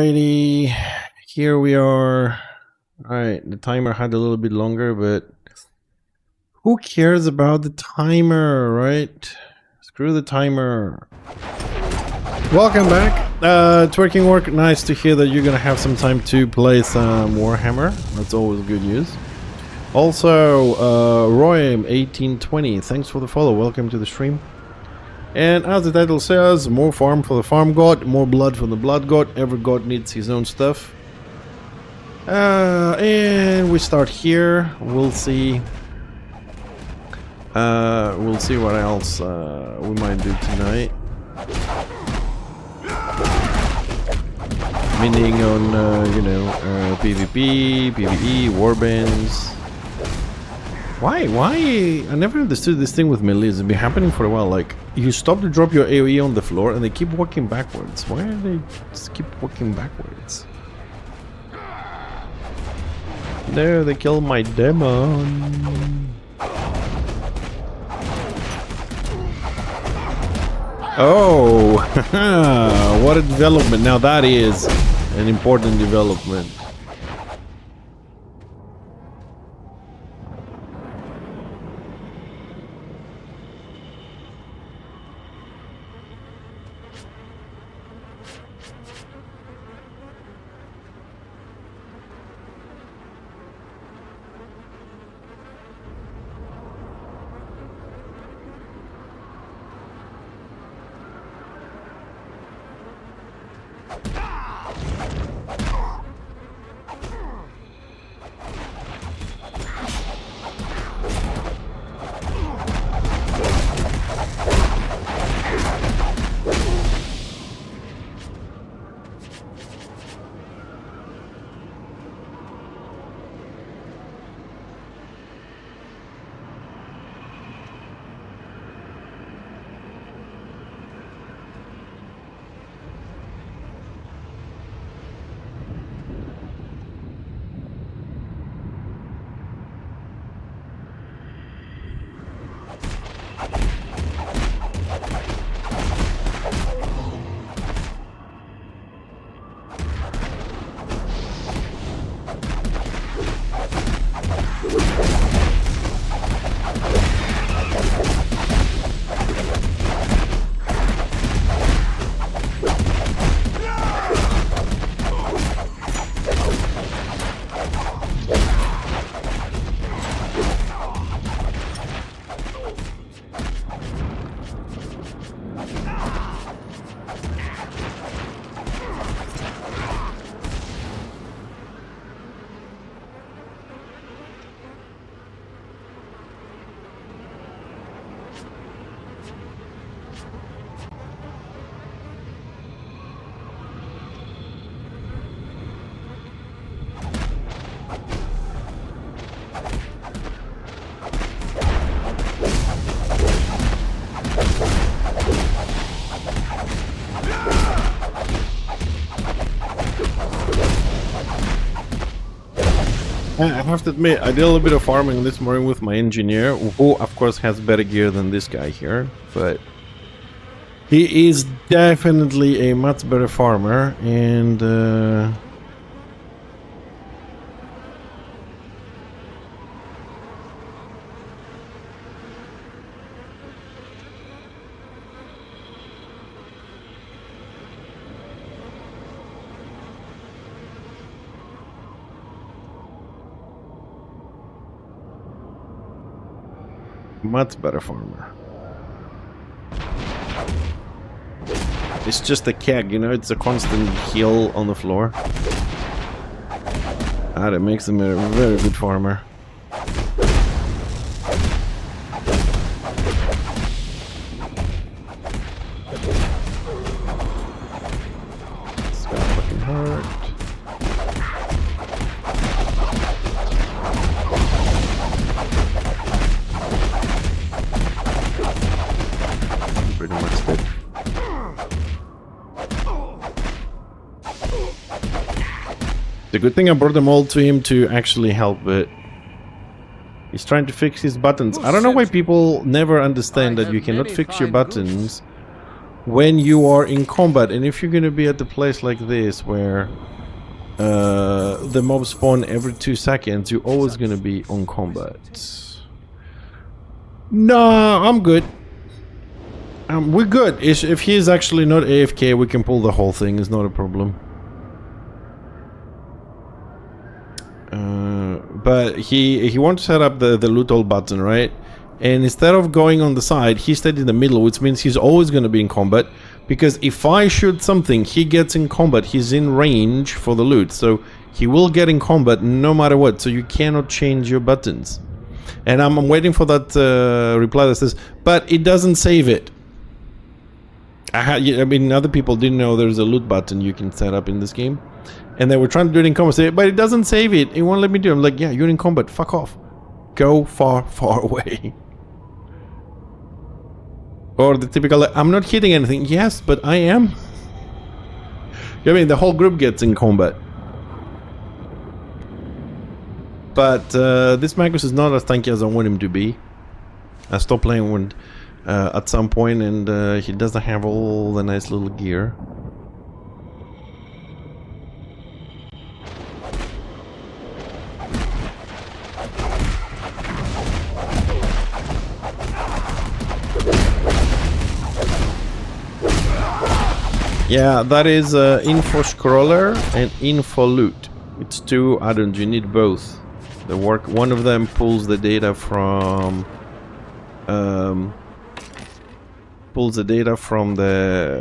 Alrighty, here we are. Alright, the timer had a little bit longer, but who cares about the timer, right? Screw the timer. Welcome back. Twerking work. Nice to hear that you're gonna have some time to play some Warhammer. That's always good news. Also, Royam1820, thanks for the follow. Welcome to the stream. And as the title says, more farm for the farm god, more blood for the blood god. Every god needs his own stuff. And we start here. We'll see. We'll see what else we might do tonight. Meaning on, PvP, PvE, warbands. Why? I never understood this thing with melees. It's been happening for a while. Like, you stop to drop your AoE on the floor and they keep walking backwards. Why are they just keep walking backwards? There, they killed my demon. Oh, what a development. Now that is an important development. I have to admit, I did a little bit of farming this morning with my engineer, who of course has better gear than this guy here, but he is definitely a much better farmer, and much better farmer. It's just a keg, it's a constant heal on the floor. That makes him a very good farmer. It's got fucking hurt. Pretty much dead. The good thing I brought them all to him to actually help, but he's trying to fix his buttons. I don't know why people never understand that you cannot fix your buttons when you are in combat. And if you're going to be at a place like this where the mobs spawn every 2 seconds, you're always going to be on combat. No, I'm good. We're good. If he's actually not AFK, we can pull the whole thing. It's not a problem. But he wants to set up the loot all button, right? And instead of going on the side, he stayed in the middle, which means he's always going to be in combat. Because if I shoot something, he gets in combat. He's in range for the loot. So he will get in combat no matter what. So you cannot change your buttons. And I'm waiting for that reply that says, but it doesn't save it. I mean, other people didn't know there's a loot button you can set up in this game. And they were trying to do it in combat, say, but it doesn't save it. It won't let me do it. I'm like, yeah, you're in combat. Fuck off. Go far, far away. Or the typical, I'm not hitting anything. Yes, but I am. I mean, the whole group gets in combat. But this Magus is not as tanky as I want him to be. I stopped playing when, at some point, and he doesn't have all the nice little gear. Yeah, that is info scroller and info loot. It's 2 add-ons. You need both. One of them pulls the data from the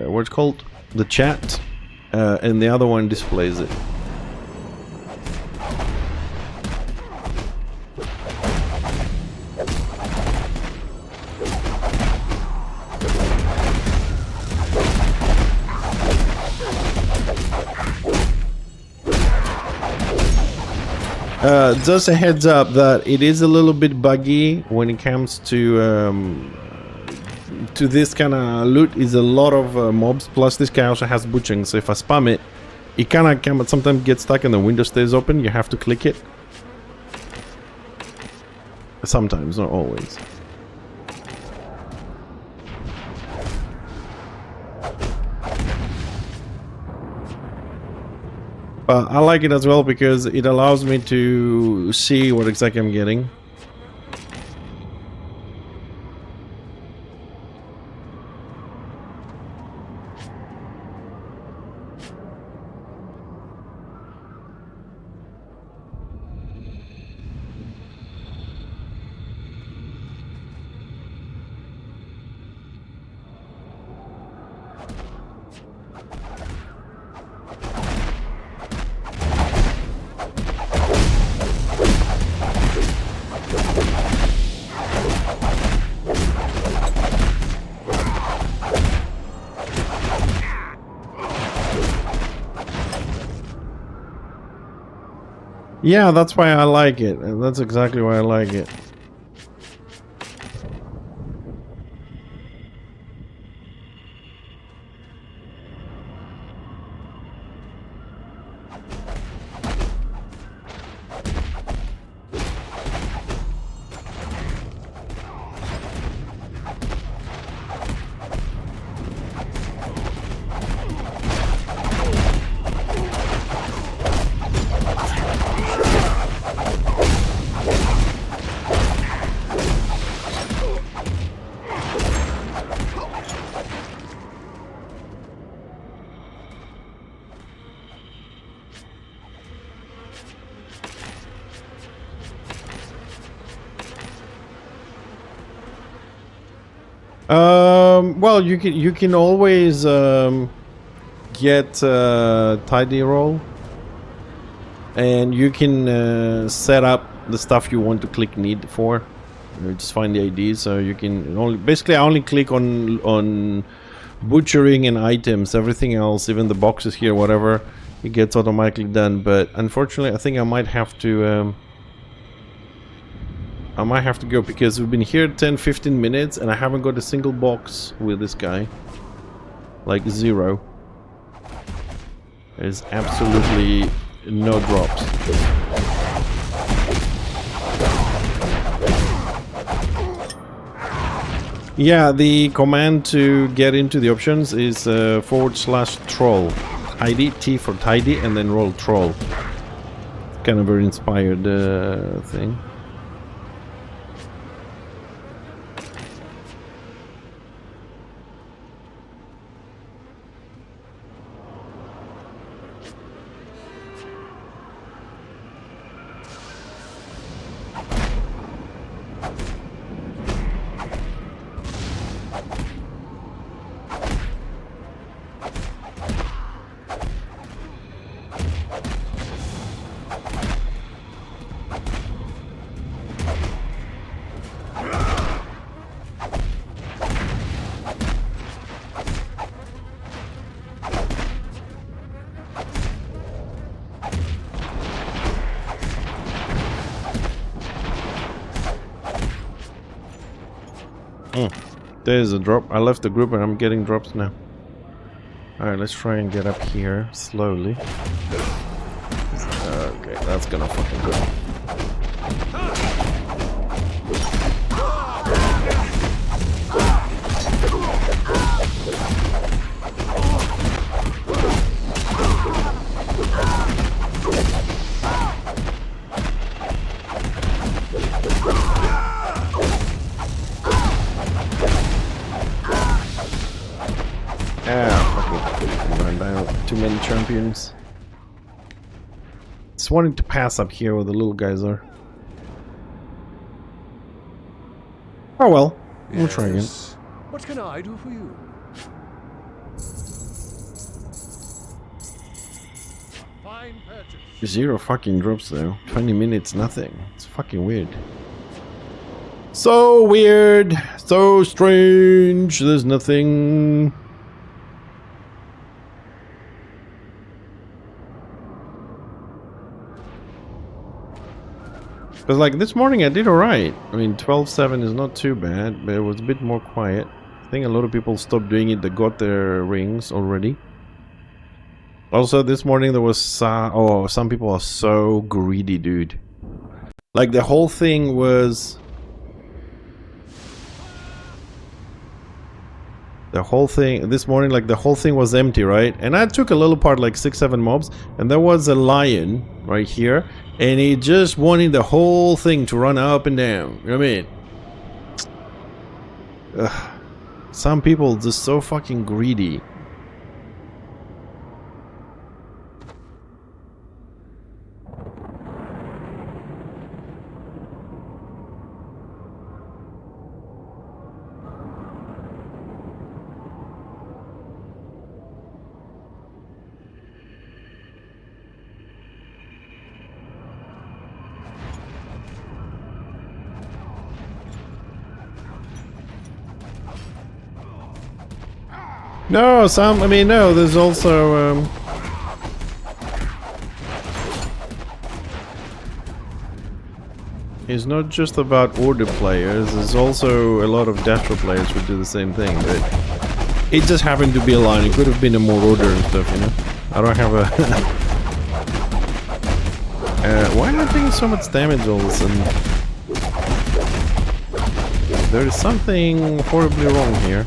what's it called, the chat, and the other one displays it. Just a heads up that it is a little bit buggy when it comes to this kind of loot. Is a lot of mobs, plus this guy also has butchering, so if I spam it, it kind of sometimes gets stuck and the window stays open. You have to click it. Sometimes, not always. I like it as well because it allows me to see what exactly I'm getting. Yeah, that's why I like it. That's exactly why I like it. Well, you can always get tidy roll, and you can set up the stuff you want to click need for. You just find the ID, so you can only basically I only click on butchering and items. Everything else, even the boxes here, whatever, it gets automatically done. But unfortunately, I think I might have to. I might have to go because we've been here 10-15 minutes and I haven't got a single box with this guy. Like 0. There's absolutely no drops. Yeah, the command to get into the options is /troll. Tidy, T for tidy, and then roll troll. Kind of very inspired thing. There's a drop. I left the group and I'm getting drops now. Alright, let's try and get up here slowly. Okay, that's gonna fucking go. Too many champions. Just wanting to pass up here where the little guys are. Oh well, we'll try again. What can I do for you? Fine purchase. 0 fucking drops though. 20 minutes, nothing. It's fucking weird. So weird. So strange. There's nothing. But like this morning I did alright. I mean 12-7 is not too bad, but it was a bit more quiet. I think a lot of people stopped doing it that got their rings already. Also this morning there was some people are so greedy, dude. Like the whole thing was... this morning, like the whole thing was empty, right? And I took a little part, like 6-7 mobs, and there was a lion right here, and he just wanted the whole thing to run up and down. You know what I mean? Ugh. Some people just so fucking greedy. No, no, there's also, it's not just about order players, there's also a lot of Destro players who do the same thing, but it just happened to be a line. It could have been a more order and stuff, you know? I don't have a... why am I taking so much damage all of a sudden? There is something horribly wrong here.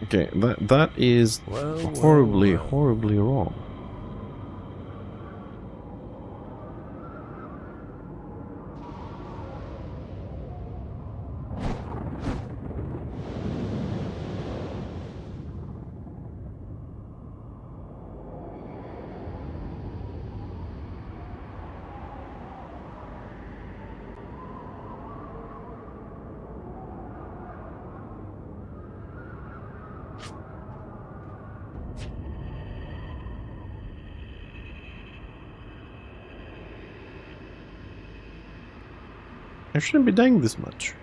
Okay, that is horribly wrong. I shouldn't be dying this much.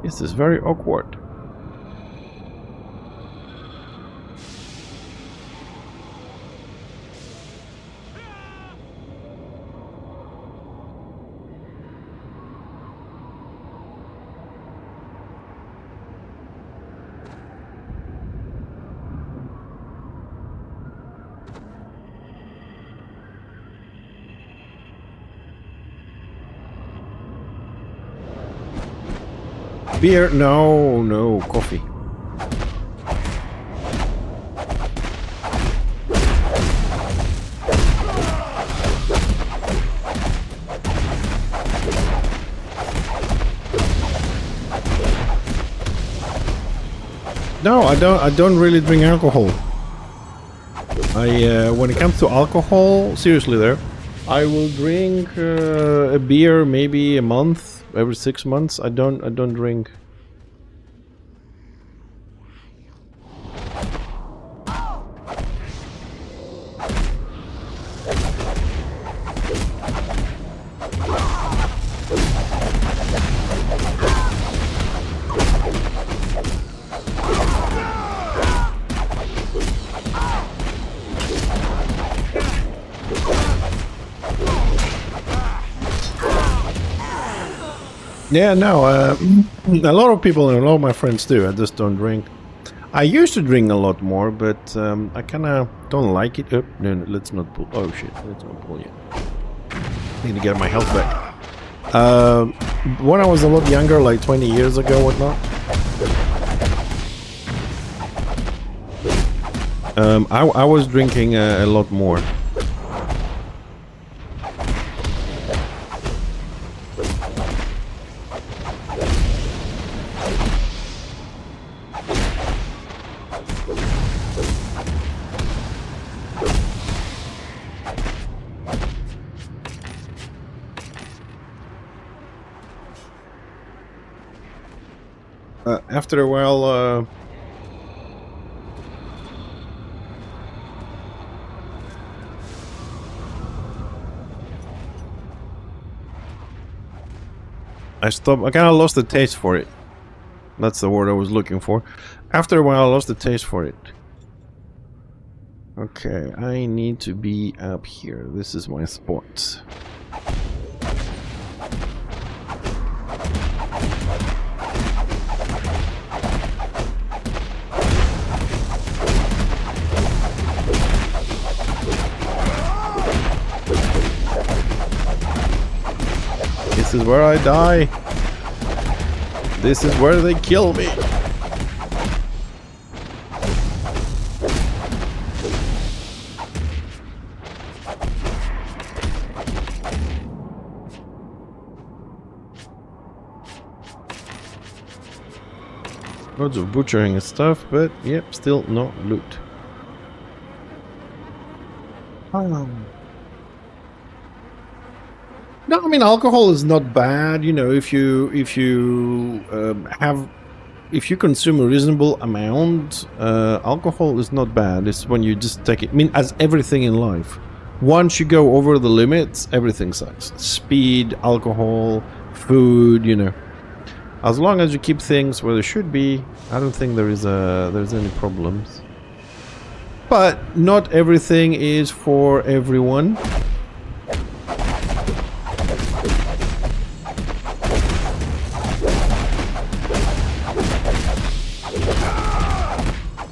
This is very awkward. Beer? No, no, coffee. No, I don't really drink alcohol. When it comes to alcohol, seriously there, I will drink a beer maybe a month, every 6 months. I don't drink. Yeah, no, a lot of people and a lot of my friends do. I just don't drink. I used to drink a lot more, but I kind of don't like it. Oh, no, no, let's not pull. Oh, shit, let's not pull yet. Need to get my health back. When I was a lot younger, like 20 years ago, whatnot, I was drinking a lot more. After a while, I stopped. I kind of lost the taste for it. That's the word I was looking for. After a while, I lost the taste for it. Okay, I need to be up here. This is my spot. This is where I die. This is where they kill me. Loads of butchering and stuff, but yep, still no loot. No, I mean alcohol is not bad. You know, if you consume a reasonable amount, alcohol is not bad. It's when you just take it. I mean, as everything in life, once you go over the limits, everything sucks. Speed, alcohol, food. You know, as long as you keep things where they should be, I don't think there's any problems. But not everything is for everyone.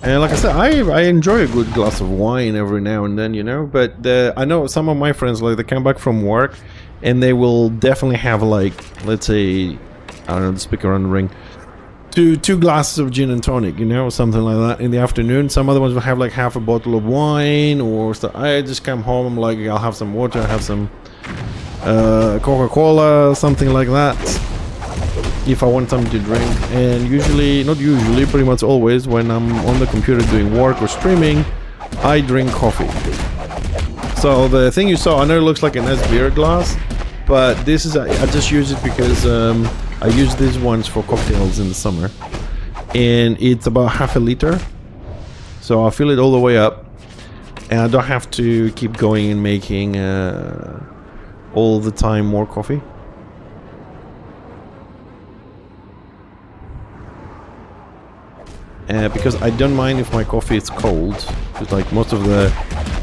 And like I said, I enjoy a good glass of wine every now and then, you know. But I know some of my friends, like, they come back from work and they will definitely have, like, let's say, I don't know, the speaker on the ring, two glasses of gin and tonic, you know, something like that in the afternoon. Some other ones will have like half a bottle of wine, or stuff. I just come home, I'm like, I'll have some water, have some Coca-Cola, something like that, if I want something to drink. And usually, not usually, pretty much always, when I'm on the computer doing work or streaming, I drink coffee. So the thing you saw, I know it looks like a nice beer glass, but this is, I just use it because I use these ones for cocktails in the summer, and it's about half a liter, so I fill it all the way up, and I don't have to keep going and making all the time more coffee. Because I don't mind if my coffee is cold, because like most of the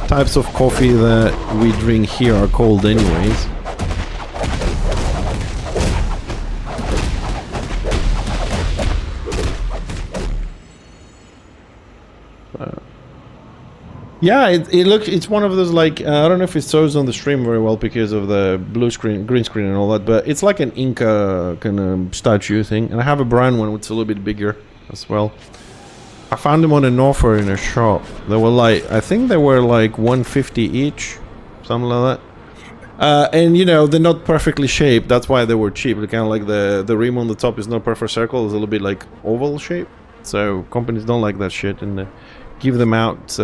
types of coffee that we drink here are cold anyways. Yeah, it looks. It's one of those like I don't know if it shows on the stream very well because of the blue screen, green screen, and all that. But it's like an Inca kind of statue thing, and I have a brown one, which is a little bit bigger as well. I found them on an offer in a shop. They were like, I think they were like 150 each, something like that. And you know, they're not perfectly shaped. That's why they were cheap. Kind of like the rim on the top is not perfect circle. It's a little bit like oval shape. So companies don't like that shit and give them out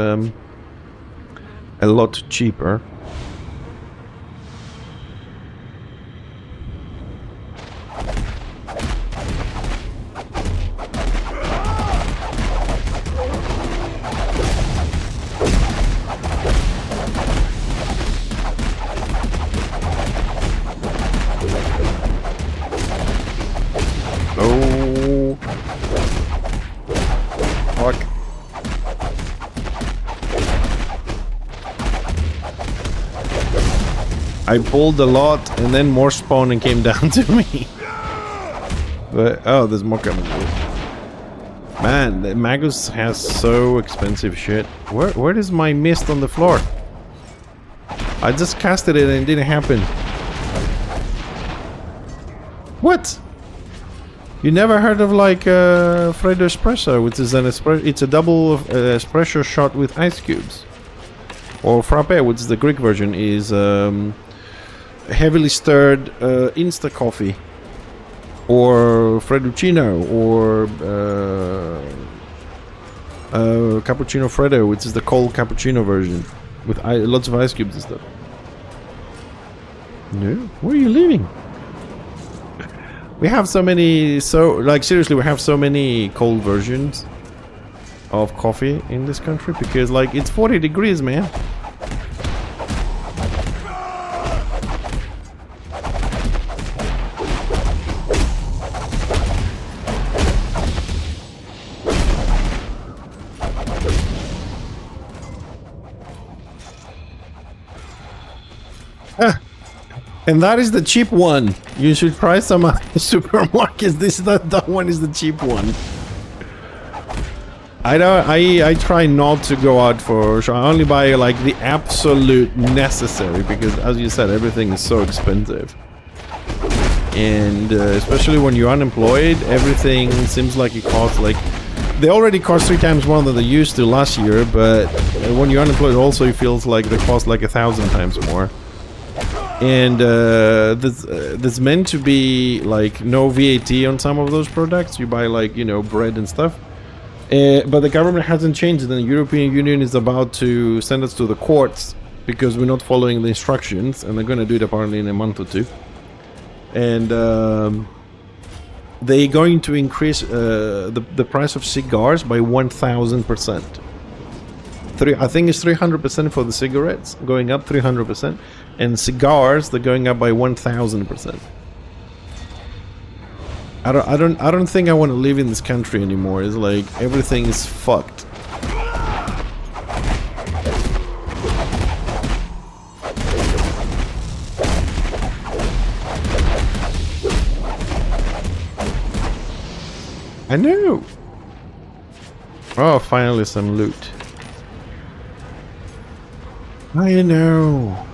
a lot cheaper. Oh, fuck. I pulled a lot and then more spawn and came down to me. But, oh, there's more coming. Man, the Magus has so expensive shit. Where is my mist on the floor? I just casted it and it didn't happen. What? You never heard of like Freddo Espresso, which is it's a double espresso shot with ice cubes. Or frappe, which is the Greek version, is heavily stirred Insta coffee. Or Fredduccino, or Cappuccino Freddo, which is the cold cappuccino version. With lots of ice cubes and stuff. No? Where are you leaving? We have so many, like seriously, we have so many cold versions of coffee in this country because like it's 40 degrees, man. And that is the cheap one. You should try some supermarkets. That one is the cheap one. I try not to go out for sure. I only buy like the absolute necessary because, as you said, everything is so expensive. And especially when you're unemployed, everything seems like it costs like they already cost 3 times more than they used to last year. But when you're unemployed, also it feels like they cost like 1,000 times more. And there's meant to be like no VAT on some of those products. You buy like, you know, bread and stuff. But the government hasn't changed it, and the European Union is about to send us to the courts because we're not following the instructions, and they're going to do it apparently in a month or two. And they're going to increase the price of cigars by 1,000%. I think it's 300% for the cigarettes, going up 300%. And cigars, they're going up by 1,000%. I don't think I want to live in this country anymore. It's like everything is fucked. I know. Oh, finally some loot. I know.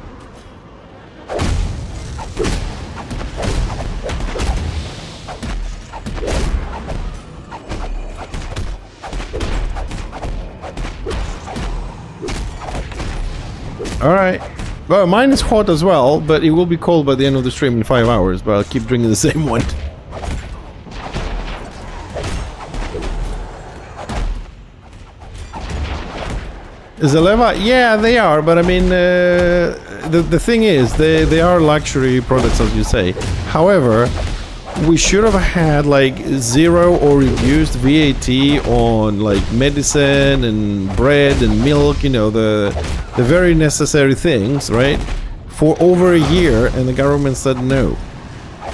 Alright. Well, mine is hot as well, but it will be cold by the end of the stream in 5 hours, but I'll keep drinking the same one. Zeleva? Yeah, they are, but I mean, the thing is, they are luxury products, as you say. However, we should have had like 0 or reduced VAT on like medicine and bread and milk, you know, the very necessary things, right? For over a year, and the government said no.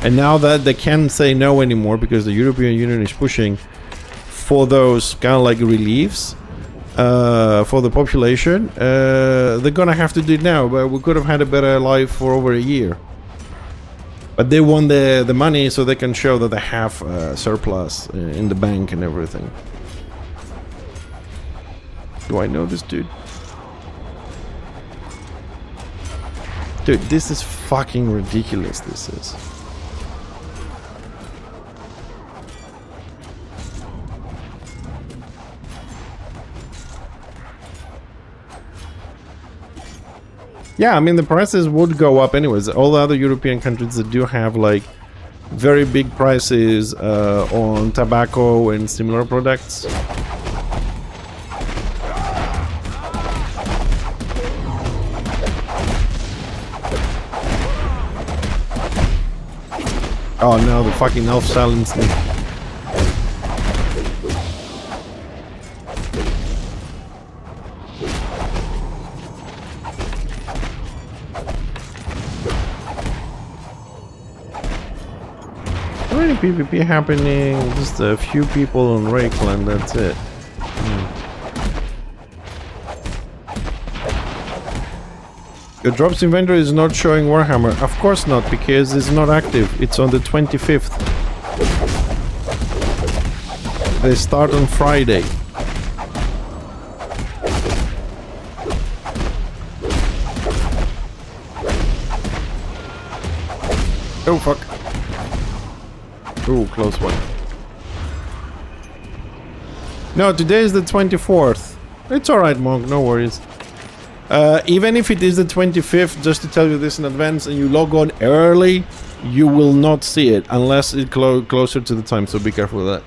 And now that they can't say no anymore because the European Union is pushing for those kind of like reliefs for the population, they're gonna have to do it now, but we could have had a better life for over a year. But they want the money so they can show that they have surplus in the bank and everything. Do I know this dude? Dude, this is fucking ridiculous, this is. Yeah, I mean, the prices would go up anyways. All the other European countries that do have, like, very big prices on tobacco and similar products. Oh no, the fucking elf silenced me. Already PvP happening, just a few people on Rakeland, that's it. Your drops inventory is not showing Warhammer. Of course not, because it's not active. It's on the 25th. They start on Friday. Oh fuck. Ooh, close one. No, today is the 24th. It's alright, Monk, no worries. Even if it is the 25th, just to tell you this in advance, and you log on early, you will not see it unless it's closer to the time, so be careful with that.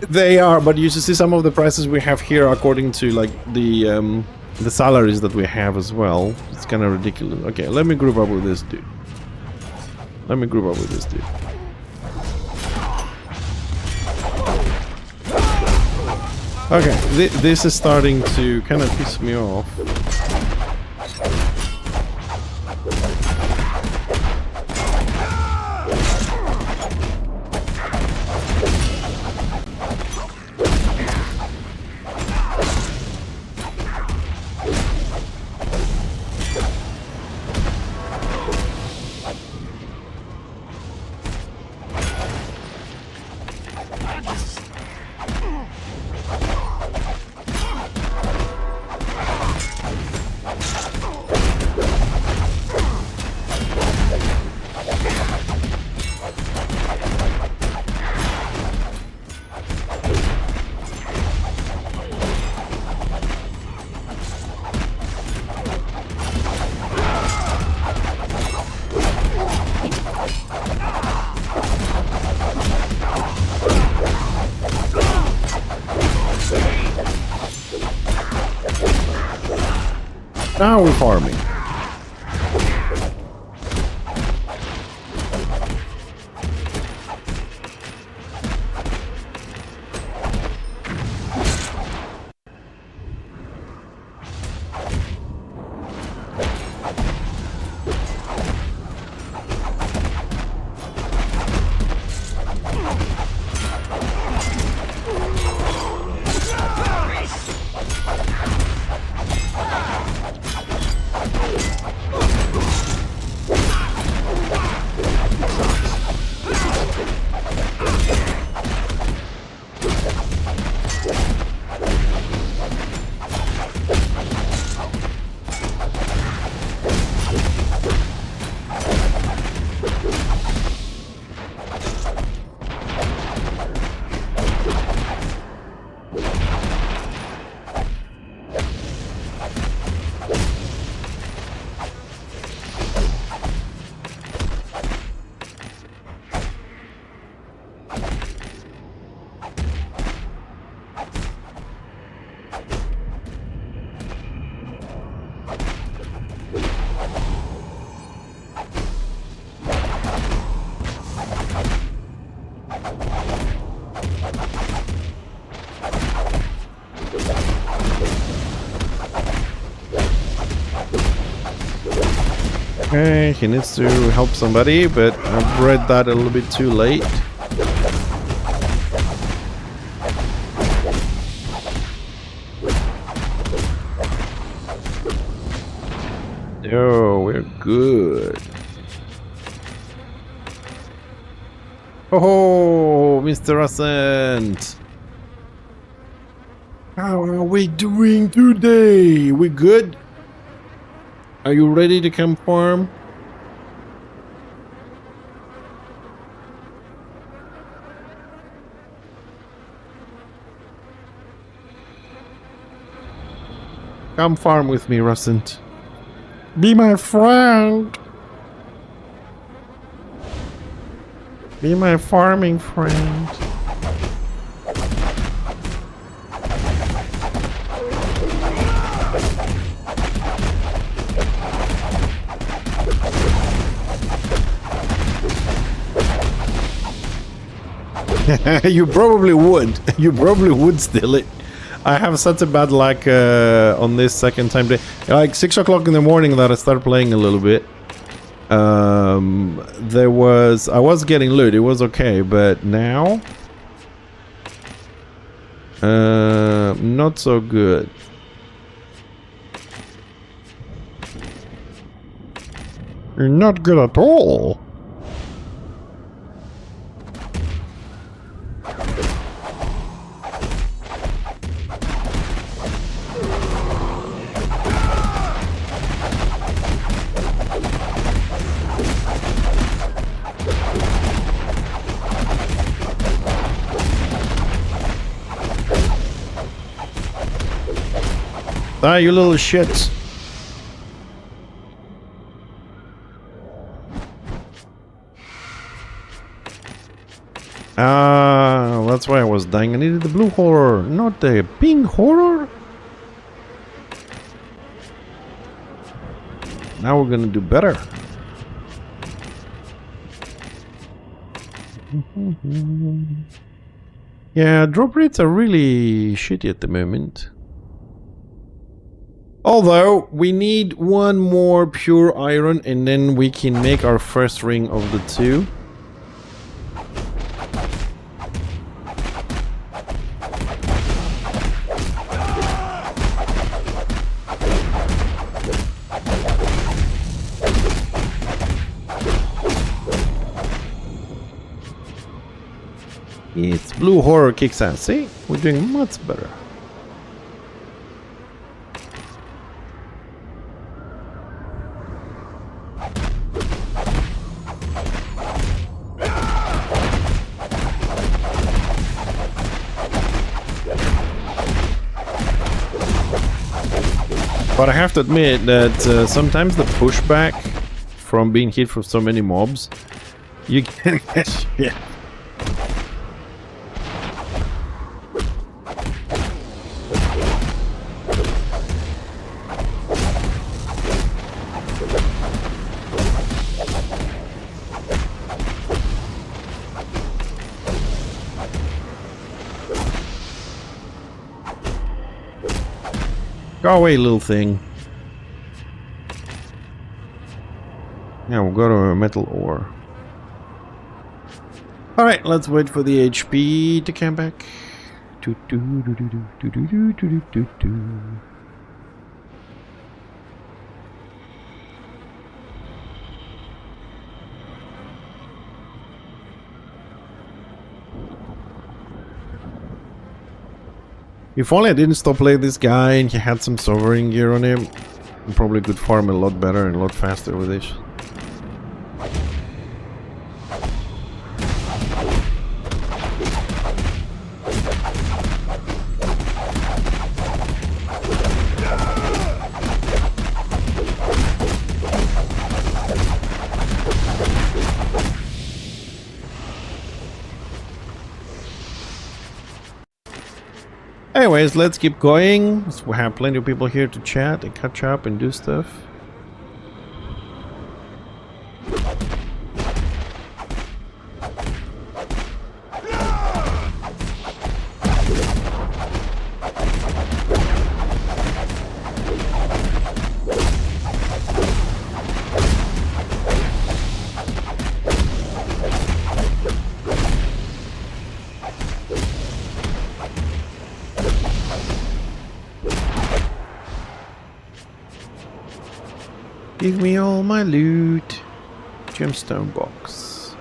They are, but you should see some of the prices we have here according to like the salaries that we have as well. It's kind of ridiculous. Okay, let me group up with this dude. Okay, this is starting to kind of piss me off. Now we're farming. Okay, he needs to help somebody, but I've read that a little bit too late. Yo, we're good. Oh, Mr. Ascent. How are we doing today? We good? Are you ready to come farm? Come farm with me, Rusent. Be my friend. Be my farming friend. You probably would. You probably would steal it. I have such a bad luck on this second time day. Like 6 o'clock in the morning that I started playing a little bit. I was getting loot. It was okay, but now, not so good. You're not good at all. Ah, you little shits. Ah, that's why I was dying. I needed the blue horror, not the pink horror. Now we're gonna do better. Yeah, drop rates are really shitty at the moment. Although, we need one more pure iron and then we can make our first ring of the two. It's blue horror kicks ass. See? We're doing much better. But I have to admit that sometimes the pushback from being hit from so many mobs, you can get shit. Go away, little thing. Yeah, we'll go to a metal ore. Alright, let's wait for the HP to come back. If only I didn't stop playing this guy and he had some sovereign gear on him, I probably could farm a lot better and a lot faster with this. Anyways, let's keep going. We have plenty of people here to chat and catch up and do stuff. Give me all my loot. Gemstone box.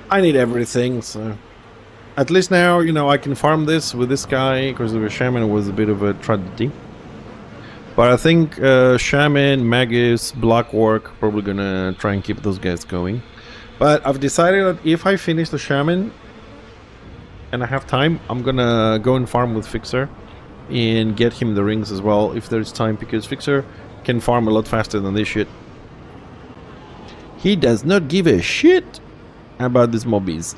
I need everything, so At least now, you know, I can farm this with this guy, because the shaman was a bit of a tragedy. But I think shaman, magus, blockwork, probably gonna try and keep those guys going. But I've decided that if I finish the shaman and I have time, I'm gonna go and farm with Fixer and get him the rings as well if there's time, because Fixer can farm a lot faster than this shit. He does not give a shit about these mobbies.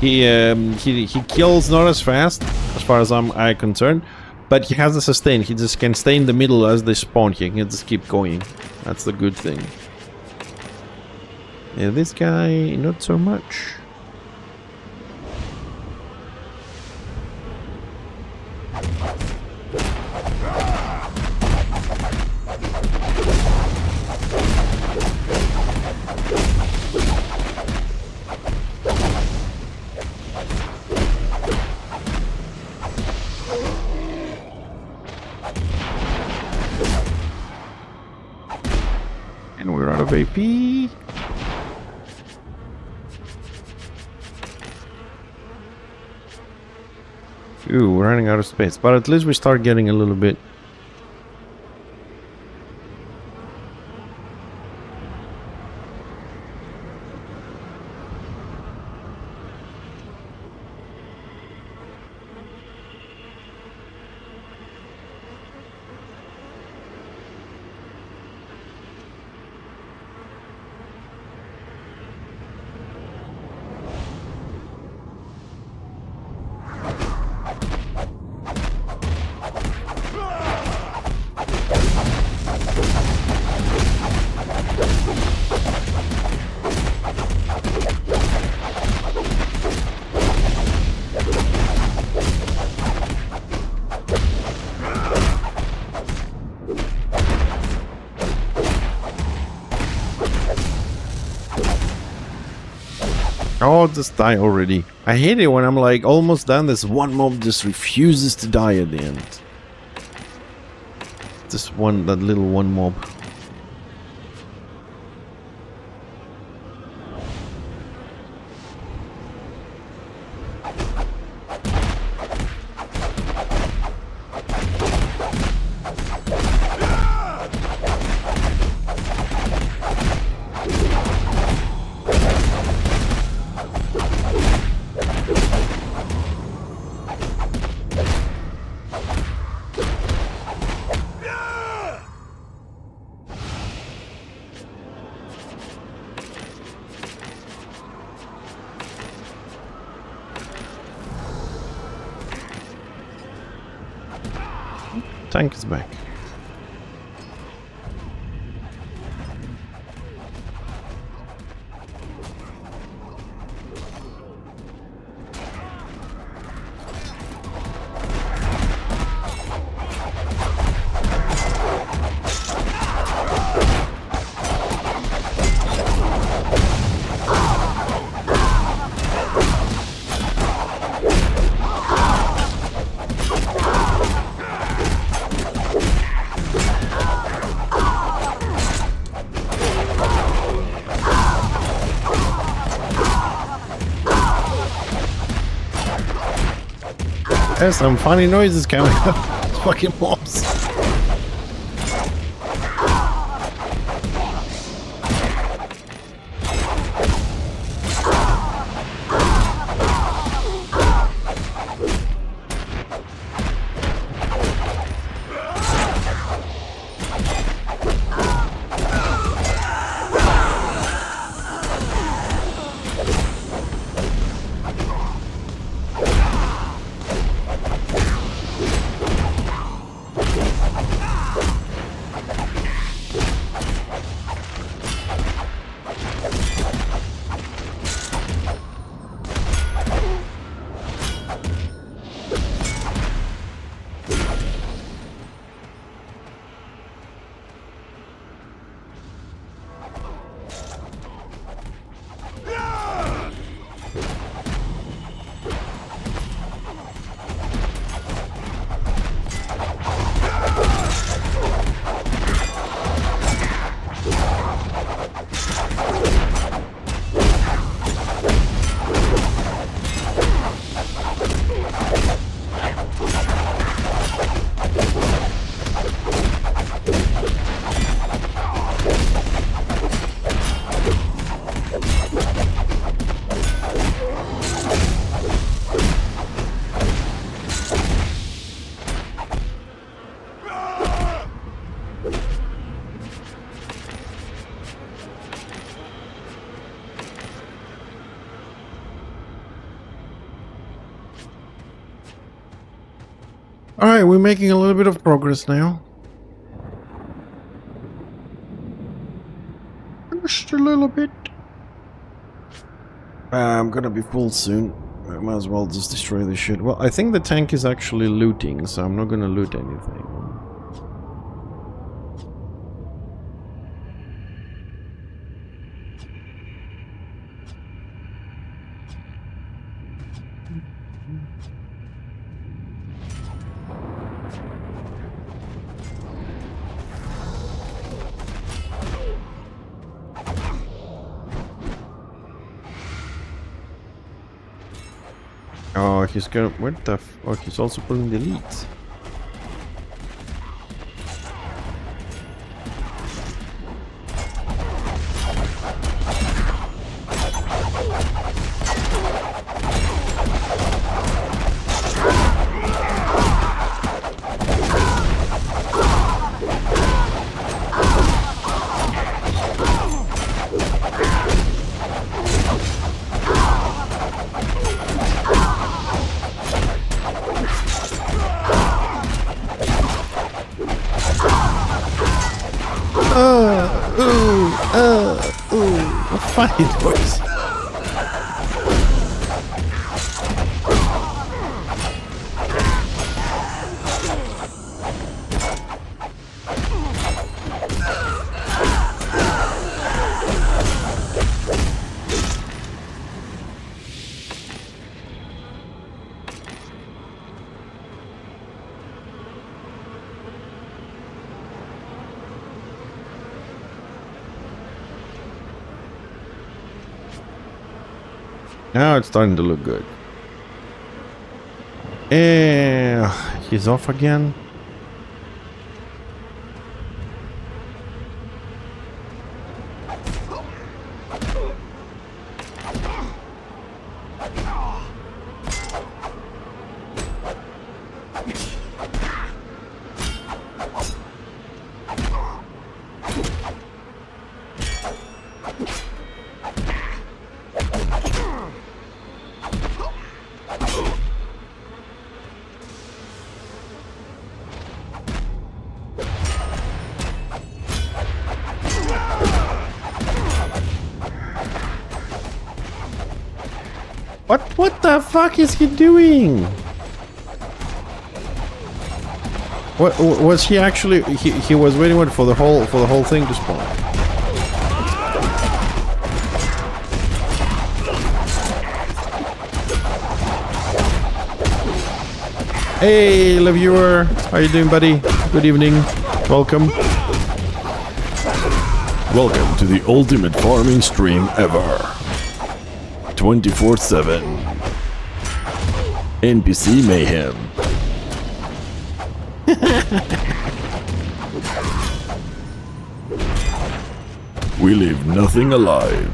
He kills not as fast as far as I'm concerned, but he has a sustain. He just can stay in the middle as they spawn. He can just keep going. That's the good thing. Yeah, this guy, not so much. And we're out of AP. Ooh, we're running out of space. But at least we start getting a little bit. Oh, just die already. I hate it when I'm like almost done. This one mob just refuses to die at the end. Just that little one mob. Tank is back. There's some funny noises coming up. It's fucking mobs. Alright, we're making a little bit of progress now. Just a little bit. I'm gonna be full soon. I might as well just destroy this shit. Well, I think the tank is actually looting, so I'm not gonna loot anything. Oh, he's gonna... What the f... Oh, he's also pulling the leads. Funny noise. Now it's starting to look good. He's off again. What the fuck is he doing? What was he actually? He was waiting for the whole thing to spawn. Hey, the viewer, how you doing, buddy? Good evening. Welcome. Welcome to the ultimate farming stream ever. 24/7 NPC mayhem. We leave nothing alive.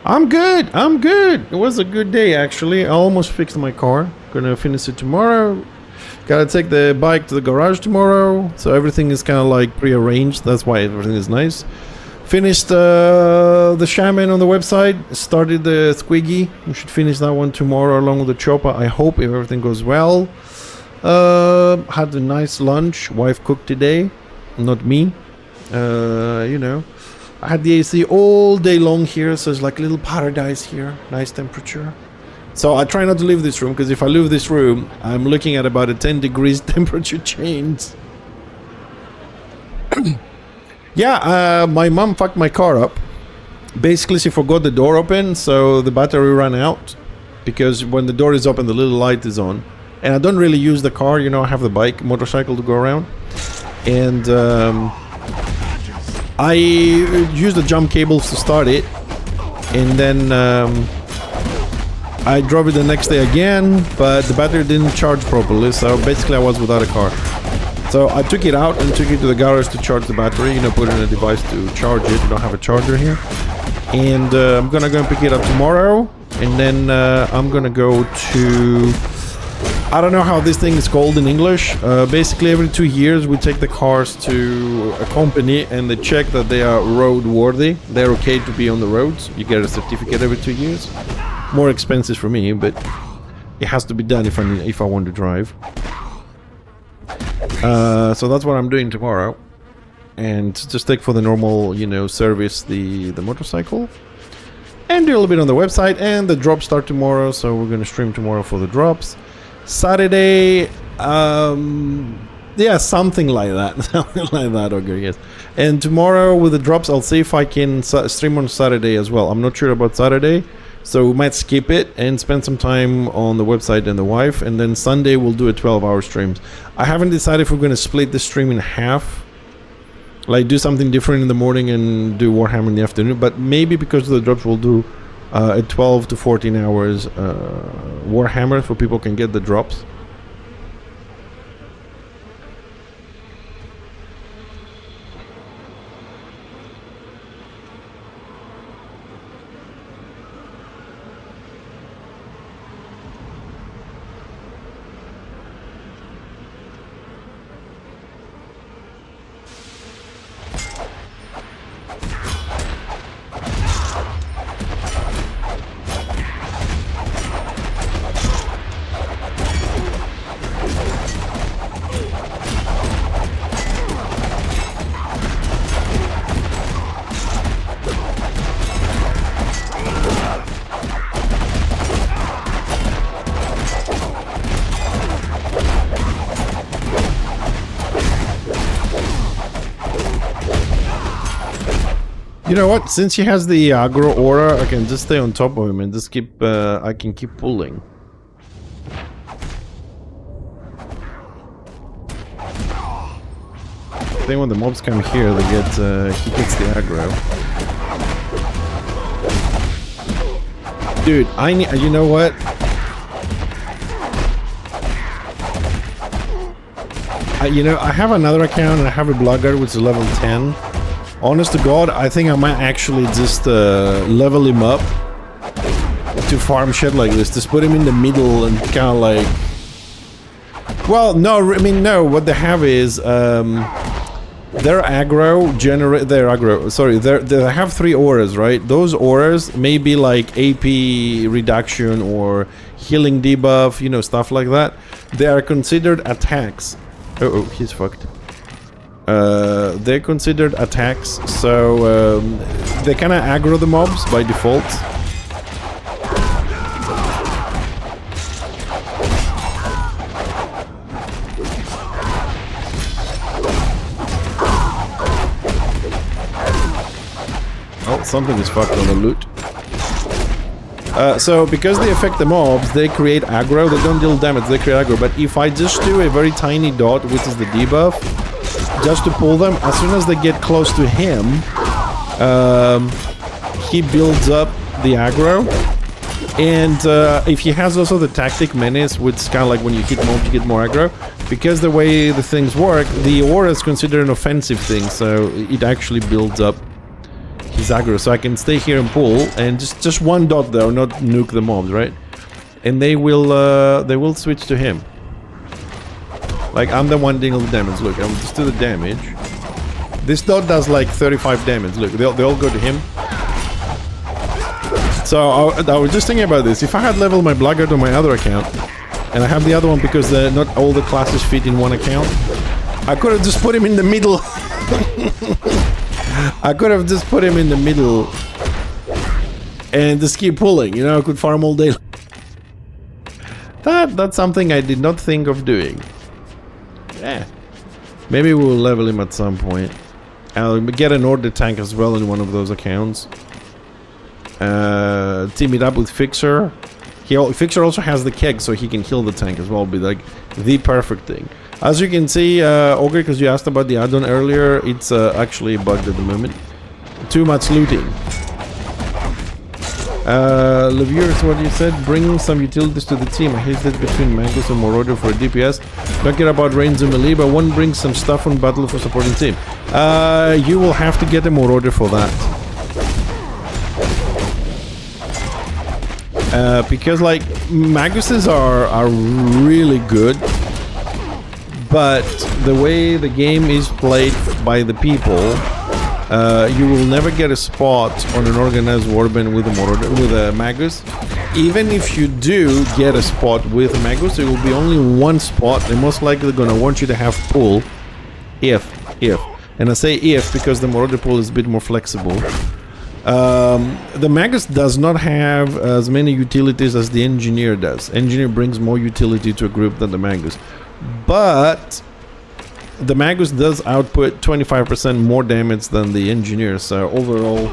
I'm good. I'm good. It was a good day, actually. I almost fixed my car. Gonna finish it tomorrow. Gotta take the bike to the garage tomorrow. So everything is kind of like pre-arranged. That's why everything is nice. Finished the shaman on the website. Started the squiggy. We should finish that one tomorrow along with the chopper. I hope if everything goes well. Had a nice lunch. Wife cooked today. Not me. You know. I had the AC all day long here, so it's like a little paradise here. Nice temperature. So I try not to leave this room, because if I leave this room, I'm looking at about a 10 degrees temperature change. Yeah, my mom fucked my car up. Basically, she forgot the door open, so the battery ran out. Because when the door is open, the little light is on. And I don't really use the car, you know, I have the motorcycle to go around. And I used the jump cables to start it, and then I drove it the next day again, but the battery didn't charge properly, so basically I was without a car. So I took it out and took it to the garage to charge the battery, you know, put in a device to charge it. We don't have a charger here. And I'm gonna go and pick it up tomorrow, and then I'm gonna go to I don't know how this thing is called in English. Basically, every 2 years we take the cars to a company and they check that they are roadworthy. They're okay to be on the roads. You get a certificate every 2 years. More expensive for me, but it has to be done if I want to drive. So that's what I'm doing tomorrow. And just take for the normal, you know, service the motorcycle. And do a little bit on the website. And the drops start tomorrow, so we're going to stream tomorrow for the drops. Saturday, yeah, something like that. Something like that, okay, yes. And tomorrow with the drops, I'll see if I can stream on Saturday as well. I'm not sure about Saturday, so we might skip it and spend some time on the website and the wife. And then Sunday, we'll do a 12-hour stream. I haven't decided if we're going to split the stream in half. Like, do something different in the morning and do Warhammer in the afternoon. But maybe because of the drops, we'll do a 12 to 14 hours Warhammer so people can get the drops. You know what? Since he has the aggro aura, I can just stay on top of him and just keep. I can keep pulling. I think when the mobs come here, they get. He gets the aggro. Dude, I need. You know what? You know, I have another account and I have a blogger which is level 10. Honest to God, I think I might actually just level him up to farm shit like this. Just put him in the middle and kind of like... Well, no, I mean, no. What they have is... their aggro generate... Their aggro... Sorry, they have 3 auras, right? Those auras may be like AP reduction or healing debuff, you know, stuff like that. They are considered attacks. Uh-oh, he's fucked. They're considered attacks, so they kind of aggro the mobs by default. Oh, something is fucked on the loot. So because they affect the mobs, they create aggro. They don't deal damage, they create aggro. But if I just do a very tiny dot, which is the debuff, just to pull them, as soon as they get close to him, he builds up the aggro. And if he has also the tactic menace, which is kind of like when you hit mobs, you get more aggro. Because the way the things work, the aura is considered an offensive thing, so it actually builds up his aggro. So I can stay here and pull, and just one dot though, not nuke the mobs, right? And they will switch to him. Like, I'm the one dealing the damage. Look, I'll just do the damage. This dot does like 35 damage. Look, they all go to him. So I was just thinking about this. If I had leveled my Blackguard on my other account, and I have the other one because not all the classes fit in one account, I could have just put him in the middle. I could have just put him in the middle and just keep pulling. You know, I could farm all day. That's something I did not think of doing. Yeah. Maybe we'll level him at some point. I'll get an order tank as well in one of those accounts. Team it up with Fixer. Fixer also has the keg, so he can heal the tank as well. Be like the perfect thing. As you can see, Ogre, because you asked about the add-on earlier, it's actually bugged at the moment. Too much looting. Levier, what you said, bring some utilities to the team. I hesitate between Magus and Marauder for a DPS. Don't care about range and melee, but one brings some stuff on battle for supporting team. You will have to get a Marauder for that. because like Maguses are really good, but the way the game is played by the people, you will never get a spot on an organized warband with a Magus. Even if you do get a spot with a Magus, it will be only one spot. They're most likely gonna want you to have pull, if, and I say if because the Marauder pool is a bit more flexible. The Magus does not have as many utilities as the Engineer does. Engineer brings more utility to a group than the Magus, but the Magus does output 25% more damage than the Engineer, so overall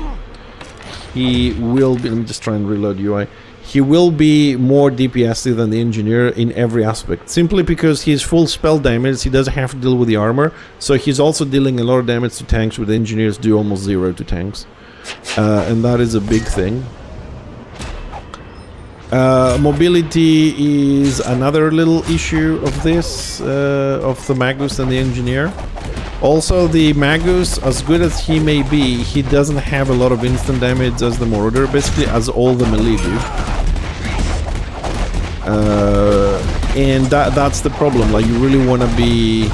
he will be... Let me just try and reload UI. He will be more DPS than the Engineer in every aspect, simply because he's full spell damage. He doesn't have to deal with the armor, so he's also dealing a lot of damage to tanks, where the Engineers do almost zero to tanks, and that is a big thing. Mobility is another little issue of this, of the Magus and the Engineer. Also, the Magus, as good as he may be, he doesn't have a lot of instant damage as the Marauder, basically as all the melee do. And that's the problem. Like, you really want to be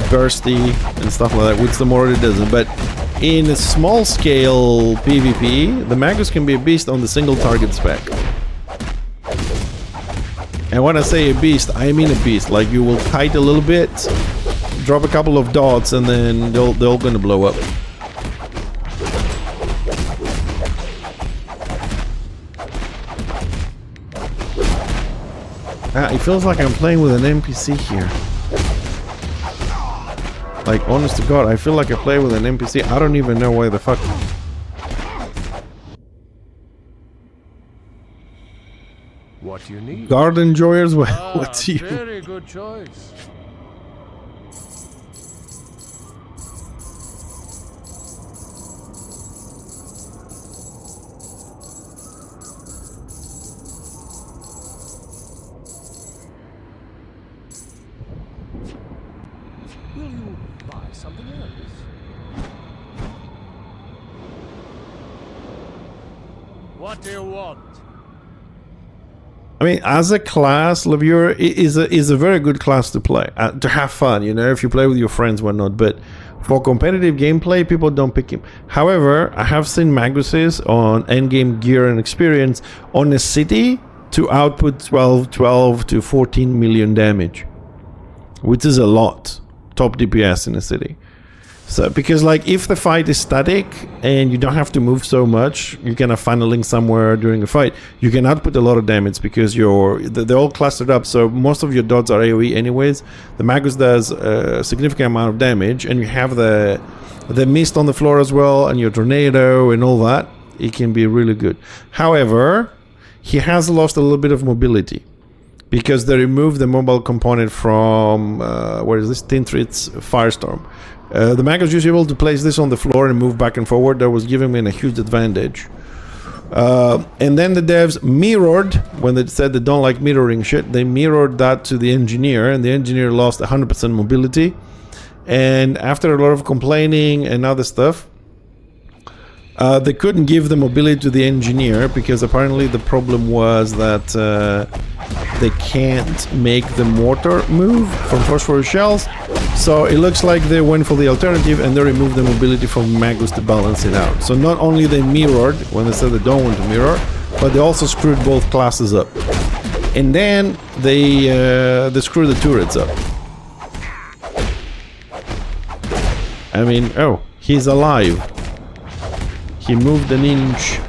bursty and stuff like that, which the Marauder doesn't. But in a small scale PvP, the Magus can be a beast on the single target spec. And when I say a beast, I mean a beast. Like, you will kite a little bit, drop a couple of dots, and then they're gonna blow up. It feels like I'm playing with an NPC here. Like, honest to God, I feel like I play with an NPC. I don't even know why the fuck. What do you need? Garden Joyers? What's you? Very good choice. Will you buy something else? What do you want? I mean, as a class, Levier is a very good class to play, to have fun, you know, if you play with your friends, whatnot. But for competitive gameplay, people don't pick him. However, I have seen Maguses on endgame gear and experience on a city to output 12 to 14 million damage, which is a lot. Top DPS in a city. So, because like if the fight is static and you don't have to move so much, you can have funneling somewhere during a fight, you can output a lot of damage because they're all clustered up, so most of your dots are AoE anyways. The Magus does a significant amount of damage, and you have the mist on the floor as well, and your tornado and all that. It can be really good. However, he has lost a little bit of mobility, because they removed the mobile component from, where is this? Tintrit's Firestorm. The Magus was able to place this on the floor and move back and forward. That was giving me a huge advantage. And then the devs mirrored, when they said they don't like mirroring shit, they mirrored that to the Engineer, and the Engineer lost 100% mobility. And after a lot of complaining and other stuff, they couldn't give the mobility to the Engineer, because apparently the problem was that they can't make the mortar move from phosphorus shells. So it looks like they went for the alternative, and they removed the mobility from Magus to balance it out. So not only they mirrored when they said they don't want to mirror, but they also screwed both classes up. And then they screwed the turrets up. I mean, oh, he's alive. He moved an inch.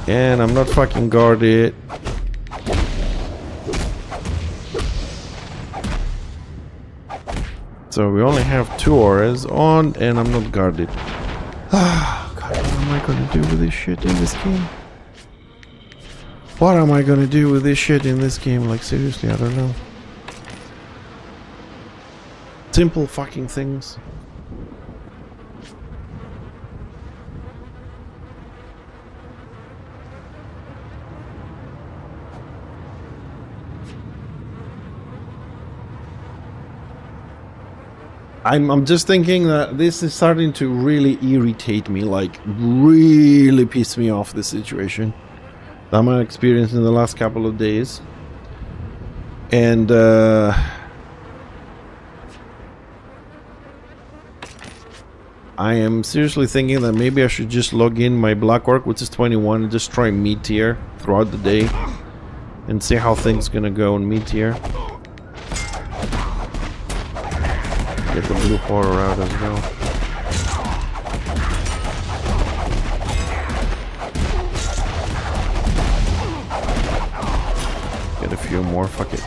And I'm not fucking guarded. So we only have 2 auras on, and I'm not guarded. Ah, God, what am I gonna do with this shit in this game? What am I gonna do with this shit in this game? Like, seriously, I don't know. Simple fucking things. I'm just thinking that this is starting to really irritate me, like really piss me off, this situation that I'm experiencing in the last couple of days. And I am seriously thinking that maybe I should just log in my black orc, which is 21, and just try mid tier throughout the day and see how things gonna go on mid tier. Get the blue horror out as well. Get a few more, fuck it.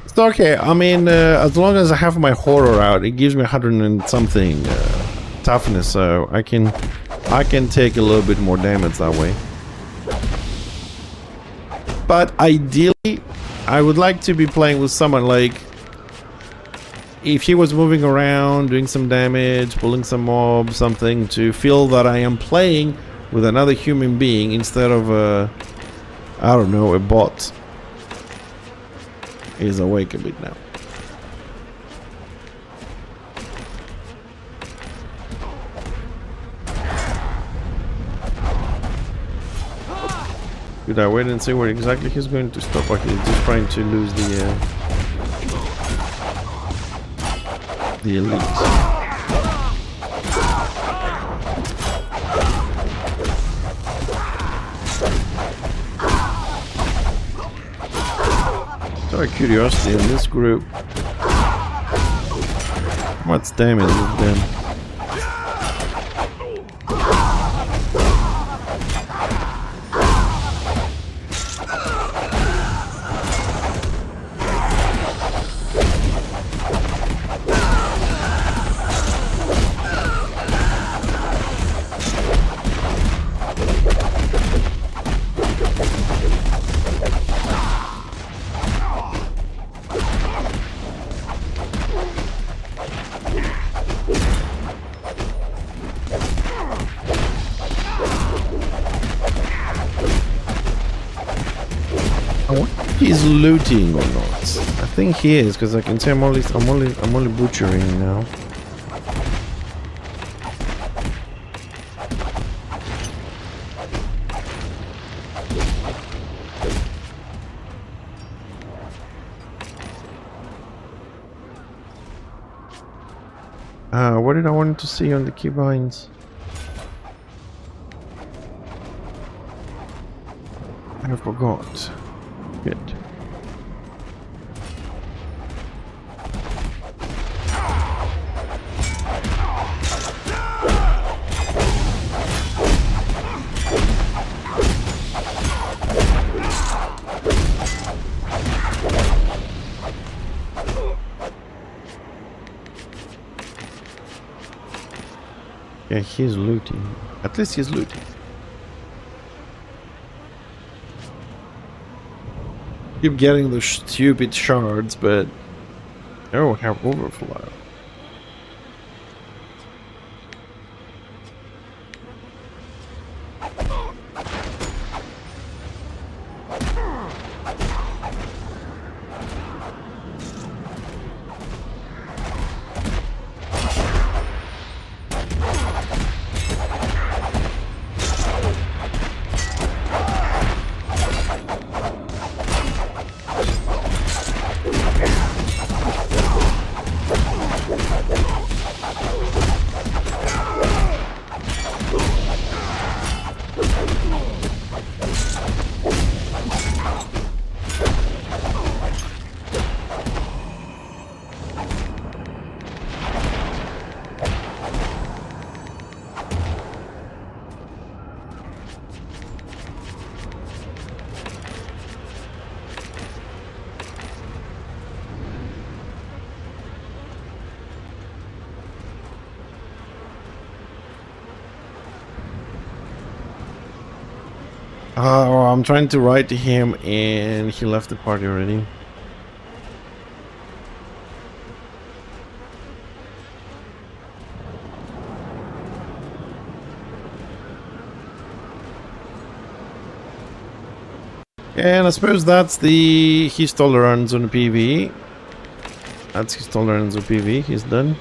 It's okay. I mean, as long as I have my horror out, it gives me 100 and something toughness, so I can take a little bit more damage that way. But ideally, I would like to be playing with someone like, if he was moving around, doing some damage, pulling some mobs, something, to feel that I am playing with another human being instead of I don't know, a bot. He's awake a bit now. Should I wait and see where exactly he's going to stop? Okay, he's just trying to lose the elite. Out of curiosity, in this group, what's damage with them? He's looting or not? I think he is, because I can see I'm only butchering now. What did I want to see on the keybinds? I forgot. Good. Yeah, he's looting. At least he's looting. Keep getting the stupid shards, but I don't have overflow. Oh, I'm trying to write to him and he left the party already. And I suppose that's his tolerance on the PvE. That's his tolerance on PvE. He's done.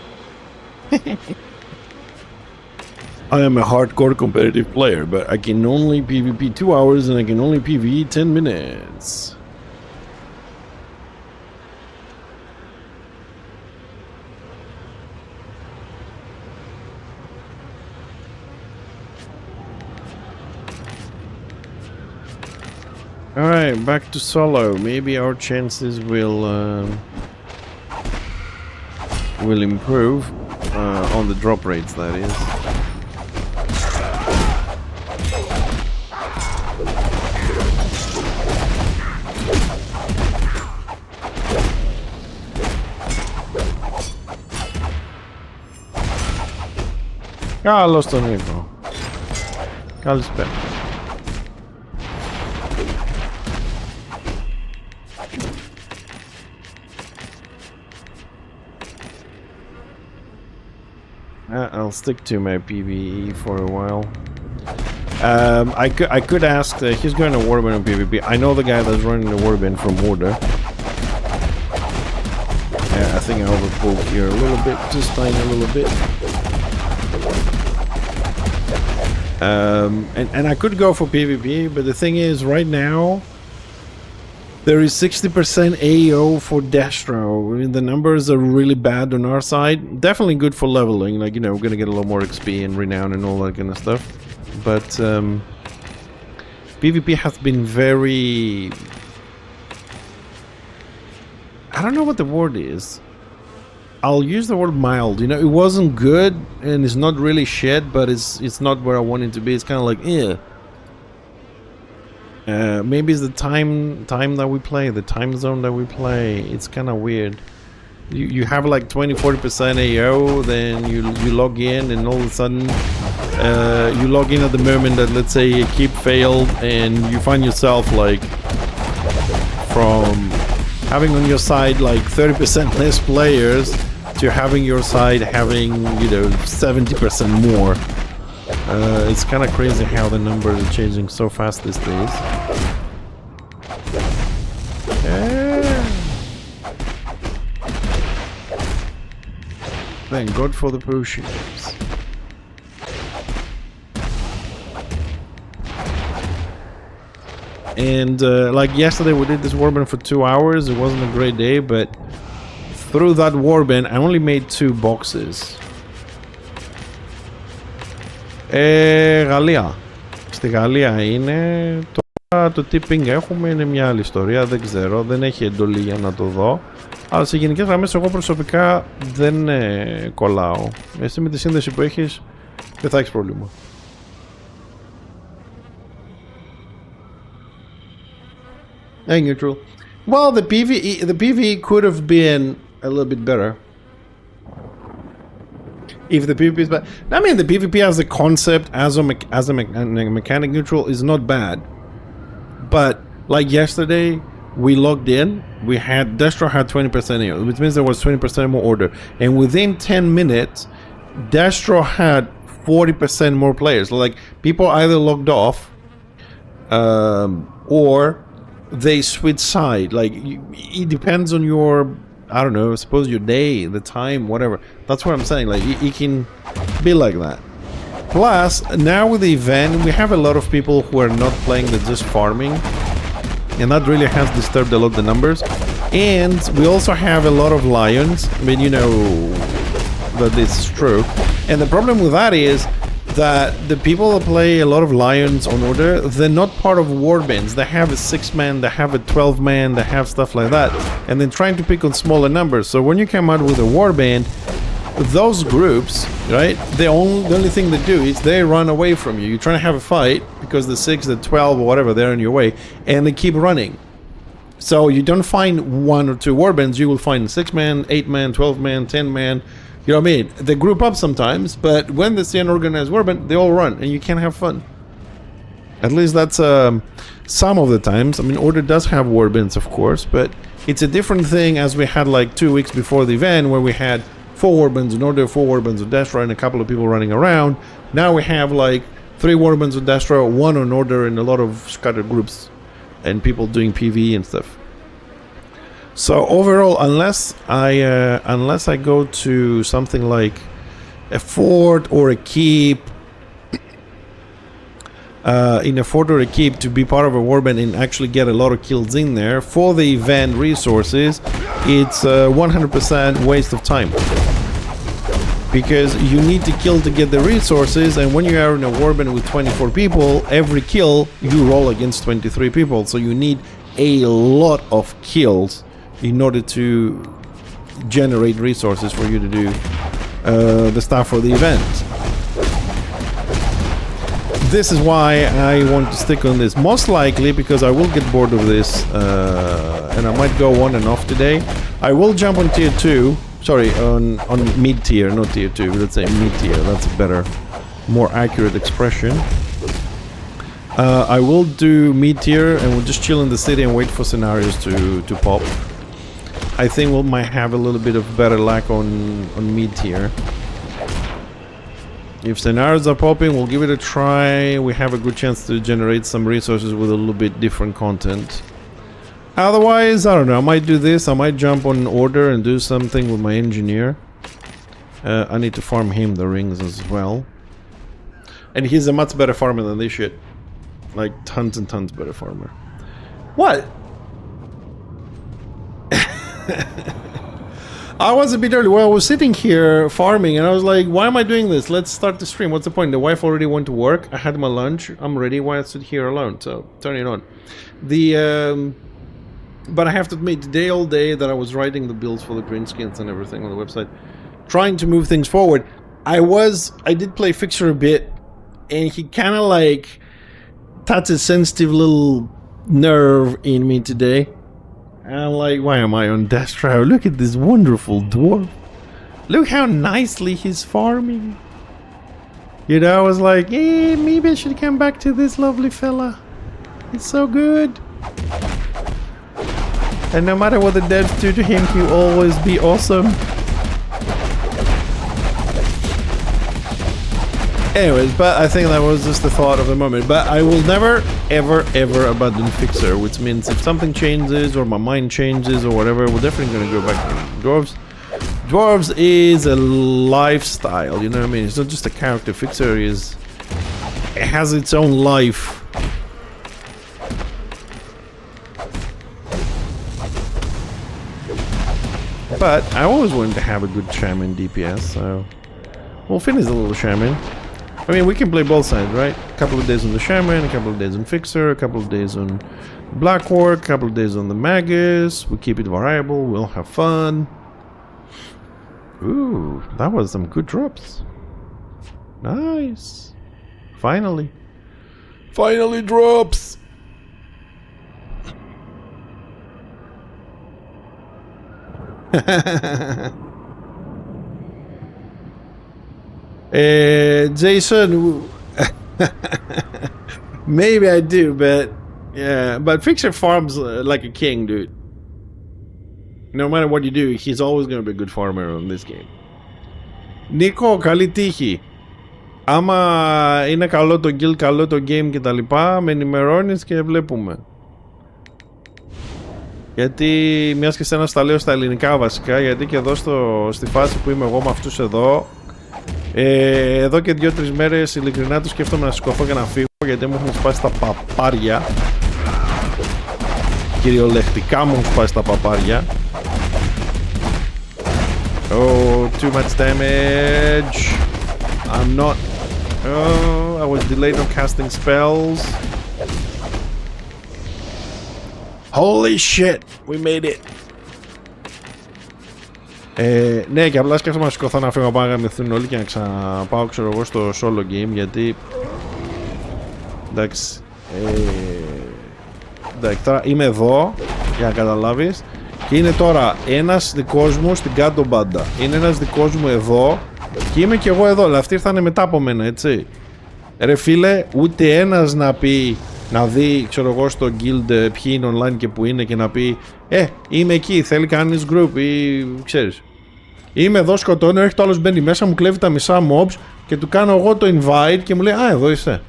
I am a hardcore competitive player, but I can only PvP 2 hours and I can only PvE 10 minutes. Alright, back to solo. Maybe our chances will improve on the drop rates, that is. Καλώς τον ήρθω. Καλησπέρα. I'll stick to my PvE for a while. I could ask. He's going to Warband on PvP. I know the guy that's running the Warband from Order. I think I overpulled here a little bit, just tiny a little bit. And I could go for PvP, but the thing is, right now there is 60% AO for Destro. I mean, the numbers are really bad on our side. Definitely good for leveling, like, you know, we're gonna get a lot more XP and renown and all that kind of stuff. But PvP has been very... I don't know what the word is. I'll use the word mild. You know, it wasn't good and it's not really shit, but it's not where I want it to be. It's kind of like, eh. Maybe it's the time that we play, the time zone that we play. It's kind of weird. You have like 20-40% AO, then you log in, and all of a sudden you log in at the moment that, let's say, a keep failed, and you find yourself like from having on your side like 30% less players to having your side having, you know, 70% more. It's kind of crazy how the numbers are changing so fast these days. Thank God for the potions. And like yesterday we did this warband for 2 hours. It wasn't a great day, but through that warband I only made 2 boxes. Γαλλία. Στη Γαλλία είναι. Τώρα το τι ping έχουμε είναι μια άλλη ιστορία. Δεν ξέρω, δεν έχει εντολή για να το δω. Αλλά σε γενικές γραμμές εγώ προσωπικά δεν κολλάω. Εσύ με τη σύνδεση που έχεις δεν θα έχεις πρόβλημα. Hey, neutral. Well, the PvE could have been a little bit better. If the PvP is bad. I mean, the PvP as a concept, as a mechanic neutral is not bad. But like yesterday, we logged in. We had Destro had 20% AO, which means there was 20% more order. And within 10 minutes, Destro had 40% more players. Like people either logged off, or they switch side. Like it depends on your, I don't know, suppose your day, the time, whatever. That's what I'm saying. Like it can be like that. Plus, now with the event, we have a lot of people who are not playing, they're just farming, and that really has disturbed a lot of the numbers. And we also have a lot of lions. I mean, you know that this is true. And the problem with that is that the people that play a lot of lions on order, they're not part of warbands. They have a 6-man, they have a 12-man, they have stuff like that, and then trying to pick on smaller numbers. So when you come out with a warband, those groups, right, the only thing they do is they run away from you. You're trying to have a fight because the 6, the 12 or whatever, they're in your way, and they keep running. So you don't find 1 or 2 warbands, you will find 6-man, 8-man, 12-man, 10-man. You know what I mean? They group up sometimes, but when they see an organized warband, they all run, and you can't have fun. At least that's some of the times. I mean, Order does have warbands, of course, but it's a different thing as we had like 2 weeks before the event where we had 4 warbands in Order, 4 warbands of Destroy, and a couple of people running around. Now we have like 3 warbands of Destroy, 1 on Order, and a lot of scattered groups and people doing PvE and stuff. So overall, unless I go to something like a fort or a keep, in a fort or a keep to be part of a warband and actually get a lot of kills in there for the event resources, it's 100% waste of time. Because you need to kill to get the resources, and when you are in a warband with 24 people, every kill you roll against 23 people, so you need a lot of kills in order to generate resources for you to do the stuff for the event. This is why I want to stick on this. Most likely, because I will get bored of this, and I might go on and off today, I will jump on tier 2. Sorry, on mid-tier, not tier 2. Let's say mid-tier. That's a better, more accurate expression. I will do mid-tier, and we'll just chill in the city and wait for scenarios to pop. I think we might have a little bit of better luck on mid-tier. If scenarios are popping, we'll give it a try. We have a good chance to generate some resources with a little bit different content. Otherwise, I don't know, I might do this. I might jump on Order and do something with my engineer. I need to farm him the rings as well. And he's a much better farmer than this shit. Like, tons and tons better farmer. What? I was a bit early. Well, I was sitting here farming and I was like, why am I doing this? Let's start the stream. What's the point? The wife already went to work. I had my lunch. I'm ready. Why I sit here alone? So, turn it on. But I have to admit, today all day that I was writing the builds for the green skins and everything on the website, trying to move things forward, I did play Fixer a bit, and he kind of like touched a sensitive little nerve in me today. And I'm like, why am I on Death Trial? Look at this wonderful dwarf. Look how nicely he's farming. You know, I was like, eh, maybe I should come back to this lovely fella. He's so good. And no matter what the devs do to him, he'll always be awesome. Anyways, but I think that was just the thought of the moment. But I will never, ever, ever abandon Fixer, which means if something changes or my mind changes or whatever, we're definitely going to go back to Dwarves. Dwarves is a lifestyle, you know what I mean? It's not just a character. Fixer it has its own life. But I always wanted to have a good shaman DPS, so we'll finish the little shaman. I mean, we can play both sides, right? A couple of days on the shaman, a couple of days on Fixer, a couple of days on Blackwork, a couple of days on the Magus. We keep it variable, we'll have fun. Ooh, that was some good drops. Nice. Finally. Finally drops! Jason, maybe I do, but yeah, but Fixer farms like a king, dude. No matter what you do, he's always gonna be a good farmer on this game. Νίκο, καλή τύχη. Άμα είναι καλό το guild, καλό το game και τα λοιπά, με ενημερώνεις και βλέπουμε. Γιατί μιας και σένα στα λέω στα ελληνικά βασικά, γιατί και εδώ στη φάση που είμαι εγώ με αυτούς εδώ, εδώ και 2-3 μέρες ειλικρινά το σκέφτομαι να σηκωθώ και να φύγω, γιατί μου έχουν σπάσει τα παπάρια. Κυριολεκτικά μου έχουν σπάσει τα παπάρια. Oh, too much damage. I'm not... Oh, I was delayed on casting spells. Holy shit, we made it. Ναι, και απλά σκέφτομαι να σηκωθώ να φύγω, πάω να γαμηθούν όλοι και να ξαναπάω, ξέρω εγώ, στο solo game, γιατί... Εντάξει... εντάξει, τώρα είμαι εδώ, για να καταλάβεις, και είναι τώρα ένας δικός μου στην κάτω μπάντα. Είναι ένας δικός μου εδώ, και είμαι και εγώ εδώ, αλλά αυτοί ήρθανε μετά από μένα, έτσι. Ρε φίλε, ούτε ένας να πει, να δει, ξέρω εγώ, στο guild ποιοι είναι online και που είναι και να πει είμαι εκεί, θέλει κανείς group ή ξέρεις. Είμαι εδώ, σκοτώνω, έρχεται ο άλλος, μπαίνει μέσα, μου κλέβει τα μισά mobs και του κάνω εγώ το invite και μου λέει «Α, εδώ είστε».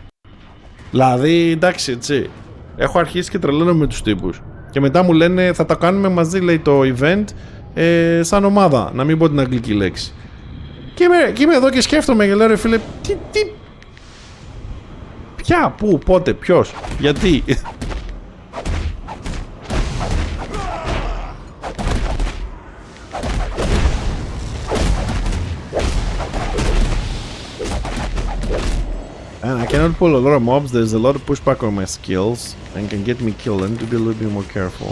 Δηλαδή, εντάξει, έτσι. Έχω αρχίσει και τρελαίνω με τους τύπους. Και μετά μου λένε θα τα κάνουμε μαζί, λέει, το event σαν ομάδα. Να μην πω την αγγλική λέξη. Και είμαι εδώ και σκέφτομαι και λέω ρε φίλε, τι... Ποια, πού, πότε, ποιος, γιατί. And I cannot pull a lot of mobs, there's a lot of pushback on my skills and can get me killed. I need to be a little bit more careful.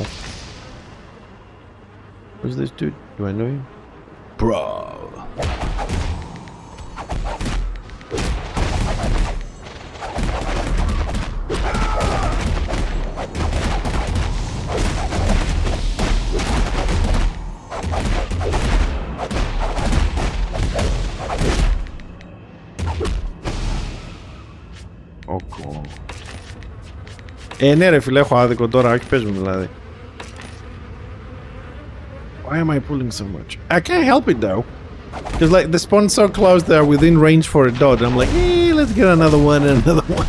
Who's this dude? Do I know him? Bro. Ναι ρε φίλε, έχω άδικο τώρα, όχι πες μου δηλαδή. Why am I pulling so much? I can't help it though. Because like the spawn's so close they are within range for a dot. I'm like, let's get another one and another one.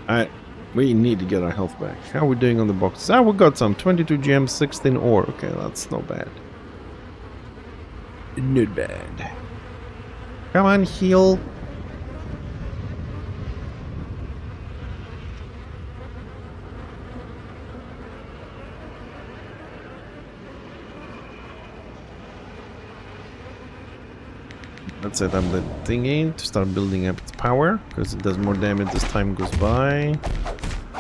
Alright, we need to get our health back. How are we doing on the boxes? Ah, we got some. 22 gems, 16 ore. Okay, that's not bad. Not bad. Come on, heal. Let's set up the thingy to start building up its power, because it does more damage as time goes by.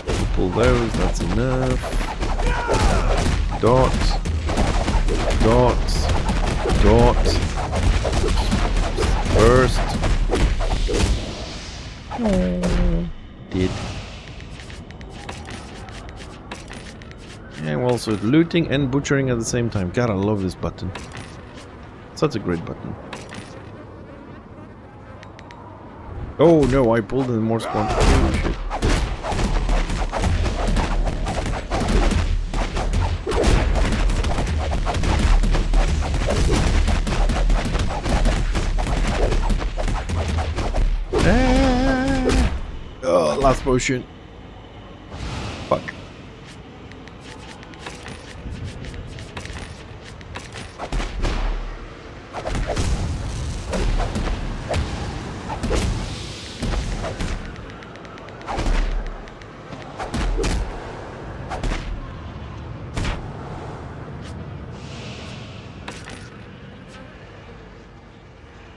We'll pull those, that's enough. Dots. Dots. Dot. First. Did. And we're also looting and butchering at the same time. God, I love this button. Such a great button. Oh no, I pulled in more spawn. Oh shit. Oh, last potion. Fuck.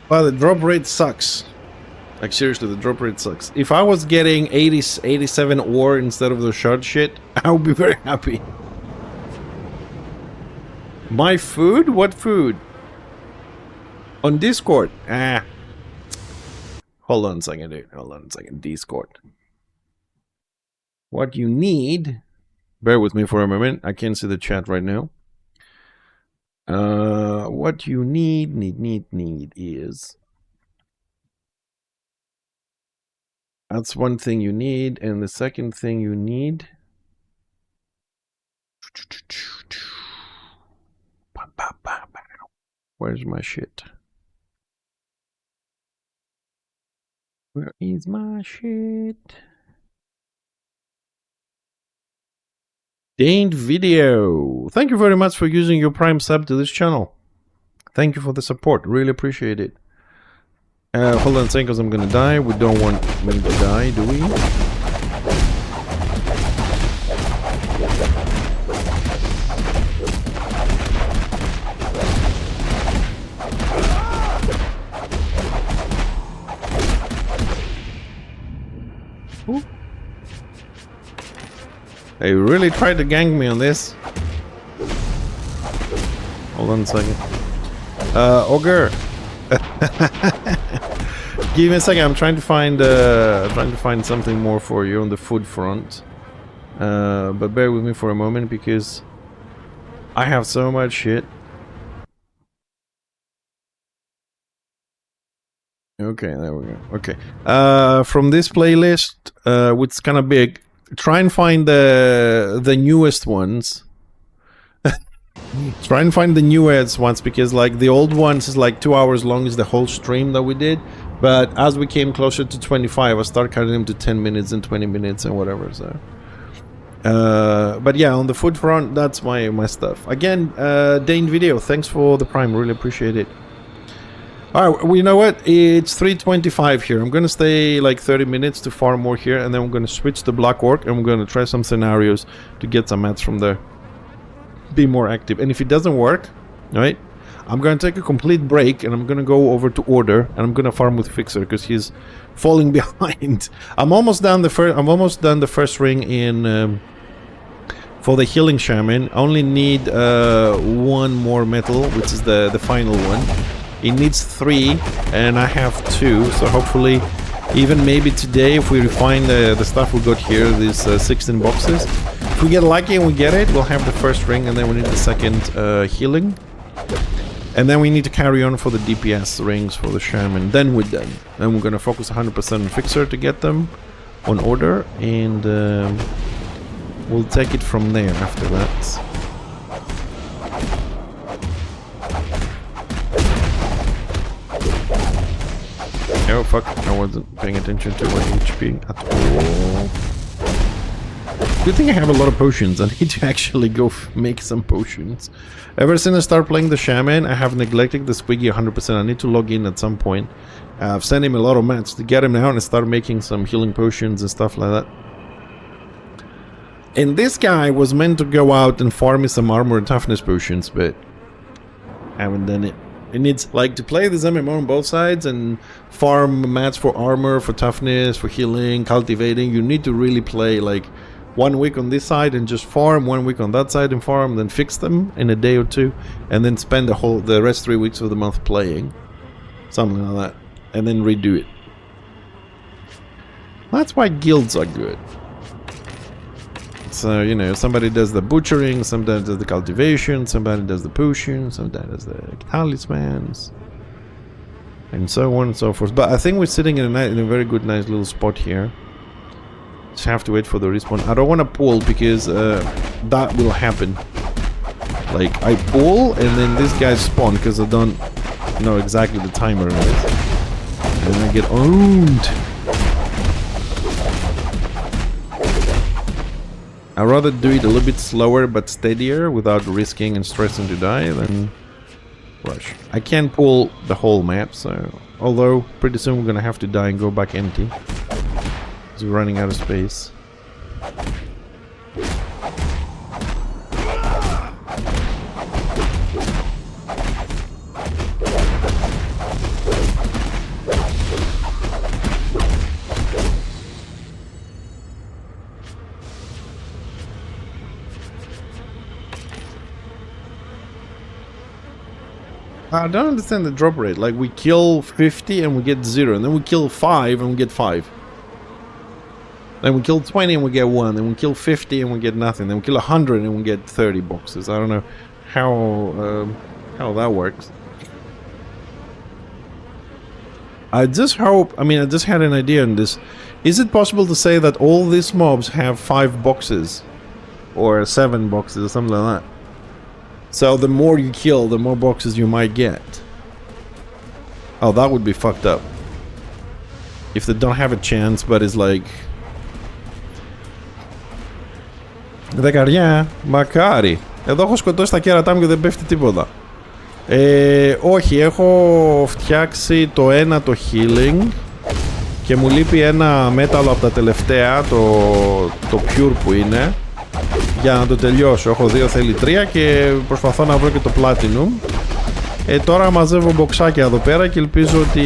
Wow, the drop rate sucks. Like seriously, the drop rate sucks. If I was getting 87 ore instead of the shard shit, I would be very happy. My food? What food? On Discord? Ah. Hold on a second, dude. Hold on a second. Discord. What you need... Bear with me for a moment. I can't see the chat right now. What you need is... That's one thing you need, and the second thing you need... Where's my shit? Where is my shit? Dained Video. Thank you very much for using your Prime sub to this channel. Thank you for the support. Really appreciate it. Hold on a second, because I'm gonna die. We don't want me to die, do we? Ooh. They really tried to gang me on this. Hold on a second. Ogre. Give me a second. I'm trying to find something more for you on the food front. But bear with me for a moment because I have so much shit. Okay, there we go. Okay. From this playlist, which is kind of big, try and find the newest ones. Try and find the newest ones because like the old ones is like 2 hours long is the whole stream that we did. But as we came closer to 25, I started cutting them to 10 minutes and 20 minutes and whatever. So, but yeah, on the food front, that's my stuff. Again, Dane Video, thanks for the Prime. Really appreciate it. All right, well, you know what? It's 3:25 here. I'm gonna stay like 30 minutes to farm more here, and then we're gonna switch to Black Orc, and we're gonna try some scenarios to get some mats from there. Be more active, and if it doesn't work, right? I'm gonna take a complete break, and I'm gonna go over to Order, and I'm gonna farm with Fixer because he's falling behind. I'm almost done the first ring in for the Healing Shaman. I only need one more metal, which is the final one. It needs 3 and I have 2, so hopefully even maybe today if we refine the stuff we got here, these 16 boxes, if we get lucky and we get it, we'll have the first ring and then we need the second healing, and then we need to carry on for the DPS rings for the Shaman. Then we're done and we're gonna focus 100% on Fixer to get them on Order, and we'll take it from there after that. Oh fuck, I wasn't paying attention to my HP at all. Good thing I have a lot of potions. I need to actually go make some potions. Ever since I started playing the Shaman, I have neglected the Squiggy 100%. I need to log in at some point. I've sent him a lot of mats to get him now and start making some healing potions and stuff like that. And this guy was meant to go out and farm me some armor and toughness potions, but I haven't done it. It needs, like, to play this MMO on both sides and farm mats for armor, for toughness, for healing, cultivating. You need to really play like 1 week on this side and just farm, 1 week on that side and farm, then fix them in a day or two, and then spend the rest 3 weeks of the month playing. Something like that. And then redo it. That's why guilds are good. So, you know, somebody does the butchering, somebody does the cultivation, somebody does the potion, somebody does the talismans, and so on and so forth. But I think we're sitting in a very good, nice little spot here. Just have to wait for the respawn. I don't want to pull because that will happen. Like, I pull and then this guy spawn because I don't know exactly the timer, right? And then I get owned. I'd rather do it a little bit slower but steadier without risking and stressing to die than rush. I can't pull the whole map, so although pretty soon we're gonna have to die and go back empty because we're running out of space. I don't understand the drop rate. Like, we kill 50 and we get 0, and then we kill 5 and we get 5. Then we kill 20 and we get 1, then we kill 50 and we get nothing, then we kill 100 and we get 30 boxes. I don't know how that works. I just hope, I mean, I just had an idea on this. Is it possible to say that all these mobs have 5 boxes? Or 7 boxes or something like that? So the more you kill, the more boxes you might get. Oh, that would be fucked up. If they don't have a chance, but it's like... Δεκαριά, μακάρι. Εδώ έχω σκοτώσει τα κέρατά μου και δεν πέφτει τίποτα. Όχι, έχω φτιάξει το ένα το healing και μου λείπει ένα μέταλλο από τα τελευταία, το pure που είναι, για να το τελειώσω. Έχω 2, θέλει 3 και προσπαθώ να βρω και το platinum. Τώρα μαζεύω μποξάκια εδώ πέρα και ελπίζω ότι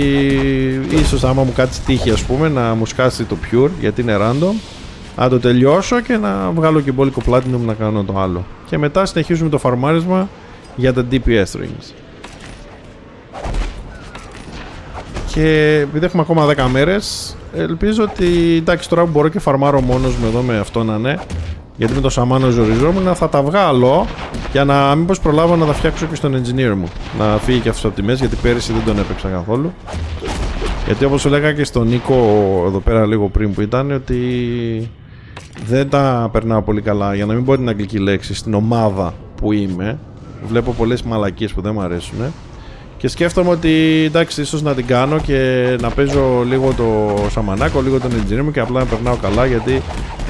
ίσως άμα μου κάτσει τύχη, ας πούμε, να μου σκάσει το pure, γιατί είναι random, να το τελειώσω και να βγάλω και μπόλικο platinum να κάνω το άλλο. Και μετά συνεχίζουμε το φαρμάρισμα για τα DPS rings. Και επειδή έχουμε ακόμα 10 μέρες, ελπίζω ότι εντάξει, τώρα μπορώ και φαρμάρω μόνος μου εδώ με αυτό να είναι, γιατί με το σαμάνο ζοριζόμουν, θα τα βγάλω για να μήπως προλάβω να τα φτιάξω και στον engineer μου. Να φύγει και αυτός από τη μέση, γιατί πέρυσι δεν τον έπαιξα καθόλου. Γιατί όπως σου λέγα και στον Νίκο εδώ πέρα λίγο πριν που ήταν, ότι δεν τα περνάω πολύ καλά, για να μην πω την αγγλική λέξη, στην ομάδα που είμαι. Βλέπω πολλές μαλακίες που δεν μου αρέσουν. Και σκέφτομαι ότι εντάξει, ίσως να την κάνω και να παίζω λίγο το σαμανάκο, λίγο τον engineer μου και απλά να περνάω καλά, γιατί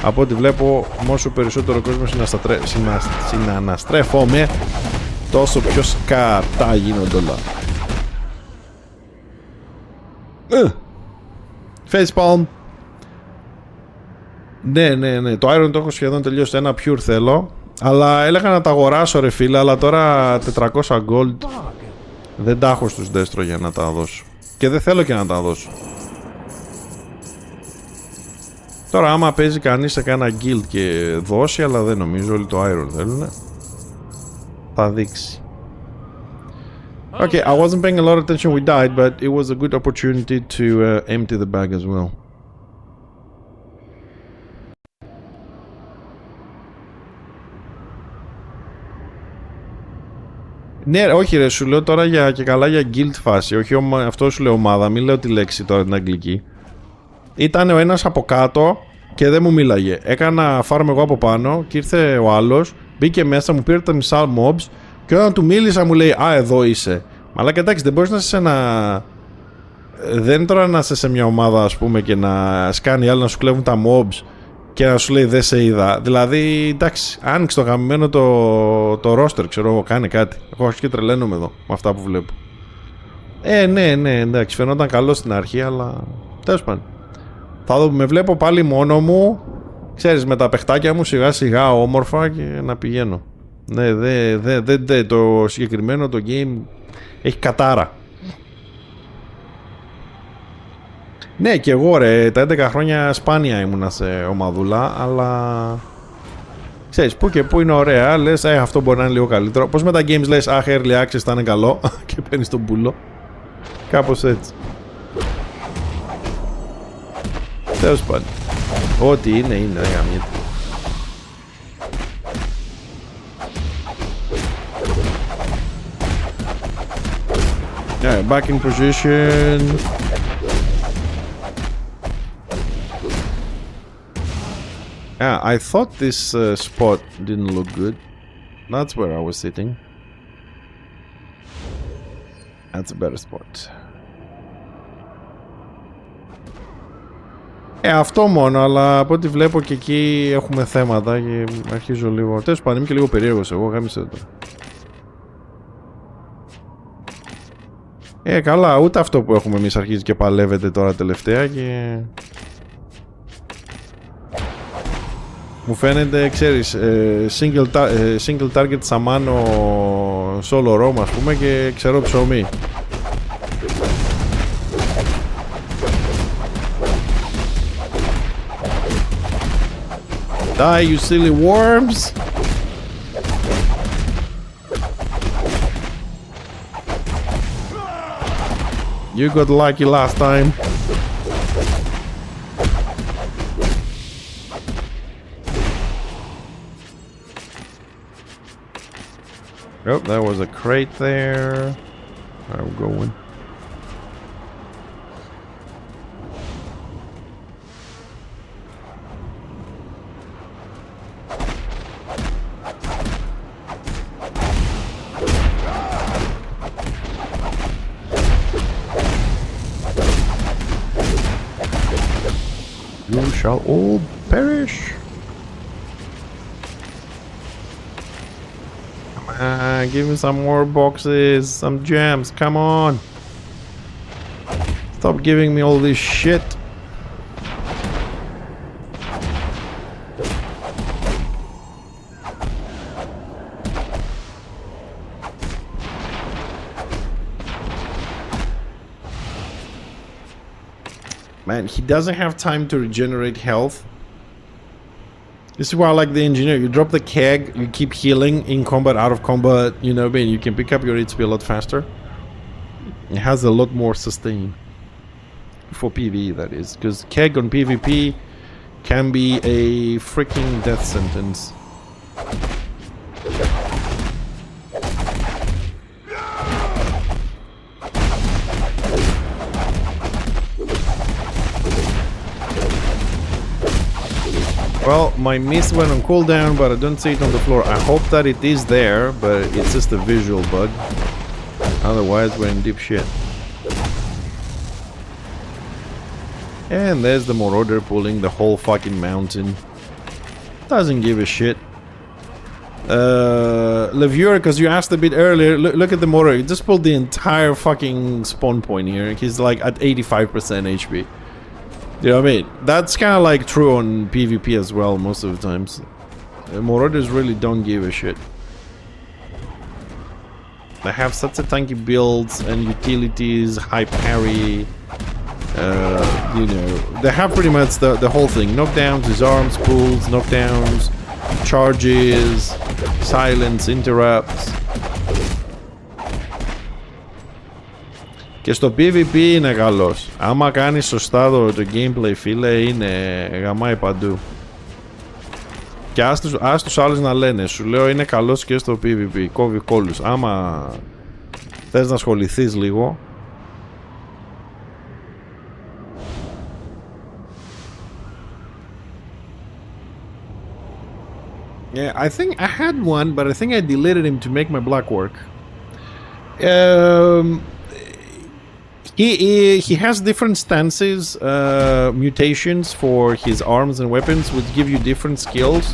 από ό,τι βλέπω, όσο περισσότερο κόσμο συναναστρέφομαι, τόσο πιο σκατά γίνονται όλα. Facepalm. Ναι, το Iron το έχω σχεδόν τελειώσει, ένα pure θέλω. Αλλά έλεγα να τα αγοράσω ρε φίλε, αλλά τώρα 400 gold δεν τα έχω στους Destro για να τα δώσω. Και δεν θέλω και να τα δώσω. Τώρα άμα παίζει κανείς σε κάνα guild και δώσει, αλλά δεν νομίζω, όλοι το Iron θέλουνε, θα δείξει. Okay, I wasn't paying a lot of attention we died, but it was a good opportunity to empty the bag as well. Ναι, όχι ρε, σου λέω τώρα για, και καλά για guild φάση, όχι αυτό σου λέω ομάδα, μην λέω τη λέξη τώρα την αγγλική. Ήταν ο ένας από κάτω και δεν μου μίλαγε. Έκανα farm εγώ από πάνω και ήρθε ο άλλος, μπήκε μέσα, μου πήρε τα μισά mobs και όταν του μίλησα μου λέει «Α, εδώ είσαι». Αλλά εντάξει, δεν μπορείς να είσαι σε ένα... Δεν είναι τώρα να είσαι σε μια ομάδα ας πούμε και να σκάνει άλλοι να σου κλέβουν τα mobs και να σου λέει δεν σε είδα. Δηλαδή εντάξει, άνοιξε το γαμμένο το roster, ξέρω εγώ, κάνει κάτι. Εγώ αρχίζω και τρελαίνομαι εδώ με αυτά που βλέπω. Ναι, εντάξει, φαινόταν καλό στην αρχή, αλλά τέλος πάντων. Θα δω, με βλέπω πάλι μόνο μου, ξέρεις, με τα παιχτάκια μου σιγά σιγά όμορφα και να πηγαίνω. Ναι, το συγκεκριμένο το game έχει κατάρα. Ναι, και εγώ ρε, τα 11 χρόνια σπάνια ήμουνα σε ομαδούλα, αλλά ξέρεις, που και που είναι ωραία, λες, αυτό μπορεί να είναι λίγο καλύτερο. Πώς με τα games λες, αχ, early access θα είναι καλό και παίρνεις τον πουλό. Κάπως έτσι. Τέλος πάντων. Ό,τι είναι, γαμιέται. Yeah, back in position. Yeah, I thought this spot didn't look good. That's where I was sitting. That's a better spot. Αυτό μόνο, αλλά από ό,τι βλέπω και εκεί έχουμε θέματα και αρχίζω λίγο... Τέλος πάντων, είμαι και λίγο περίεργος εγώ, γάμισε το. Καλά, ούτε αυτό που έχουμε εμείς αρχίζει και παλεύεται τώρα τελευταία και... Μου φαίνεται, ξέρεις, single target σαμάνο solo roam ας πούμε και ξέρω ψωμί. Die, you silly worms! You got lucky last time. Oh, there was a crate there. I'm going. You shall all perish. Give me some more boxes, some gems, come on. Stop giving me all this shit. Man, he doesn't have time to regenerate health. This is why I like the engineer. You drop the keg, you keep healing in combat, out of combat, you know what I mean? You can pick up your HP a lot faster. It has a lot more sustain. For PvE, that is. Because keg on PvP, can be a freaking death sentence. Well, my mist went on cooldown, but I don't see it on the floor. I hope that it is there, but it's just a visual bug. Otherwise, we're in deep shit. And there's the Marauder pulling the whole fucking mountain. Doesn't give a shit. Levure, because you asked a bit earlier, look at the Marauder. He just pulled the entire fucking spawn point here. He's like at 85% HP. You know what I mean? That's kind of like true on PvP as well most of the times. Marauders really don't give a shit. They have such a tanky builds and utilities, high parry. You know, they have pretty much the whole thing. Knockdowns, disarms, pulls, knockdowns, charges, silence, interrupts. Και στο PvP είναι καλός. Άμα κάνεις σωστά το gameplay, φίλε, είναι γαμάει παντού. Και ας τους άλλους να λένε, σου λέω είναι καλός και στο PvP, κόβει κόλλους. Άμα θες να ασχοληθείς λίγο. Yeah, I think I had one, but I think I deleted him to make my black work. He has different stances, mutations for his arms and weapons, which give you different skills.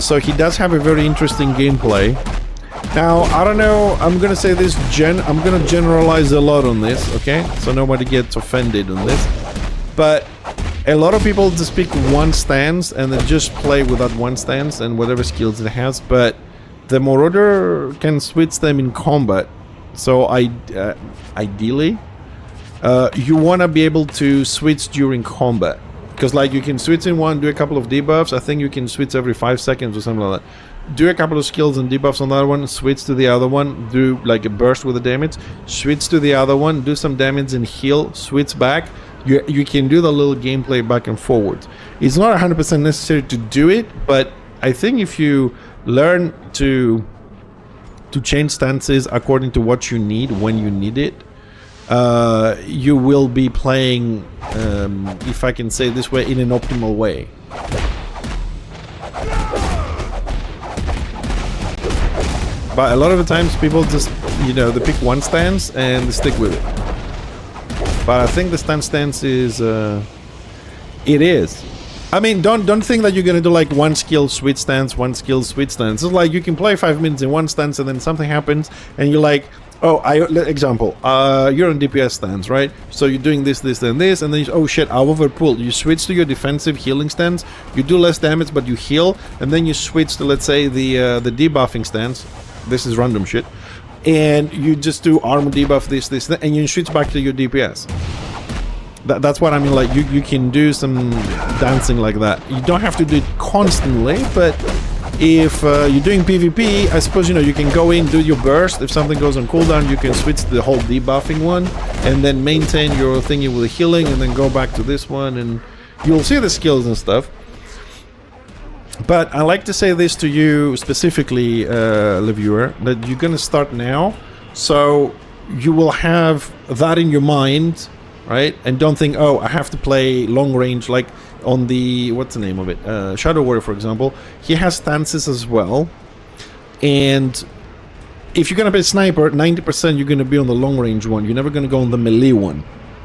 So he does have a very interesting gameplay. Now, I don't know, I'm gonna say this, I'm gonna generalize a lot on this, okay? So nobody gets offended on this. But a lot of people just pick one stance and then just play with that one stance and whatever skills it has, but the Marauder can switch them in combat. So ideally, you want to be able to switch during combat. Because like you can switch in one, do a couple of debuffs. I think you can switch every 5 seconds or something like that. Do a couple of skills and debuffs on that one, switch to the other one, do like a burst with the damage, switch to the other one, do some damage and heal, switch back. You can do the little gameplay back and forward. It's not 100% necessary to do it, but I think if you learn to change stances according to what you need when you need it, you will be playing, if I can say it this way, in an optimal way. But a lot of the times people just, you know, they pick one stance and they stick with it. But I think the stance is, it is. I mean, don't think that you're gonna do like one skill switch stance, one skill switch stance. It's like you can play 5 minutes in one stance and then something happens and you're like, oh, example, you're on DPS stance, right? So you're doing this, and this, and then you, oh shit, I overpulled. You switch to your defensive healing stance, you do less damage but you heal, and then you switch to, let's say, the debuffing stance. This is random shit. And you just do armor debuff, this, and you switch back to your DPS. That's what I mean, like, you can do some dancing like that. You don't have to do it constantly, but if you're doing PvP, I suppose, you know, you can go in, do your burst. If something goes on cooldown, you can switch to the whole debuffing one, and then maintain your thingy with the healing, and then go back to this one, and you'll see the skills and stuff. But I like to say this to you specifically, Leviewer, that you're gonna start now, so you will have that in your mind, right? And don't think, oh, I have to play long range, like on the, what's the name of it? Shadow Warrior, for example. He has stances as well. And if you're gonna play sniper, 90% you're gonna be on the long range one. You're never gonna go on the melee one.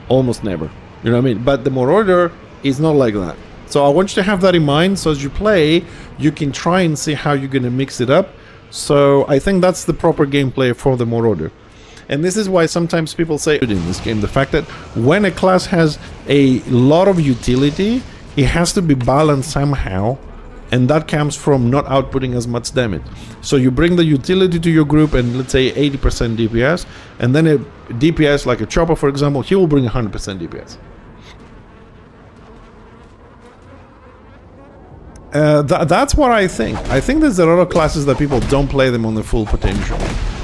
Almost never. You know what I mean? But the Marauder is not like that. So I want you to have that in mind, so as you play, you can try and see how you're gonna mix it up. So I think that's the proper gameplay for the Marauder. And this is why sometimes people say in this game, the fact that when a class has a lot of utility, it has to be balanced somehow, and that comes from not outputting as much damage. So you bring the utility to your group and let's say 80% DPS, and then a DPS like a Chopper, for example, he will bring 100% DPS. That's what I think. I think there's a lot of classes that people don't play them on their full potential.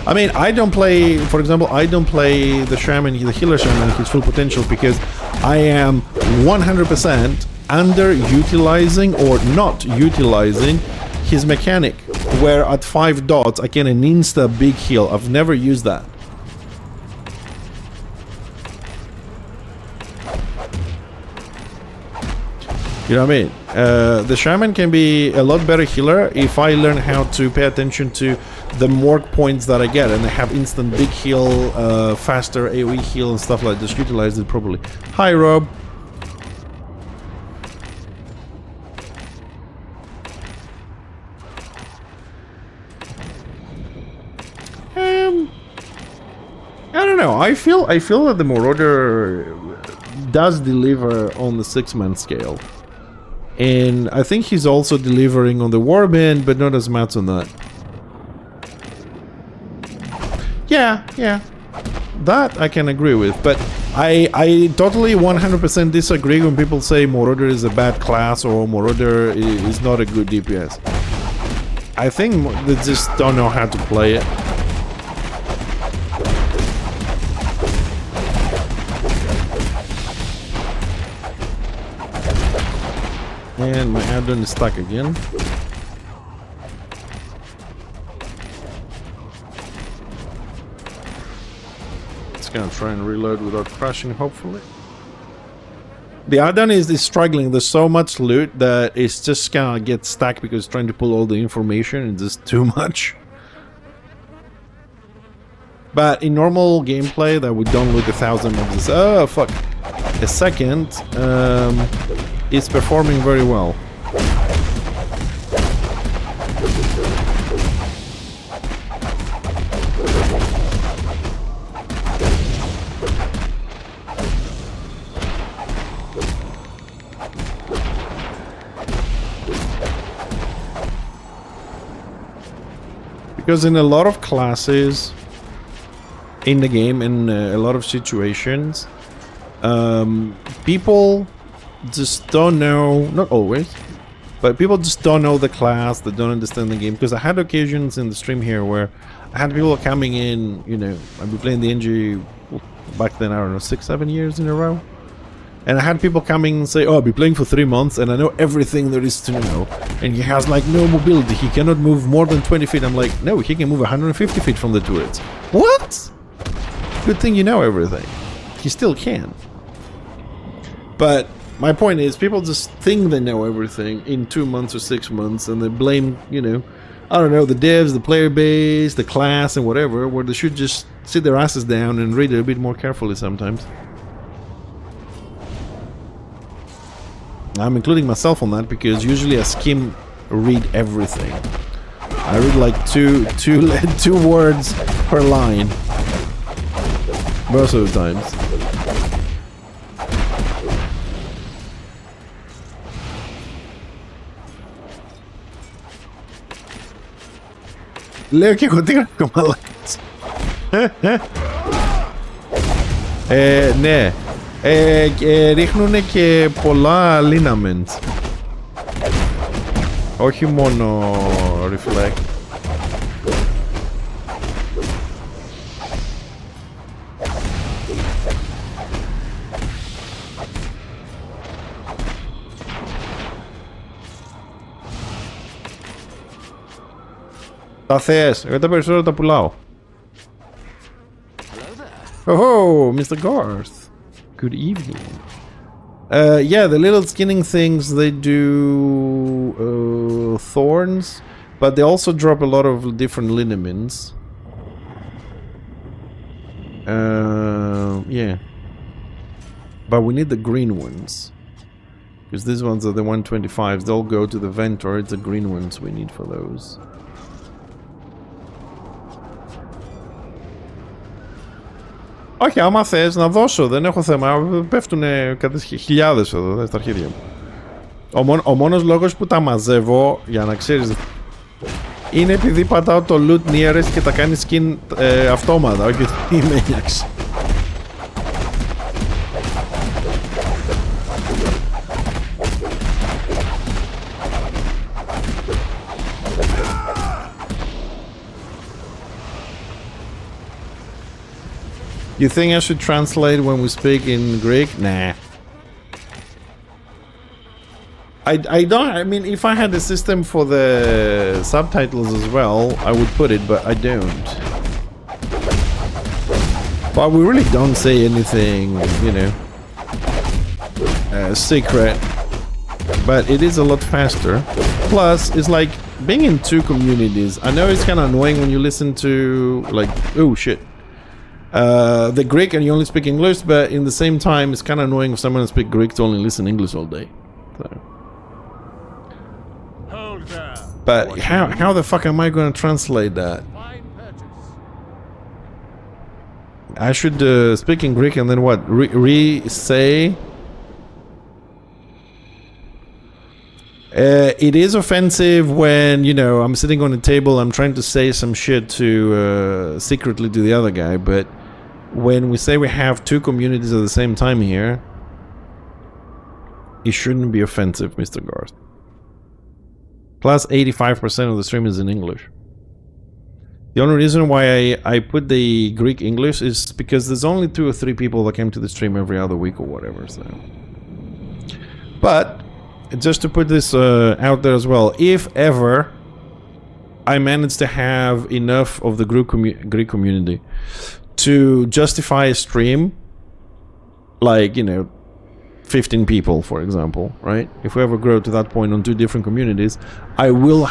I mean, I don't play, for example, I don't play the Shaman, the Healer Shaman at his full potential because I am 100% underutilizing or not utilizing his mechanic, where at 5 dots I get an insta big heal. I've never used that. You know what I mean? The shaman can be a lot better healer if I learn how to pay attention to the morgue points that I get, and they have instant big heal, faster AoE heal and stuff like this. Utilize it properly. Hi, Rob. I don't know. I feel that the Marauder does deliver on the 6-man scale. And I think he's also delivering on the Warband, but not as much on that. Yeah. That I can agree with, but I totally 100% disagree when people say Marauder is a bad class or Marauder is not a good DPS. I think they just don't know how to play it. And my add-on is stuck again. It's gonna try and reload without crashing, hopefully. The add-on is struggling. There's so much loot that it's just gonna get stuck because it's trying to pull all the information and just too much. But in normal gameplay that would don't loot 1,000 of this. Oh fuck! A second. It's performing very well. Because in a lot of classes in the game, in a lot of situations, people just don't know, not always, but people just don't know the class, they don't understand the game. Because I had occasions in the stream here where I had people coming in, you know, I'd be playing the NG back then, I don't know, 6-7 years in a row. And I had people coming and say, oh, I'll be playing for 3 months and I know everything there is to know. And he has like no mobility, he cannot move more than 20 feet. I'm like, no, he can move 150 feet from the turrets. What? Good thing you know everything. He still can. But my point is, people just think they know everything in 2 months or 6 months, and they blame, you know, I don't know, the devs, the player base, the class, and whatever, where they should just sit their asses down and read it a bit more carefully sometimes. I'm including myself on that because usually I skim read everything. I read like two words per line most of the times. Λέω και εγώ τι γράφω μαλάκες. Ναι. Ρίχνουνε και πολλά lineaments. Όχι μόνο reflect. Τα θες, εγώ τα περισσότερα τα πουλάω. Oh, Mr. Garth. Good evening. Yeah, the little skinning things, they do thorns, but they also drop a lot of different lineaments. Yeah. But we need the green ones. Because these ones are the 125s. They'll go to the vent, or it's the green ones we need for those. Όχι, άμα θες να δώσω, δεν έχω θέμα. Πέφτουνε χιλιάδες εδώ στα αρχίδια μου. Ο μόνος λόγος που τα μαζεύω, για να ξέρεις, είναι επειδή πατάω το loot nearest και τα κάνει skin αυτόματα, όχι η maniacs. You think I should translate when we speak in Greek? Nah. I don't. I mean, if I had a system for the subtitles as well, I would put it, but I don't. But we really don't say anything, you know, secret. But it is a lot faster. Plus, it's like being in two communities. I know it's kind of annoying when you listen to, like, oh shit, the Greek and you only speak English, but in the same time, it's kind of annoying if someone speaks Greek to only listen English all day. So. But how the fuck am I going to translate that? I should speak in Greek and then what? Re-say? It is offensive when, you know, I'm sitting on a table, I'm trying to say some shit to secretly to the other guy, but when we say we have two communities at the same time here, it shouldn't be offensive, Mr. Garth. Plus 85% of the stream is in English. The only reason why I put the Greek English is because there's only 2 or 3 people that came to the stream every other week or whatever, so. But, just to put this out there as well, if ever I manage to have enough of the Greek community to justify a stream, like, you know, 15 people, for example, right? If we ever grow to that point on 2 different communities, I will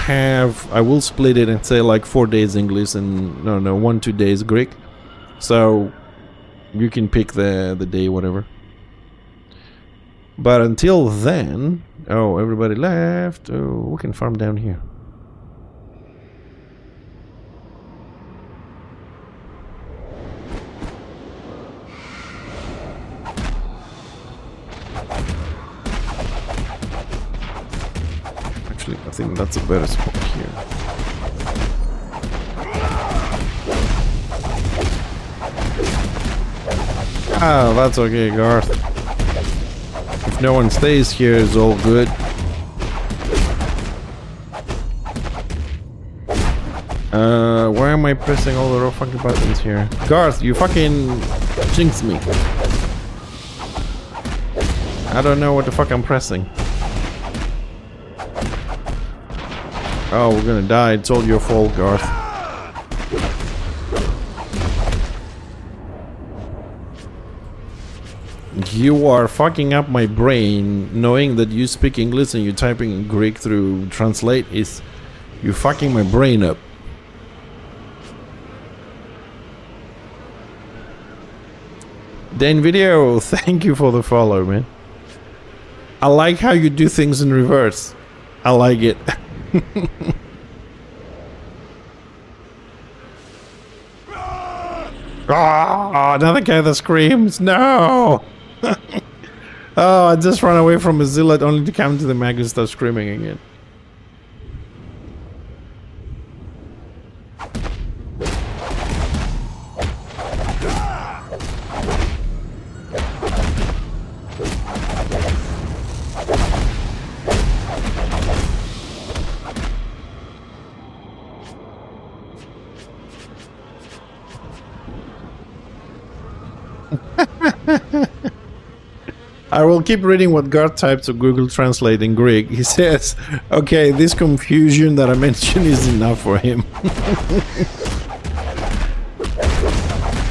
split it and say like 4 days English and no 1-2 days Greek. So you can pick the day, whatever. But until then, oh, everybody left. Oh, we can farm down here. Actually, I think that's a better spot here. Ah, that's okay, Garth. If no one stays here, it's all good. Why am I pressing all the wrong fucking buttons here? Garth, you fucking jinxed me. I don't know what the fuck I'm pressing. Oh, we're gonna die. It's all your fault, Garth. You are fucking up my brain. Knowing that you speak English and you're typing in Greek through translate is... You're fucking my brain up. Dan Video, thank you for the follow, man. I like how you do things in reverse. I like it. Oh, another guy that screams. No! Oh, I just ran away from a zealot only to come to the mag and start screaming again. I will keep reading what Garth typed to Google Translate in Greek. He says, okay, this confusion that I mentioned is enough for him.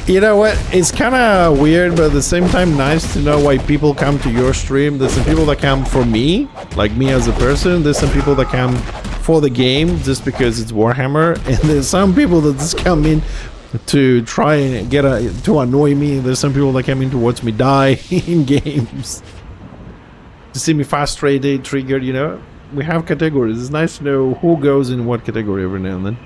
You know what? It's kind of weird, but at the same time nice to know why people come to your stream. There's some people that come for me, like me as a person. There's some people that come for the game just because it's Warhammer. And there's some people that just come in to try and get to annoy me. There's some people that come in to watch me die in games, to see me frustrated, triggered. You know, we have categories. It's nice to know who goes in what category every now and then.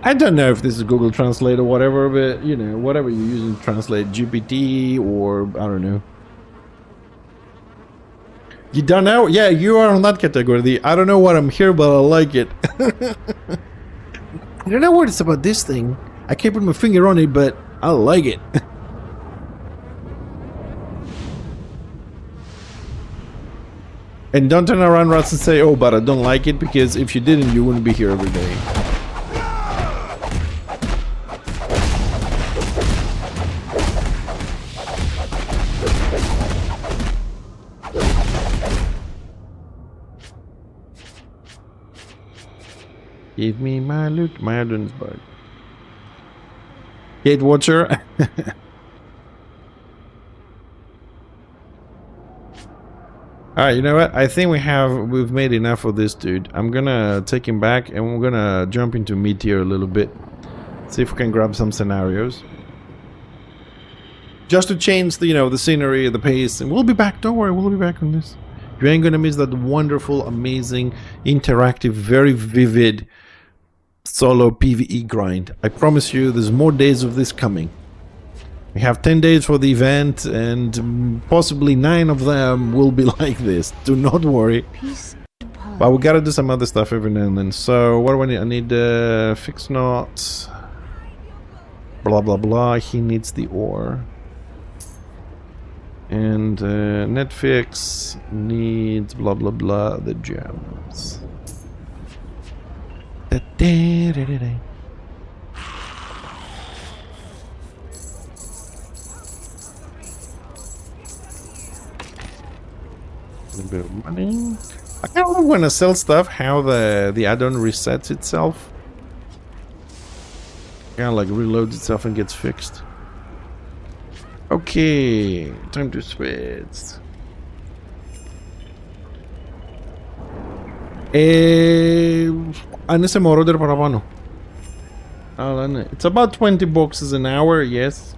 I don't know if this is Google Translate or whatever, but you know, whatever you're using to translate, GPT or I don't know. You don't know? Yeah, you are on that category. I don't know what I'm here, but I like it. I don't know what it's about this thing. I can't put my finger on it, but I like it. And don't turn around, Russ, and say, oh, but I don't like it, because if you didn't, you wouldn't be here every day. Give me my loot. My add-ons bug. Gate Watcher. Alright, you know what? I think we've made enough of this dude. I'm gonna take him back and we're gonna jump into Meteor a little bit. See if we can grab some scenarios. Just to change the, you know, the scenery, the pace, and we'll be back. Don't worry, we'll be back on this. You ain't gonna miss that wonderful, amazing, interactive, very vivid solo PvE grind. I promise you, there's more days of this coming. We have 10 days for the event, and possibly 9 of them will be like this. Do not worry. But we gotta do some other stuff every now and then. So, what do I need? I need fix knots. Blah blah blah. He needs the ore. And Netflix needs blah blah blah the gems. Da, da, da, da, da. A bit of money. I kind of love when I sell stuff how the add-on resets itself. Kind of like reloads itself and gets fixed. Okay, time to switch. Ano sa mo order para paano? It's about 20 boxes an hour, yes.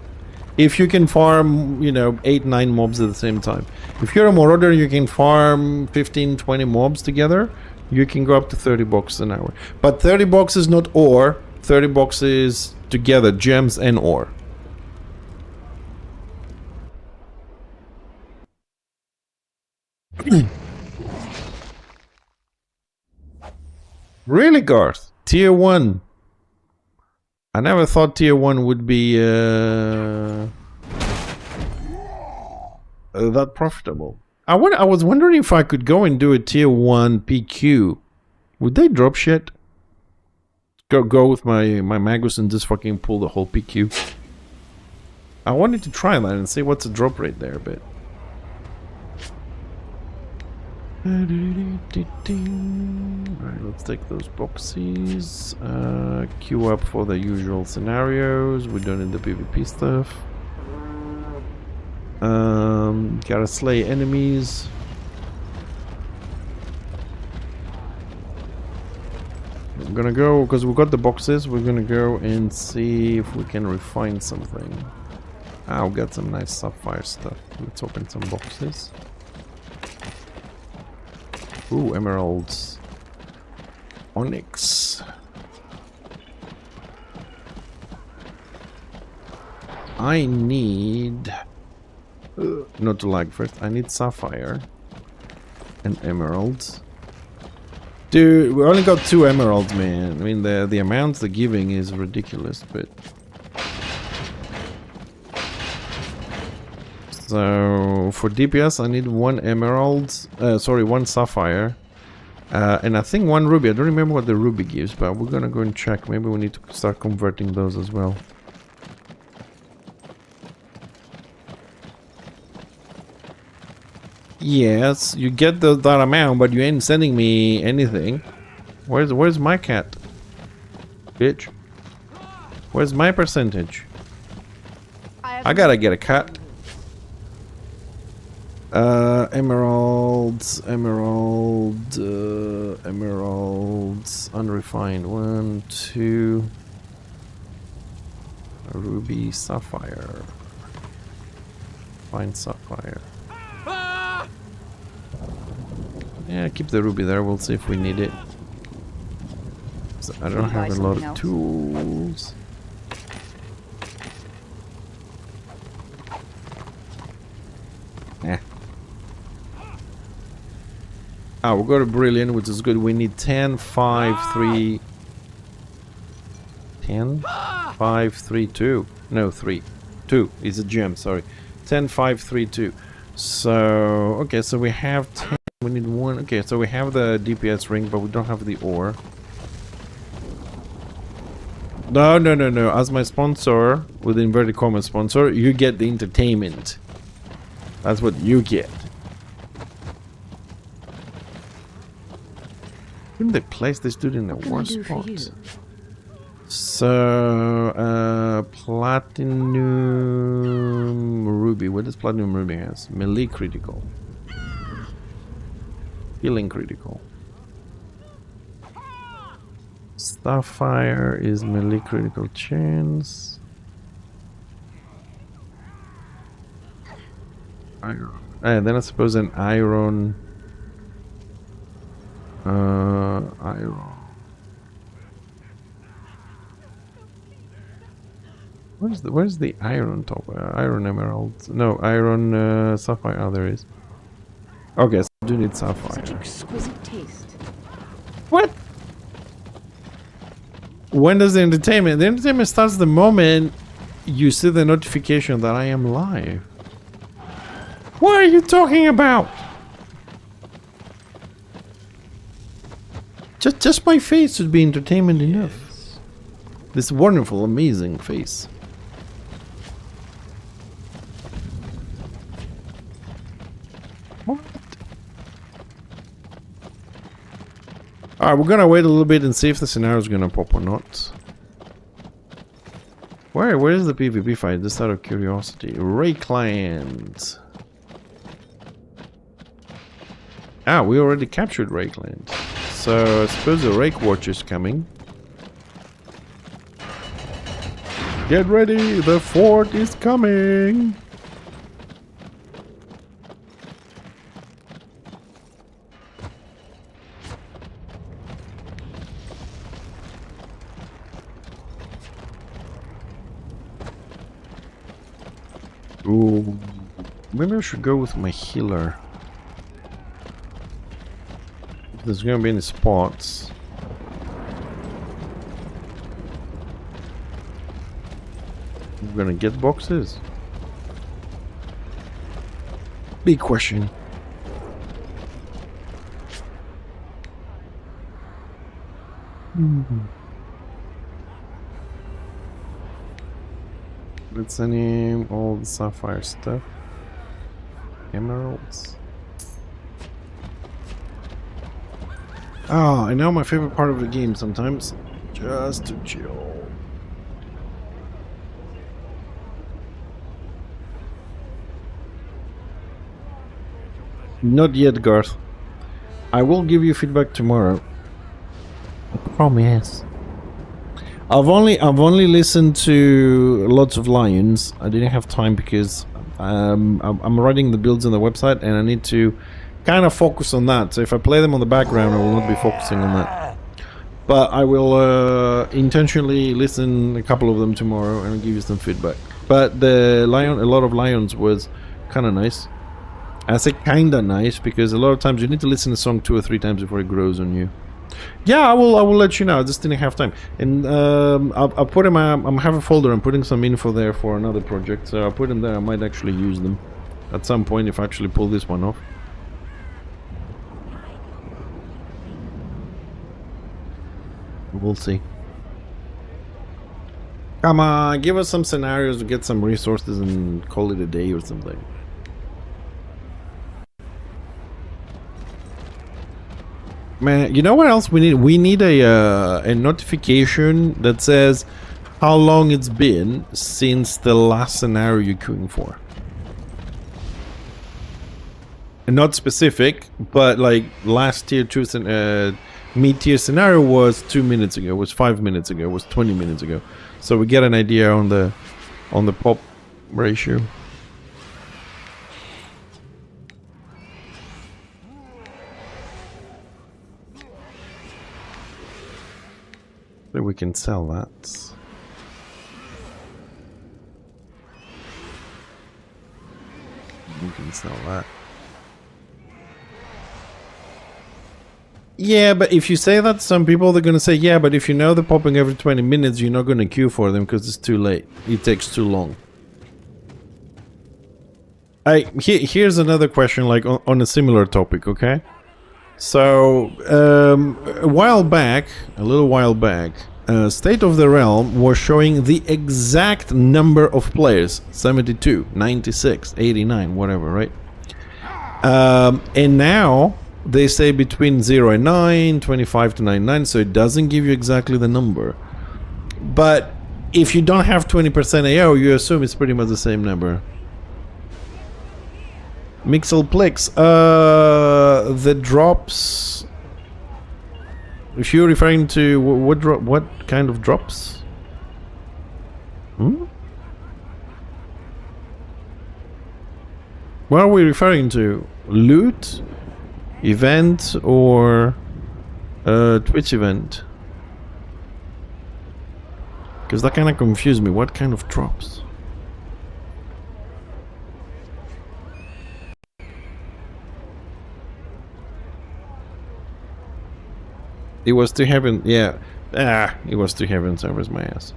If you can farm, you know, 8-9 mobs at the same time. If you're a marauder, you can farm 15-20 mobs together. You can go up to 30 boxes an hour. But 30 boxes not ore, 30 boxes together, gems and ore. Really, Garth? Tier 1. I never thought Tier 1 would be that profitable. I was wondering if I could go and do a Tier 1 PQ. Would they drop shit? Go with my Magus and just fucking pull the whole PQ. I wanted to try that and see what's the drop rate there a bit. Alright, let's take those boxes. Queue up for the usual scenarios. We're done in the PvP stuff. Gotta slay enemies. I'm gonna go, because we've got the boxes, we're gonna go and see if we can refine something. Ah, we got some nice sapphire stuff. Let's open some boxes. Ooh, emeralds. Onyx. I need... not to lag first. I need sapphire. And emeralds. Dude, we only got 2 emeralds, man. I mean, the amount they're giving is ridiculous, but... So, for DPS I need 1 emerald, sorry, 1 sapphire. And I think 1 ruby. I don't remember what the ruby gives, but we're gonna go and check. Maybe we need to start converting those as well. Yes, you get that amount, but you ain't sending me anything. Where's my cat? Bitch. Where's my percentage? I gotta get a cat. Emeralds, unrefined. 1, 2. Ruby, sapphire. Fine sapphire. Yeah, keep the ruby there. We'll see if we need it. So I don't have a lot of tools. Ah, we'll go to Brilliant, which is good. We need 10, 5, 3... 10? 5, 3, 2. No, 3. 2 is a gem, sorry. 10, 5, 3, 2. So, okay, so we have 10. We need 1. Okay, so we have the DPS ring, but we don't have the ore. No. As my sponsor, with inverted commas sponsor, you get the entertainment. That's what you get. Couldn't they place this dude in the What can I worst do for you? spot? So, platinum ruby. What does platinum ruby has? Melee critical. Healing critical. Starfire is melee critical chance. Iron. And then I suppose an iron. Iron. Where's the iron top? Iron emerald. No, iron sapphire. Oh, there is. Okay, so I do need sapphire. Such exquisite taste. What? When does the entertainment? The entertainment starts the moment you see the notification that I am live. What are you talking about? Just my face should be entertainment enough. This wonderful, amazing face. What? Alright, we're gonna wait a little bit and see if the scenario is gonna pop or not. Where is the PvP fight? Just out of curiosity. Rakeland. Ah, we already captured Rakeland. So I suppose the Rake Watch is coming. Get ready, the fort is coming. Ooh, maybe I should go with my healer. If there's gonna be any spots. We're gonna get boxes. Big question. Let's name all the sapphire stuff. Emeralds. Oh, I know my favorite part of the game sometimes. Just to chill. Not yet, Garth. I will give you feedback tomorrow. I promise. I've only listened to lots of Lions. I didn't have time because I'm writing the builds on the website and I need to kind of focus on that. So if I play them on the background, I will not be focusing on that. But I will intentionally listen a couple of them tomorrow and I'll give you some feedback. But a lot of Lions was kind of nice. I say kind of nice because a lot of times you need to listen to a song 2 or 3 times before it grows on you. Yeah, I will let you know. I just didn't have time. And I'll put them. I have a folder. I'm putting some info there for another project. So I'll put them there. I might actually use them at some point if I actually pull this one off. We'll see. Come on, give us some scenarios to get some resources and call it a day or something. Man, you know what else we need? We need a notification that says how long it's been since the last scenario you're queuing for. And not specific, but like last tier 2 mid-tier scenario was 2 minutes ago, was 5 minutes ago, was 20 minutes ago. So we get an idea on the pop ratio. So we can sell that. We can sell that. Yeah, but if you say that, some people they're gonna say, yeah, but if you know they're popping every 20 minutes, you're not gonna queue for them because it's too late. It takes too long. Here's another question, like on a similar topic, okay? So, a little while back, State of the Realm was showing the exact number of players. 72, 96, 89, whatever, right? And now, they say between 0 and 9, 25 to 99, so it doesn't give you exactly the number. But if you don't have 20% AO, you assume it's pretty much the same number. Mixelplex, the drops. If you're referring to what kind of drops? What are we referring to? Loot, event, or Twitch event? Because that kind of confused me. What kind of drops? It was to heaven, yeah. It was to heaven, so was my ass.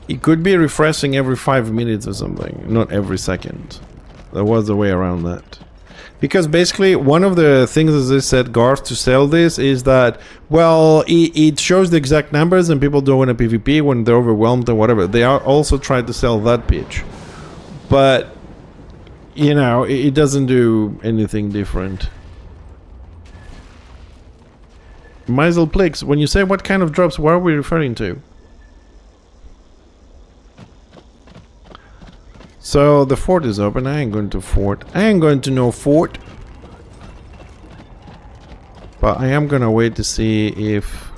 It could be refreshing every 5 minutes or something, not every second. There was a way around that. Because basically, one of the things, as I said, Garth, to sell this is that, well, it shows the exact numbers and people don't want a PvP when they're overwhelmed or whatever. They are also trying to sell that pitch. But, you know, it doesn't do anything different. Mixelplex, when you say what kind of drops, what are we referring to? So the fort is open. I ain't going to fort. I ain't going to no fort. But I am gonna wait to see if...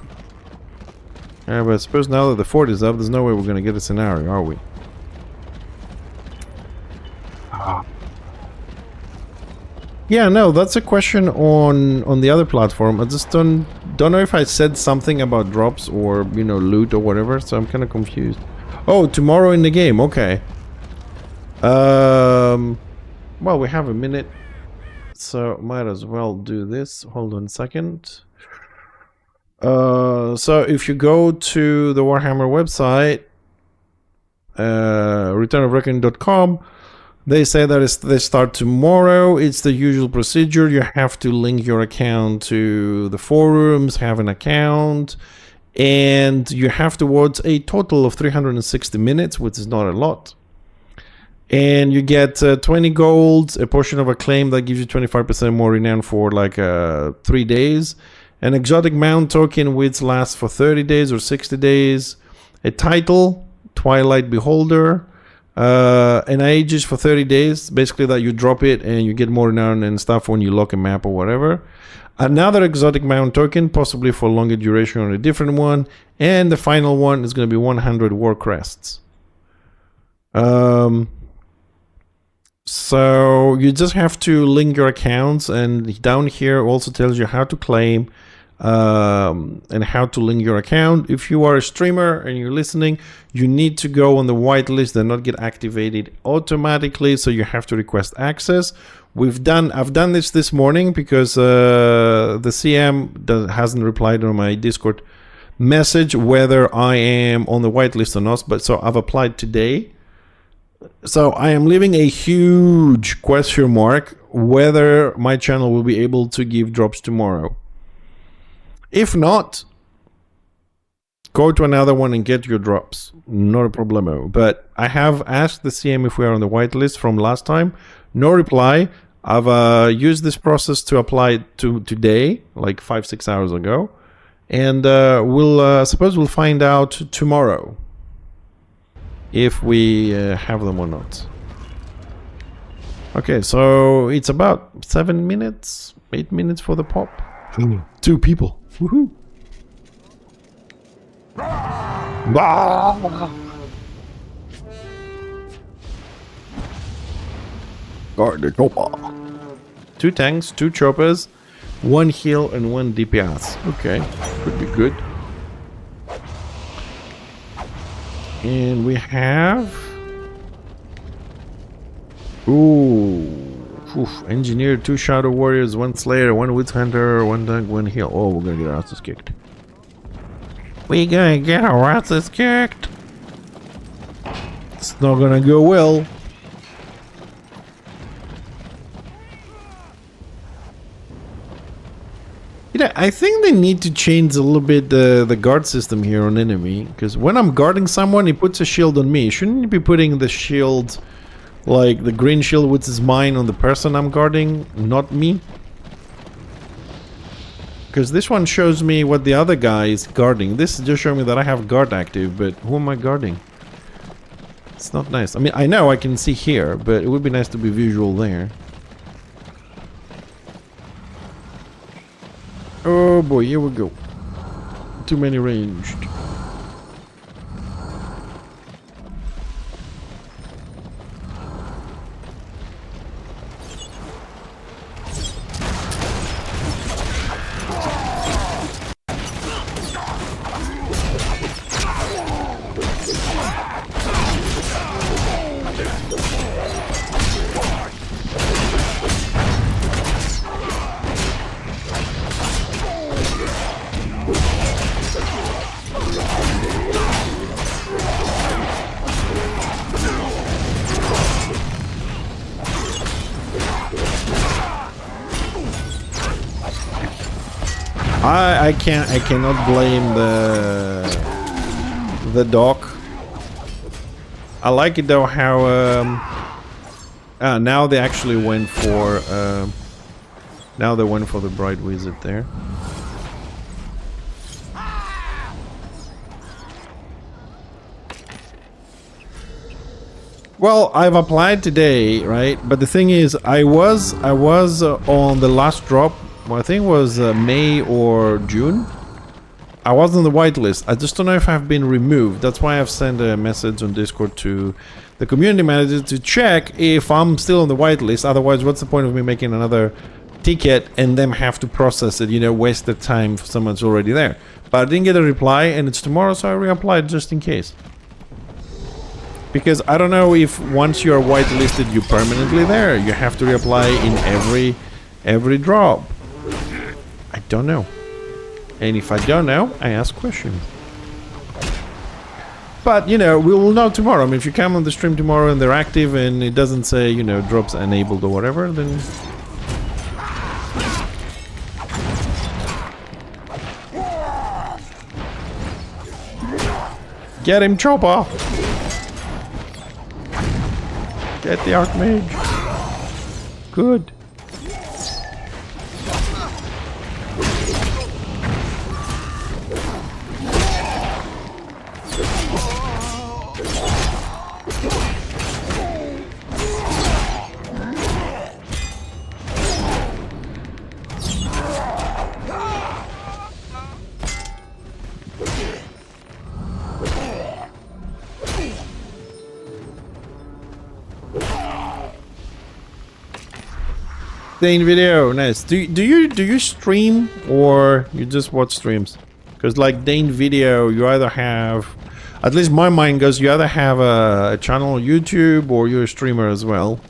but I suppose now that the fort is up, there's no way we're gonna get a scenario, are we? Yeah, no, that's a question on the other platform. I just don't know if I said something about drops or, you know, loot or whatever, so I'm kind of confused. Oh, tomorrow in the game, okay. Well, we have a minute, so might as well do this. Hold on a second. So if you go to the Warhammer website, returnofreckoning.com, they say that they start tomorrow. It's the usual procedure. You have to link your account to the forums, have an account, and you have to watch a total of 360 minutes, which is not a lot. And you get 20 gold, a portion of acclaim that gives you 25% more renown for like 3 days, an exotic mount token which lasts for 30 days or 60 days, a title, Twilight Beholder, an Aegis for 30 days, basically that you drop it and you get more renown and stuff when you lock a map or whatever. Another exotic mount token, possibly for longer duration on a different one, and the final one is going to be 100 war crests. So you just have to link your accounts, and down here also tells you how to claim and how to link your account. If you are a streamer and you're listening, you need to go on the whitelist and not get activated automatically, so you have to request access. I've done this morning because the CM hasn't replied on my Discord message whether I am on the whitelist or not, but so I've applied today. So I am leaving a huge question mark whether my channel will be able to give drops tomorrow. If not, go to another one and get your drops. Not a problemo. But I have asked the CM if we are on the whitelist from last time. No reply. I've used this process to apply to today, like 5-6 hours ago. And suppose we'll find out tomorrow if we have them or not. Okay, so it's about 7 minutes, 8 minutes for the pop. 2 people. Woohoo! Guard the chopper. 2 tanks, 2 choppers, 1 heal and 1 DPS. Okay, could be good. And we have... Engineer, 2 Shadow Warriors, 1 Slayer, 1 Witch Hunter, 1 Tank, 1 Heal. Oh, we're gonna get our asses kicked. We're gonna get our asses kicked. It's not gonna go well. You know, I think they need to change a little bit the guard system here on enemy. Because when I'm guarding someone, he puts a shield on me. Shouldn't he be putting the shield, like the green shield which is mine, on the person I'm guarding, not me? Because this one shows me what the other guy is guarding. This is just showing me that I have guard active, but who am I guarding? It's not nice. I mean, I know I can see here, but it would be nice to be visual there. Oh boy, here we go. Too many ranged. I cannot blame the dock. I like it though how now they actually went for the Bright Wizard there. Well, I've applied today, right? But the thing is, I was on the last drop. Well, I think it was May or June. I was on the whitelist. I just don't know if I've been removed. That's why I've sent a message on Discord to the community manager to check if I'm still on the whitelist. Otherwise, what's the point of me making another ticket and them have to process it, you know, waste the time for someone who's already there. But I didn't get a reply, and it's tomorrow, so I reapplied just in case. Because I don't know if once you're whitelisted, you're permanently there. You have to reapply in every drop. I don't know. And if I don't know, I ask questions. But, you know, we will know tomorrow. I mean, if you come on the stream tomorrow and they're active and it doesn't say, you know, drops enabled or whatever, then... Get him, Chopper! Get the Archmage. Good. Dane video, nice. Do you stream or you just watch streams? Because like Dane video, you either have, at least my mind goes, you either have a channel on YouTube or you're a streamer as well.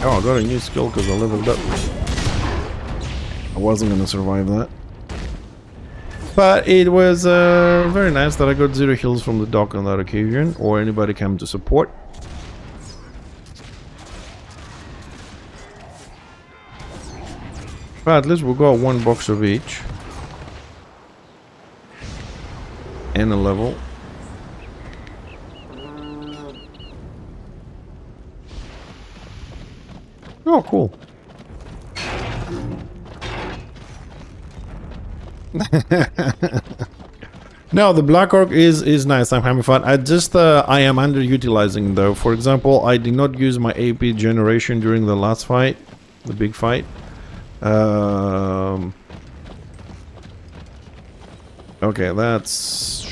Oh, I got a new skill because I leveled up. I wasn't going to survive that. But it was very nice that I got 0 heals from the dock on that occasion, or anybody came to support. But at least we got 1 box of each. And a level. Oh, cool. No, the Black Orc is nice. I'm having fun. I just I am underutilizing though. For example, I did not use my AP generation during the last fight, the big fight. Okay, that's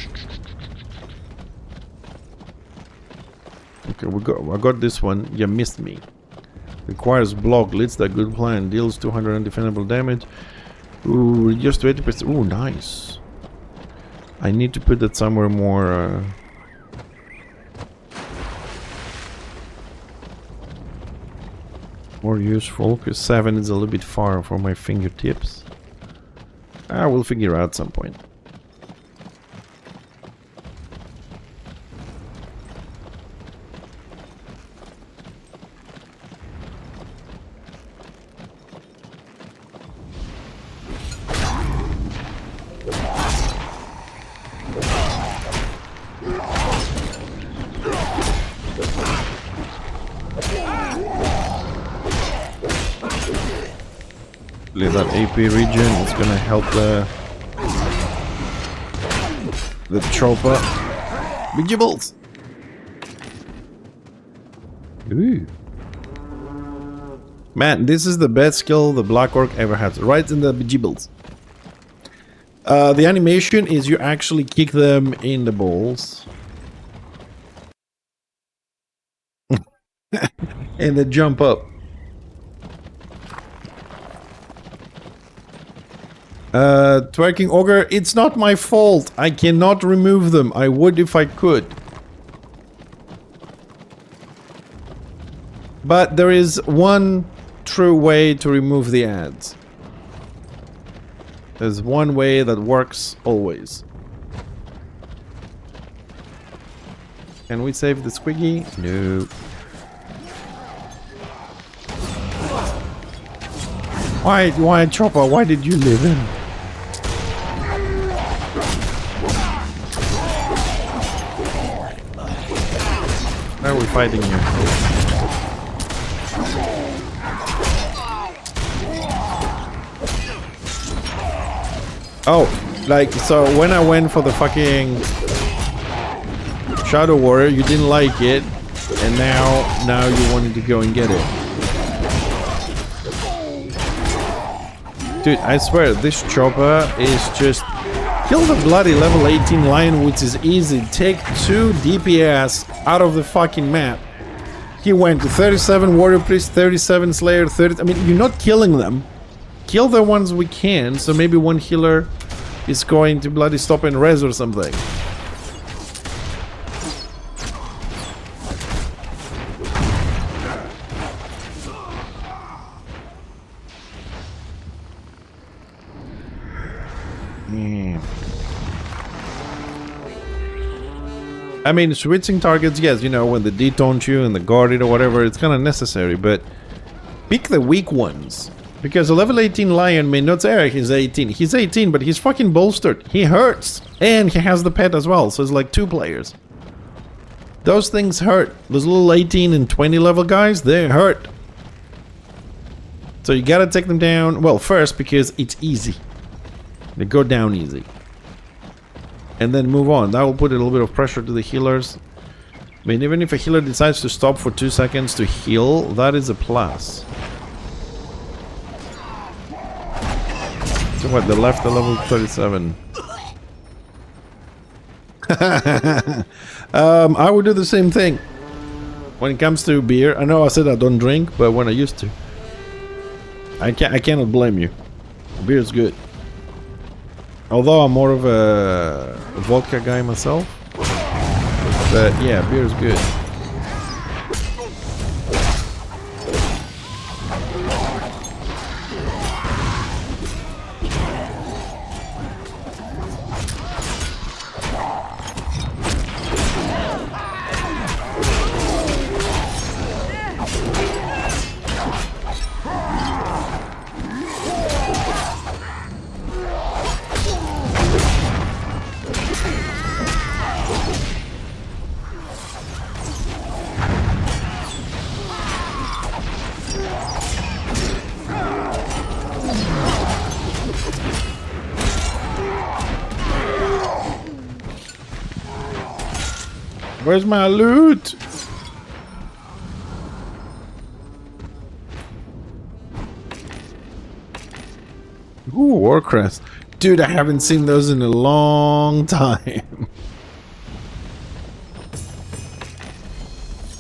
okay. I got this one. You missed me. Requires block, leads that good plan, deals 200 undefendable damage. Ooh, reduced to 80%. Ooh, nice. I need to put that somewhere more. more useful, because 7 is a little bit far from my fingertips. I will figure out some point. That AP region is gonna help the chopper. Big gibbles! Ooh. Man, this is the best skill the Black Orc ever had. Right in the gibbles. The animation is you actually kick them in the balls. And they jump up. Twerking Ogre, it's not my fault. I cannot remove them. I would if I could. But there is one true way to remove the ads. There's one way that works always. Can we save the squiggy? No. Why, Chopper? Why did you live in? Why are we fighting here? Oh, like, so when I went for the fucking Shadow Warrior, you didn't like it, and now you wanted to go and get it. Dude, I swear, this chopper is just... Kill the bloody level 18 lion, which is easy. Take 2 DPS out of the fucking map. He went to 37 Warrior Priest, 37 Slayer, 30... I mean, you're not killing them. Kill the ones we can, so maybe one healer is going to bloody stop and res or something. I mean, switching targets, yes, you know, when the detaunt you and the guarded or whatever, it's kind of necessary, but pick the weak ones. Because a level 18 lion may not say he's 18. He's 18, but he's fucking bolstered. He hurts. And he has the pet as well, so it's like 2 players. Those things hurt. Those little 18 and 20 level guys, they hurt. So you gotta take them down, well, first, because it's easy. They go down easy. And then move on. That will put a little bit of pressure to the healers. I mean, even if a healer decides to stop for 2 seconds to heal, that is a plus. So what, they left the level 37. I would do the same thing. When it comes to beer, I know I said I don't drink, but when I used to. I cannot blame you. Beer is good. Although I'm more of a vodka guy myself. But yeah, beer is good. Where's my loot? Ooh, Warcrest. Dude, I haven't seen those in a long time.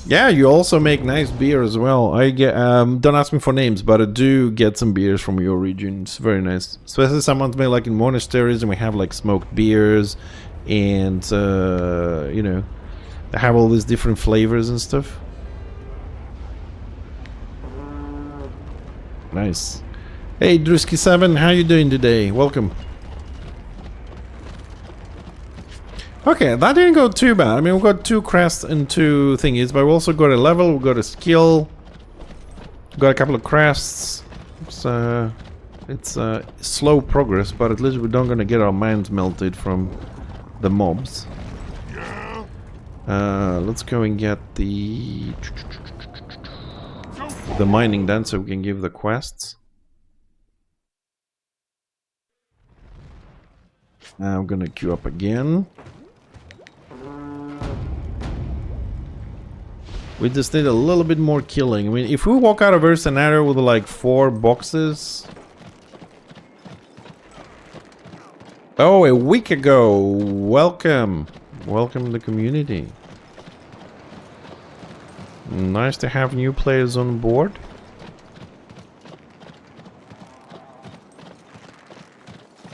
Yeah, you also make nice beer as well. I get don't ask me for names, but I do get some beers from your region. It's very nice. Especially someone's made like in monasteries, and we have like smoked beers and you know, they have all these different flavors and stuff. Nice. Hey, Drusky7, how you doing today? Welcome. Okay, that didn't go too bad. I mean, we got 2 crests and 2 thingies, but we also got a level, we got a skill, got a couple of crests. It's slow progress, but at least we're not gonna get our minds melted from the mobs. Let's go and get the mining done so we can give the quests. Now I'm gonna queue up again. We just need a little bit more killing. I mean, if we walk out of our scenario with like 4 boxes... Oh, a week ago! Welcome! Welcome to the community. Nice to have new players on board.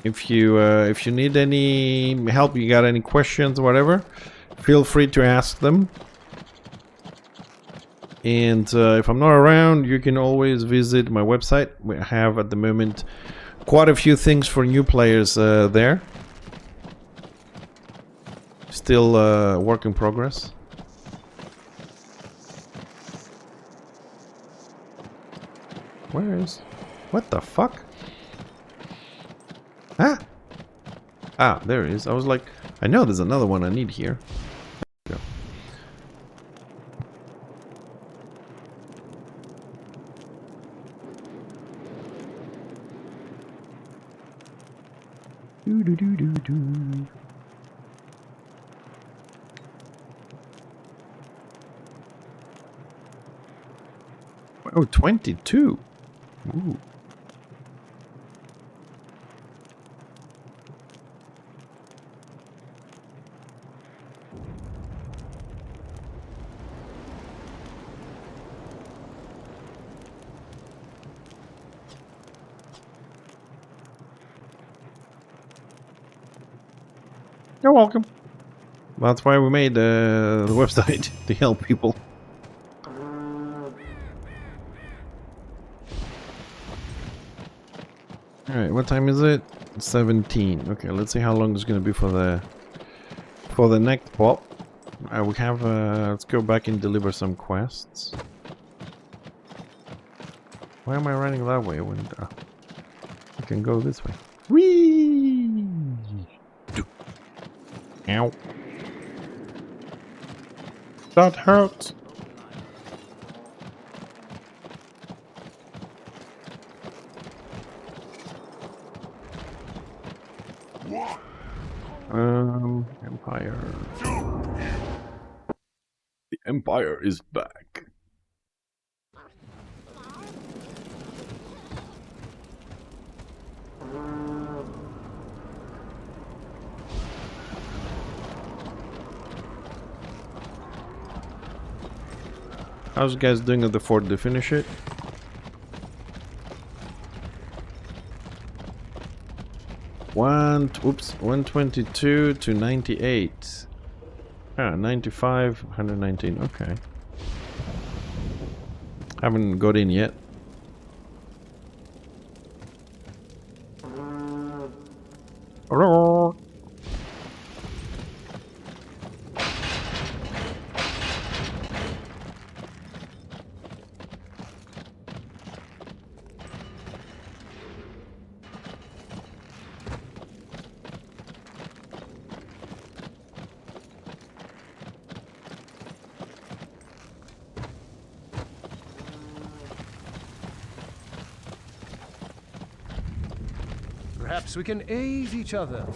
If you need any help, you got any questions or whatever, feel free to ask them. And if I'm not around, you can always visit my website. We have at the moment quite a few things for new players there. Still work in progress. Where is... What the fuck? Ah! Ah, there it is. I was like, I know there's another one I need here. There we go. Do. Oh, 22. Ooh. You're welcome. That's why we made the website, to help people. Alright, what time is it? 17. Okay, let's see how long it's gonna be for the next pop. We have let's go back and deliver some quests. Why am I running that way when I can go this way? Whee! Ow. That hurts. Empire. The Empire is back. How's you guys doing at the fort? Did they finish it? Oops, 122 to 98. Ah, 95, 119. Okay. Haven't got in yet. Hello. Perhaps we can aid each other.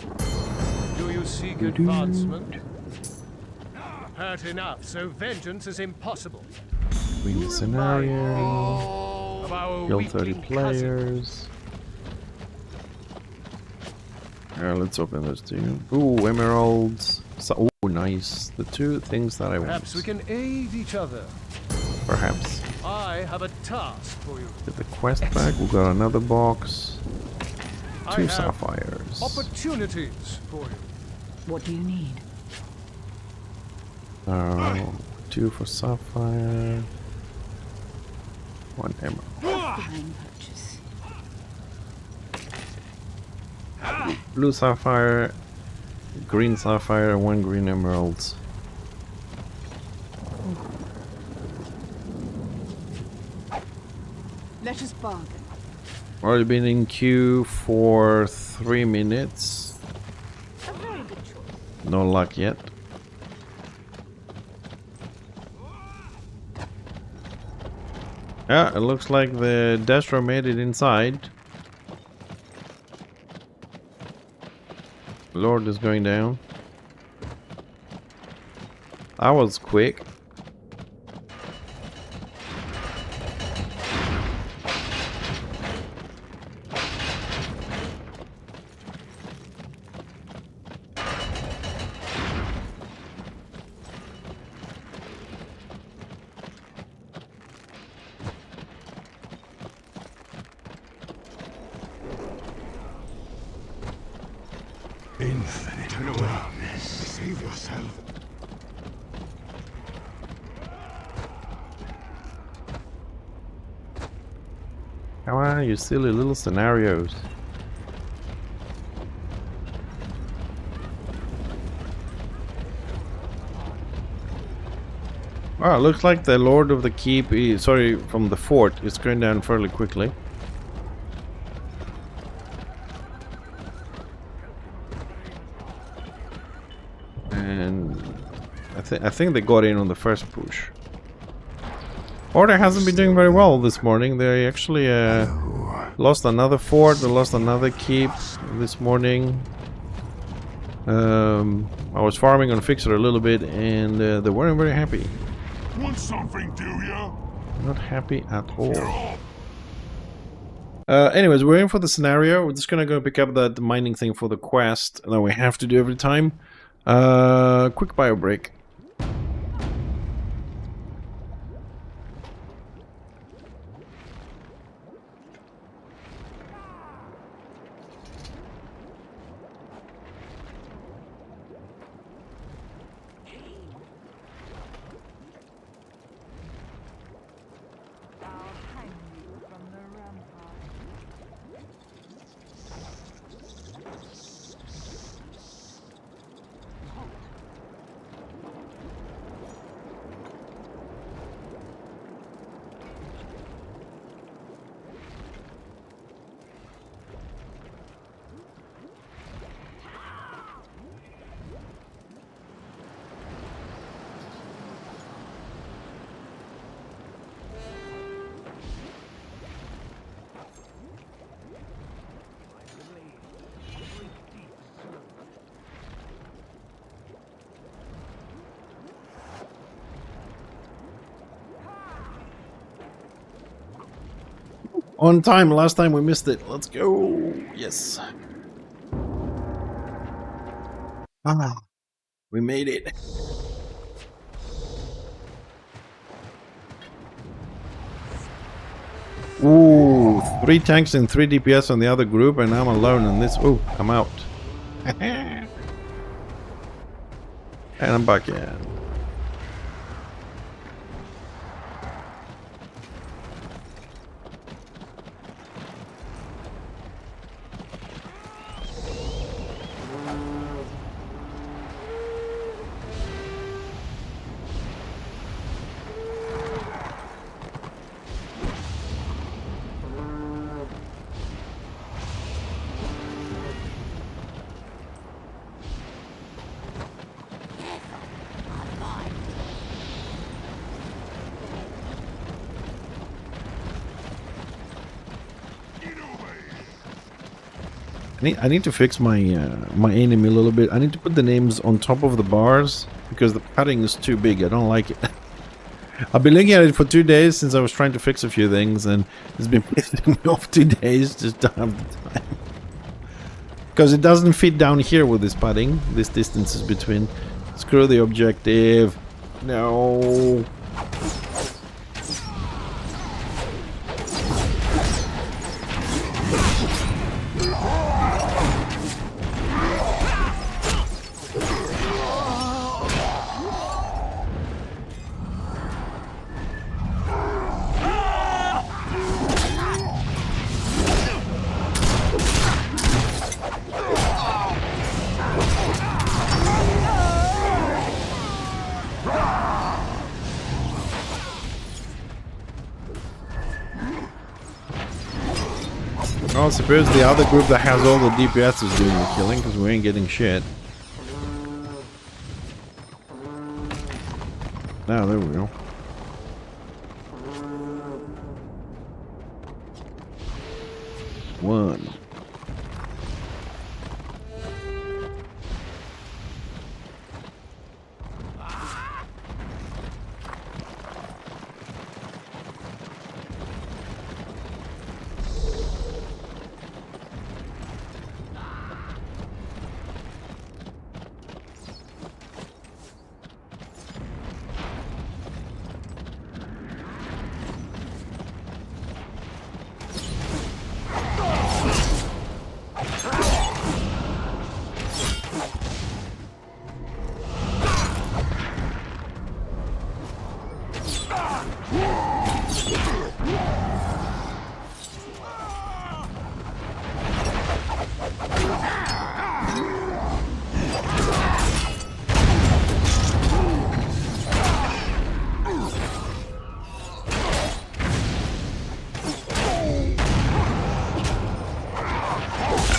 Do you seek advancement? Hurt enough, so vengeance is impossible. Win the scenario. Kill 30 players. Let's open those two. Ooh, emeralds. So, ooh, nice. The 2 things that I want. Perhaps we can aid each other. Perhaps. I have a task for you. Get the quest back. We've got another box. 2 sapphires. Opportunities for you. What do you need? 2 for sapphire. 1 emerald. Fine purchase. Blue sapphire, green sapphire, and 1 green emerald. Let us bargain. Already been in queue for 3 minutes. A very good choice. No luck yet. Yeah, it looks like the Destro made it inside. Lord is going down. That was quick. Infinite darkness. Save yourself. Come on, you silly little scenarios. Well, it looks like the Lord of the Keep, sorry, from the fort, is going down fairly quickly. And I think they got in on the first push. Order hasn't been doing very well this morning. They actually lost another fort, they lost another keep this morning. I was farming on Fixer a little bit and they weren't very happy. Want something, do ya? Not happy at all. Anyways, we're in for the scenario. We're just gonna go pick up that mining thing for the quest that we have to do every time. Quick bio break. On time, last time we missed it. Let's go. Yes. Ah, we made it. Ooh, 3 tanks and 3 DPS on the other group, and I'm alone in this. Ooh, I'm out. And I'm back in. I need to fix my my enemy a little bit. I need to put the names on top of the bars because the padding is too big. I don't like it. I've been looking at it for 2 days since I was trying to fix a few things, and it's been pissing me off 2 days. Just don't have the time because it doesn't fit down here with this padding. This distance is between. Screw the objective. No. I suppose the other group that has all the DPS is doing the killing, because we ain't getting shit. Now, there we go. One.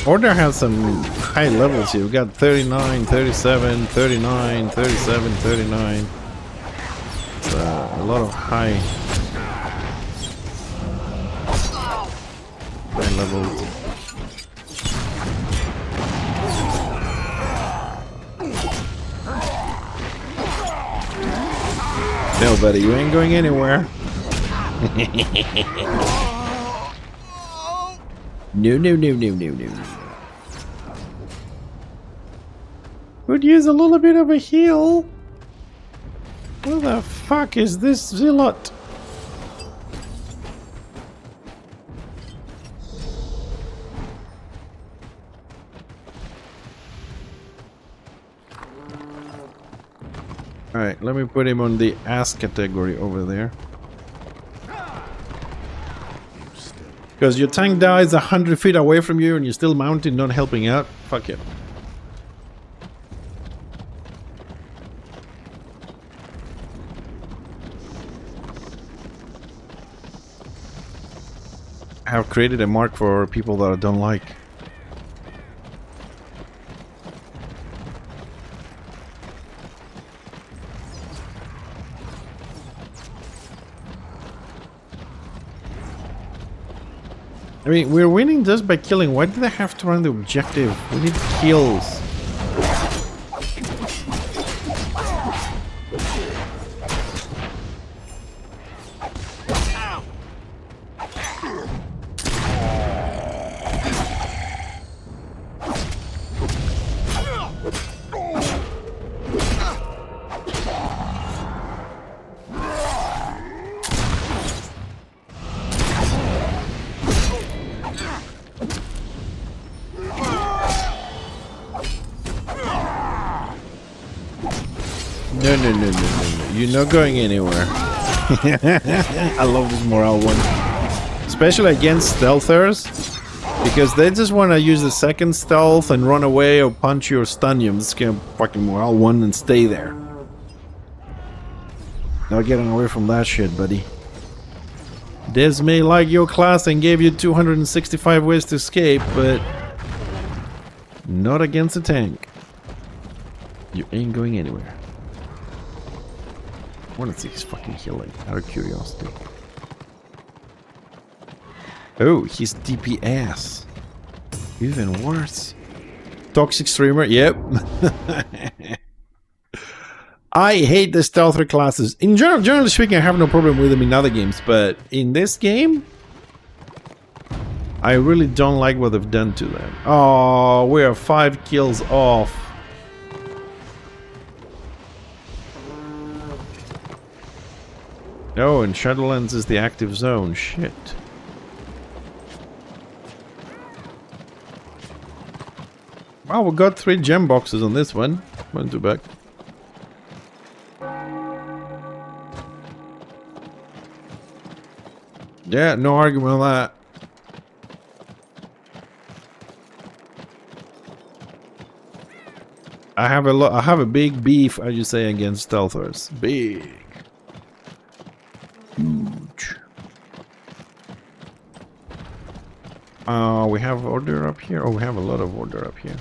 Order has some high levels here. We got 39, 37, 39, 37, 39. It's a lot of high levels. No, buddy, you ain't going anywhere. No, no, no, no, no, no. Could use a little bit of a heal. What the fuck is this zealot? Alright, let me put him on the ass category over there. Because your tank dies 100 feet away from you and you're still mounted, not helping out. Fuck it. I have created a mark for people that I don't like. I mean, we're winning just by killing. Why do they have to run the objective? We need kills. No. You're not going anywhere. I love this morale one. Especially against stealthers. Because they just want to use the second stealth and run away or punch you or stun you. I'm just gonna fucking morale one and stay there. Not getting away from that shit, buddy. Des may like your class and gave you 265 ways to escape, but not against a tank. You ain't going anywhere. I want to see his fucking healing, out of curiosity. Oh, he's DPS. Even worse. Toxic streamer, yep. I hate the stealther classes. In general, generally speaking, I have no problem with them in other games, but in this game, I really don't like what they've done to them. Oh, we are 5 kills off. Oh, and Shadowlands is the active zone. Shit. Well, we got 3 gem boxes on this one. 1, 2 back. Yeah, no argument on that. I have a big beef, as you say, against stealthers. Big. Huge. We have order up here. Oh, we have a lot of order up here.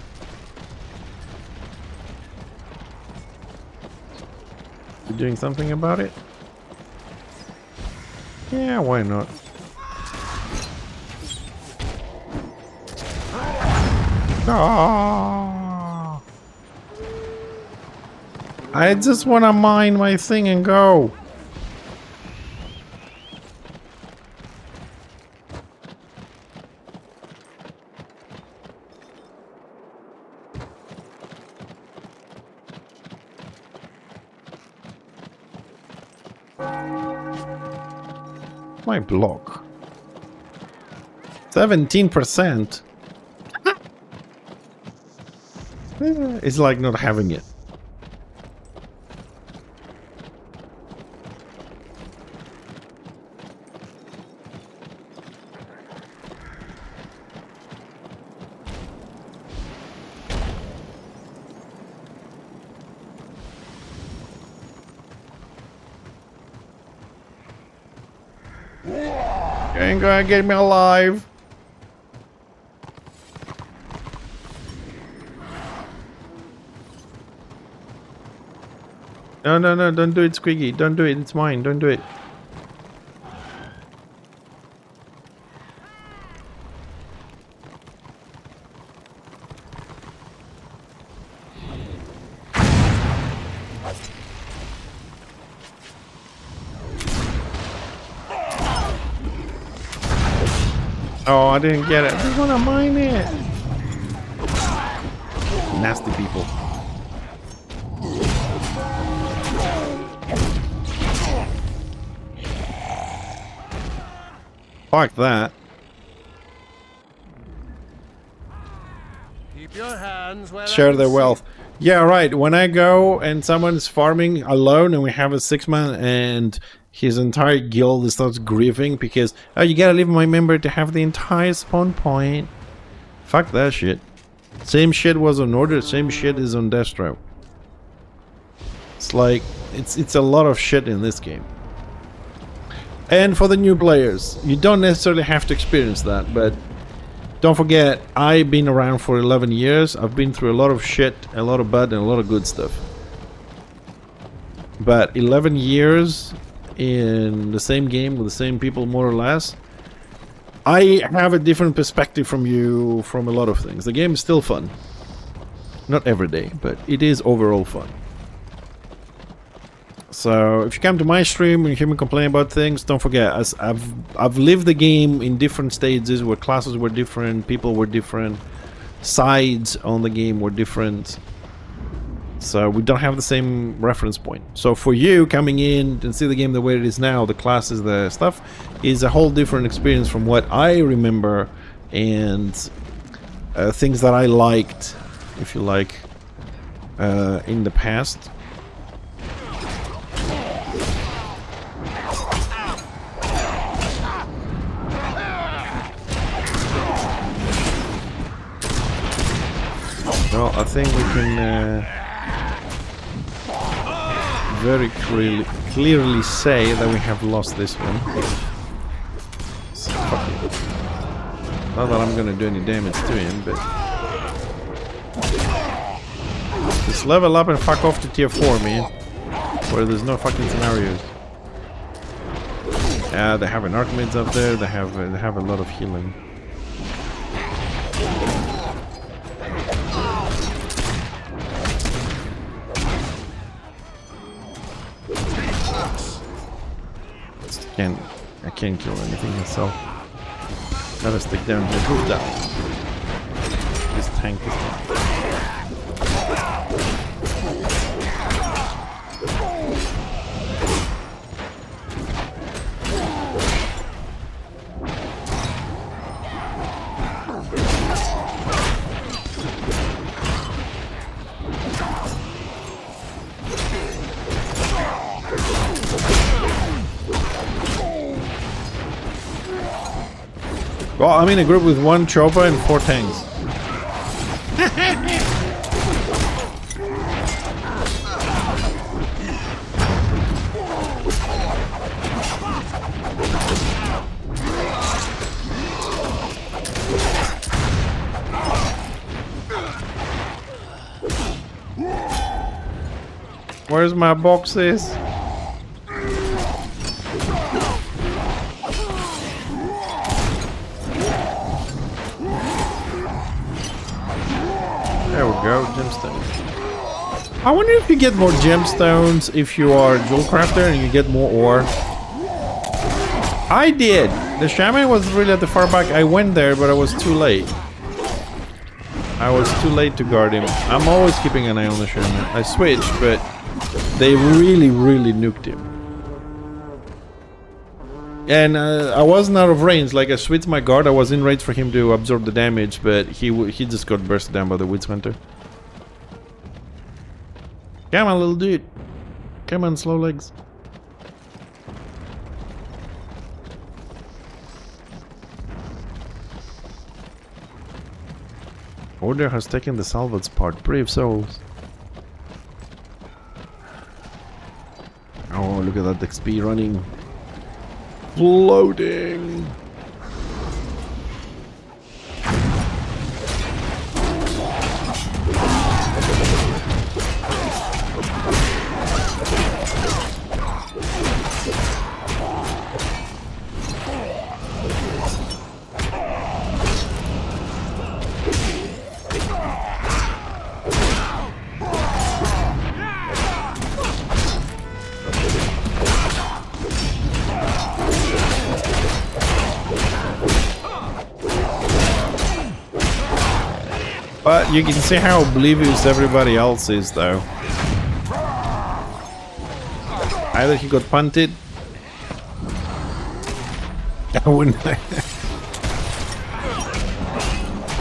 You doing something about it? Yeah, why not? Ah! I just want to mine my thing and go. My block. 17%. It's like not having it. You ain't gonna get me alive. No, no, no, don't do it, Squiggy. Don't do it, it's mine. Don't do it. Oh, I didn't get it. I just want to mine it. Nasty people. Fuck that. Keep your hands where Share I their can wealth. Yeah, right. When I go and someone's farming alone and we have a 6-man and his entire guild starts grieving because, oh, you gotta leave my member to have the entire spawn point. Fuck that shit. Same shit was on Order, same shit is on Destro. It's like, it's a lot of shit in this game. And for the new players, you don't necessarily have to experience that, but don't forget, I've been around for 11 years. I've been through a lot of shit, a lot of bad, and a lot of good stuff. But 11 years in the same game with the same people, more or less, I have a different perspective from you from a lot of things. The game is still fun. Not every day, but it is overall fun. So if you come to my stream and you hear me complain about things, don't forget, as I've lived the game in different stages where classes were different, people were different, sides on the game were different. So we don't have the same reference point. So for you coming in and see the game the way it is now, the classes, the stuff, is a whole different experience from what I remember and things that I liked, if you like, in the past. Well, I think we can very clearly say that we have lost this one. So, fuck it. Not that I'm gonna do any damage to him, but just level up and fuck off to tier 4, man. Where there's no fucking scenarios. Yeah, they have an Archmages up there. They have a lot of healing. I can't kill anything myself. Gotta stick down here. Who's down? This tank is down. Well, I'm in a group with 1 chopper and 4 tanks. Where's my boxes? There we go, gemstones. I wonder if you get more gemstones if you are a jewel crafter and you get more ore. I did. The shaman was really at the far back. I went there, but I was too late. I was too late to guard him. I'm always keeping an eye on the shaman. I switched, but they really nuked him. And I wasn't out of range. Like, I switched my guard. I was in range for him to absorb the damage, but he just got bursted down by the Witch Hunter. Come on, little dude. Come on, slow legs. Order has taken the salvage part. Brave souls. Oh, look at that XP running. Floating. But you can see how oblivious everybody else is, though. Either he got punted. I wouldn't.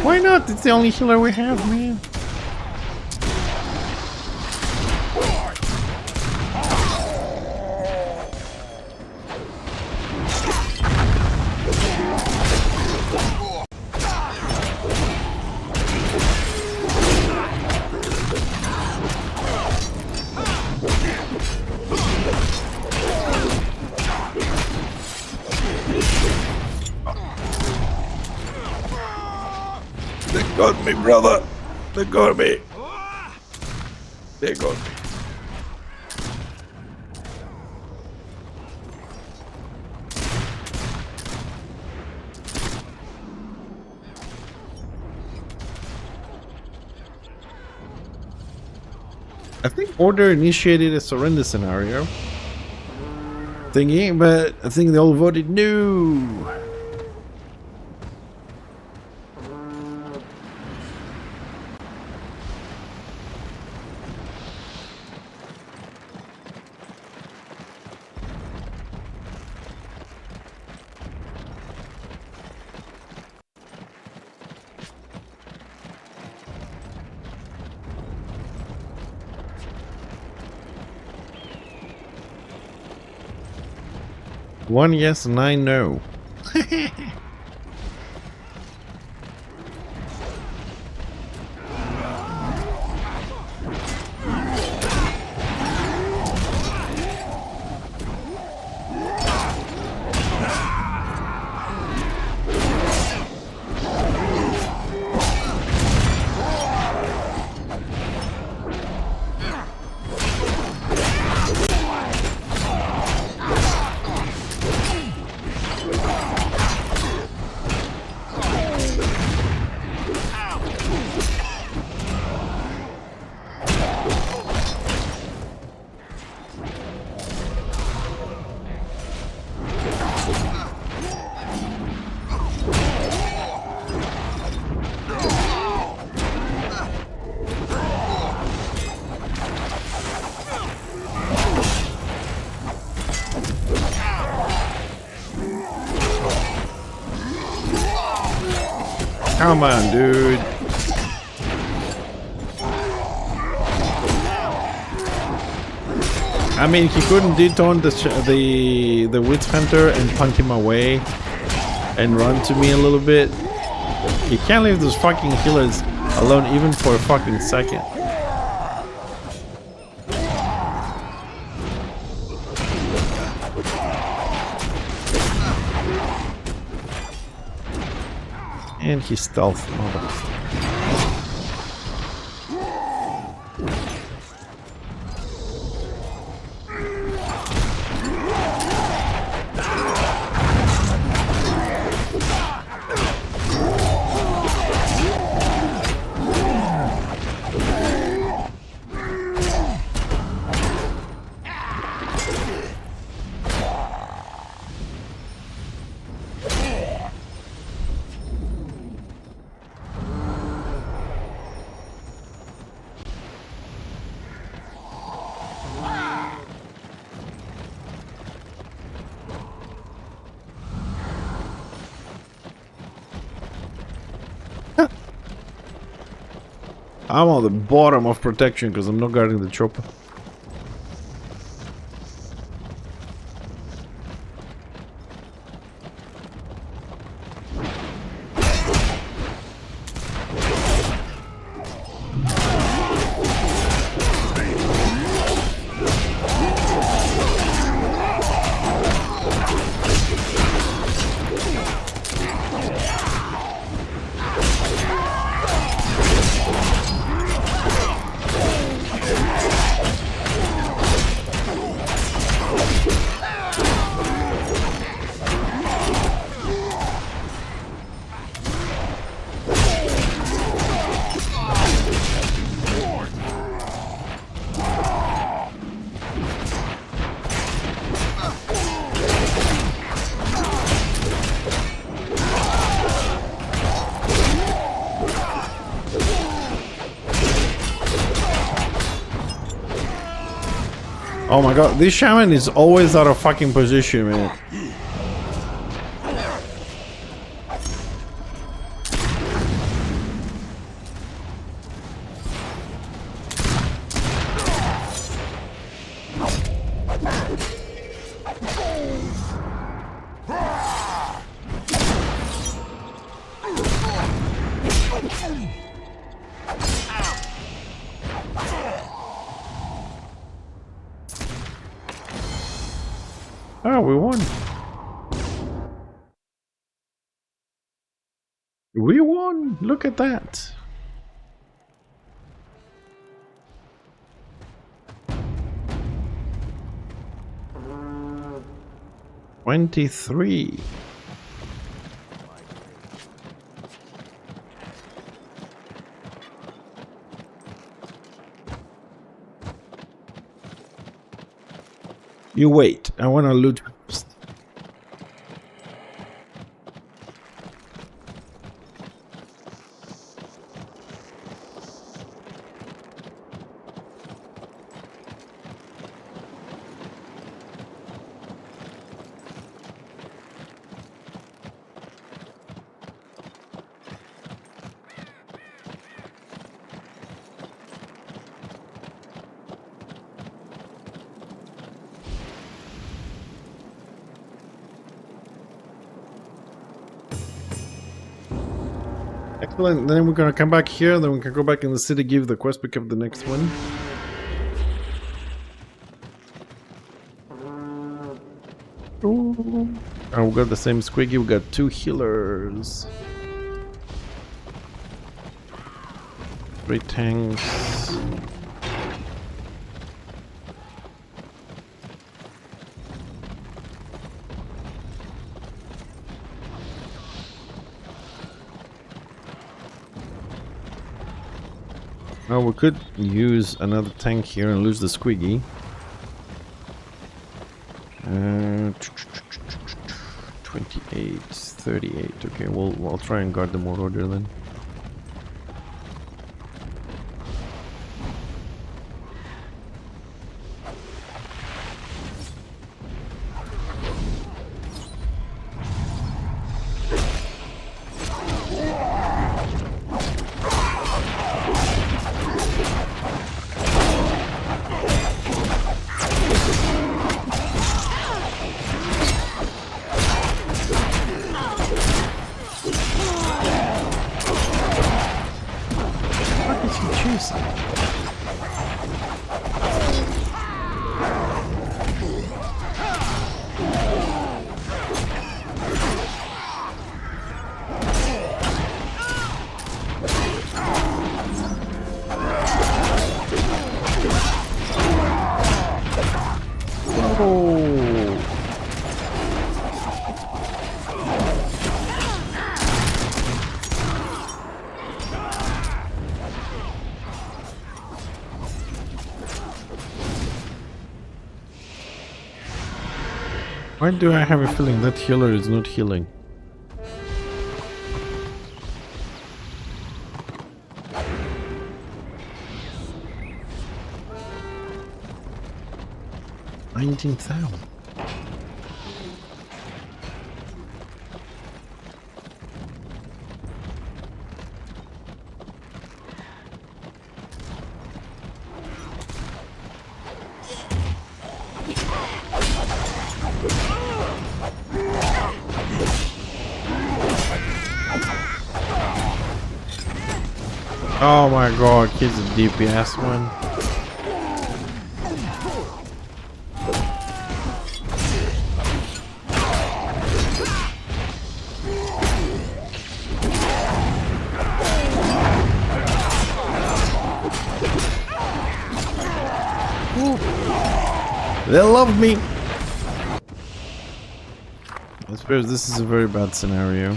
Why not? It's the only healer we have, man. They got me, brother. They got me. They got me. I think Order initiated a surrender scenario thingy, but I think they all voted no. One yes, 9 no. Come on, dude. I mean, he couldn't detone the Witch Hunter and punt him away and run to me a little bit. You can't leave those fucking healers alone even for a fucking second. And he stealth mode. I'm on the bottom of protection because I'm not guarding the chopper. Oh my god, this shaman is always out of fucking position, man. Oh, we won. We won! Look at that. $23. You wait. I want to loot first. Excellent. Then we're gonna come back here, then we can go back in the city, give the quest, pick up the next one. Ooh. Oh, we got the same squiggy, we got 2 healers. 3 tanks. Oh, we could use another tank here and lose the squiggy. 28, 38. Okay, we'll try and guard the Marauder then. Why do I have a feeling that healer is not healing? $19,000. Oh my god, he's a DPS one. They love me. I suppose this is a very bad scenario.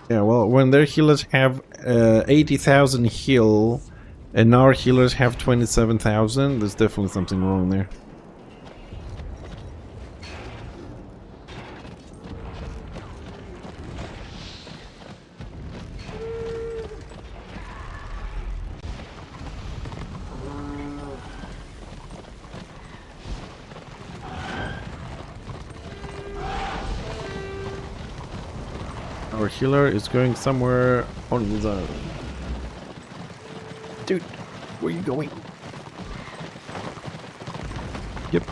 Yeah, well, when their healers have 80,000 heal, and our healers have 27,000, there's definitely something wrong there. Our healer is going somewhere on his own. Dude, where are you going? Yep.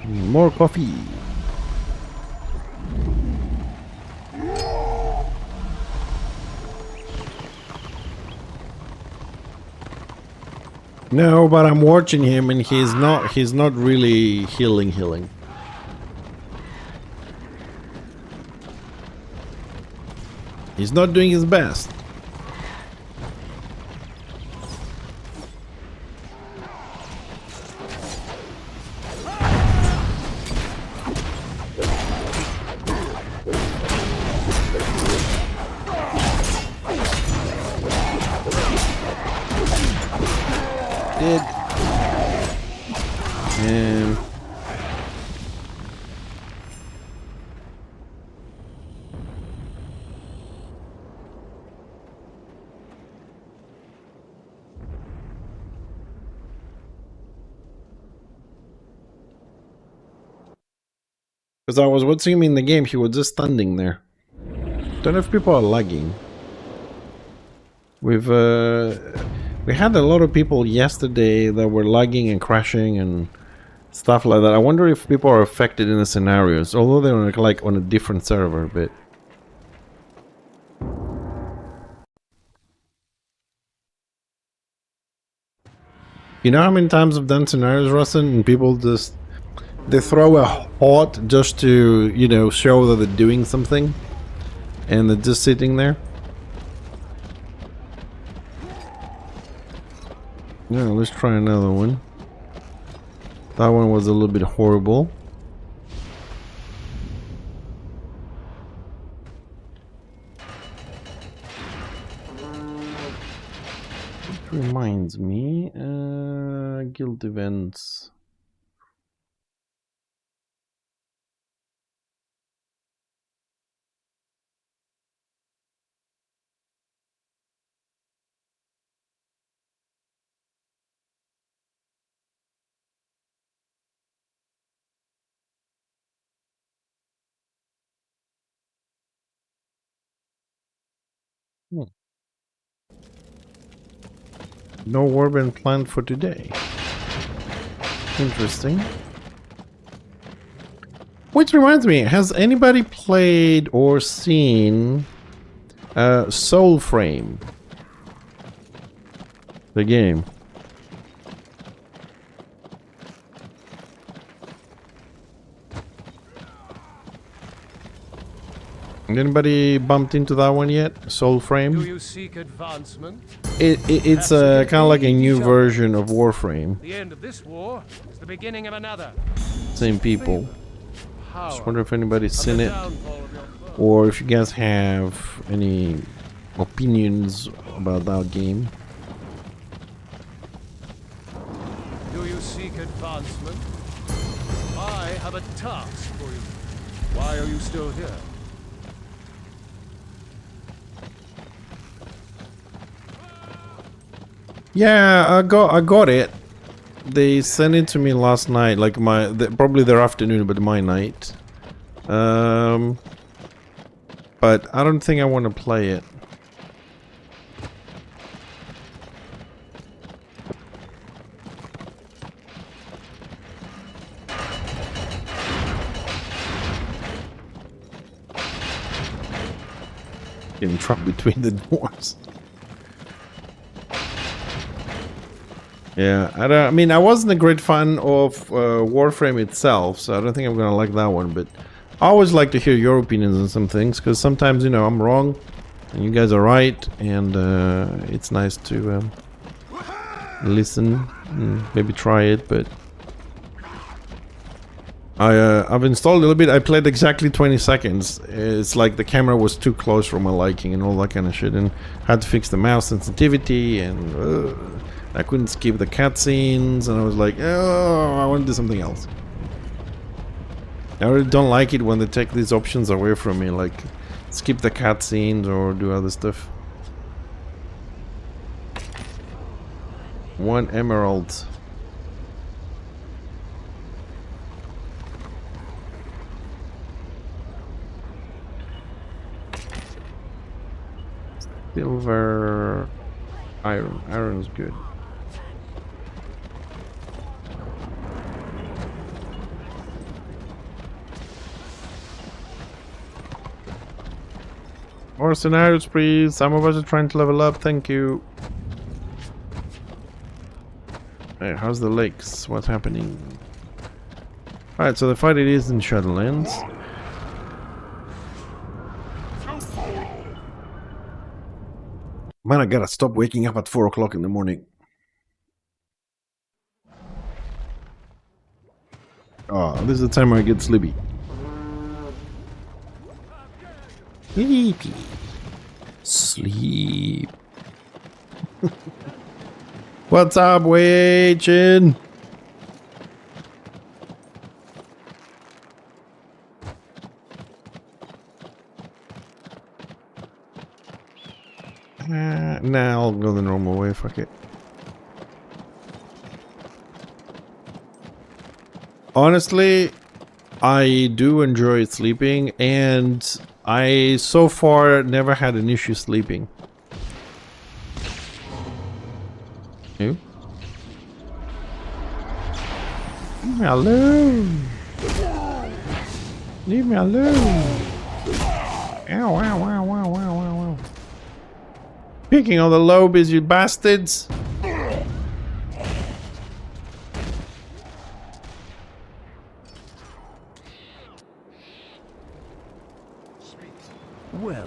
More coffee. No, but I'm watching him and he's not really healing. He's not doing his best. Because I was watching him in the game, he was just standing there. Don't know if people are lagging. We had a lot of people yesterday that were lagging and crashing and stuff like that. I wonder if people are affected in the scenarios, although they're like on a different server, but you know how many times I've done scenarios, Russell, and people just they throw a hot just to, you know, show that they're doing something, and they're just sitting there. Yeah, let's try another one. That one was a little bit horrible. It reminds me, guild events. No warband planned for today. Interesting. Which reminds me, has anybody played or seen Soul Frame? The game. Anybody bumped into that one yet? Soul Frame? Do you seek advancement? It's kind of like a new version of Warframe. The end of this war is the beginning of another. Same people. Power. Just wonder if anybody's seen it, or if you guys have any opinions about that game. Do you seek advancement? I have a task for you. Why are you still here? Yeah, I got it. They sent it to me last night, like probably their afternoon, but my night. But I don't think I want to play it. Getting trapped between the doors. Yeah, I mean, I wasn't a great fan of Warframe itself, so I don't think I'm gonna like that one, but I always like to hear your opinions on some things, because sometimes, you know, I'm wrong, and you guys are right, and it's nice to listen, and maybe try it, but I've installed a little bit. I played exactly 20 seconds. It's like the camera was too close for my liking and all that kind of shit, and had to fix the mouse sensitivity, and I couldn't skip the cutscenes, and I was like, oh, I want to do something else. I really don't like it when they take these options away from me, like skip the cutscenes or do other stuff. 1 emerald. Silver, iron. Iron's good. More scenarios, please. Some of us are trying to level up. Thank you. Hey, how's the lakes? What's happening? Alright, so the fight it is in Shadowlands. Man, I gotta stop waking up at 4 o'clock in the morning. Oh, this is the time where I get sleepy. Sleepy. Sleep. What's up, Wei Chin? Nah, I'll go the normal way, fuck it. Honestly, I do enjoy sleeping, and I so far never had an issue sleeping. You? Leave me alone! Leave me alone! Ow, ow, ow, ow, ow, ow, ow. Picking on the lobies, you bastards! Well.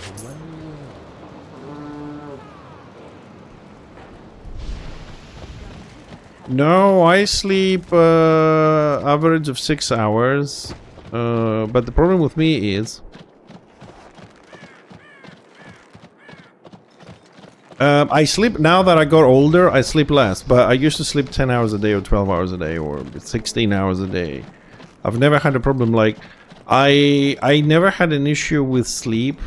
No, I sleep average of 6 hours. But the problem with me is I sleep, now that I got older, I sleep less, but I used to sleep 10 hours a day or 12 hours a day or 16 hours a day. I've never had a problem, like, I never had an issue with sleep,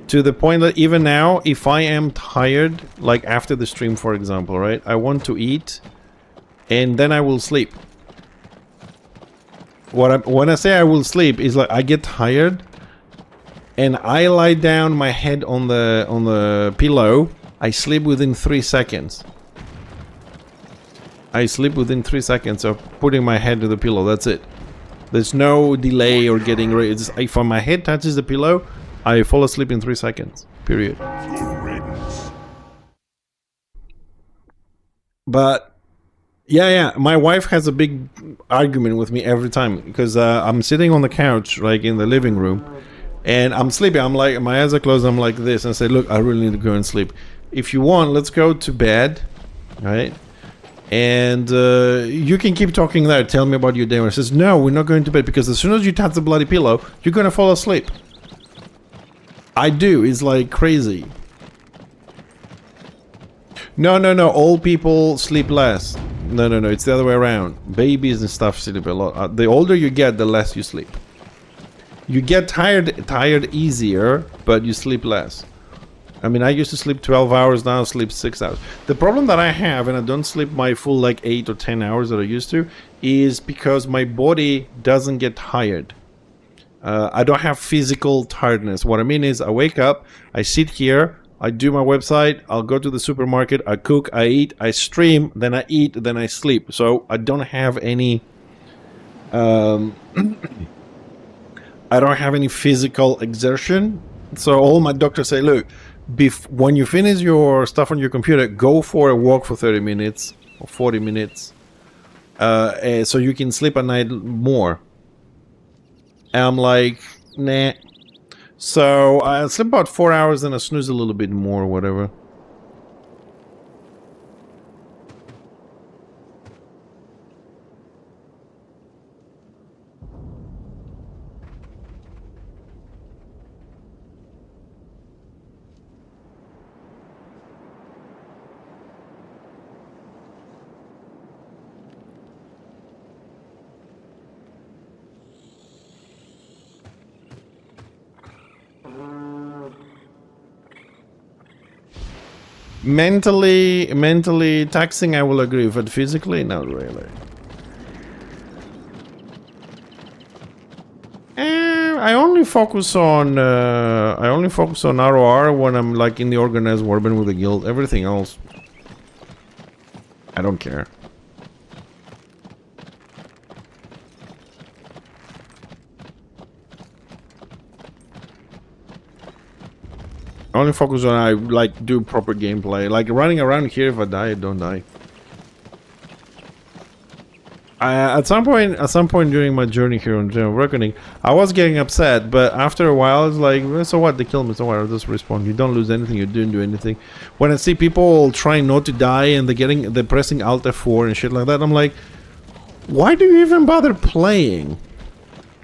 to the point that even now, if I am tired, like after the stream, for example, right, I want to eat, and then I will sleep. When I say I will sleep, is like I get tired, and I lie down my head on the pillow. I sleep within 3 seconds. I sleep within 3 seconds of putting my head to the pillow. That's it. There's no delay or getting ready. It's just, if my head touches the pillow, I fall asleep in 3 seconds. Period. But yeah, my wife has a big argument with me every time, because I'm sitting on the couch, like in the living room, and I'm sleeping. I'm like, my eyes are closed. I'm like this, and I say, "Look, I really need to go and sleep. If you want, let's go to bed, right? And you can keep talking there. Tell me about your day." And I says, "No, we're not going to bed, because as soon as you touch the bloody pillow, you're gonna fall asleep." I do. It's like crazy. No. Old people sleep less. No. It's the other way around. Babies and stuff sleep a lot. The older you get, the less you sleep. You get tired easier, but you sleep less. I mean, I used to sleep 12 hours, now I sleep 6 hours. The problem that I have, and I don't sleep my full like 8 or 10 hours that I used to, is because my body doesn't get tired. I don't have physical tiredness. What I mean is I wake up, I sit here, I do my website, I'll go to the supermarket, I cook, I eat, I stream, then I eat, then I sleep. So I don't have any... I don't have any physical exertion. So all my doctors say, look, when you finish your stuff on your computer, go for a walk for 30 minutes or 40 minutes so you can sleep at night more. And I'm like, nah. So I sleep about 4 hours and I snooze a little bit more or whatever. Mentally taxing, I will agree, but physically, not really. I only focus on ROR when I'm like in the organized warband with the guild. Everything else, I don't care. I only focus on I like do proper gameplay. Like running around here, if I die, I don't die. At some point during my journey here on General Reckoning, I was getting upset, but after a while, it's like, well, so what? They kill me, so what? I'll just respawn. You don't lose anything. You didn't do anything. When I see people trying not to die and they're pressing Alt F4 and shit like that, I'm like, why do you even bother playing?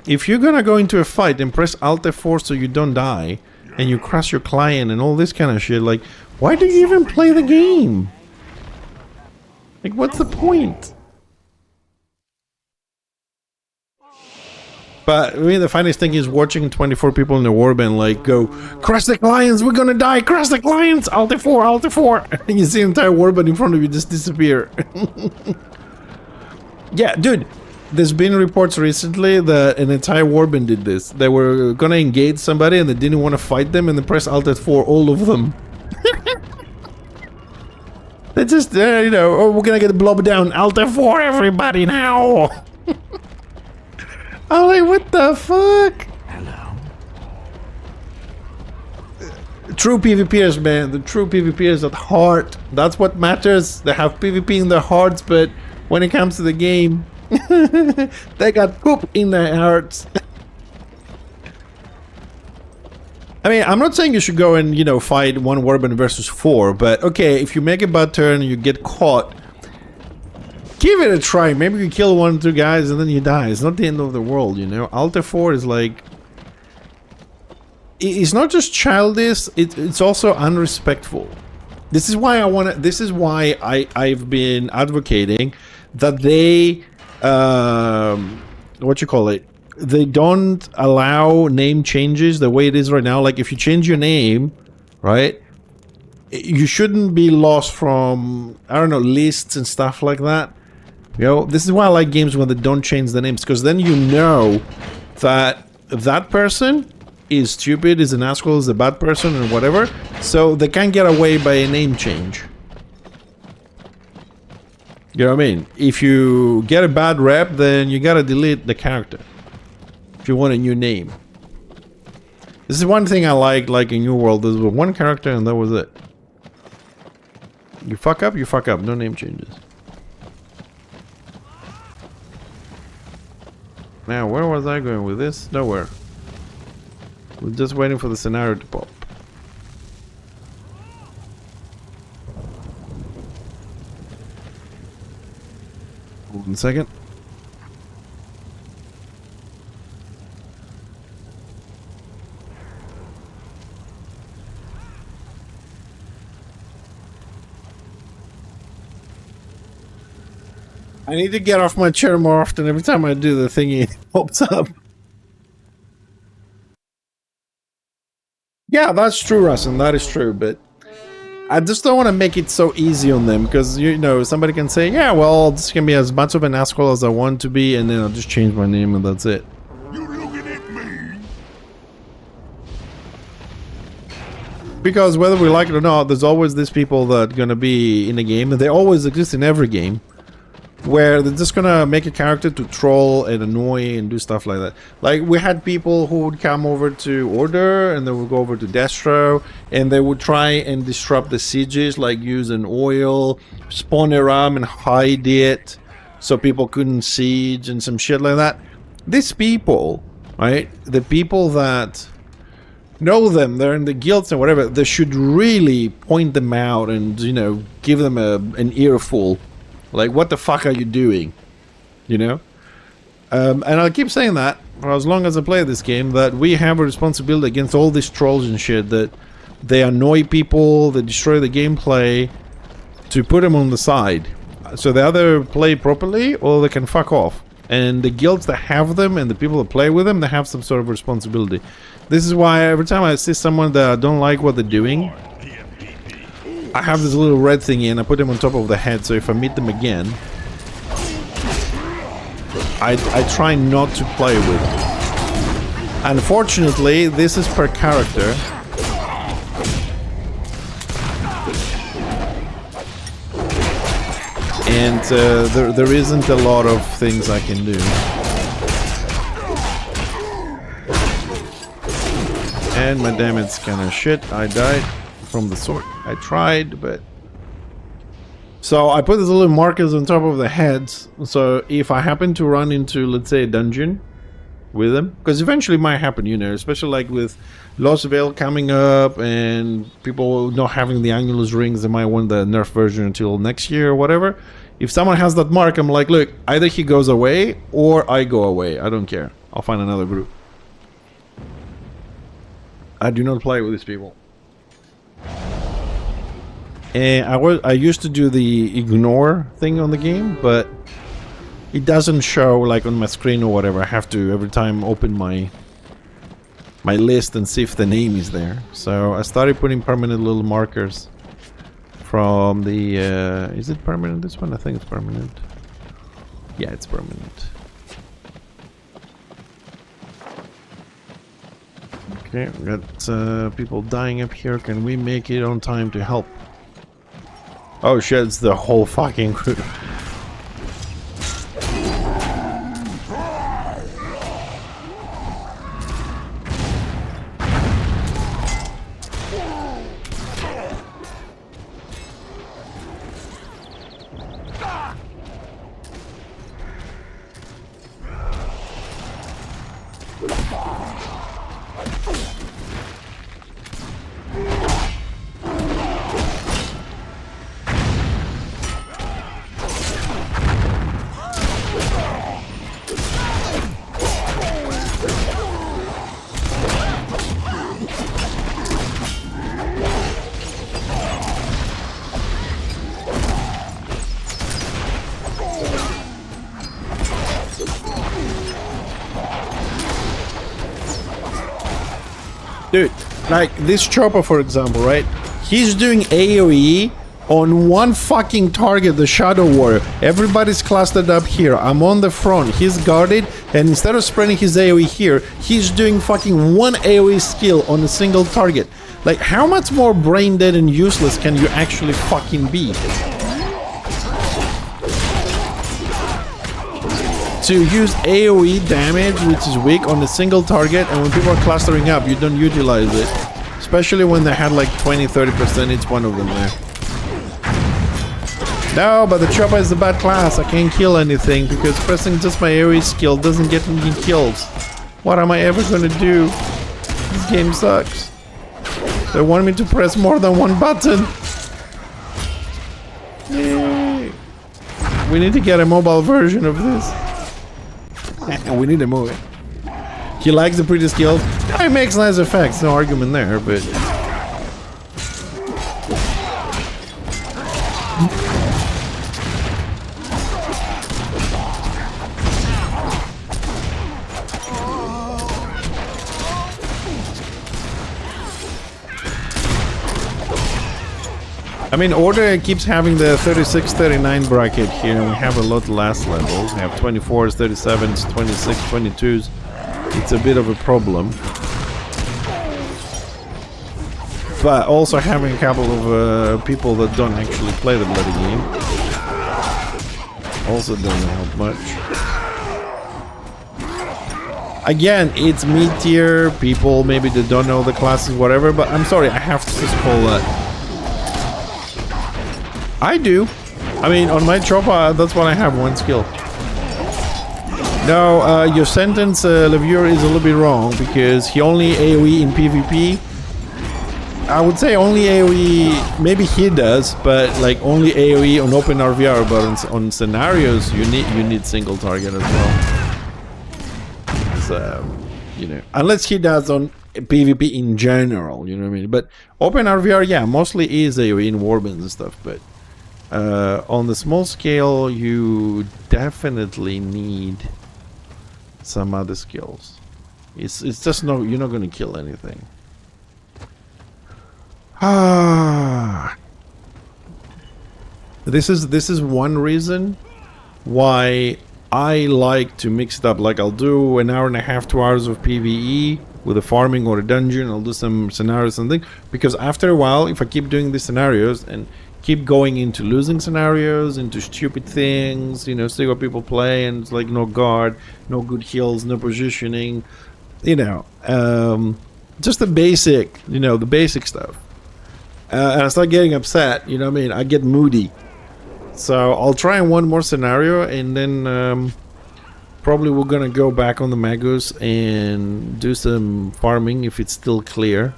If you're gonna go into a fight and press Alt F4 so you don't die, and you crash your client and all this kind of shit, like, why do you even play the game? Like, what's the point? But I mean, the funniest thing is watching 24 people in the warband like go, crush the clients, we're gonna die, crush the clients, Alt F4, Alt F4, and you see the entire warband in front of you just disappear. Yeah, dude, there's been reports recently that an entire warband did this. They were gonna engage somebody and they didn't want to fight them and they pressed Alt F4, all of them. They just, you know, oh, we're gonna get blob down, Alt F4 everybody now! I'm like, what the fuck? Hello. True PvPers, man. The true PvPers at heart. That's what matters. They have PvP in their hearts, but when it comes to the game, they got poop in their hearts. I mean, I'm not saying you should go and, you know, fight one warband versus 4, but okay, if you make a bad turn and you get caught, give it a try. Maybe you kill 1 or 2 guys and then you die. It's not the end of the world, you know. Alt F4 is like... It's not just childish, it's also unrespectful. This is why I want to... This is why I've been advocating that they... what you call it? They don't allow name changes the way it is right now. Like, if you change your name, right? You shouldn't be lost from, I don't know, lists and stuff like that. You know, this is why I like games when they don't change the names, because then you know that that person is stupid, is an asshole, is a bad person, and whatever, so they can't get away by a name change. You know what I mean? If you get a bad rep, then you gotta delete the character if you want a new name. This is one thing I like in New World. There was one character and that was it. You fuck up, no name changes. Now, where was I going with this? Nowhere. We're just waiting for the scenario to pop. Hold on a second. I need to get off my chair more often. Every time I do the thingy, it pops up. Yeah, that's true, Russell. That is true, but I just don't want to make it so easy on them because, you know, somebody can say, yeah, well, this can be as much of an asshole as I want to be, and then I'll just change my name and that's it. You looking at me? Because whether we like it or not, there's always these people that are going to be in a game, and they always exist in every game, where they're just gonna make a character to troll and annoy and do stuff like that. Like, we had people who would come over to Order and they would go over to Destro and they would try and disrupt the sieges, like use an oil, spawn a ram and hide it so people couldn't siege and some shit like that. These people, right, the people that know them, they're in the guilds and whatever, they should really point them out and, you know, give them an earful. Like, what the fuck are you doing? You know? And I'll keep saying that for as long as I play this game, that we have a responsibility against all these trolls and shit, that they annoy people, they destroy the gameplay, to put them on the side. So they either play properly or they can fuck off. And the guilds that have them and the people that play with them, they have some sort of responsibility. This is why every time I see someone that I don't like what they're doing, I have this little red thingy and I put them on top of the head, so if I meet them again, I try not to play with them. Unfortunately, this is per character. And there isn't a lot of things I can do. And my damage's kinda shit. I died from the sword. I tried, but... So I put these little markers on top of the heads, so if I happen to run into, let's say, a dungeon with them, because eventually it might happen, you know, especially like with Lost Veil coming up and people not having the Annulus rings, they might want the nerf version until next year or whatever. If someone has that mark, I'm like, look, either he goes away or I go away. I don't care. I'll find another group. I do not play with these people. And I used to do the ignore thing on the game, but it doesn't show like on my screen or whatever. I have to every time open my list and see if the name is there. So I started putting permanent little markers from the is it permanent, this one? I think it's permanent. Yeah, it's permanent. Okay, we got people dying up here. Can we make it on time to help? Oh shit, it's the whole fucking group. Dude, like this chopper, for example, right? He's doing AoE on one fucking target, the Shadow Warrior. Everybody's clustered up here. I'm on the front. He's guarded, and instead of spreading his AoE here, he's doing fucking one AoE skill on a single target. Like, how much more brain dead and useless can you actually fucking be? To use AoE damage, which is weak, on a single target, and when people are clustering up, you don't utilize it. Especially when they had like 20-30% each one of them there. No, but the chopper is a bad class. I can't kill anything because pressing just my AoE skill doesn't get me kills. What am I ever gonna do? This game sucks. They want me to press more than one button. Yay. We need to get a mobile version of this. We need to move it. He likes the pretty skills. It makes nice effects, no argument there, but... I mean, Order keeps having the 36, 39 bracket here. We have a lot less levels. We have 24s, 37s, 26, 22s. It's a bit of a problem. But also having a couple of people that don't actually play the bloody game also doesn't help much. Again, it's mid-tier people, maybe they don't know the classes, whatever, but I'm sorry, I have to just call that. I do. I mean, on my chopper, that's what I have, one skill. No, your sentence, Levier, is a little bit wrong, because he only AoE in PvP. I would say only AoE, maybe he does, but like only AoE on open RVR, but on scenarios, you need single target as well. So, you know, unless he does on PvP in general, you know what I mean? But open RVR, yeah, mostly is AoE in warbands and stuff, but on the small scale, you definitely need some other skills. It's just no, you're not going to kill anything. This is one reason why I like to mix it up. Like, I'll do an hour and a half, 2 hours of PvE with a farming or a dungeon. I'll do some scenarios and things, because after a while, if I keep doing these scenarios and keep going into losing scenarios, into stupid things, you know, see what people play, and it's like no guard, no good heals, no positioning, you know, just the basic, you know, the basic stuff. And I start getting upset, you know what I mean? I get moody. So I'll try one more scenario, and then probably we're gonna go back on the Magus and do some farming if it's still clear.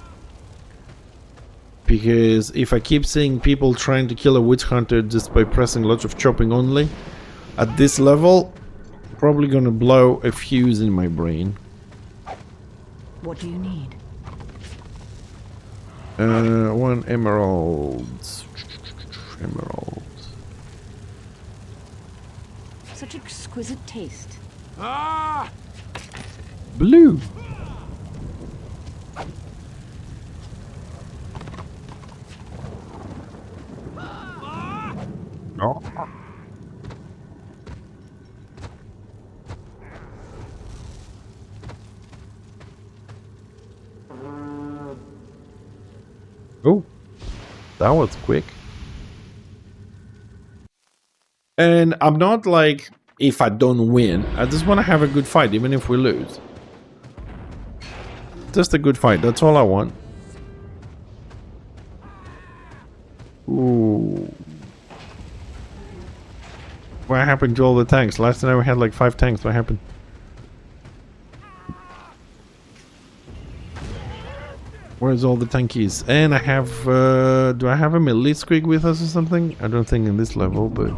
Because if I keep seeing people trying to kill a witch hunter just by pressing lots of chopping only, at this level, probably gonna blow a fuse in my brain. What do you need? 1 emeralds. Emeralds. Such exquisite taste. Ah! Blue. Oh. Oh, that was quick. And I'm not like, if I don't win, I just want to have a good fight, even if we lose. Just a good fight, that's all I want. Ooh. What happened to all the tanks? Last time we had like 5 tanks, what happened? Where's all the tankies? And I have, do I have a melee squig with us or something? I don't think in this level, but...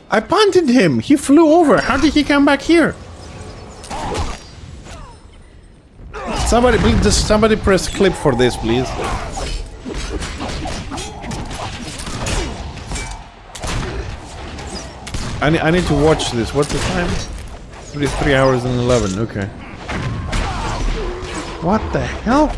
I punted him! He flew over! How did he come back here? Somebody, please, just somebody press clip for this, please. I need to watch this. What's the time? 3 hours and 11. Okay. What the hell?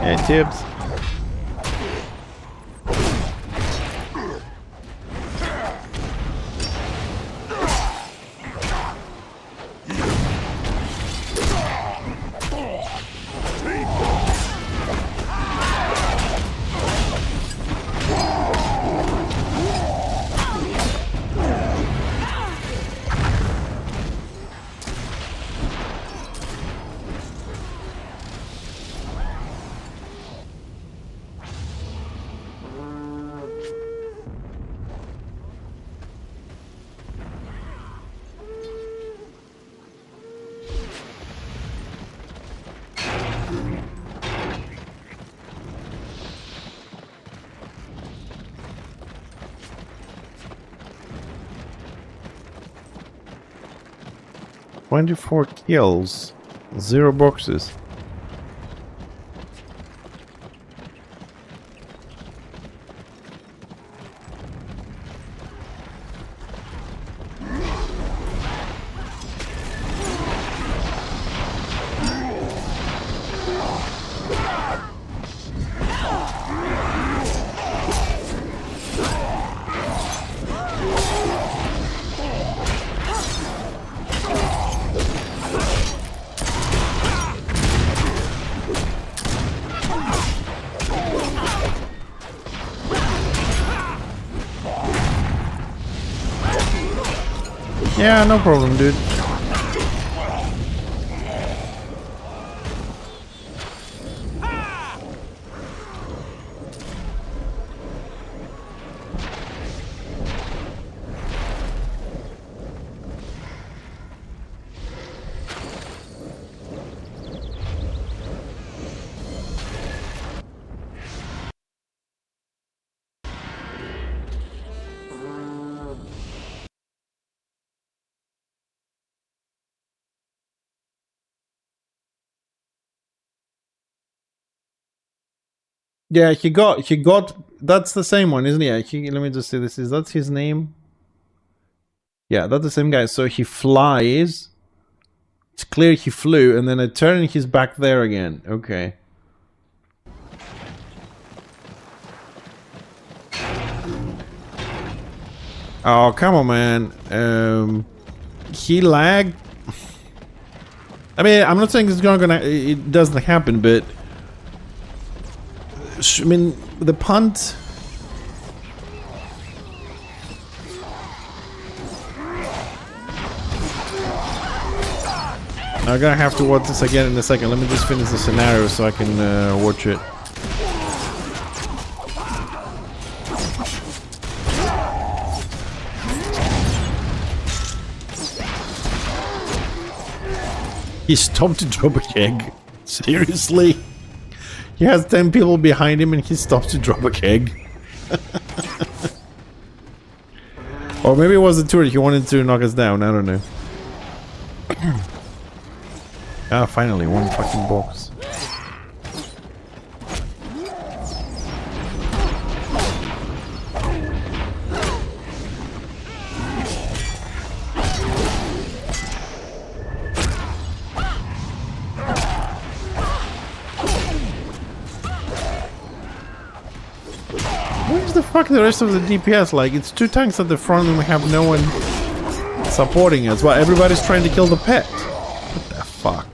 Yeah, tips. "24 kills, 0 boxes." Yeah, no problem, dude. Yeah, he got. That's the same one, isn't he? Yeah, let me just see. That's his name. Yeah, that's the same guy. So he flies. It's clear he flew, and then I turn and he's back there again. Okay. Oh, come on, man. He lagged. I mean, I'm not saying it's it doesn't happen, but I mean, the punt. I'm gonna have to watch this again in a second. Let me just finish the scenario so I can watch it. He stopped to drop a keg. Seriously? He has 10 people behind him and he stops to drop a keg. Or maybe it was the turret. He wanted to knock us down. I don't know. Ah, finally, one fucking box. Where's the fuck the rest of the DPS? Like, it's 2 tanks at the front and we have no one supporting us. Well, everybody's trying to kill the pet. What the fuck?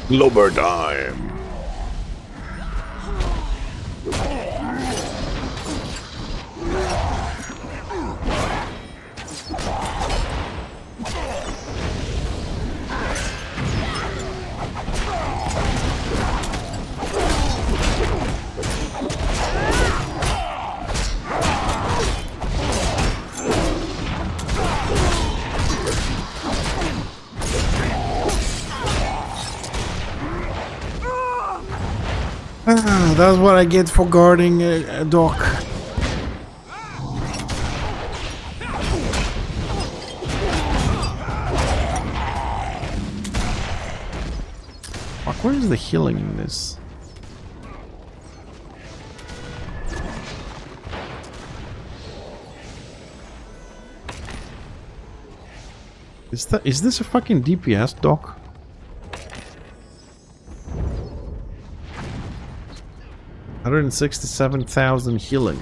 Lubber time. That's what I get for guarding a dock. Fuck, where is the healing in this? Is this a fucking DPS dock? $167,000 healing.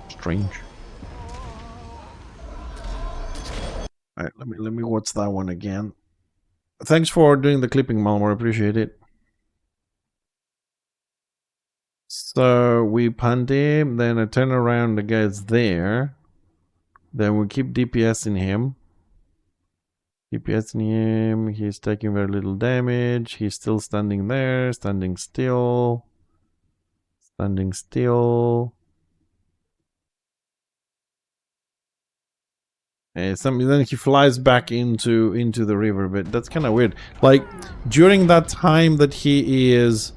Strange. Alright, let me watch that one again. Thanks for doing the clipping, Malmor. Appreciate it. So we punt him, then I turn around, the guy's there. Then we keep DPSing him. DPSing him, he's taking very little damage. He's still standing there, standing still. Standing still. Then he flies back into the river, but that's kind of weird. Like, during that time that he is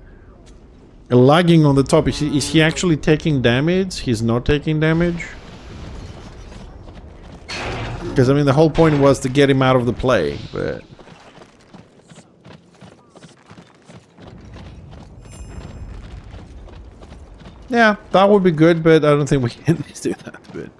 lagging on the top, is he actually taking damage? He's not taking damage? Because, I mean, the whole point was to get him out of the play, but... yeah, that would be good, but I don't think we can do that, but...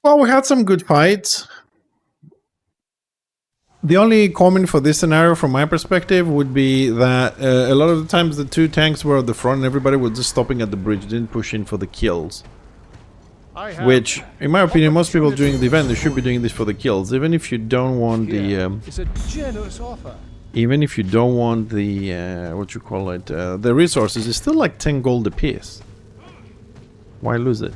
Well, we had some good fights. The only comment for this scenario from my perspective would be that a lot of the times the 2 tanks were at the front and everybody was just stopping at the bridge, didn't push in for the kills. Which, in my opinion, most people doing the event, they should be doing this for the kills. Even if you don't want the... it's a generous offer. Even if you don't want the... what you call it? The resources, it's still like 10 gold apiece. Why lose it?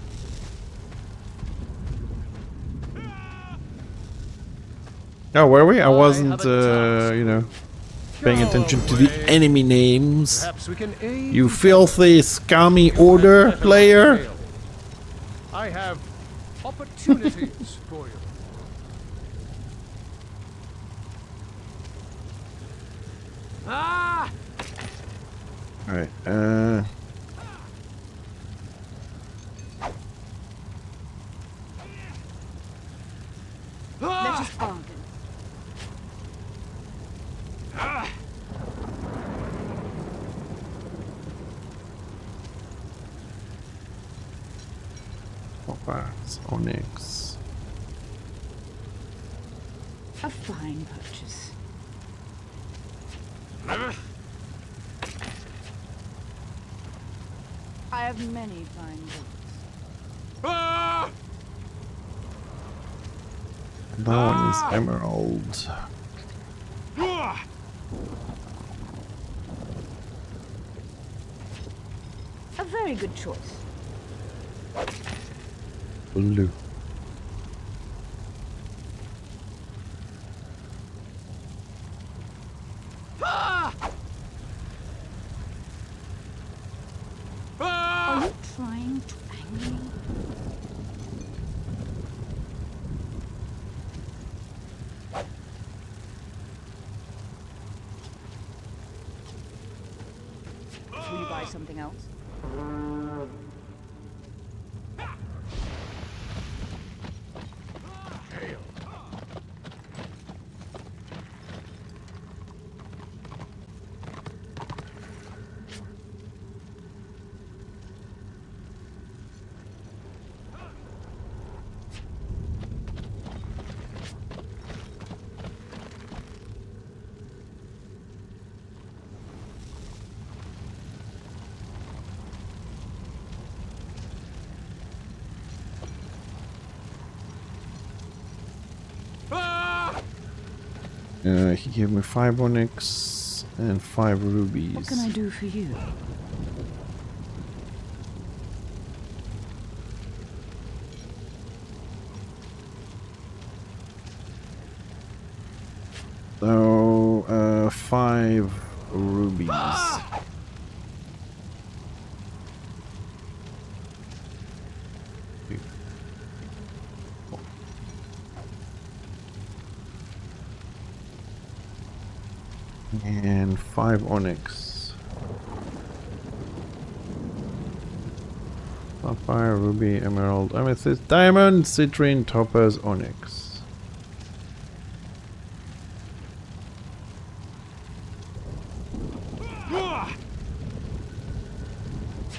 Oh, were we? I wasn't, you know, paying attention to the enemy names. You filthy, scummy order player. I have opportunities for you. Ah! Alright, Let us bargain. Topaz, onyx. A fine purchase. I have many fine books. That one is emerald. A very good choice. Blue. Are you trying to anger me? Will you buy something else? He gave me 5 onyx and 5 rubies. What can I do for you? So, 5 rubies. And 5 onyx. Sapphire, ruby, emerald, amethyst, diamond, citrine, topaz, onyx.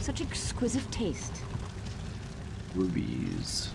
Such exquisite taste. Rubies.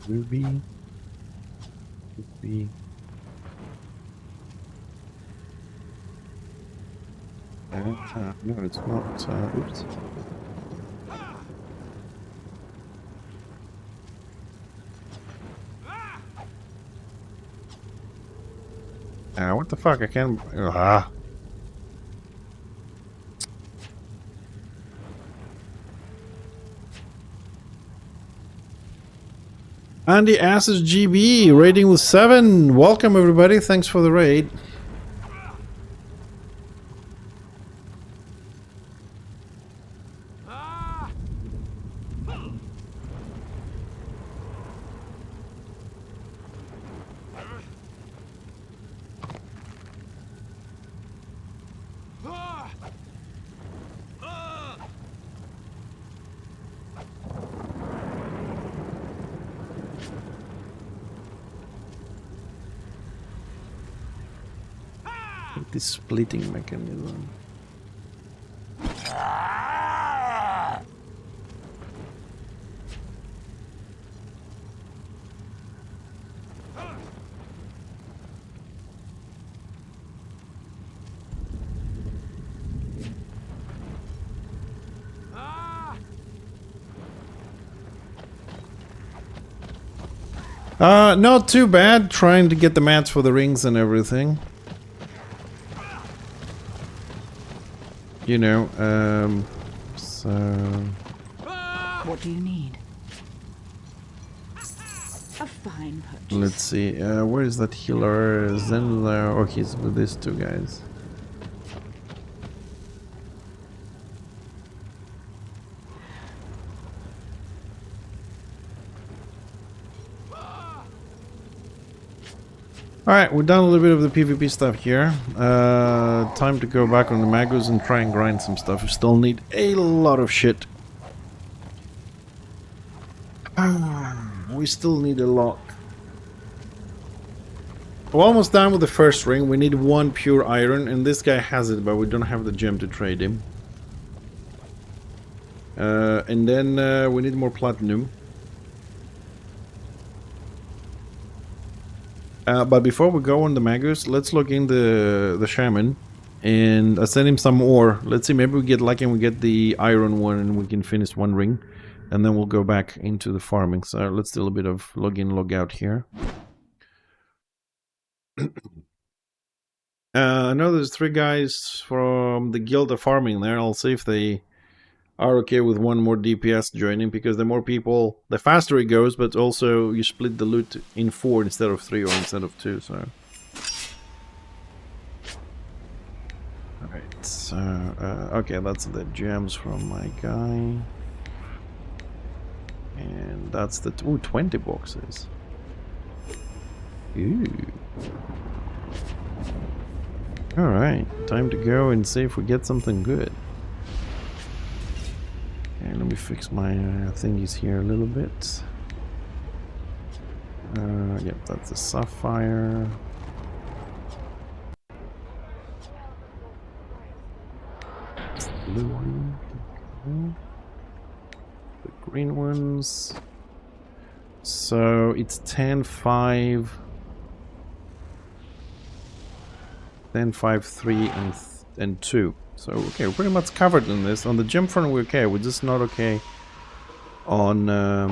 Ruby. Ruby. No, it's not. Oops. What the fuck? I can't. Andy Asses GB rating with 7. Welcome everybody. Thanks for the raid. The splitting mechanism. Not too bad, trying to get the mats for the rings and everything. You know, so... What do you need? A fine purchase. Let's see, where is that healer? Zenler. Oh, he's with these two guys. Alright, we've done a little bit of the PvP stuff here. Time to go back on the Magus and try and grind some stuff. We still need a lot of shit. We still need a lot. We're almost done with the first ring. We need one pure iron, and this guy has it, but we don't have the gem to trade him. And then we need more platinum. But before we go on the Magus, let's look in the Shaman. And I send him some ore. Let's see, maybe we get lucky and we get the iron one and we can finish one ring. And then we'll go back into the farming. So let's do a bit of log in, log out here. I know there's 3 guys from the Guild of Farming there. I'll see if they are okay with one more DPS joining, because the more people, the faster it goes, but also you split the loot in 4 instead of 3 or instead of 2, so... Alright, so... okay, that's the gems from my guy. And that's the... ooh, 20 boxes. Ooh. Alright, time to go and see if we get something good. Okay, let me fix my thingies here a little bit. Yep, that's the sapphire. That's the blue one. Okay. The green ones. So it's 10, 5, 10, 5, 3, and 2. So, okay, we're pretty much covered in this. On the gem front, we're okay. We're just not okay on the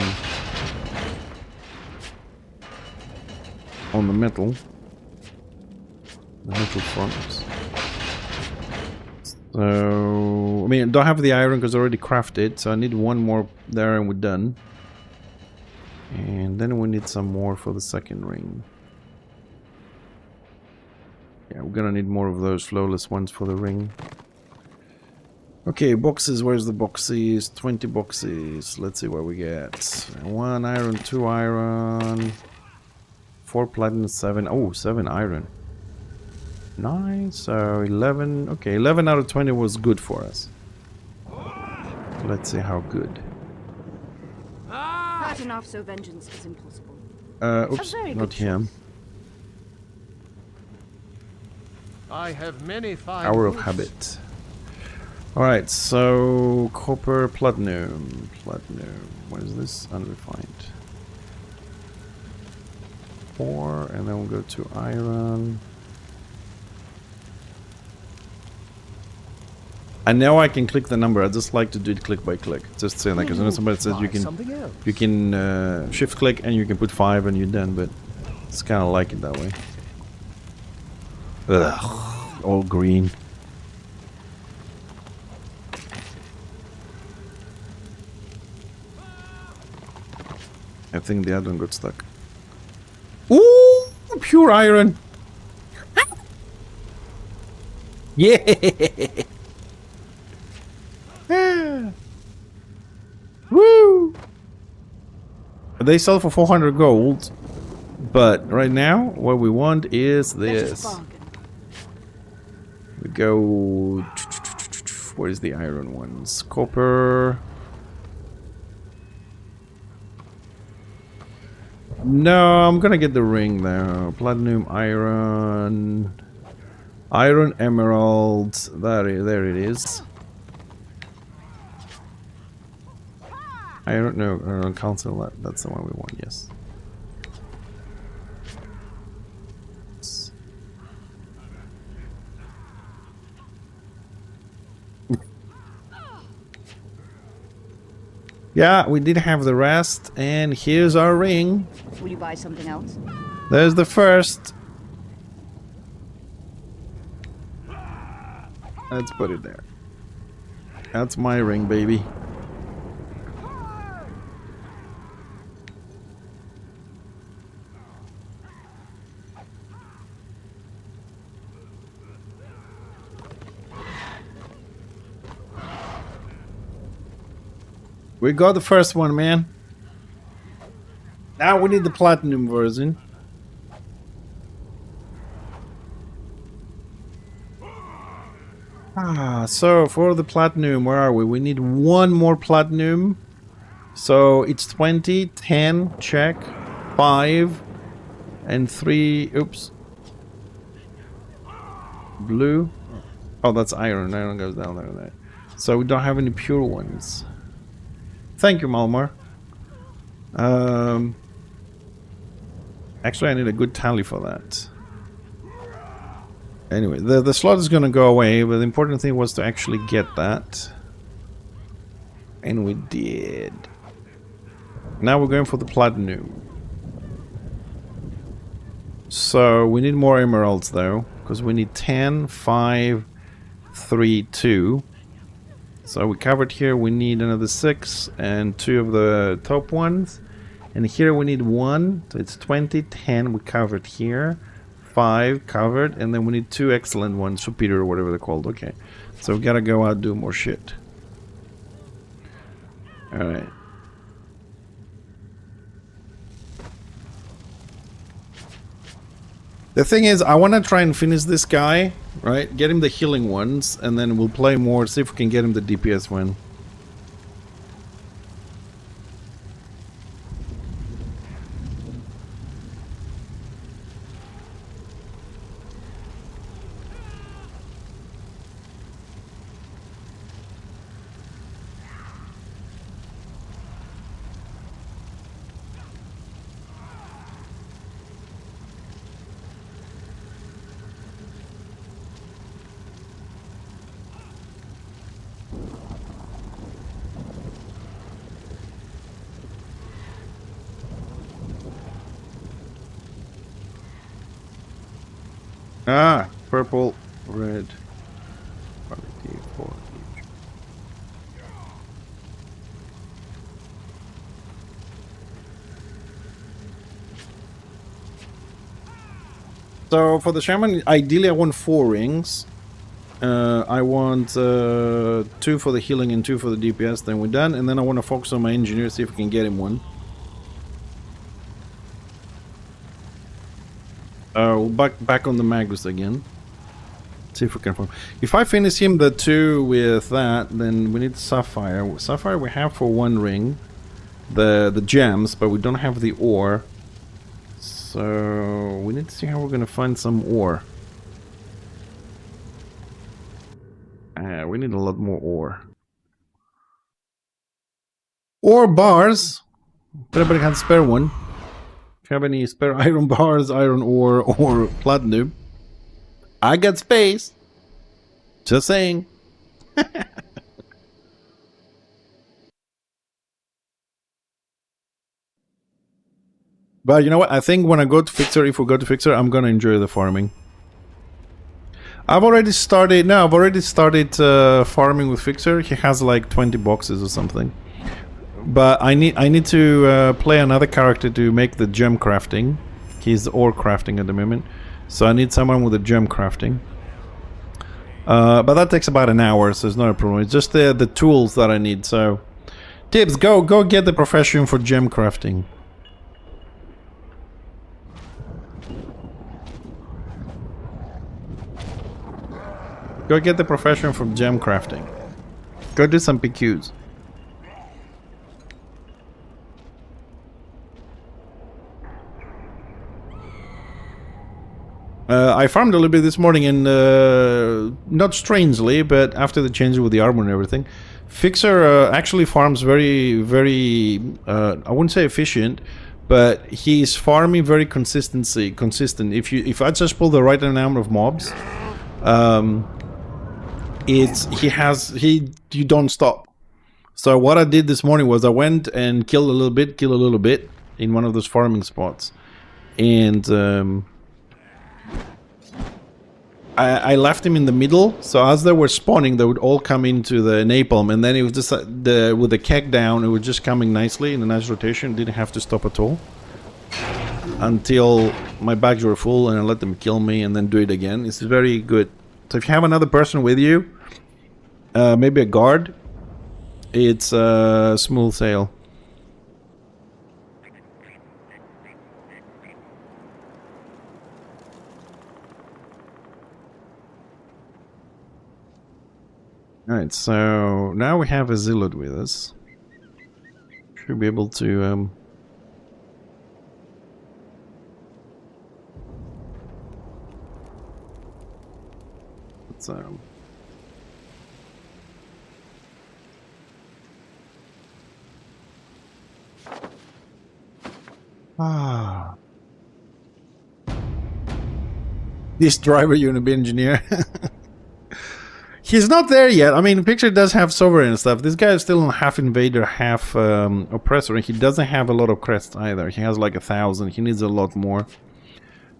metal. The metal fronts. So, I mean, I don't have the iron because I already crafted. So I need one more there and we're done. And then we need some more for the second ring. Yeah, we're gonna need more of those flawless ones for the ring. Okay, boxes, where's the boxes? 20 boxes. Let's see what we get. 1 iron, 2 iron, 4 platinum, 7. Oh, 7 iron. Nice. So 11. Okay, 11 out of 20 was good for us. Let's see how good. Not enough, so vengeance is impossible. Oops, not him. I have many fine Hour of boots. habit. Alright, so copper, platinum. Platinum. What is this? Unrefined. 4, and then we'll go to iron. I know I can click the number. I just like to do it click by click. Just saying that, because I know somebody says you can shift click and you can put 5 and you're done, but it's kind of like it that way. Ugh, all green. I think the other one got stuck. Ooh, pure iron. Yeah. Woo. They sell for 400 gold, but right now what we want is this. We go. Where is the iron ones? Copper. No, I'm gonna get the ring there. Platinum, iron, iron, emerald. There it is. Iron, no, cancel that. That's the one we want. Yes. Yeah, we did have the rest, and here's our ring. Will you buy something else? There's the first. Let's put it there. That's my ring, baby. We got the first one, man. Now we need the platinum version. So for the platinum, where are we? We need one more platinum. So it's 20, 10, check, 5, and 3. Oops. Blue. Oh, that's iron. Iron goes down there. So we don't have any pure ones. Thank you, Malmar. Actually, I need a good tally for that. Anyway, the slot is going to go away, but the important thing was to actually get that. And we did. Now we're going for the platinum. So we need more emeralds though, because we need 10, 5, 3, 2. So we covered here, we need another 6 and 2 of the top ones. And here we need 1, so it's 20, 10 we covered here. 5 covered, and then we need 2 excellent ones, superior or whatever they're called. Okay, so we gotta go out and do more shit. Alright. The thing is, I want to try and finish this guy, right? Get him the healing ones, and then we'll play more, see if we can get him the DPS one. Ah, purple, red. Quality 4 each. So for the shaman, ideally I want 4 rings. I want 2 for the healing and 2 for the DPS, then we're done. And then I want to focus on my engineer, see if we can get him one. Back on the Magus again. See if we can. If I finish him the 2 with that, then we need Sapphire. Sapphire we have for 1 ring. The gems, but we don't have the ore. So we need to see how we're gonna find some ore. We need a lot more ore. Ore bars. If anybody has a spare one. If you have any spare iron bars, iron ore, or platinum, I got space. Just saying. But you know what? I think when I go to Fixer, if we go to Fixer, I'm gonna enjoy the farming. I've already started. No, I've already started farming with Fixer. He has like 20 boxes or something. But I need to play another character to make the gem crafting. He's ore crafting at the moment, so I need someone with the gem crafting. But that takes about an hour, so it's not a problem. It's just the tools that I need. So, Tibbs, go get the profession for gem crafting. Go get the profession from gem crafting. Go do some PQs. I farmed a little bit this morning, and not strangely, but after the changes with the armor and everything, Fixer actually farms very, very, I wouldn't say efficient, but he's farming very consistent. If I just pull the right number of mobs, you don't stop. So what I did this morning was I went and killed a little bit in one of those farming spots, and I left him in the middle, so as they were spawning, they would all come into the napalm, and then it was just with the keg down, it was just coming nicely in a nice rotation. Didn't have to stop at all until my bags were full, and I let them kill me, and then do it again. It's very good. So if you have another person with you, maybe a guard, it's smooth sail. Alright, so now we have a zealot with us. Should be able to let's this driver unit engineer. He's not there yet. I mean, the picture does have sovereign and stuff. This guy is still half invader, half oppressor, and he doesn't have a lot of crests either. He has like 1,000. He needs a lot more.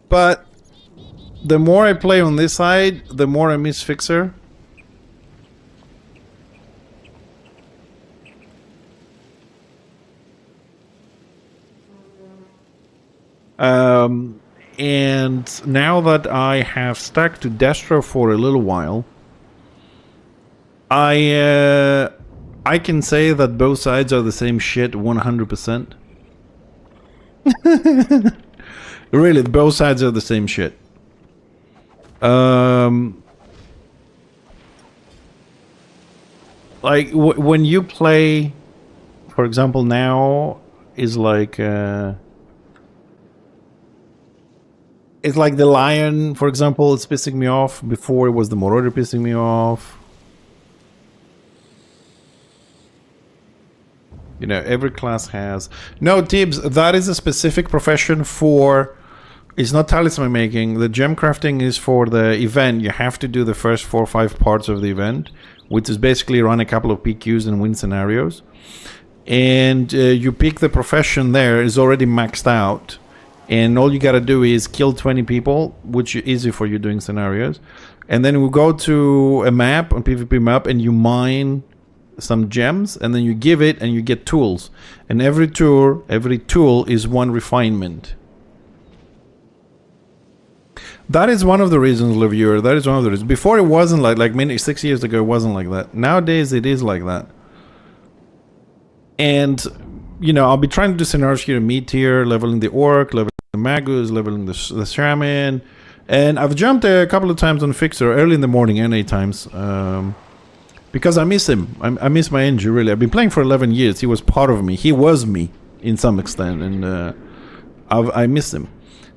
But the more I play on this side, the more I miss Fixer. And now that I have stuck to Destro for a little while, I can say that both sides are the same shit 100%. Really, both sides are the same shit. Like when you play, for example, now is like it's like the Lion, for example, it's pissing me off. Before it was the Marauder pissing me off. You know, every class has... No, Tibbs, that is a specific profession for... It's not talisman making. The gem crafting is for the event. You have to do the first 4 or 5 parts of the event, which is basically run a couple of PQs and win scenarios. And you pick the profession there, is already maxed out. And all you gotta do is kill 20 people, which is easy for you doing scenarios. And then we go to a map, on PvP map, and you mine some gems, and then you give it and you get tools, and every tool is 1 refinement. That is one of the reasons, Leviewer. That is one of the reasons. Before it wasn't like many 6 years ago, it wasn't like that. Nowadays it is like that. And you know, I'll be trying to do scenarios here in mid-tier, leveling the orc, leveling the magus, leveling the shaman, and I've jumped a couple of times on Fixer early in the morning and 8 times. Because I miss him. I miss my engine, really. I've been playing for 11 years. He was part of me. He was me, in some extent. And I miss him.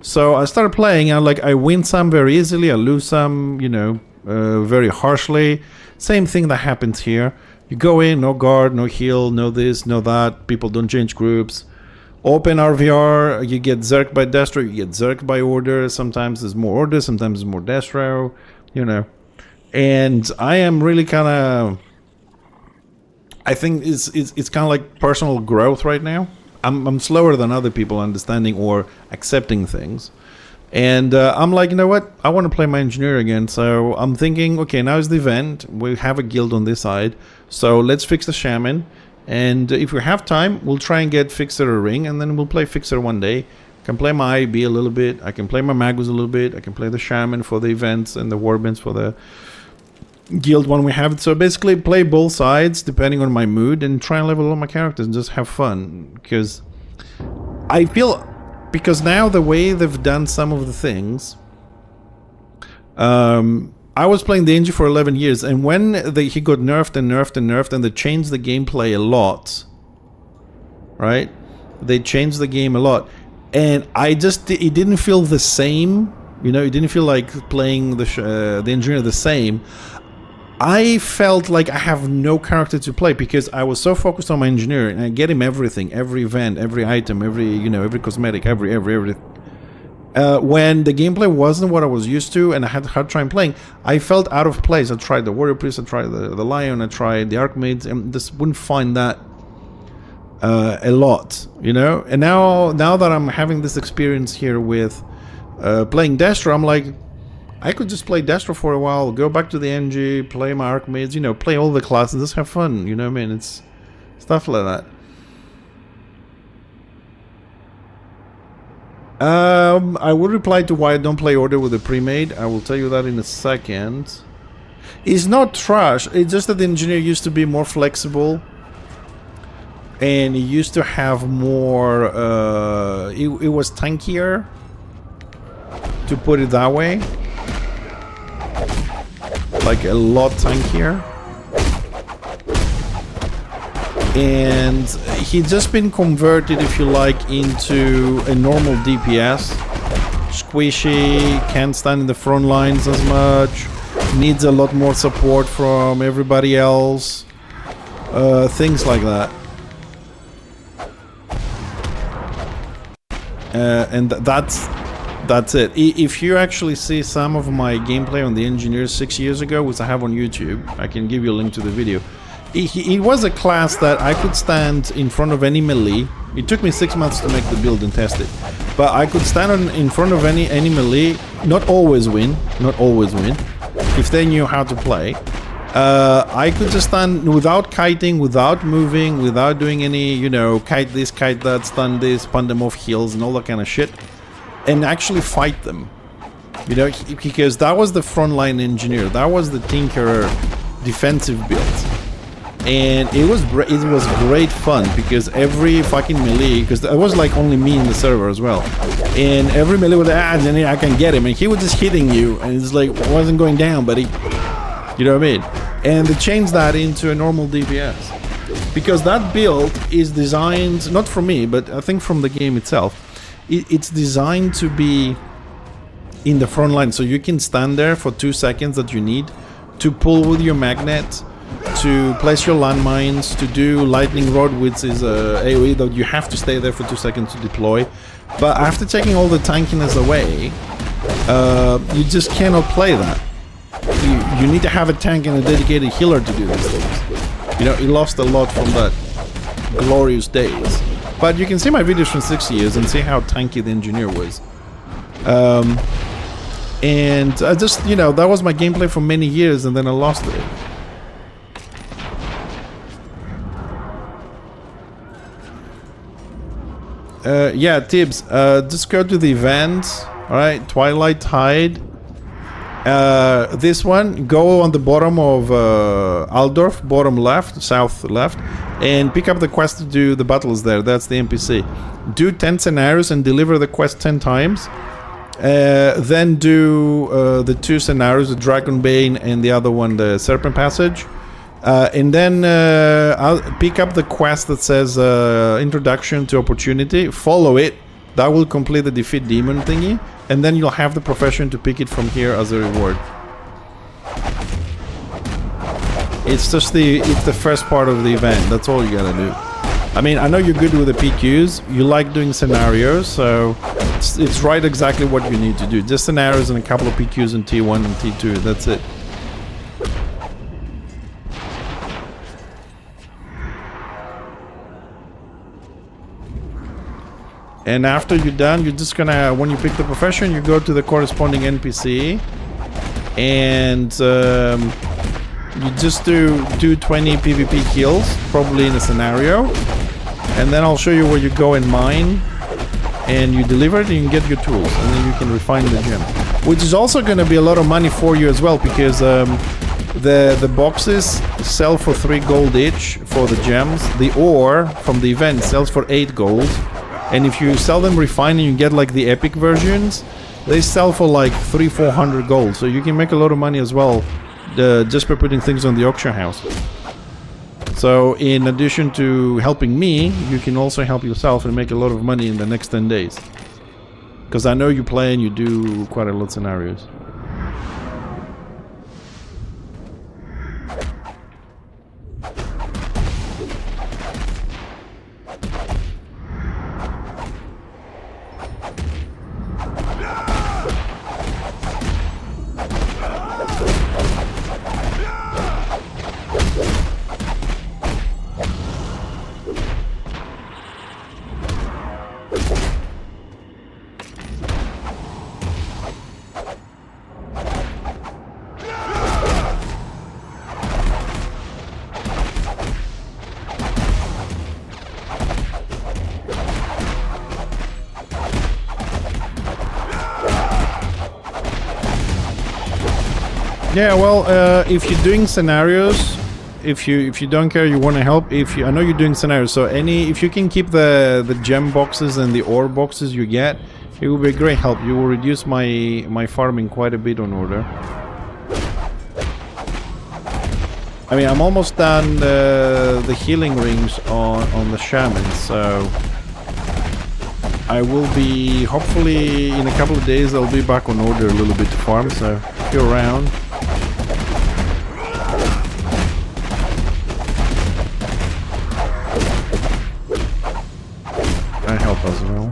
So I started playing, and I win some very easily. I lose some, you know, very harshly. Same thing that happens here. You go in, no guard, no heal, no this, no that. People don't change groups. Open RVR, you get zerked by Destro, you get zerked by Order. Sometimes there's more Order, sometimes there's more Destro, you know. And I am really kind of... I think it's kind of like personal growth right now. I'm slower than other people understanding or accepting things. And I'm like, you know what? I want to play my engineer again. So I'm thinking, okay, now is the event. We have a guild on this side. So let's fix the shaman. And if we have time, we'll try and get Fixer a ring. And then we'll play Fixer one day. I can play my IB a little bit. I can play my Magus a little bit. I can play the shaman for the events and the warbands for the guild when we have it. So basically play both sides depending on my mood and try and level all my characters and just have fun. Because I feel... Because now the way they've done some of the things... I was playing the engine for 11 years, and when he got nerfed and nerfed and nerfed, and they changed the gameplay a lot, right? They changed the game a lot, and it didn't feel the same. You know, it didn't feel like playing the engineer the same. I felt like I have no character to play because I was so focused on my engineer, and I get him everything, every event, every item, every cosmetic, everything. When the gameplay wasn't what I was used to and I had a hard time playing, I felt out of place. I tried the Warrior Priest, I tried the Lion, I tried the Archmage, and just wouldn't find that a lot, you know? And now that I'm having this experience here with playing Destro, I'm like, I could just play Destro for a while, go back to the NG, play my Archmage, you know, play all the classes, just have fun, you know what I mean? It's stuff like that. I would reply to why I don't play Order with a pre-made. I will tell you that in a second. It's not trash, it's just that the engineer used to be more flexible. And it used to have more... it was tankier, to put it that way. Like a lot tankier. and he's just been converted, if you like, into a normal DPS. Squishy, can't stand in the front lines as much, needs a lot more support from everybody else, things like that. And that's it. If you actually see some of my gameplay on the Engineers 6 years ago, which I have on YouTube, I can give you a link to the video. It was a class that I could stand in front of any melee. It took me 6 months to make the build and test it, but I could stand in front of any melee. Not always win, if they knew how to play. I could just stand without kiting, without moving, without doing any, you know, kite this, kite that, stun this, pun them off heals and all that kind of shit, and actually fight them. You know, because that was the frontline engineer, that was the tinkerer defensive build. And it was great fun, because every fucking melee, because it was like only me in the server as well, and every melee would then I can get him, and he was just hitting you, and it's like, wasn't going down, buddy. You know what I mean? And they changed that into a normal DPS, because that build is designed not for me, but I think from the game itself. It's designed to be in the front line, so you can stand there for 2 seconds that you need to pull with your magnet, to place your landmines, to do lightning rod, which is AoE that you have to stay there for 2 seconds to deploy. But after taking all the tankiness away, you just cannot play that. You need to have a tank and a dedicated healer to do these things. You know, it lost a lot from that glorious days. But you can see my videos from 6 years and see how tanky the engineer was. And I just, you know, that was my gameplay for many years, and then I lost it. Yeah, Tibbs, just go to the event, alright, Twilight Tide. This one, go on the bottom of Aldorf, bottom left, south left, and pick up the quest to do the battles there. That's the NPC. Do 10 scenarios and deliver the quest 10 times. Then do the 2 scenarios, the Dragonbane and the other one, the Serpent Passage. And then I'll pick up the quest that says Introduction to Opportunity. Follow it. That will complete the Defeat Demon thingy. And then you'll have the profession to pick it from here as a reward. It's just the first part of the event. That's all you gotta do. I mean, I know you're good with the PQs. You like doing scenarios, so it's right exactly what you need to do. Just scenarios and a couple of PQs in T1 and T2. That's it. And after you're done, you're just gonna, when you pick the profession, you go to the corresponding NPC, and you just do 20 PvP kills, probably in a scenario, and then I'll show you where you go and mine, and you deliver it, and you can get your tools, and then you can refine the gem, which is also gonna be a lot of money for you as well, because the boxes sell for 3 gold each for the gems. The ore from the event sells for 8 gold. And if you sell them refined and you get like the epic versions, they sell for like 300-400 gold. So you can make a lot of money as well, just by putting things on the auction house. So in addition to helping me, you can also help yourself and make a lot of money in the next 10 days. Because I know you play and you do quite a lot of scenarios. Yeah, well, if you're doing scenarios, if you don't care, you want to help. I know you're doing scenarios, so if you can keep the gem boxes and the ore boxes you get, it will be a great help. You will reduce my farming quite a bit on order. I mean, I'm almost done the healing rings on the shaman, so I will be, hopefully in a couple of days, I'll be back on order a little bit to farm, so if you're around. Can help as well.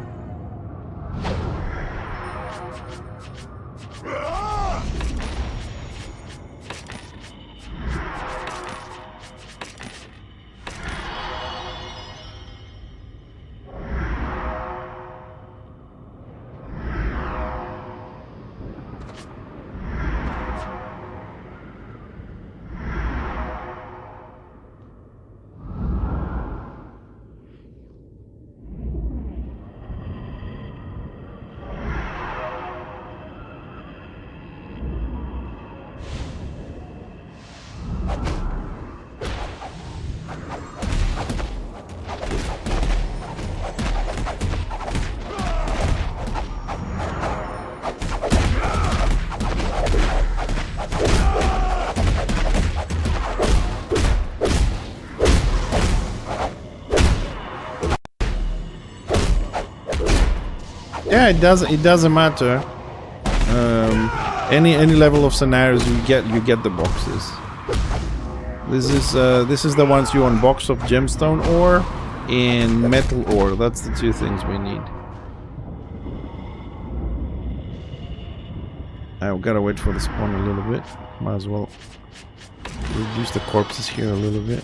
Yeah, it doesn't matter. Any level of scenarios you get the boxes. This is the ones you unbox of gemstone ore and metal ore. That's the two things we need. I've gotta wait for the spawn a little bit. Might as well reduce the corpses here a little bit.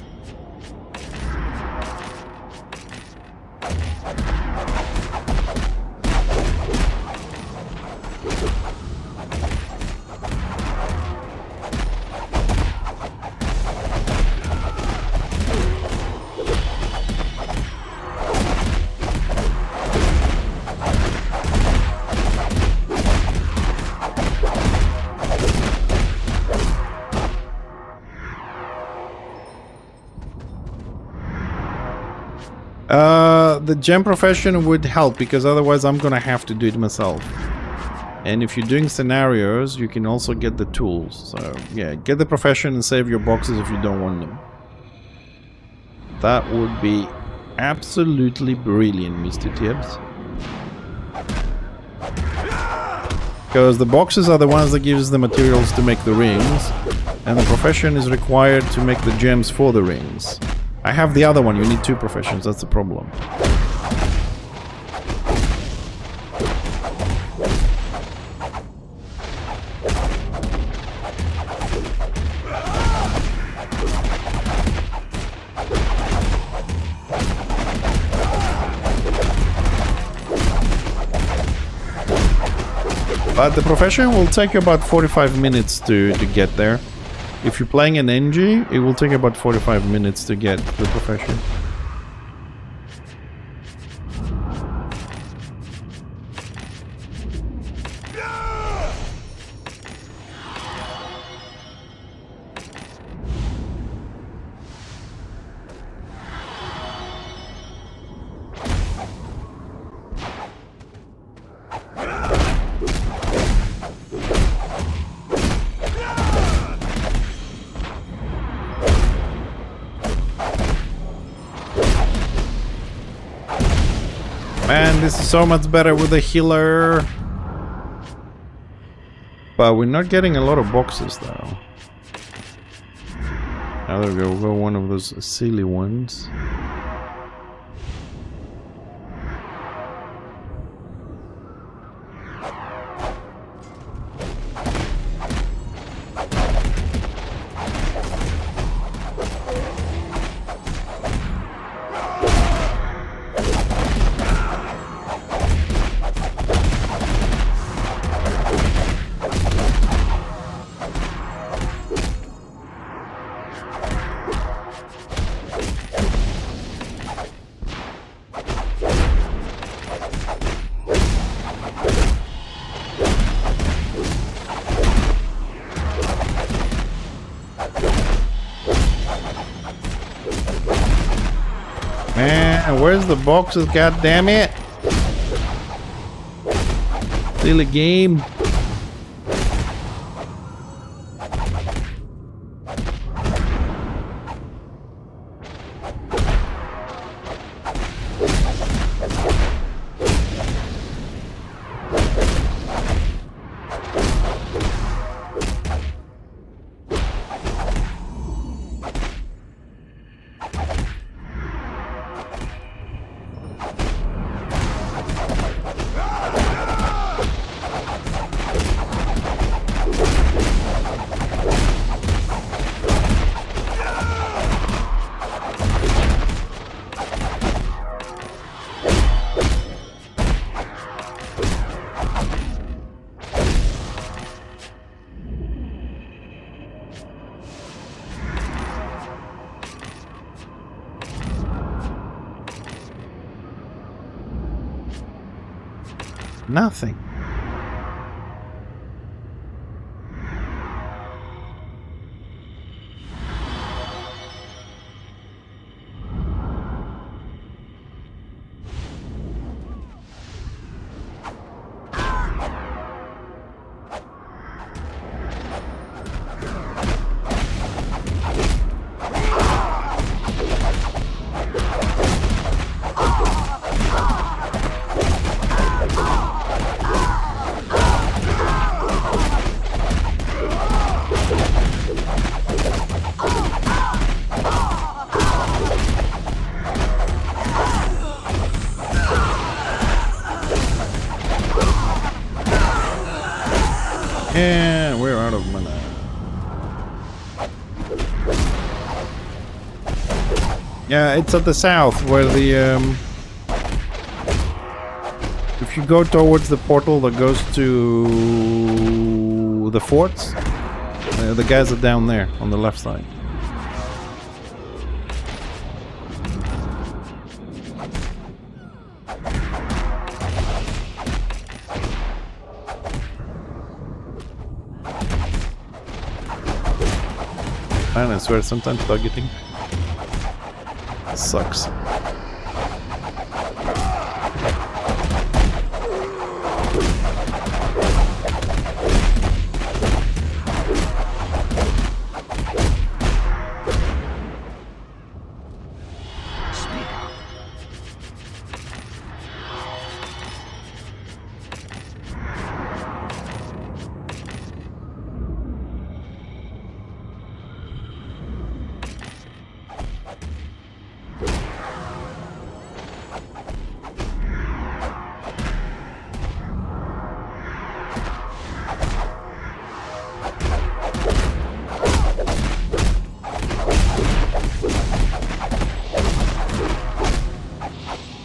The gem profession would help because otherwise I'm gonna have to do it myself. And if you're doing scenarios, you can also get the tools. So yeah, get the profession and save your boxes if you don't want them. That would be absolutely brilliant, Mr. Tibbs. Because the boxes are the ones that gives the materials to make the rings, and the profession is required to make the gems for the rings. I have the other one, you need two professions, that's the problem. But the profession will take you about 45 minutes to get there. If you're playing an NG, it will take about 45 minutes to get the profession. Man, this is so much better with a healer. But we're not getting a lot of boxes though. Now there we go, we'll go one of those silly ones. Man, where's the boxes? God damn it! Silly game. Nothing. And we're out of mana. Yeah, it's at the south where the if you go towards the portal that goes to the forts, the guys are down there on the left side. Man, I swear sometimes targeting sucks.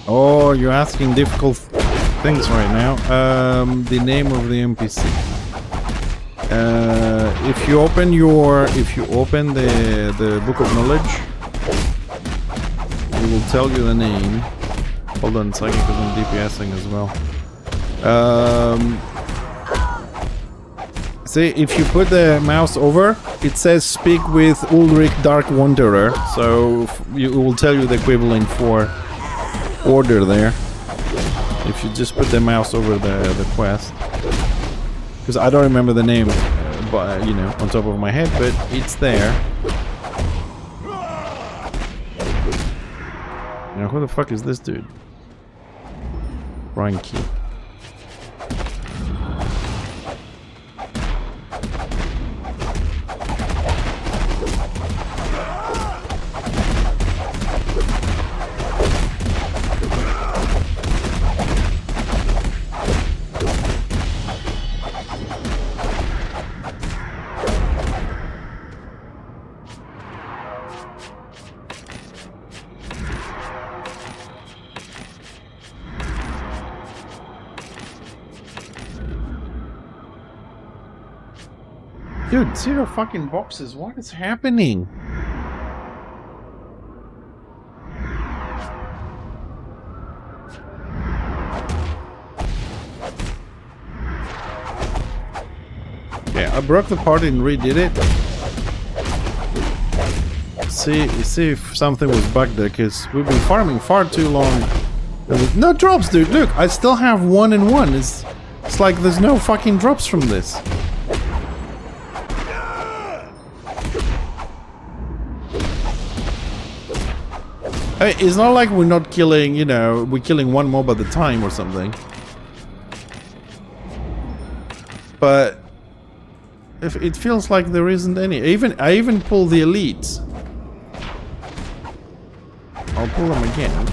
Oh, you're asking difficult things right now. The name of the NPC. If you open the Book of Knowledge, it will tell you the name. Hold on a second, because I'm DPSing as well. See, if you put the mouse over, it says "Speak with Ulrich Dark Wanderer," so it will tell you the equivalent for order there. If you just put the mouse over the quest, because I don't remember the name, but you know, on top of my head, but it's there. Now, who the fuck is this dude? Ranky. Dude, 0 fucking boxes. What is happening? Yeah, I broke the party and redid it. See if something was bugged there, because we've been farming far too long. No drops, dude. Look, I still have 1 and 1. It's like there's no fucking drops from this. It's not like we're not killing, you know, we're killing 1 mob at a time or something. But if it feels like there isn't any. I even pull the elites. I'll pull them again.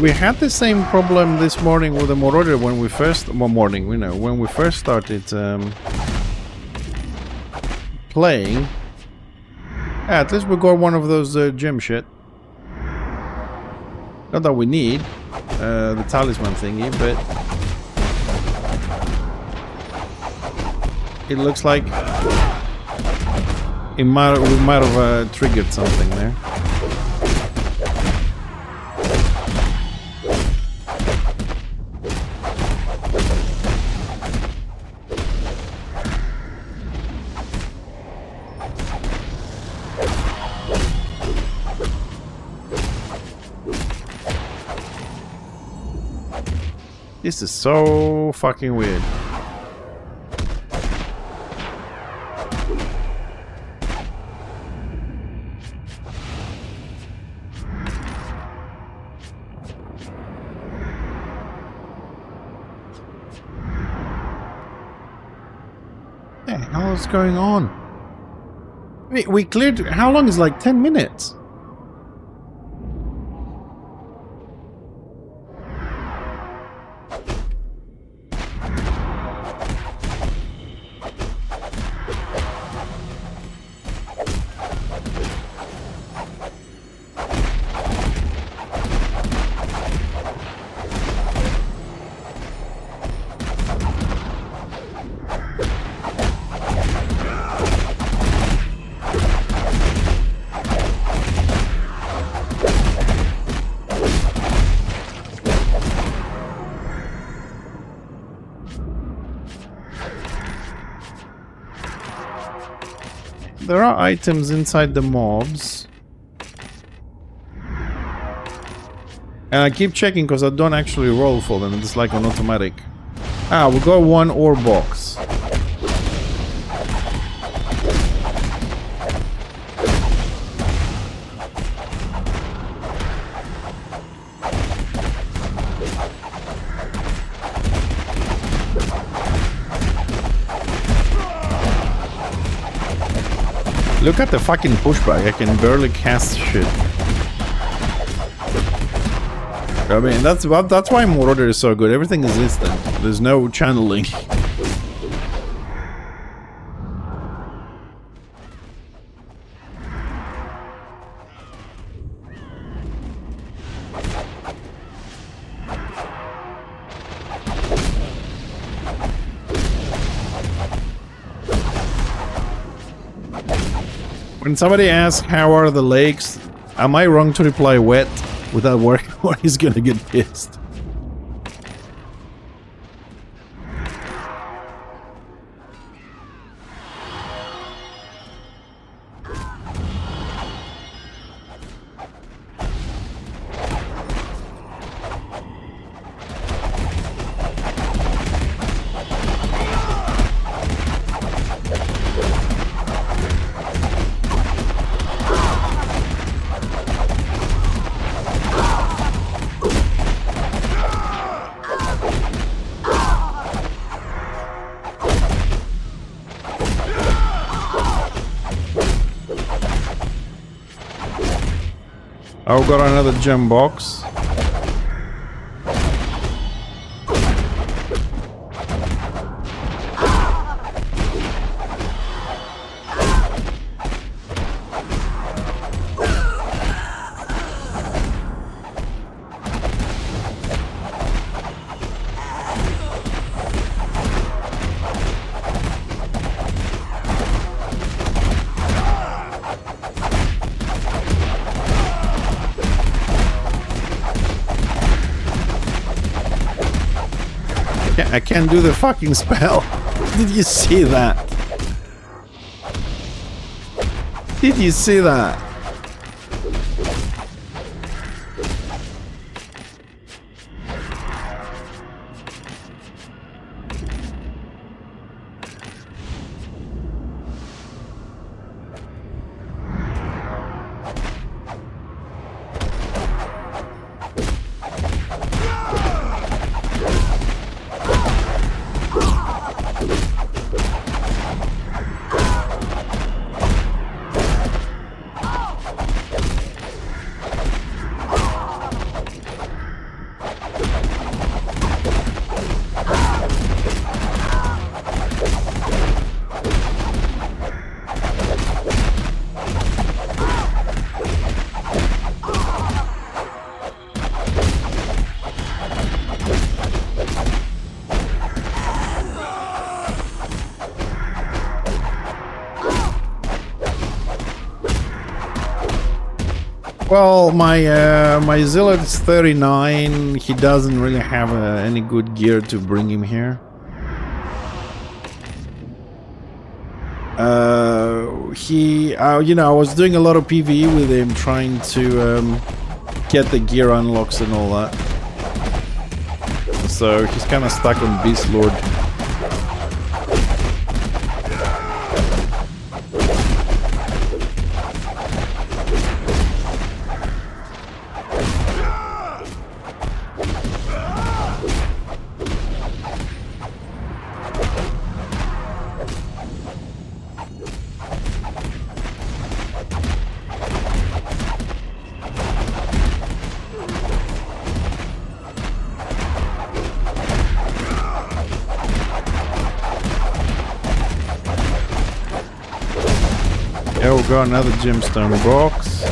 We had the same problem this morning with the Marauder when we first... One morning, you know, when we first started playing. At least we got one of those gem shit. Not that we need the talisman thingy, but it looks like we might have triggered something there. This is so fucking weird. What the hell is going on? We cleared... How long is like 10 minutes? There are items inside the mobs. And I keep checking because I don't actually roll for them. It's like an automatic. Ah, we got one ore box. Look at the fucking pushback. I can barely cast shit. I mean, that's why Marauder is so good. Everything is instant. There's no channeling. When somebody asks how are the lakes, am I wrong to reply wet without working, or he's gonna get pissed? Oh, got another gem box. I can't do the fucking spell. Did you see that? Did you see that? Well, my zealot is 39. He doesn't really have any good gear to bring him here. You know, I was doing a lot of PvE with him, trying to get the gear unlocks and all that. So he's kind of stuck on Beast Lord. Yeah, we got another gemstone box.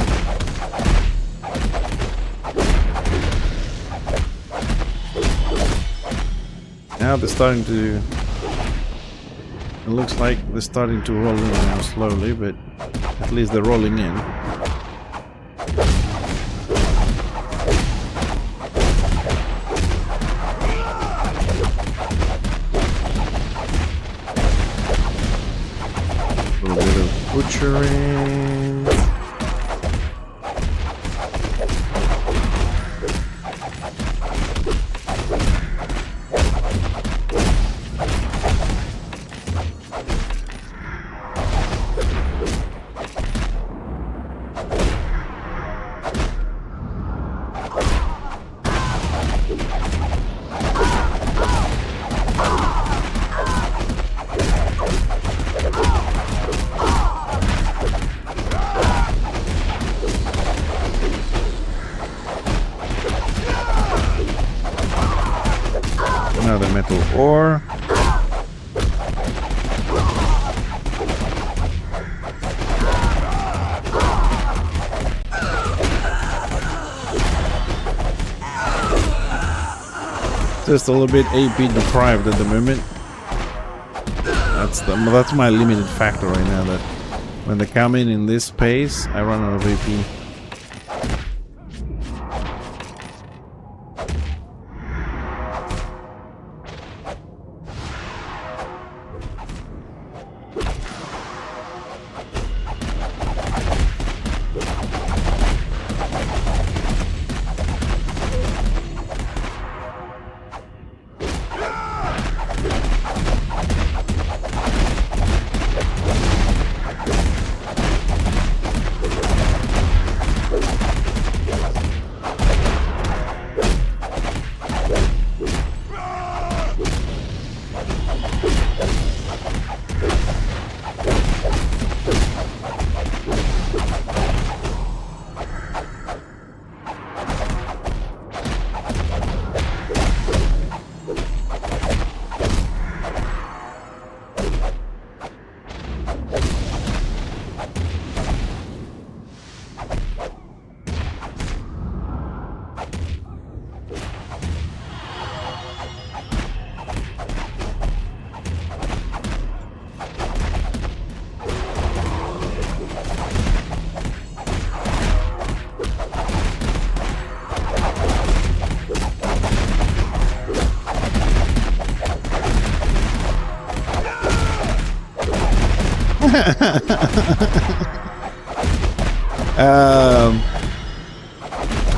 Now they're starting to... It looks like they're starting to roll in now slowly, but at least they're rolling in. A little bit of butchering. Another metal ore. Just a little bit AP deprived at the moment. That's my limited factor right now, that when they come in this pace, I run out of AP.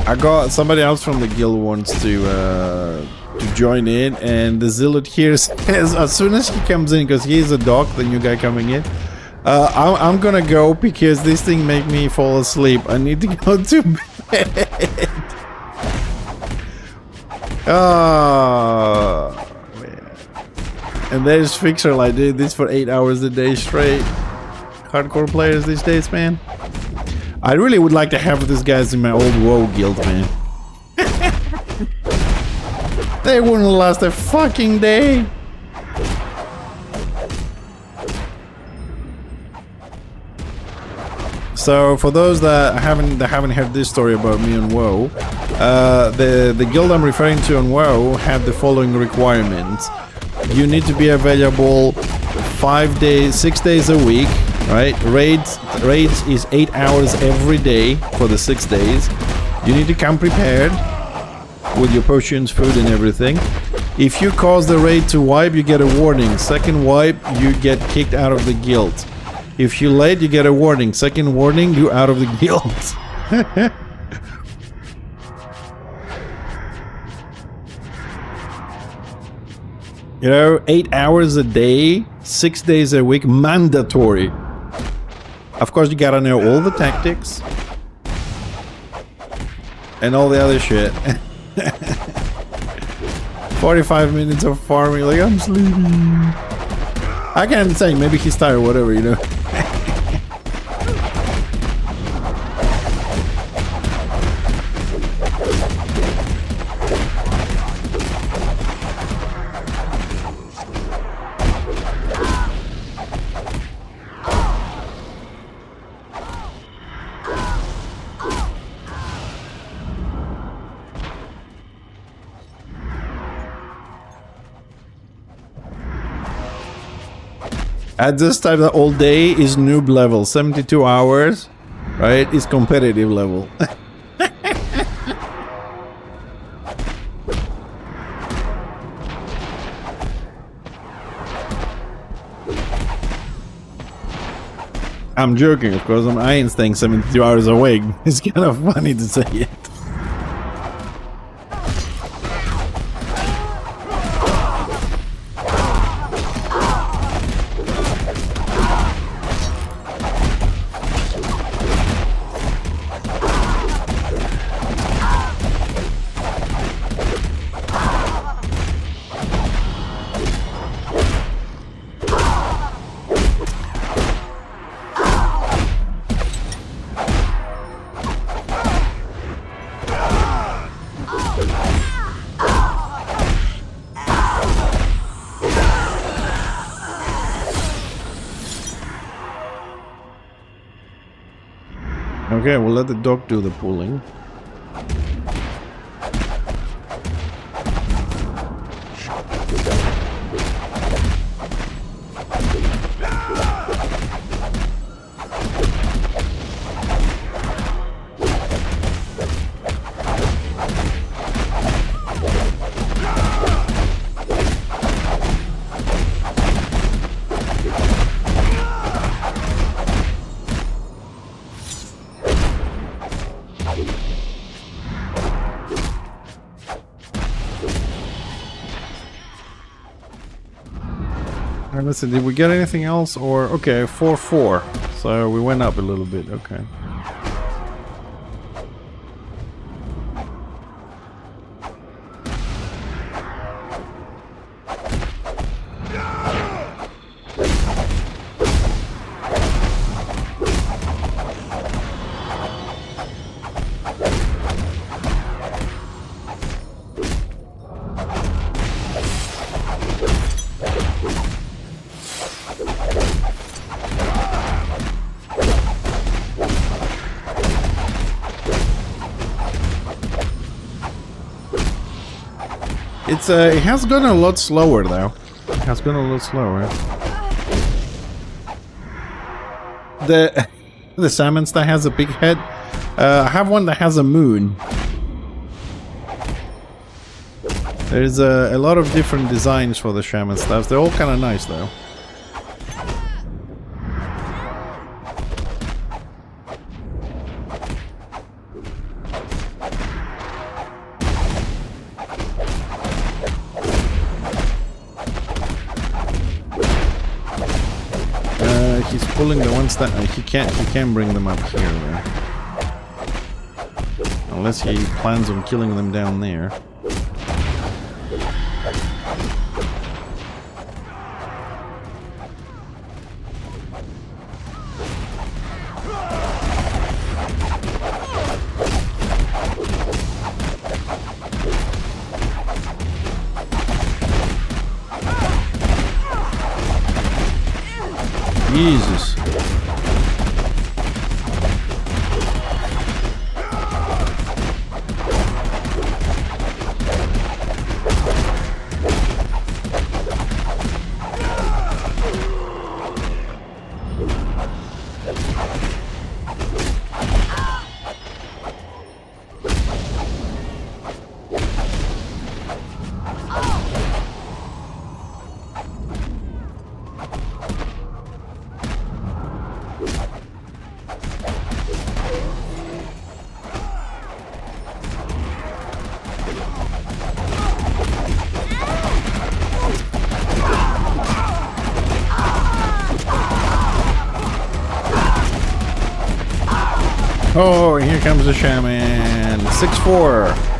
I got somebody else from the guild wants to join in, and the zealot here says as soon as he comes in, because he's a doc, the new guy coming in, I'm gonna go because this thing make me fall asleep. I need to go to bed. Oh man. And there's Fixer, like, did this for 8 hours a day straight. Hardcore players these days, man. I really would like to have these guys in my old WoW guild, man. They wouldn't last a fucking day. So for those that haven't heard this story about me on WoW, the guild I'm referring to on WoW had the following requirements. You need to be available 6 days a week, right? Raids is 8 hours every day for the 6 days. You need to come prepared with your potions, food, and everything. If you cause the raid to wipe, you get a warning. Second wipe, you get kicked out of the guild. If you're late, you get a warning. Second warning, you're out of the guild. You know, 8 hours a day, 6 days a week, mandatory. Of course, you gotta know all the tactics. And all the other shit. 45 minutes of farming, like, I'm sleepy. I can't say, maybe he's tired, whatever, you know. At this time, the all day is noob level. 72 hours, right, is competitive level. I'm joking, of course. I ain't staying 72 hours awake. It's kind of funny to say it. Okay, we'll let the dog do the pulling. Alright, listen, did we get anything else? Or, okay, 4-4. So we went up a little bit, okay. It has gone a lot slower though. It has gone a lot slower. The salmon that has a big head. I have one that has a moon. There's a lot of different designs for the shaman stuff. They're all kind of nice though. He's pulling the ones that he can't bring them up here though. Unless he plans on killing them down there. Jesus. Oh, here comes the shaman. 6-4.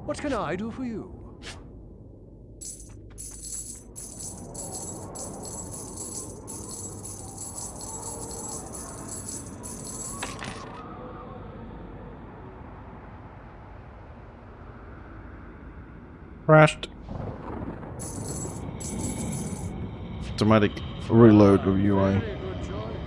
What can I do for you? Crashed. Automatic reload of UI. Very good choice.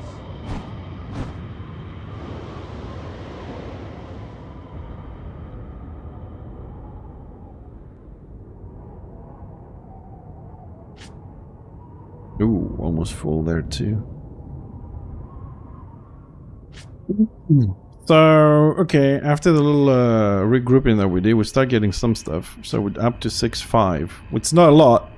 Ooh, almost full there too. So, okay, after the little regrouping that we did, we start getting some stuff. So we're up to 6-5. It's not a lot.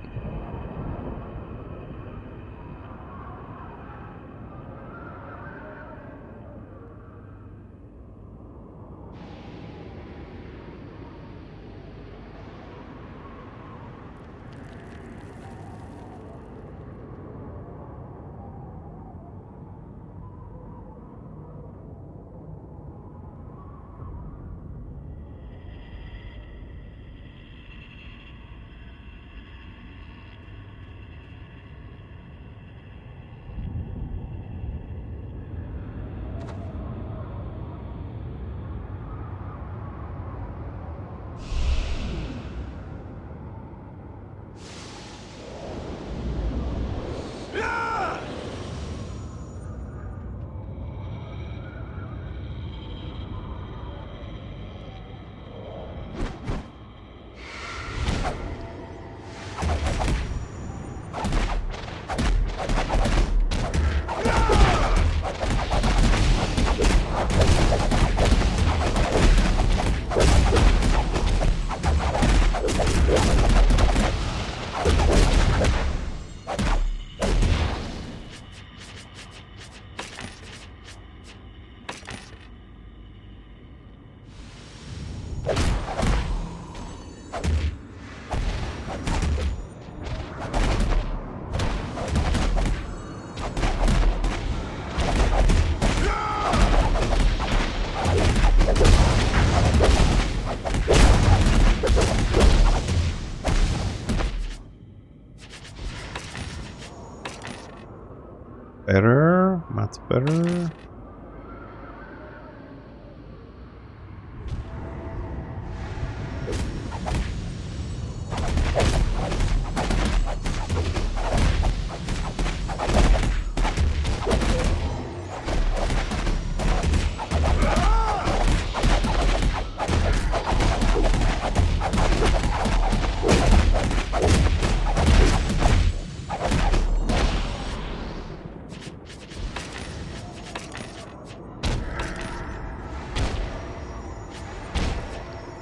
Better, much better.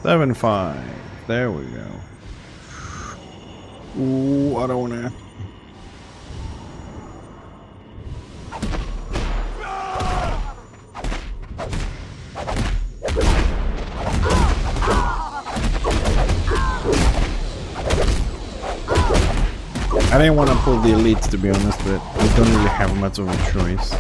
Seven, 5. There we go. Ooh, I don't wanna. I didn't want to pull the elites, to be honest, but we don't really have much of a choice.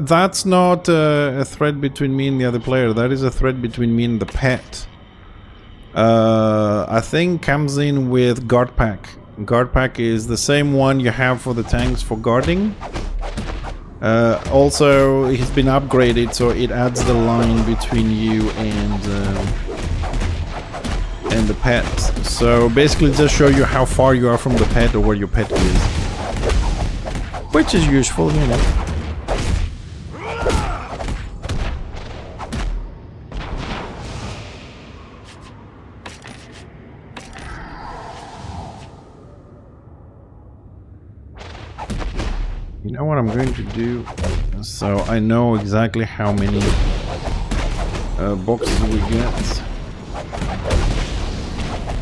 That's not a thread between me and the other player. That is a thread between me and the pet. I think comes in with guard pack. Guard pack is the same one you have for the tanks for guarding. Also, it's been upgraded, so it adds the line between you and the pet. So basically, just show you how far you are from the pet or where your pet is, which is useful, you know. You know what I'm going to do, so I know exactly how many boxes we get.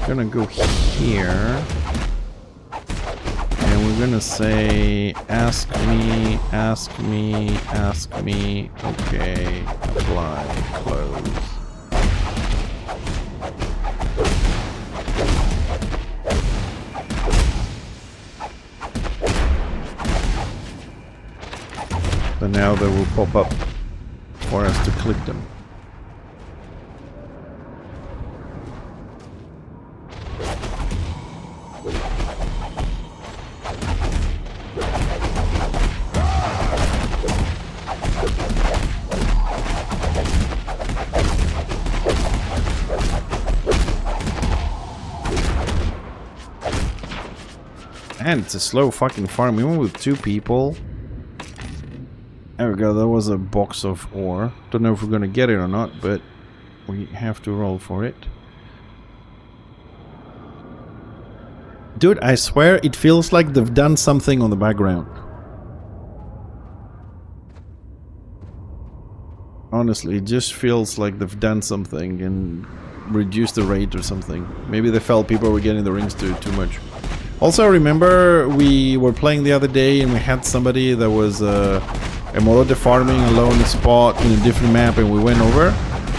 I'm gonna go here, and we're gonna say, ask me, ask me, ask me, okay, apply, close. So now they will pop up for us to click them. And it's a slow fucking farm, even with 2 people. There we go, there was a box of ore. Don't know if we're gonna get it or not, but we have to roll for it. Dude, I swear it feels like they've done something on the background. Honestly, it just feels like they've done something and reduced the rate or something. Maybe they felt people were getting the rings too much. Also, remember we were playing the other day and we had somebody that was a Morote farming alone spot in a different map, and we went over.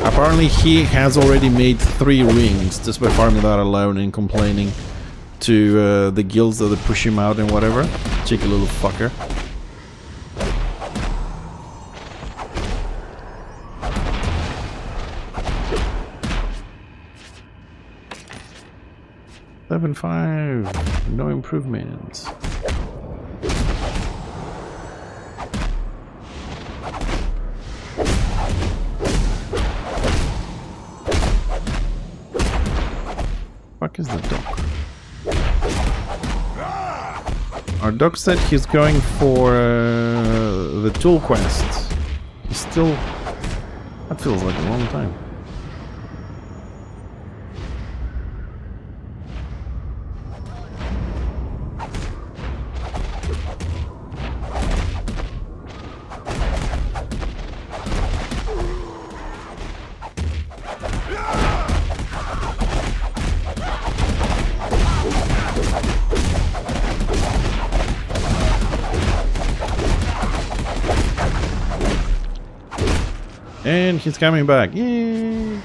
Apparently he has already made 3 rings just by farming that alone and complaining to the guilds that they push him out and whatever. Cheeky little fucker. Seven, 5, no improvements. Fuck is the doc? Our doc said he's going for the tool quest. He's still... That feels like a long time. And he's coming back. Yay!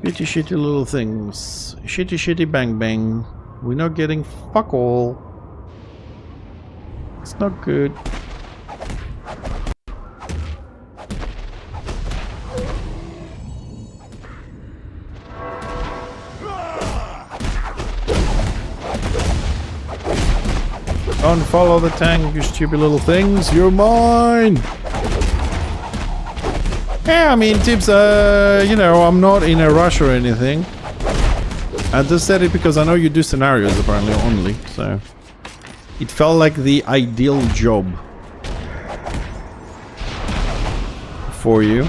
Shitty, shitty little things. Shitty, shitty bang bang. We're not getting fuck all. It's not good. Don't follow the tank, you stupid little things. You're mine! Yeah, I mean, tips, you know, I'm not in a rush or anything. I just said it because I know you do scenarios apparently only, so... It felt like the ideal job for you.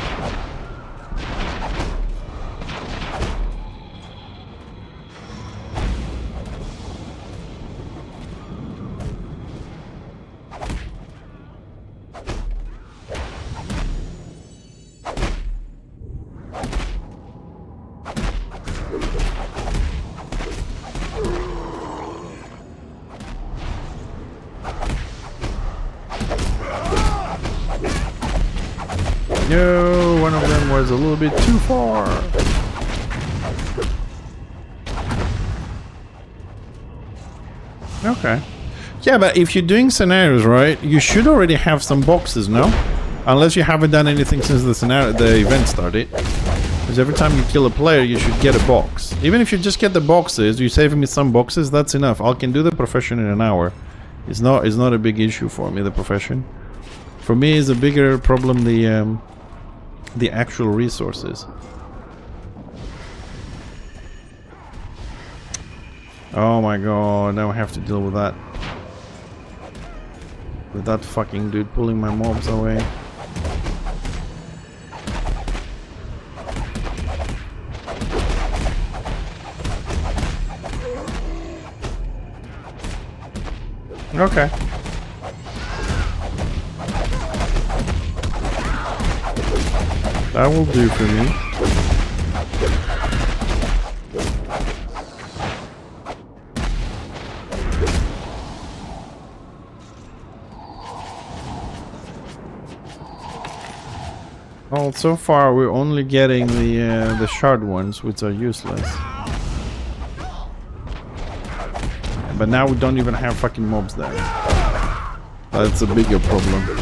No, one of them was a little bit too far. Okay. Yeah, but if you're doing scenarios, right, you should already have some boxes, no? Unless you haven't done anything since the event started. Because every time you kill a player, you should get a box. Even if you just get the boxes, you save me some boxes, that's enough. I can do the profession in an hour. It's not a big issue for me, the profession. For me, it's a bigger problem, the actual resources. Oh my god, now I have to deal with that. With that fucking dude pulling my mobs away. Okay. That will do for me. Well, so far we're only getting the shard ones, which are useless. But now we don't even have fucking mobs there. That's a bigger problem.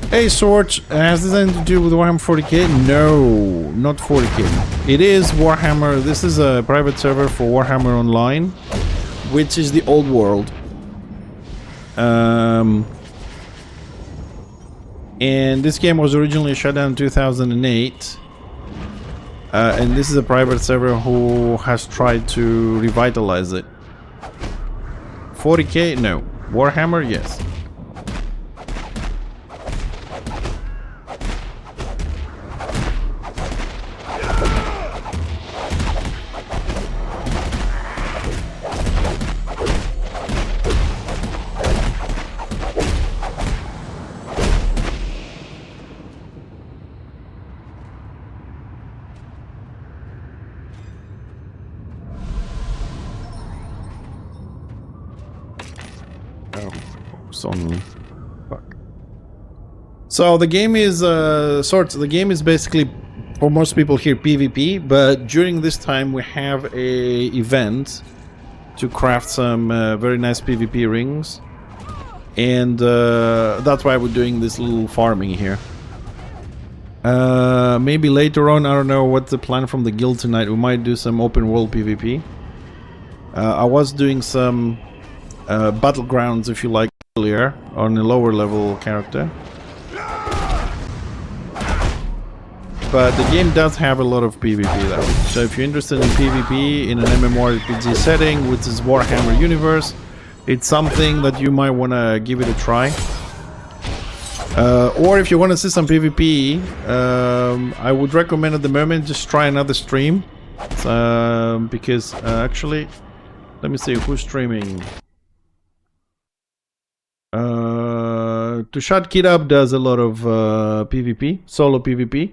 Hey, Sword, has this anything to do with Warhammer 40k? No, not 40k. It is Warhammer. This is a private server for Warhammer Online, which is the old world. And this game was originally shut down in 2008. And this is a private server who has tried to revitalize it. 40k? No. Warhammer? Yes. Only. Fuck. So the game is the game is basically for most people here PvP, but during this time we have a event to craft some very nice PvP rings, and that's why we're doing this little farming here. Maybe later on, I don't know what's the plan from the guild tonight. We might do some open world PvP. I was doing some battlegrounds, if you like, earlier on a lower level character, but the game does have a lot of PvP though. So if you're interested in PvP in an MMORPG setting, which is Warhammer universe, it's something that you might want to give it a try. Or if you want to see some PvP, I would recommend at the moment just try another stream, because actually, let me see who's streaming. To Shut Kid Up does a lot of PvP, solo PvP.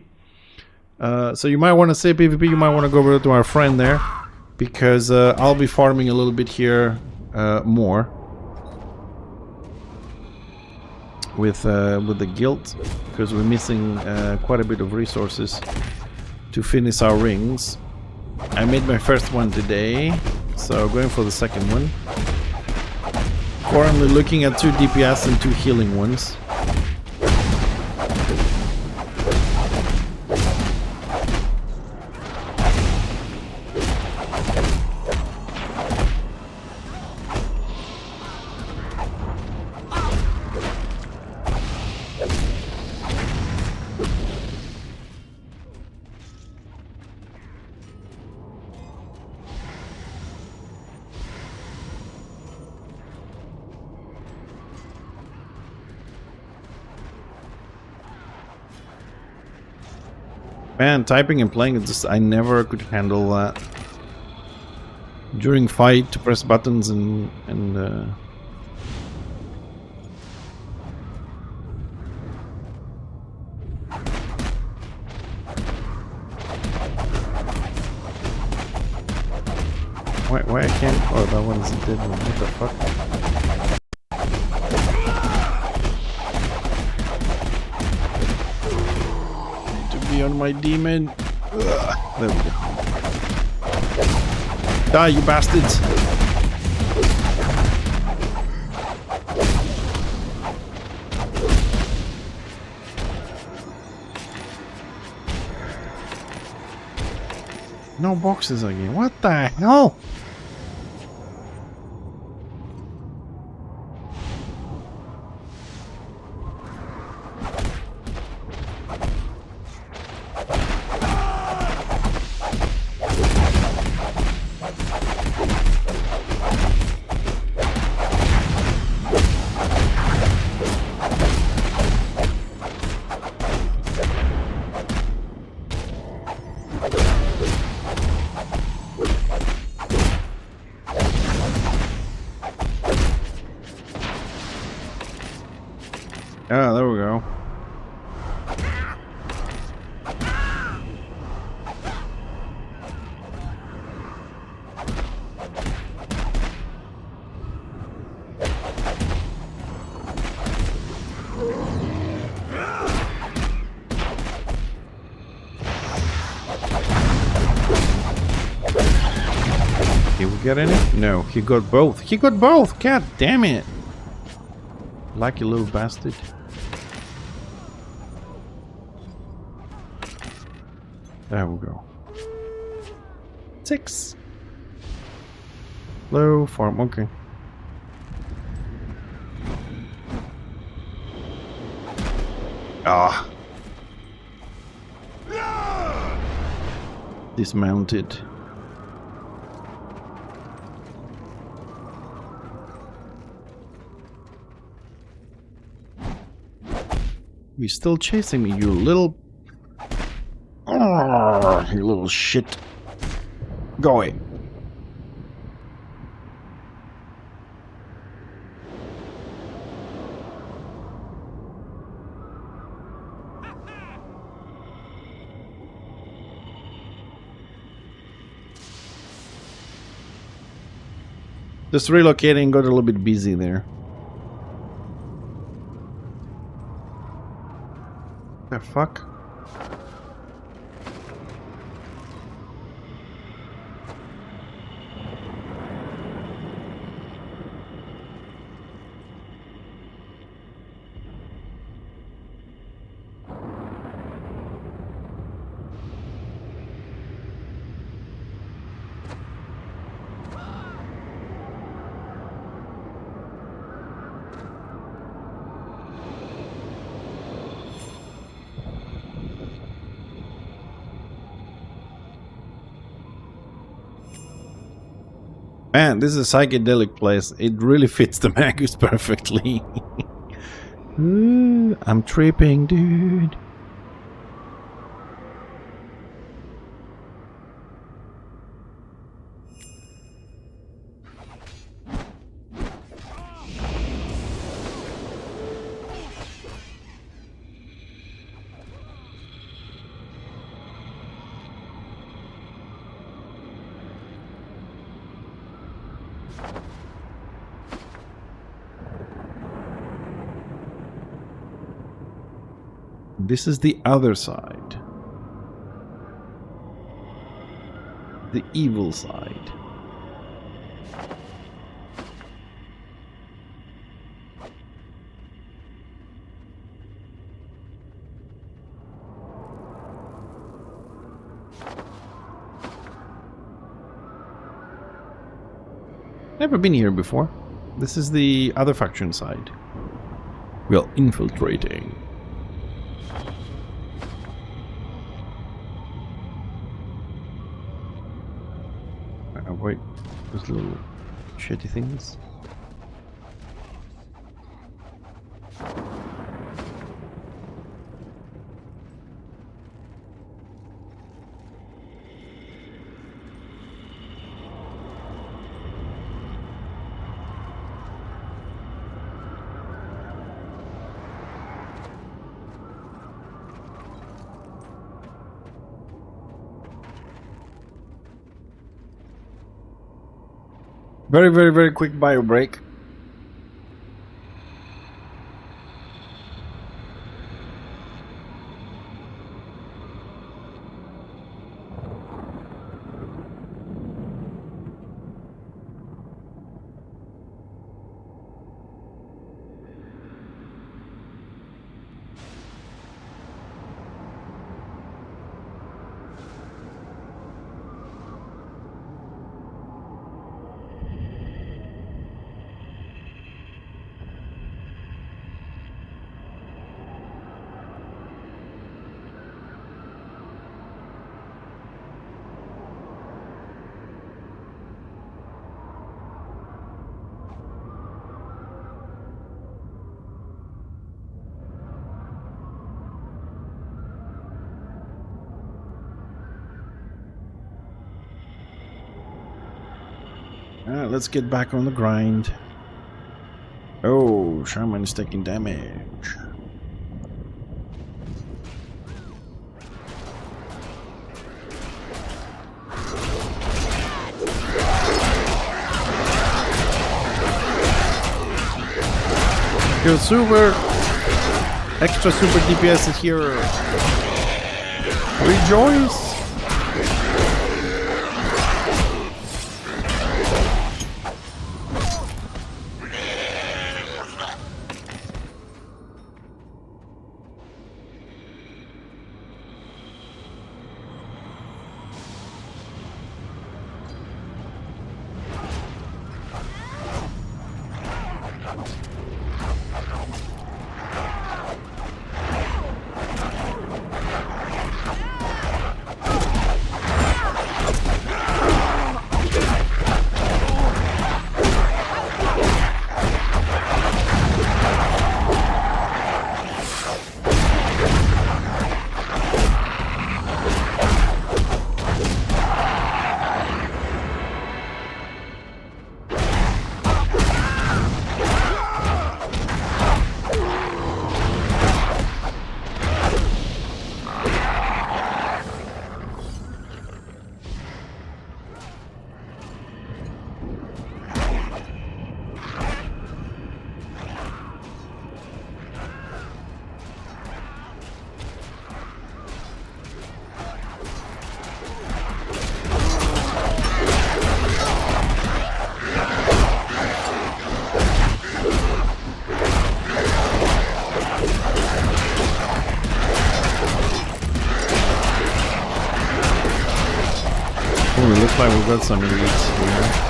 So you might want to say PvP, you might want to go over to our friend there. because I'll be farming a little bit here more with the guild, because we're missing quite a bit of resources to finish our rings. I made my first one today, so going for the second one. Currently looking at 2 DPS and 2 healing ones. Man, typing and playing, it's just, I never could handle that. During fight, to press buttons and why I can't? Oh, that one's a dead one. What the fuck? On my demon. Ugh. There we go. Die, you bastards! No boxes again. What the hell? Ah, there we go. Did we get any? No, he got both. He got both! God damn it! Lucky little bastard. There we go. 6. Low farm, okay. Ah. Dismounted. You're still chasing me, you little... Oh, you little shit. Go away. Just relocating got a little bit busy there. The fuck? Man, this is a psychedelic place. It really fits the Magus perfectly. Ooh, I'm tripping, dude. This is the other side. The evil side. Never been here before. This is the other faction side. We are infiltrating. Avoid those little shitty things. Very quick bio break. Let's get back on the grind. Oh, Shaman is taking damage. Your super extra super DPS is here. Rejoice! Oh, it looks like we've got some elites here.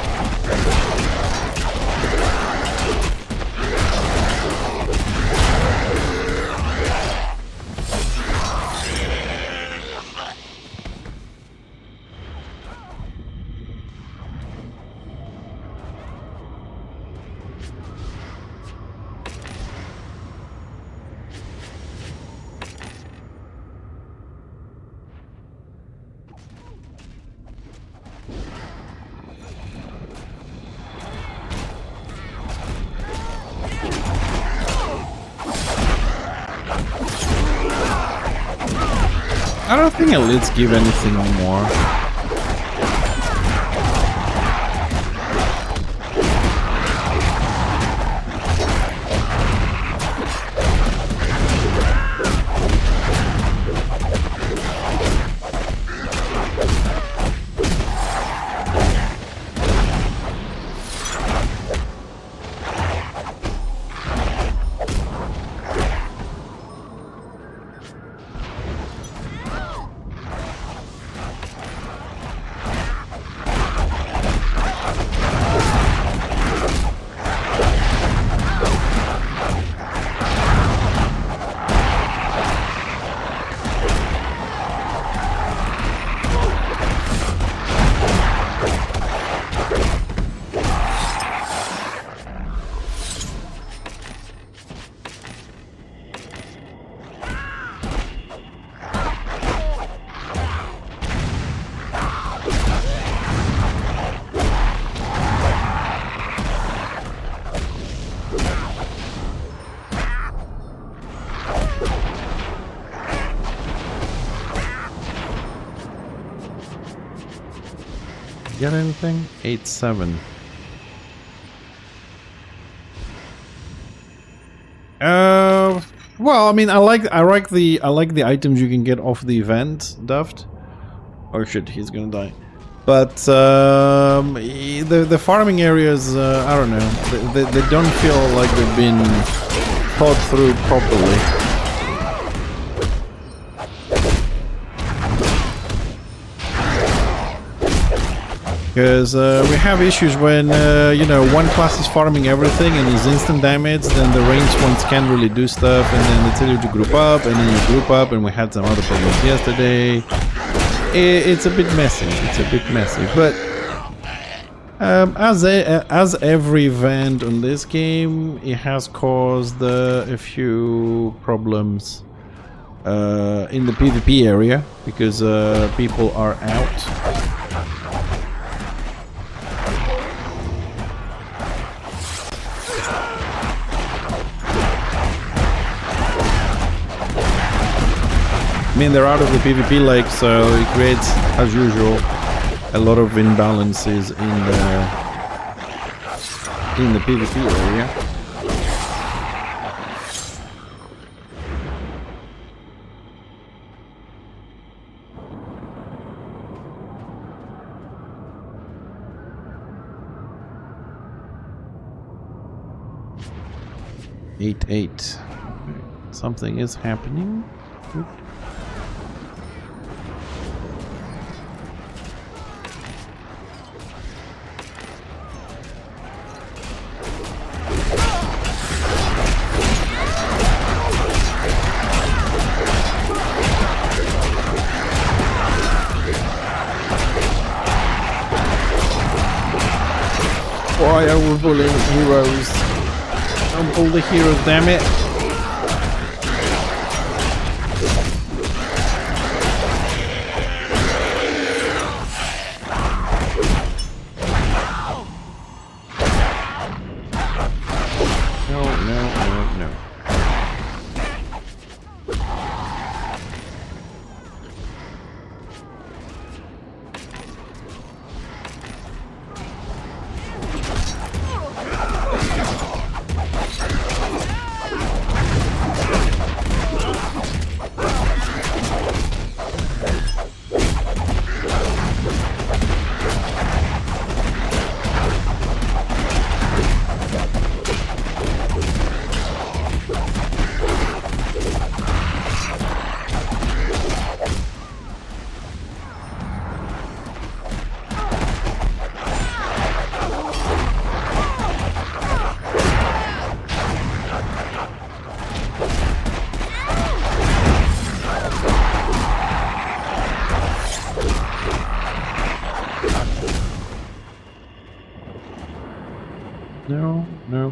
I don't think elites give anything more. Get anything? 8-7. Well, I mean, I like the items you can get off the event, Duft. Oh shit, he's gonna die. But the farming areas, I don't know, they don't feel like they've been thought through properly. Because we have issues when, you know, one class is farming everything and is instant damage, then the ranged ones can't really do stuff, and then they tell you to group up, and then you group up, and we had some other problems yesterday. It's a bit messy, but as every event on this game, it has caused a few problems in the PvP area, because people are out. I mean, they're out of the PvP lake, so it creates, as usual, a lot of imbalances in the PvP area. Eight. Something is happening. Oop. Why are we bullying heroes? Don't pull the heroes, damn it! No.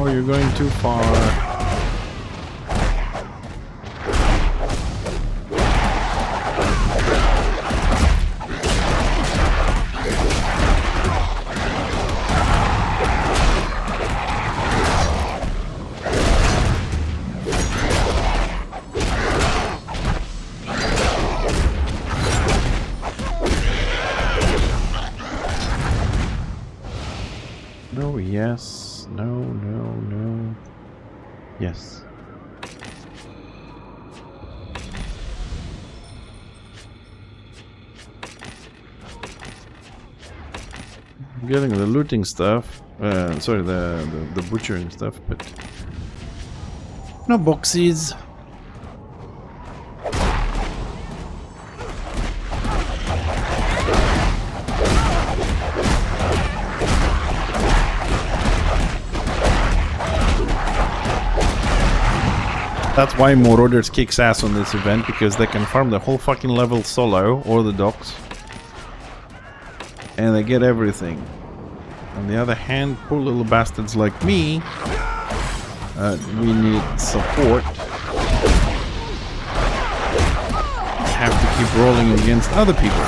No, you're going too far. No, yes, no. Yes. I'm getting the looting stuff. Sorry, the butchering stuff, but no boxes. That's why Marauders kicks ass on this event, because they can farm the whole fucking level solo, or the docks. And they get everything. On the other hand, poor little bastards like me we need support. Have to keep rolling against other people.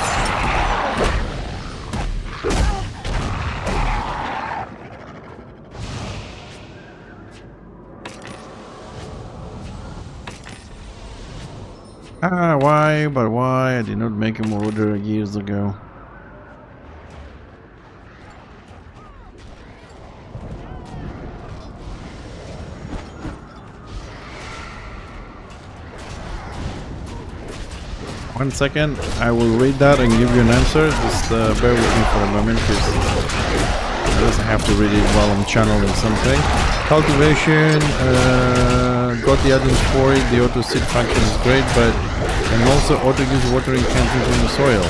Why? But why? I did not make him order years ago. One second, I will read that and give you an answer. Just bear with me for a moment, because I also have to read it while I'm channeling something. Cultivation, got the add-ons for it. The auto seed function is great, but and also auto use watering cans in the soil.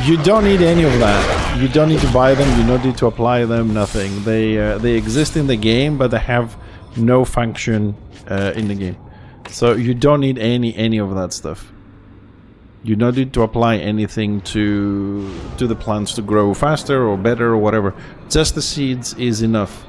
You don't need any of that. You don't need to buy them. You don't need to apply them. Nothing. They exist in the game, but they have no function in the game. So you don't need any of that stuff. You don't need to apply anything to the plants to grow faster or better or whatever. Just the seeds is enough.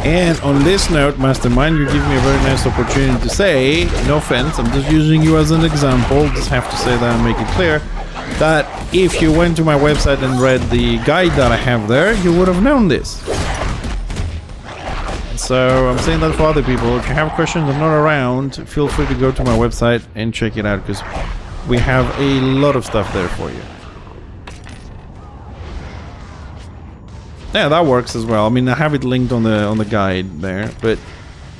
And on this note, Mastermind, you give me a very nice opportunity to say, no offense, I'm just using you as an example, just have to say that and make it clear, that if you went to my website and read the guide that I have there, you would have known this. So I'm saying that for other people. If you have questions I'm not around, feel free to go to my website and check it out, because we have a lot of stuff there for you. Yeah, that works as well. I mean, I have it linked on the guide there, but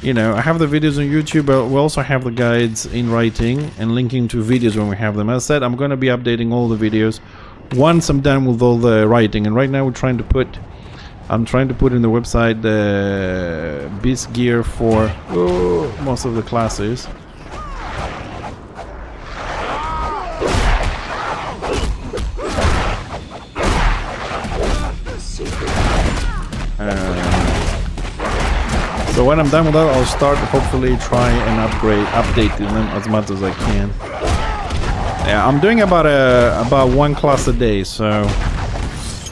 you know, I have the videos on YouTube, but we also have the guides in writing and linking to videos when we have them. As I said, I'm going to be updating all the videos once I'm done with all the writing. And right now I'm trying to put in the website the beast gear for most of the classes. So when I'm done with that, I'll start hopefully try and update them as much as I can. Yeah, I'm doing about one class a day, so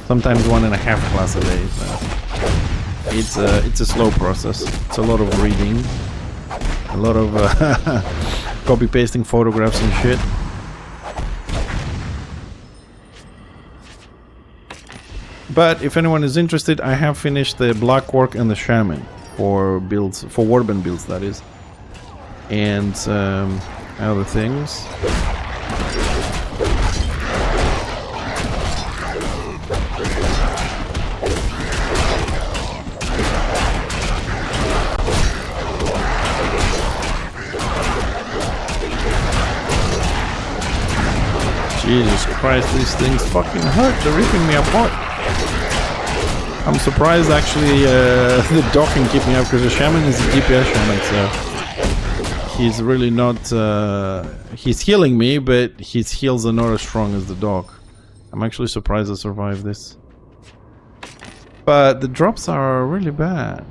sometimes 1.5 class a day. So it's a slow process. It's a lot of reading, a lot of copy pasting photographs and shit. But if anyone is interested, I have finished the Black Orc and the Shaman for builds, for Warband builds, that is, and other things. Jesus Christ, these things fucking hurt. They're ripping me apart. I'm surprised actually the dog can keep me up, because the shaman is a DPS shaman, so he's really not... he's healing me, but his heals are not as strong as the dog. I'm actually surprised I survived this. But the drops are really bad.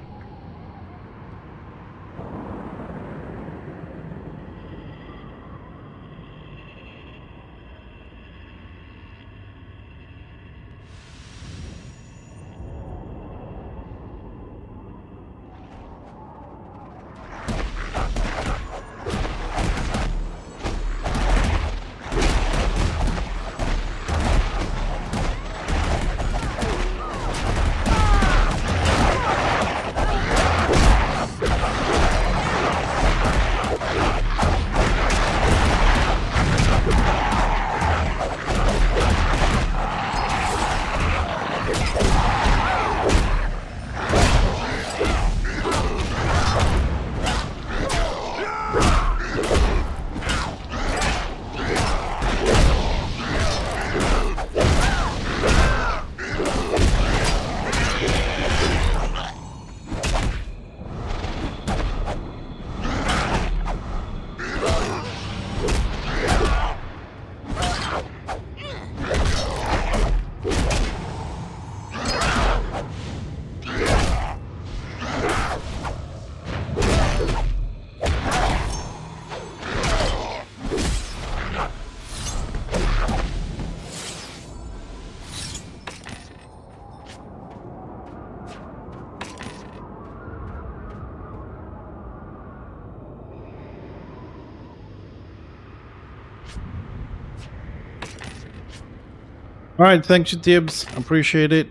Alright, thanks you, Tibbs. Appreciate it.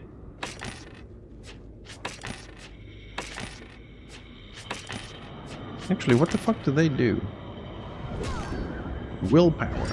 Actually, what the fuck do they do? Willpower.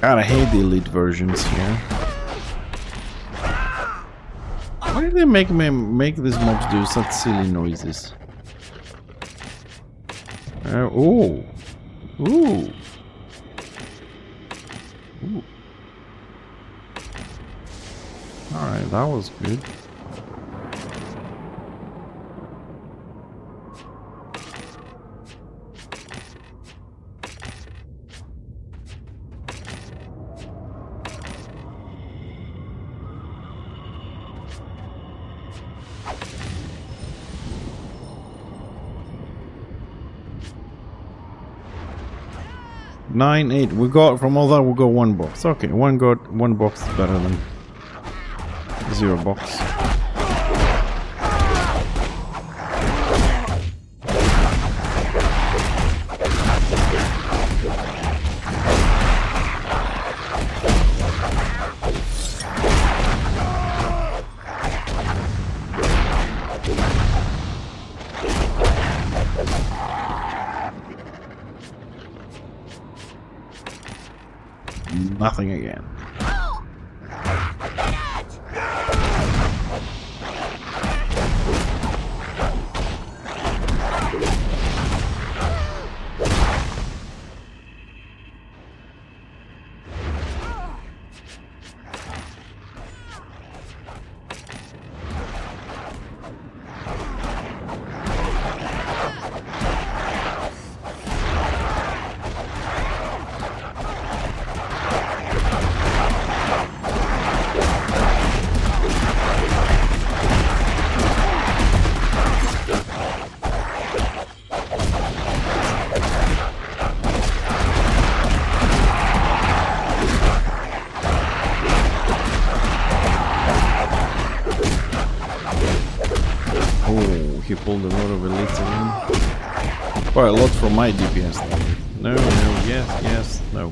God, I hate the elite versions here. Why did they make these mobs do such silly noises? Ooh. Ooh. Ooh. Alright, that was good. Nine, 8. We got from all that. We got one box. Okay, one box is better than 0 box. Nothing again. He pulled a lot of elites again. Quite a lot from my DPS. No, no, yes, yes, no.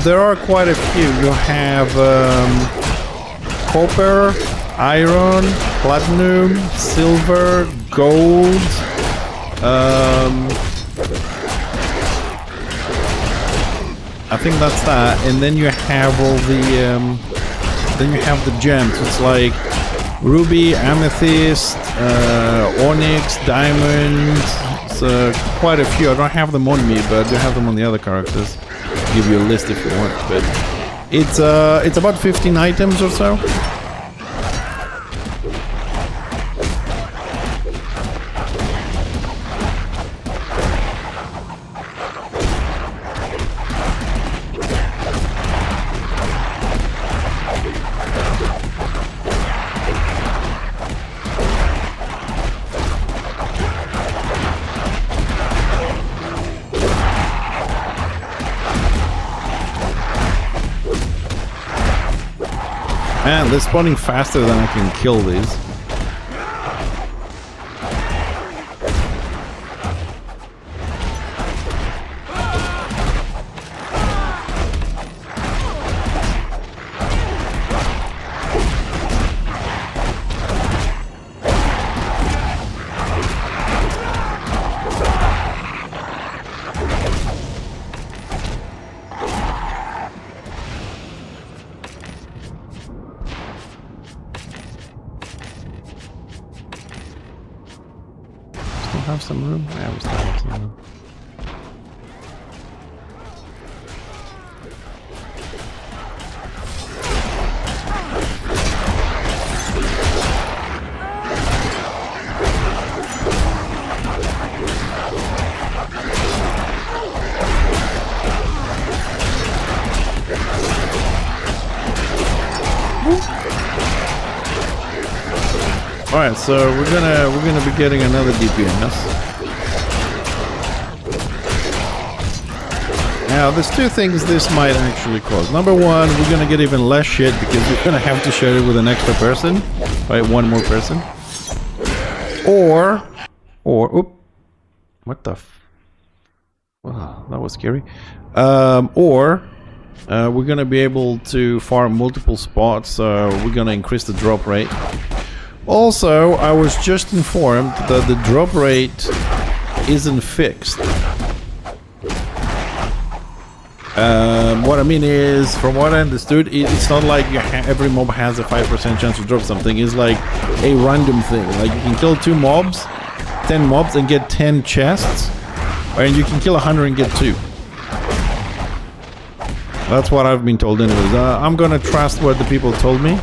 There are quite a few. You have copper, iron, platinum, silver, gold. I think that's that. And then you have all the then you have the gems. It's like ruby, amethyst, onyx, diamond. It's quite a few. I don't have them on me, but I do have them on the other characters. Give you a list if you want, but it's about 15 items or so. Man, they're spawning faster than I can kill these. Have some room? Yeah, we still have some room. Alright, so we're gonna be getting another DPS. Now, there's two things this might actually cause. Number one, we're gonna get even less shit because we're gonna have to share it with an extra person, right? One more person. Or, oop, what the? Wow, that was scary. Or we're gonna be able to farm multiple spots. We're gonna increase the drop rate. Also, I was just informed that the drop rate isn't fixed. What I mean is, from what I understood, it's not like every mob has a 5% chance to drop something. It's like a random thing. Like you can kill 10 mobs and get 10 chests, and you can kill 100 and get 2. That's what I've been told anyways. I'm gonna trust what the people told me.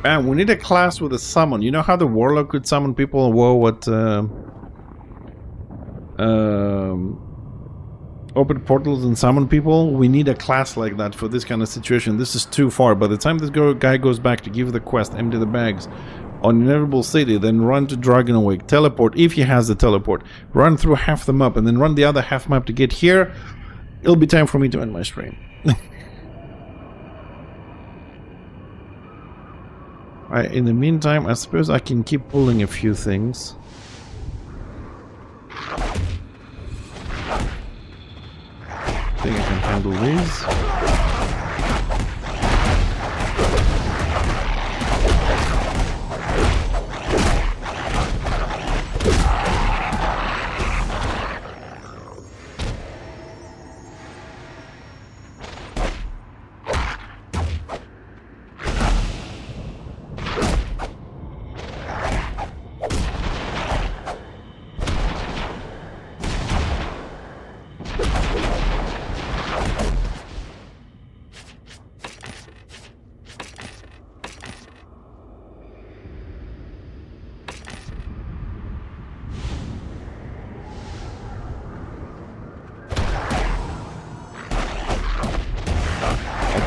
Man, we need a class with a summon. You know how the warlock could summon people? Whoa, what? Open portals and summon people? We need a class like that for this kind of situation. This is too far. By the time this guy goes back to give the quest, empty the bags on Inevitable City, then run to Dragon Awake, teleport if he has the teleport, run through half the map, and then run the other half map to get here, it'll be time for me to end my stream. Right, in the meantime, I suppose I can keep pulling a few things. I think I can handle these.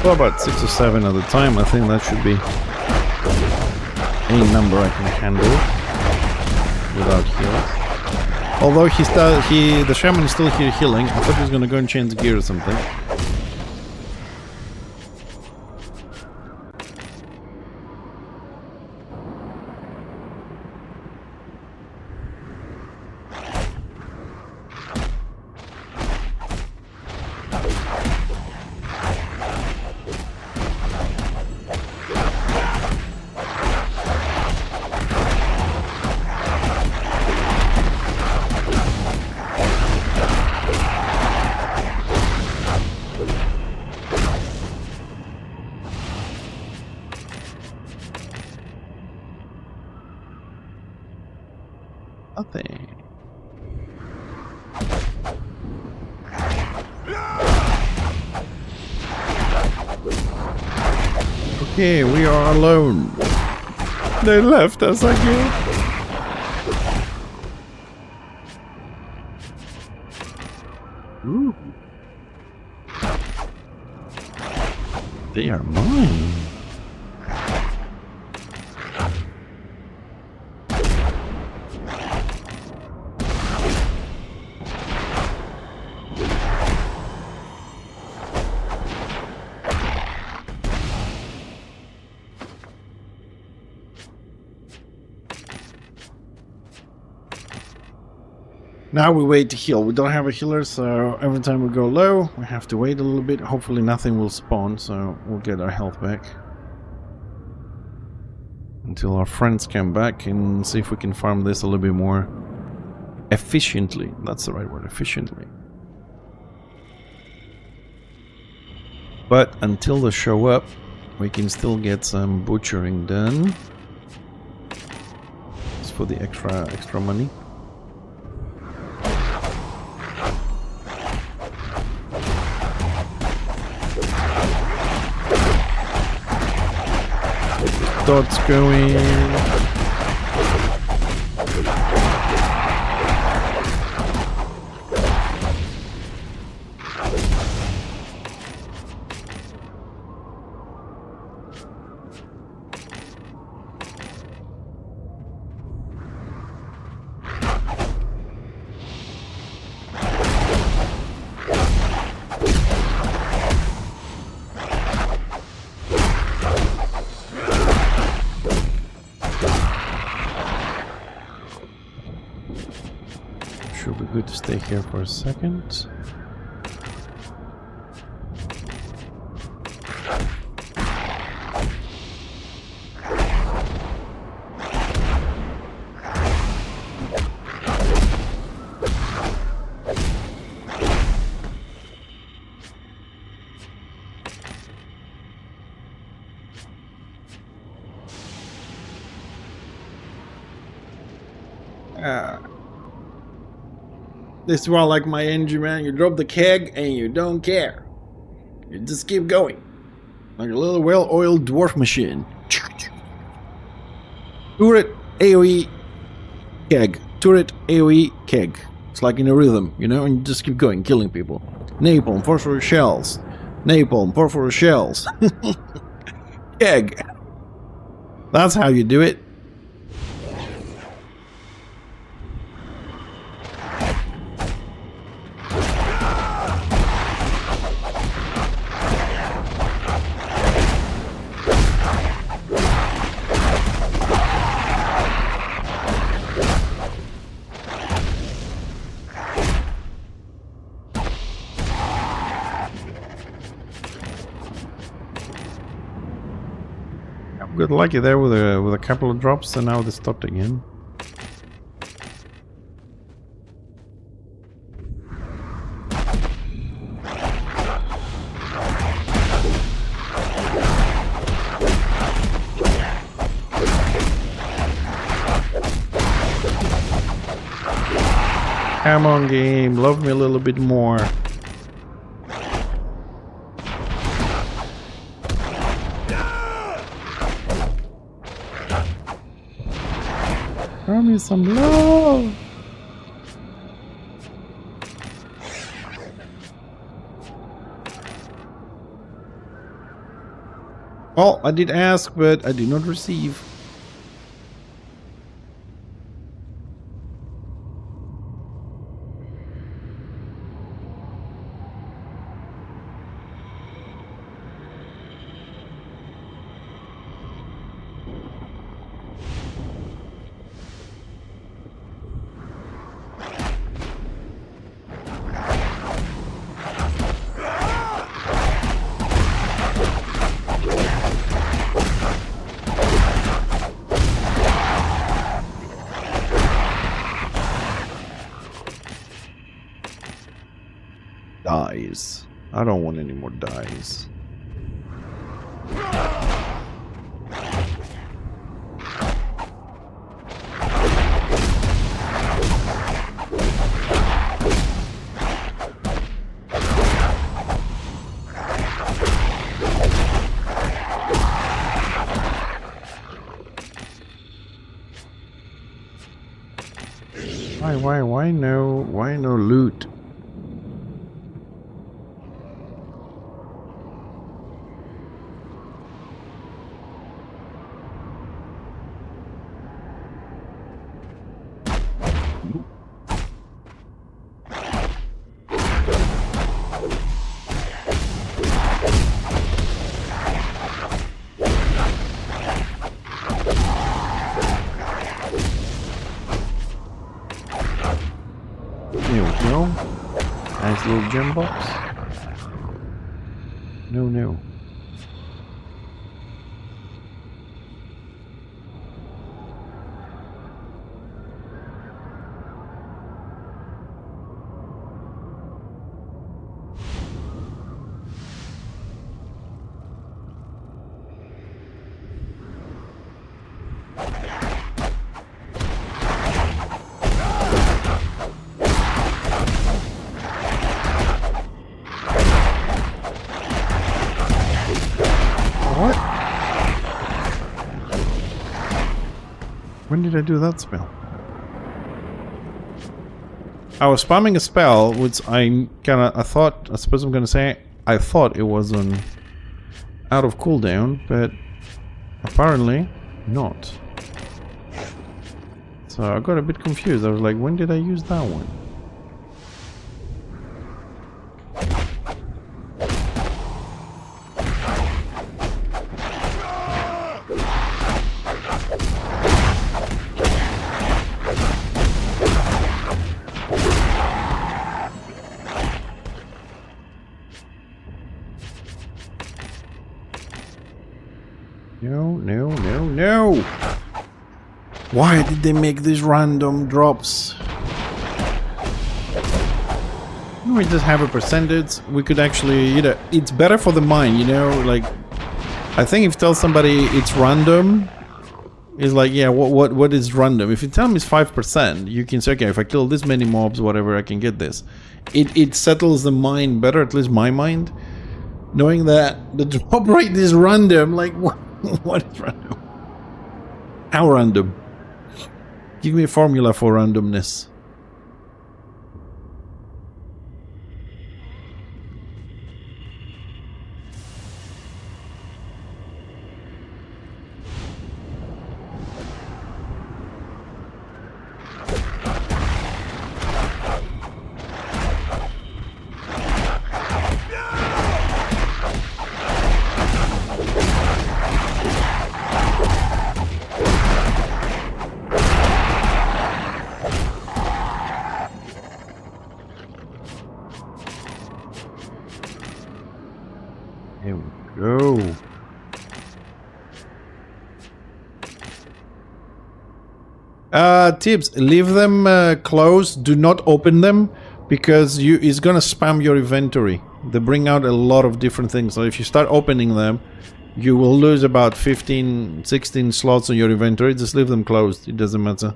About 6 or 7 at a time. I think that should be a number I can handle without heals. Although the shaman is still here healing. I thought he was going to go and change gear or something. Nothing. Okay, we are alone. They left us again. They are mine. Now we wait to heal. We don't have a healer, so every time we go low, we have to wait a little bit. Hopefully nothing will spawn, so we'll get our health back. Until our friends come back and see if we can farm this a little bit more efficiently. That's the right word, efficiently. But until they show up, we can still get some butchering done. It's for the extra money. Dots going. Should be good to stay here for a second. This is why I like my engine, man. You drop the keg and you don't care. You just keep going. Like a little well-oiled dwarf machine. Turret, AoE, keg. Turret, AoE, keg. It's like in a rhythm, you know, and you just keep going, killing people. Napalm, phosphorus shells. Napalm, phosphorus shells. Keg. That's how you do it. Good lucky there with a couple of drops, and now they stopped again. Come on, game, love me a little bit more. Show me some love. Well, I did ask, but I did not receive. Dies. I don't want any more dies. Why no loot? There we go. Nice little gem box. No. When did I do that spell? I was spamming a spell, which I suppose I'm gonna say, I thought it was on out of cooldown, but apparently not. So I got a bit confused. I was like, when did I use that one? No! Why did they make these random drops? We just have a percentage. We could actually, it's better for the mind, like, I think if you tell somebody it's random, it's like, yeah, what is random? If you tell me it's 5%, you can say, okay, if I kill this many mobs, whatever, I can get this. It settles the mind better, at least my mind, knowing that the drop rate is random. Like, what is random? How random? Give me a formula for randomness. Here we go. Tips: leave them closed. Do not open them because it's gonna spam your inventory. They bring out a lot of different things. So if you start opening them, you will lose about 15, 16 slots on your inventory. Just leave them closed. It doesn't matter.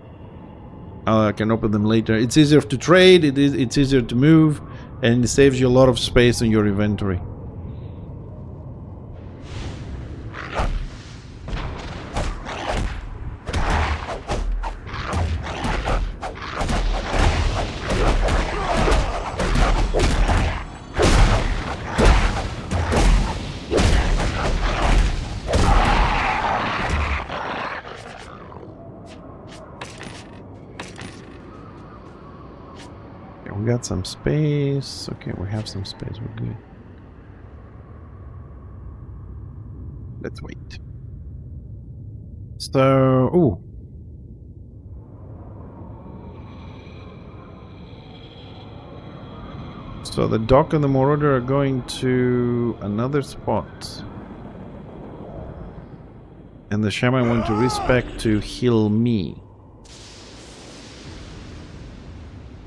I can open them later. It's easier to trade. It's easier to move, and it saves you a lot of space on your inventory. We got some space. Okay, we have some space. We're good. Let's wait. So, ooh. So the Doc and the Marauder are going to another spot. And the Shaman went to respec to heal me.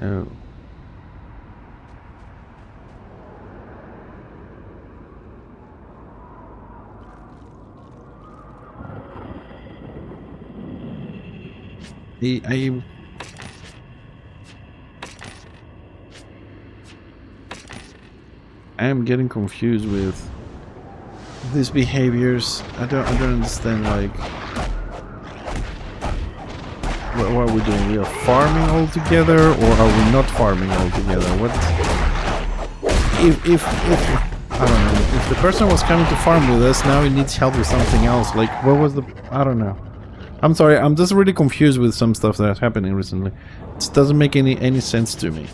Oh. I am getting confused with these behaviors. I don't understand, like, what are we doing? We are farming all together, or are we not farming all together? What if I don't know, if the person was coming to farm with us, now he needs help with something else, like, what was the, I don't know. I'm sorry, I'm just really confused with some stuff that's happening recently. It doesn't make any sense to me.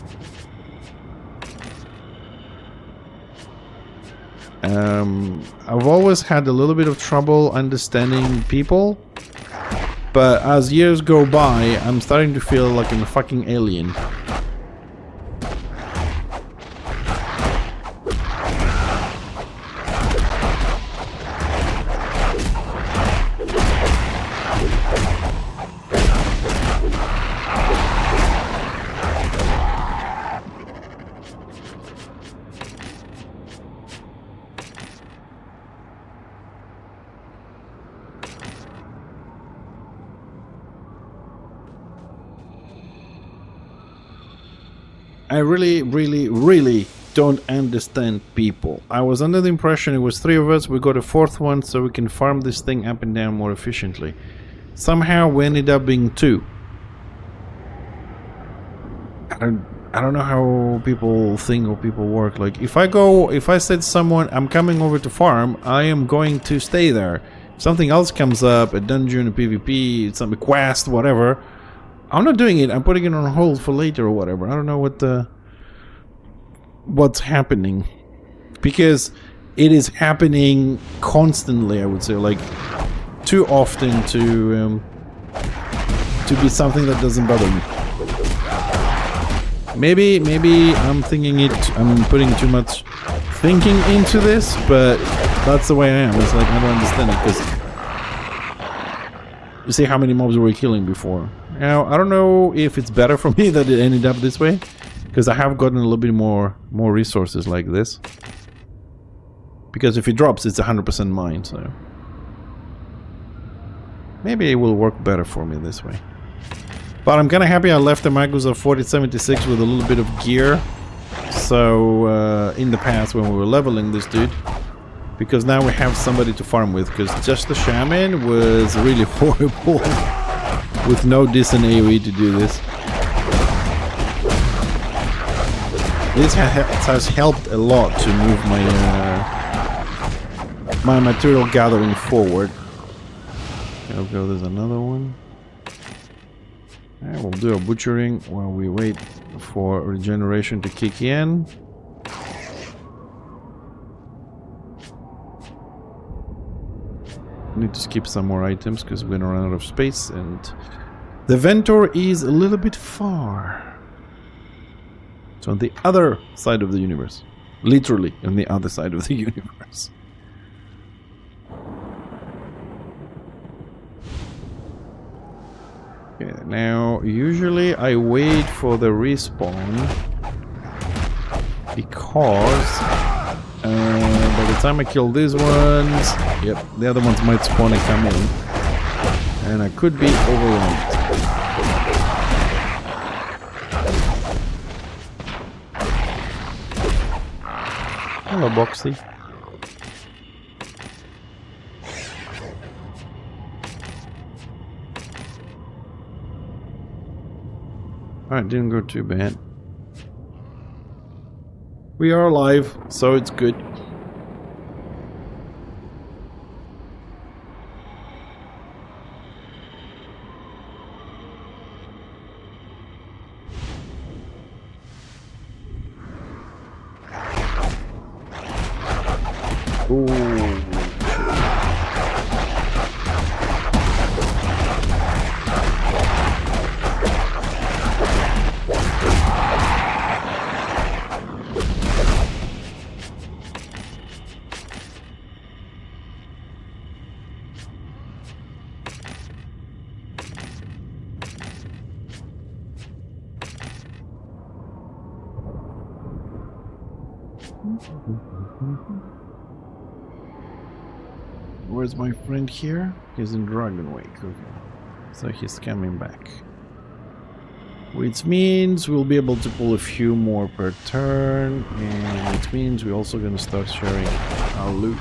I've always had a little bit of trouble understanding people, but as years go by, I'm starting to feel like I'm a fucking alien. I really don't understand people. I was under the impression it was 3 of us, we got a 4th one so we can farm this thing up and down more efficiently. Somehow we ended up being 2. I don't know how people think or people work. Like, if I said to someone, I'm coming over to farm, I am going to stay there. If something else comes up, a dungeon, a PvP, some quest, whatever, I'm not doing it. I'm putting it on hold for later or whatever. I don't know what's happening, because it is happening constantly. I would say, like, too often to be something that doesn't bother me. Maybe I'm thinking it. I'm putting too much thinking into this, but that's the way I am. It's like I don't understand it because you see how many mobs were we killing before. Now, I don't know if it's better for me that it ended up this way, because I have gotten a little bit more resources like this. Because if it drops, it's 100% mine, so maybe it will work better for me this way. But I'm kind of happy I left the Magusa 4076 with a little bit of gear. So, in the past when we were leveling this dude, because now we have somebody to farm with, because just the shaman was really horrible. With no decent AoE to do this. This has helped a lot to move my material gathering forward. Okay, there's another one. We'll do a butchering while we wait for regeneration to kick in. Need to skip some more items because we're gonna run out of space, and the Ventor is a little bit far. It's on the other side of the universe. Literally on the other side of the universe. Okay, now usually I wait for the respawn because by the time I kill these ones, yep, the other ones might spawn and come in, and I could be overwhelmed. Hello, Boxy. Alright, didn't go too bad. We are alive, so it's good. Where's my friend here? He's in Dragon Wake. Okay. So he's coming back. Which means we'll be able to pull a few more per turn, and it means we're also going to start sharing our loot.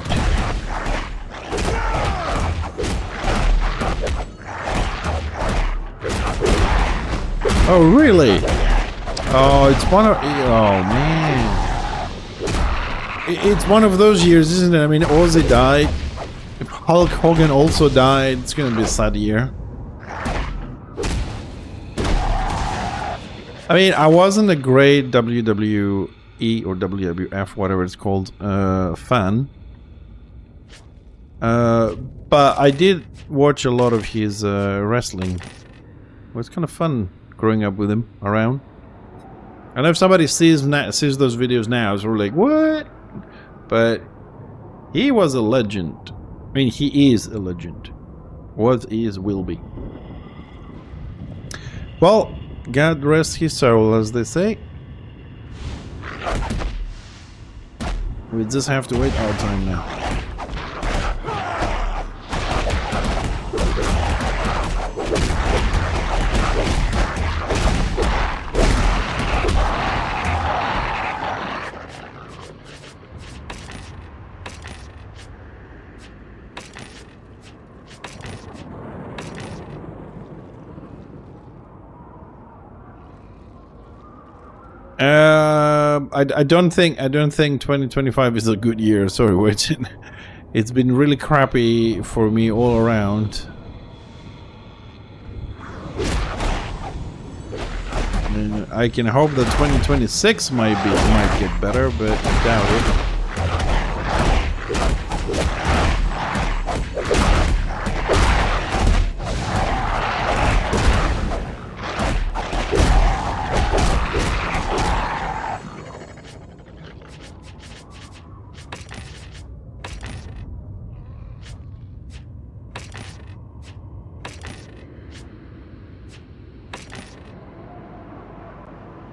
Oh, really? Oh, it's one of... Oh, man. It's one of those years, isn't it? I mean, Ozzy died. If Hulk Hogan also died, it's gonna be a sad year. I mean, I wasn't a great WWE or WWF, whatever it's called, fan. But I did watch a lot of his wrestling. It was kind of fun growing up with him around. I know if somebody sees those videos now, it's like, what? But he was a legend. I mean, he is a legend. Was, is, will be. Well, God rest his soul, as they say. We just have to wait our time now. I don't think 2025 is a good year. Sorry, wait. It's been really crappy for me all around. I can hope that 2026 might get better, but I doubt it.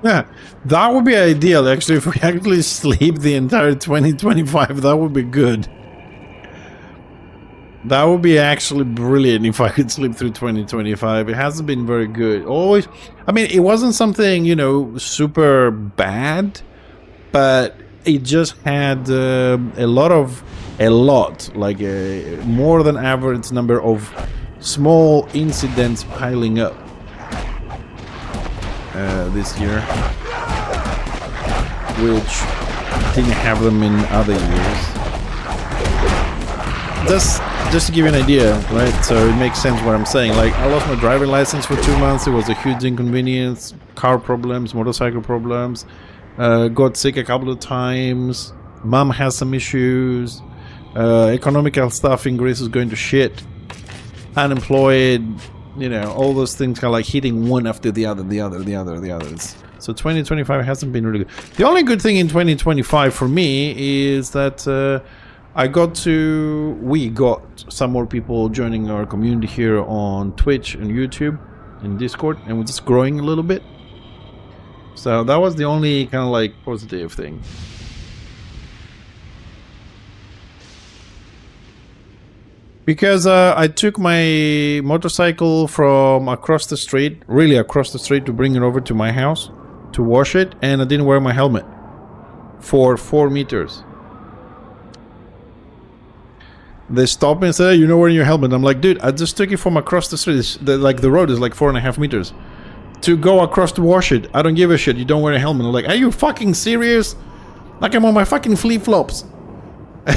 Yeah, that would be ideal, actually. If we actually sleep the entire 2025, that would be good. That would be actually brilliant if I could sleep through 2025. It hasn't been very good. Always, I mean, it wasn't something, you know, super bad, but it just had a lot, like a more than average number of small incidents piling up. This year, which didn't have them in other years. Just to give you an idea, right? So it makes sense what I'm saying. Like, I lost my driving license for 2 months. It was a huge inconvenience. Car problems, motorcycle problems. Got sick a couple of times. Mom has some issues. Economical stuff in Greece is going to shit. Unemployed. You know, all those things kind of like hitting one after the other. So 2025 hasn't been really good. The only good thing in 2025 for me is that we got some more people joining our community here on Twitch and YouTube and Discord, and we're just growing a little bit. So that was the only kind of like positive thing. Because I took my motorcycle from across the street, really across the street, to bring it over to my house to wash it, and I didn't wear my helmet for 4 meters. They stopped me and said, hey, you're not wearing your helmet. I'm like, dude, I just took it from across the street. The road is like 4.5 meters. To go across to wash it, I don't give a shit. You don't wear a helmet. I'm like, are you fucking serious? Like, I'm on my fucking flip-flops.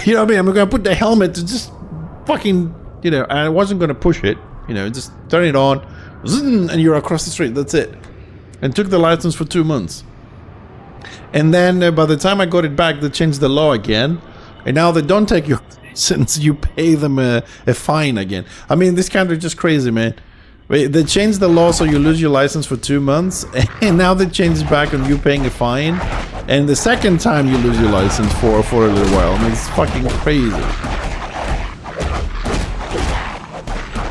You know what I mean? I'm gonna put the helmet to just fucking, you know, and I wasn't going to push it, you know, just turn it on, and you're across the street, that's it. And took the license for 2 months. And then by the time I got it back, they changed the law again, and now they don't take your license, you pay them a fine again. I mean, this country is just crazy, man. They changed the law so you lose your license for 2 months, and now they changed it back on you paying a fine, and the second time you lose your license for a little while. I mean, it's fucking crazy.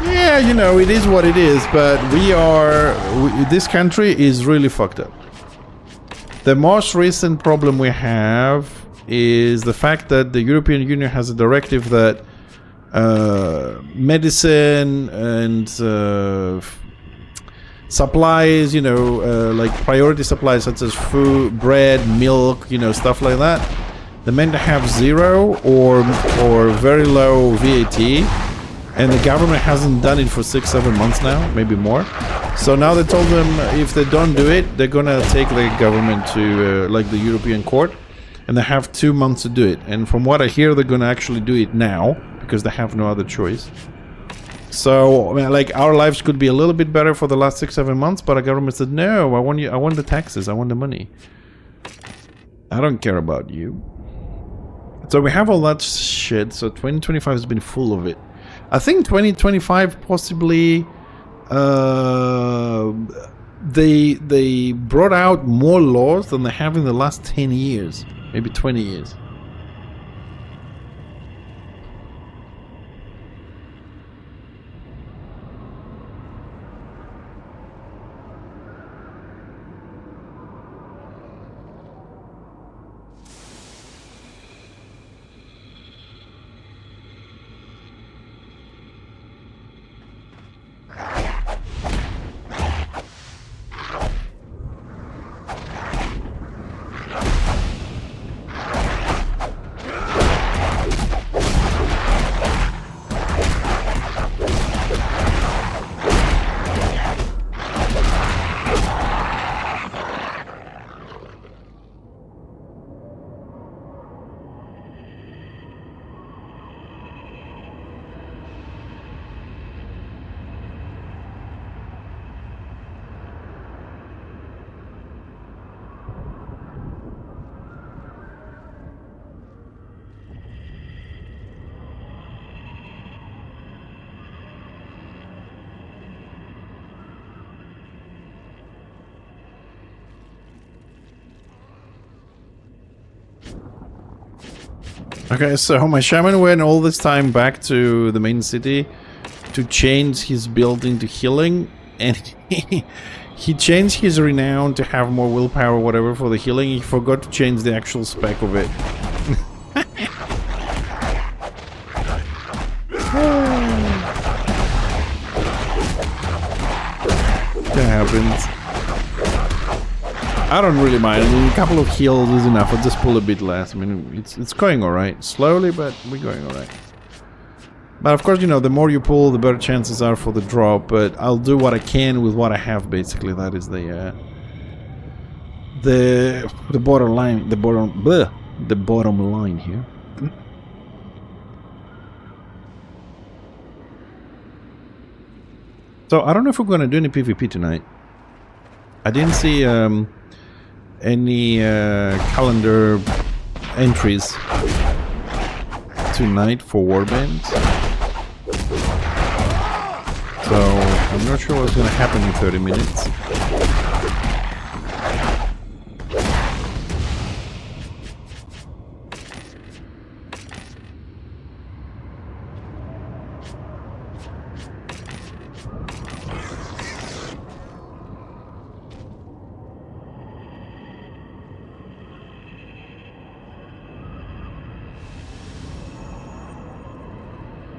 Yeah, you know, it is what it is, but this country is really fucked up. The most recent problem we have is the fact that the European Union has a directive that medicine and supplies, you know, like priority supplies such as food, bread, milk, you know, stuff like that, they're meant to have 0 or very low VAT. And the government hasn't done it for 6-7 months now, maybe more. So now they told them if they don't do it, they're gonna take the government to like the European Court, and they have 2 months to do it. And from what I hear, they're gonna actually do it now because they have no other choice. So, I mean, like, our lives could be a little bit better for the last 6-7 months, but our government said, no, I want the taxes, I want the money. I don't care about you. So we have all that shit, so 2025 has been full of it. I think 2025 possibly, they brought out more laws than they have in the last 10 years, maybe 20 years. Okay, so my shaman went all this time back to the main city to change his building to healing, and he changed his renown to have more willpower or whatever for the healing. He forgot to change the actual spec of it. That happens. I don't really mind. I mean, a couple of heals is enough. I'll just pull a bit less. I mean, it's going alright. Slowly, but we're going alright. But of course, you know, the more you pull, the better chances are for the drop. But I'll do what I can with what I have, basically. That is the bottom line. The bottom line here. So I don't know if we're going to do any PvP tonight. I didn't see any calendar entries tonight for warbands, so I'm not sure what's going to happen in 30 minutes.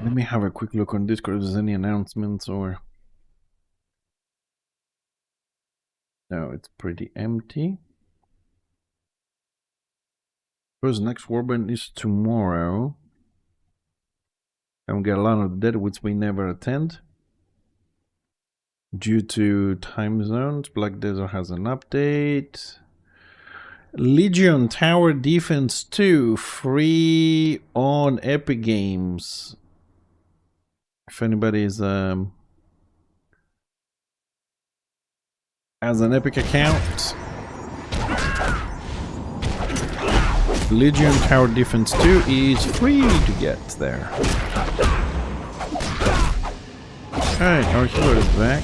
Let me have a quick look on Discord if there's any announcements or... No, it's pretty empty. Because next warband is tomorrow. And we get a lot of the dead, which we never attend. Due to time zones, Black Desert has an update. Legion Tower Defense 2, free on Epic Games. If anybody is has an Epic account, Legion Tower Defense 2 is free to get there. Alright, our hero is back.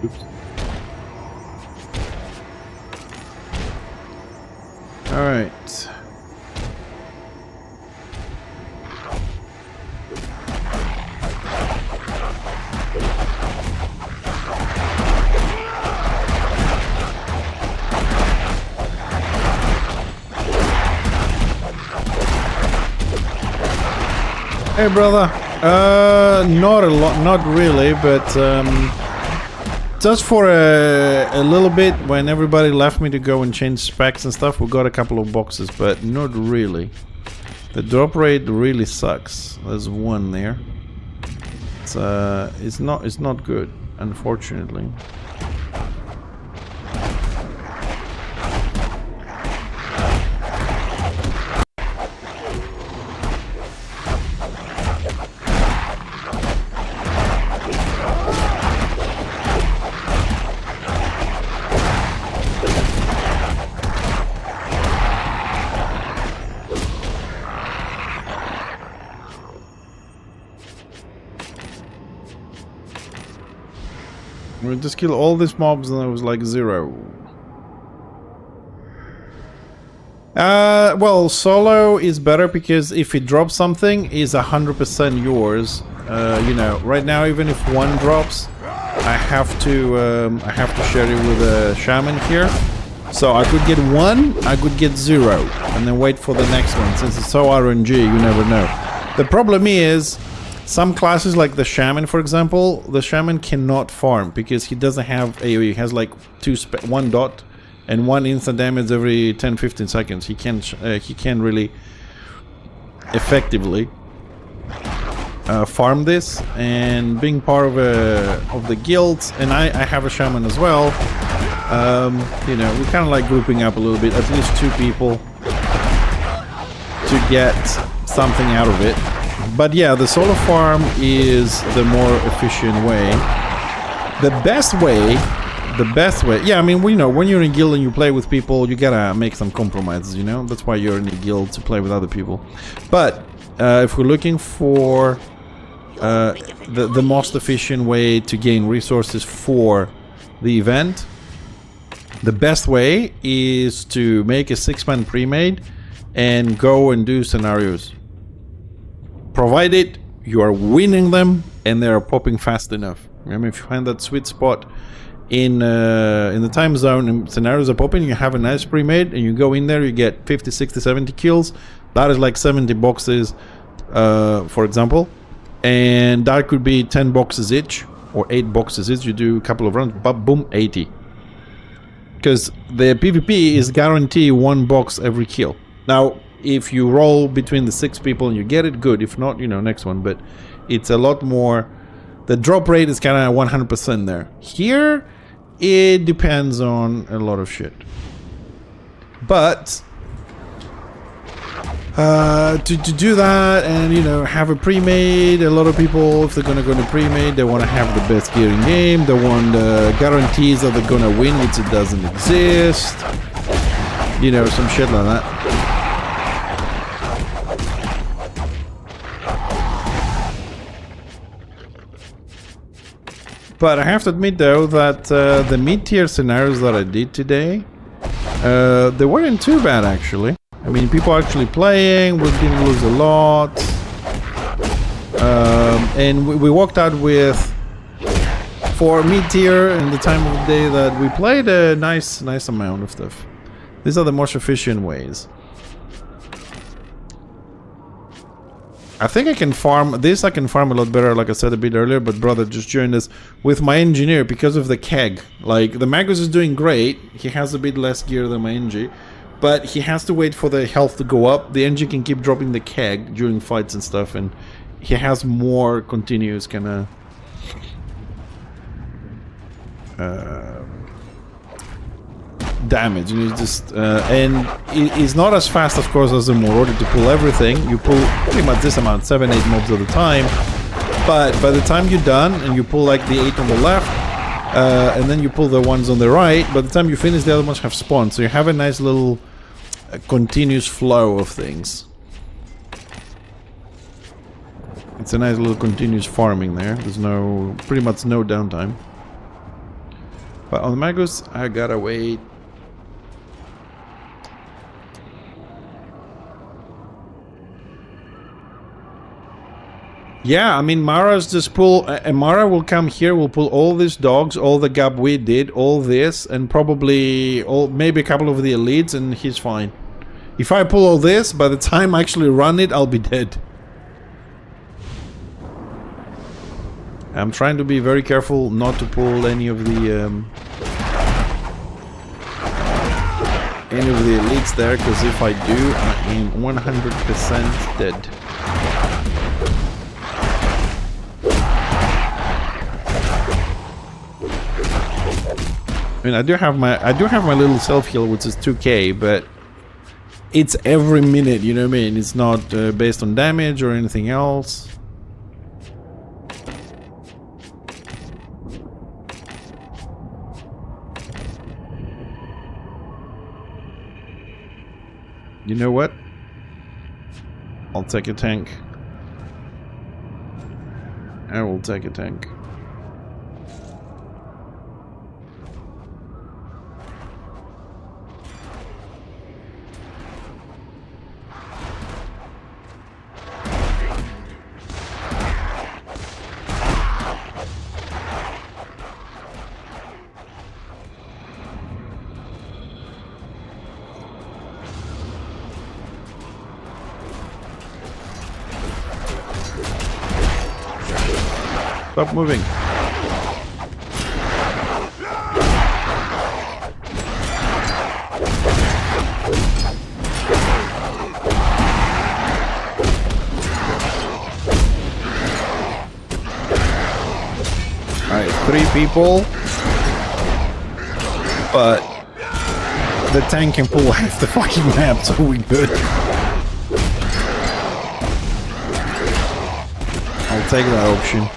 Oops. Alright. Hey brother, not a lot, not really, but just for a little bit when everybody left me to go and change specs and stuff, we got a couple of boxes, but not really. The drop rate really sucks. There's one there. It's not good, unfortunately. We just kill all these mobs and it was like 0. Well, solo is better because if it drops something, it's 100% yours. You know, right now even if one drops, I have to share it with a shaman here. So I could get 1, I could get 0, and then wait for the next one. Since it's so RNG, you never know. The problem is, some classes like the shaman, for example, the shaman cannot farm because he doesn't have AoE. He has like 1 dot and 1 instant damage every 10-15 seconds. He can't really effectively farm this. And being part of the guilds, and I have a shaman as well. You know, we're kind of like grouping up a little bit, at least 2 people to get something out of it. But yeah, the solo farm is the more efficient way. The best way, yeah, I mean, you know, when you're in a guild and you play with people, you gotta make some compromises, you know? That's why you're in a guild, to play with other people. But if we're looking for the most efficient way to gain resources for the event, the best way is to make a 6-man pre-made and go and do scenarios. Provided you are winning them and they are popping fast enough. I mean, if you find that sweet spot in the time zone and scenarios are popping, you have a nice pre-made and you go in there, you get 50, 60, 70 kills. That is like 70 boxes, for example. And that could be 10 boxes each or 8 boxes each. You do a couple of runs, but boom, 80. Because the PvP is guaranteed 1 box every kill. Now, if you roll between the 6 people and you get it, good. If not, you know, next one. But it's a lot more. The drop rate is kind of 100% there. Here, it depends on a lot of shit. But to do that and, you know, have a pre-made, a lot of people, if they're gonna go to pre-made, they want to have the best gear in game. They want guarantees that they're gonna win, which it doesn't exist. You know, some shit like that. But I have to admit though that the mid-tier scenarios that I did today, they weren't too bad actually. I mean, people are actually playing, we didn't lose a lot. And we walked out with, for mid-tier and the time of the day that we played, a nice amount of stuff. These are the most efficient ways. I think I can farm this. I can farm a lot better, like I said a bit earlier. But brother just joined us with my engineer because of the keg. Like the Magus is doing great. He has a bit less gear than my NG, but he has to wait for the health to go up. The NG can keep dropping the keg during fights and stuff, and he has more continuous kind of damage, and it's just and it's not as fast, of course, as the Morodi to pull everything. You pull pretty much this amount, 7-8 mobs at a time, but by the time you're done and you pull like the 8 on the left and then you pull the ones on the right, by the time you finish, the other ones have spawned, so you have a nice little continuous flow of things. It's a nice little continuous farming there. There's pretty much no downtime. But on the Magus, I gotta wait. Yeah, I mean, Mara's just pull... Mara will come here, will pull all these dogs, all the gap we did, all this, and probably maybe a couple of the elites, and he's fine. If I pull all this, by the time I actually run it, I'll be dead. I'm trying to be very careful not to pull any of the elites there, because if I do, I am 100% dead. I mean, I do have my little self heal, which is 2k, but it's every minute. You know what I mean? It's not based on damage or anything else. You know what? I'll take a tank. I will take a tank. Stop moving. Alright, 3 people. But the tank can pull half the fucking map, so we good. I'll take that option.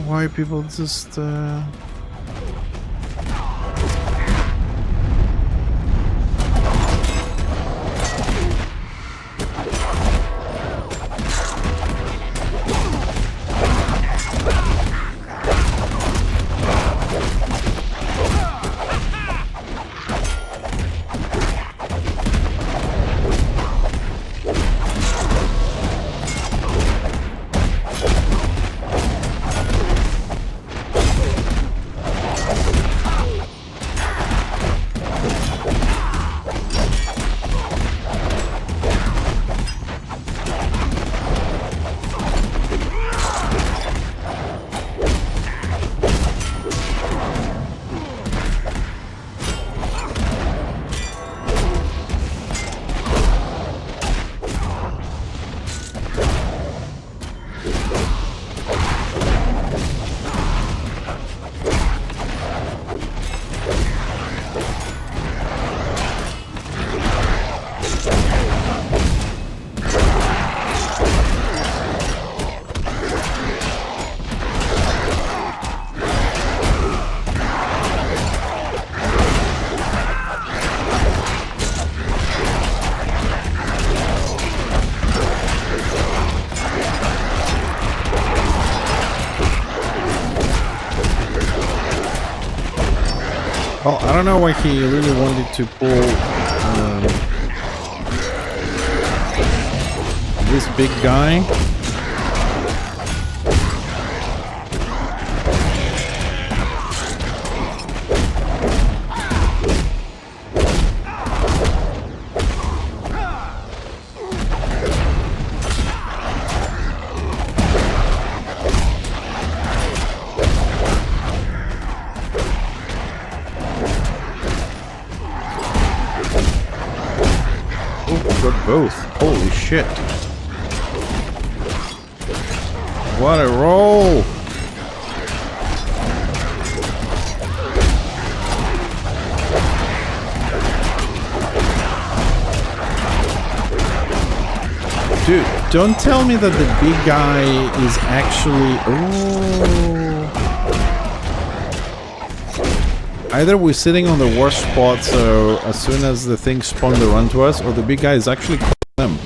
Why people just well, I don't know why he really wanted to pull this big guy. Both. Holy shit. What a roll. Dude, don't tell me that the big guy is actually... Oh. Either we're sitting on the worst spot, so as soon as the things spawn, they run to us, or the big guy is actually calling them.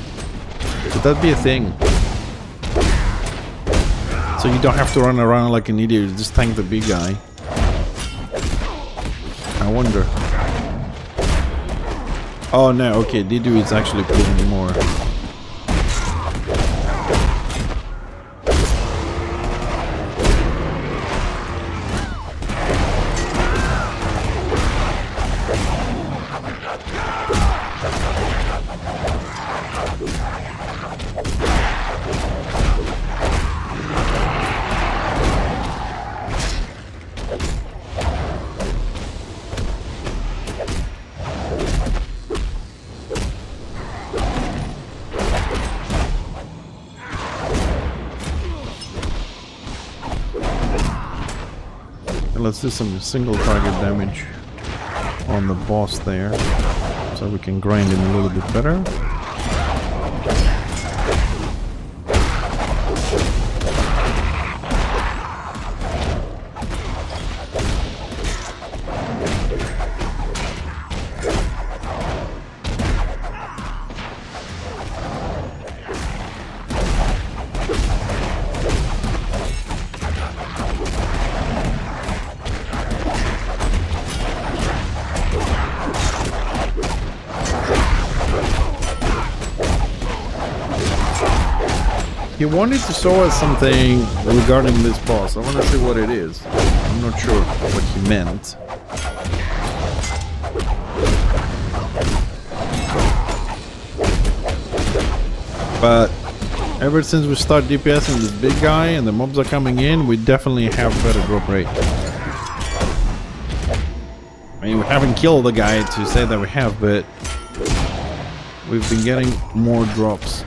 Could that be a thing? So you don't have to run around like an idiot, you just tank the big guy. I wonder. Oh no, okay, Didu is actually pulling more. Let's do some single target damage on the boss there, so we can grind him a little bit better. He wanted to show us something regarding this boss. I want to see what it is. I'm not sure what he meant. But ever since we start DPSing this big guy and the mobs are coming in, we definitely have better drop rate. I mean, we haven't killed the guy to say that we have, but we've been getting more drops.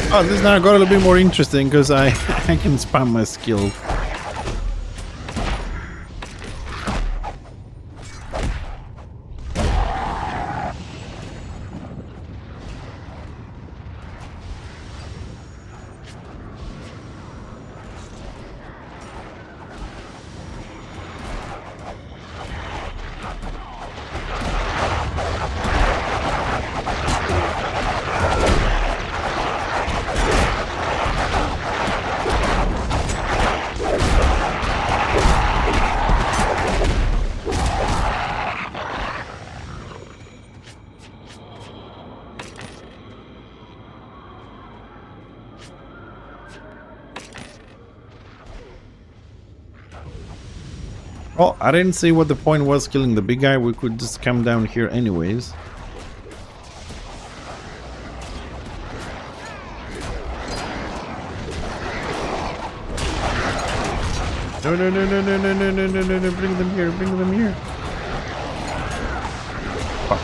Oh, this now got a little bit more interesting because I can spam my skill. Oh, I didn't see what the point was killing the big guy. We could just come down here anyways. No, no, no, no, no, no, no, no, no, no, no, bring them here, bring them here. Fuck.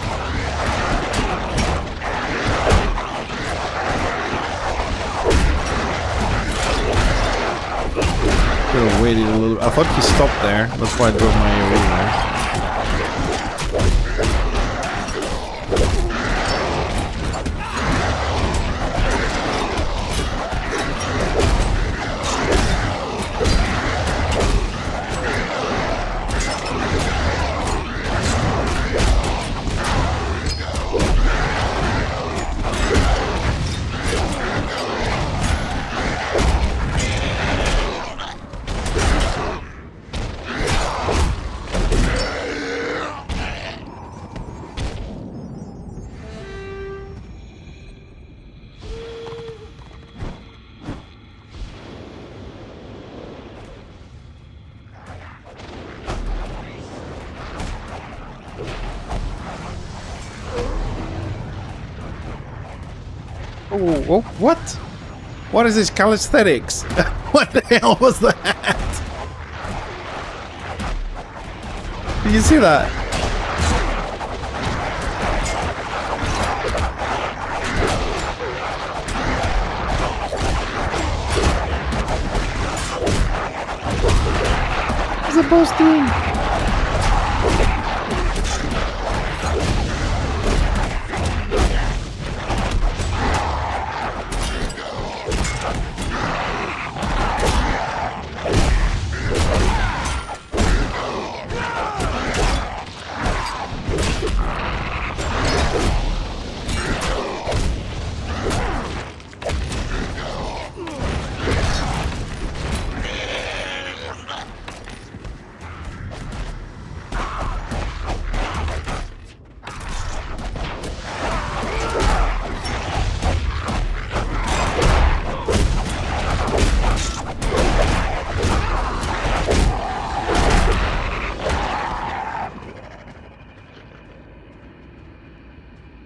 Could have waited a little. I thought he stopped there. That's why I drove my AoE there. Oh, what? What is this calisthenics? What the hell was that? Did you see that? What's the boss doing?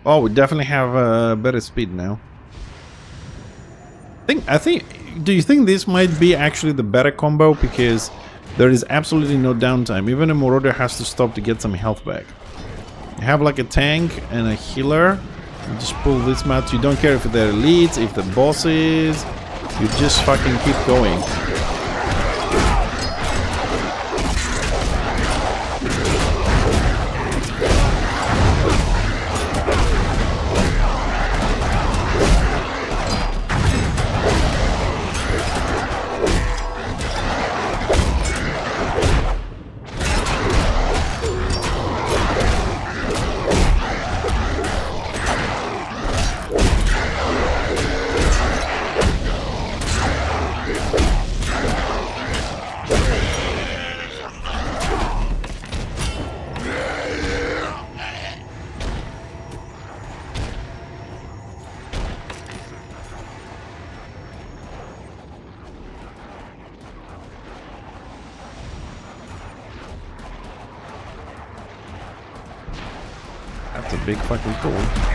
Oh, we definitely have better speed now. I think. Do you think this might be actually the better combo, because there is absolutely no downtime? Even a Marauder has to stop to get some health back. You have like a tank and a healer. You just pull this match. You don't care if they're elites, if the bosses. You just fucking keep going. That's a big fucking tool.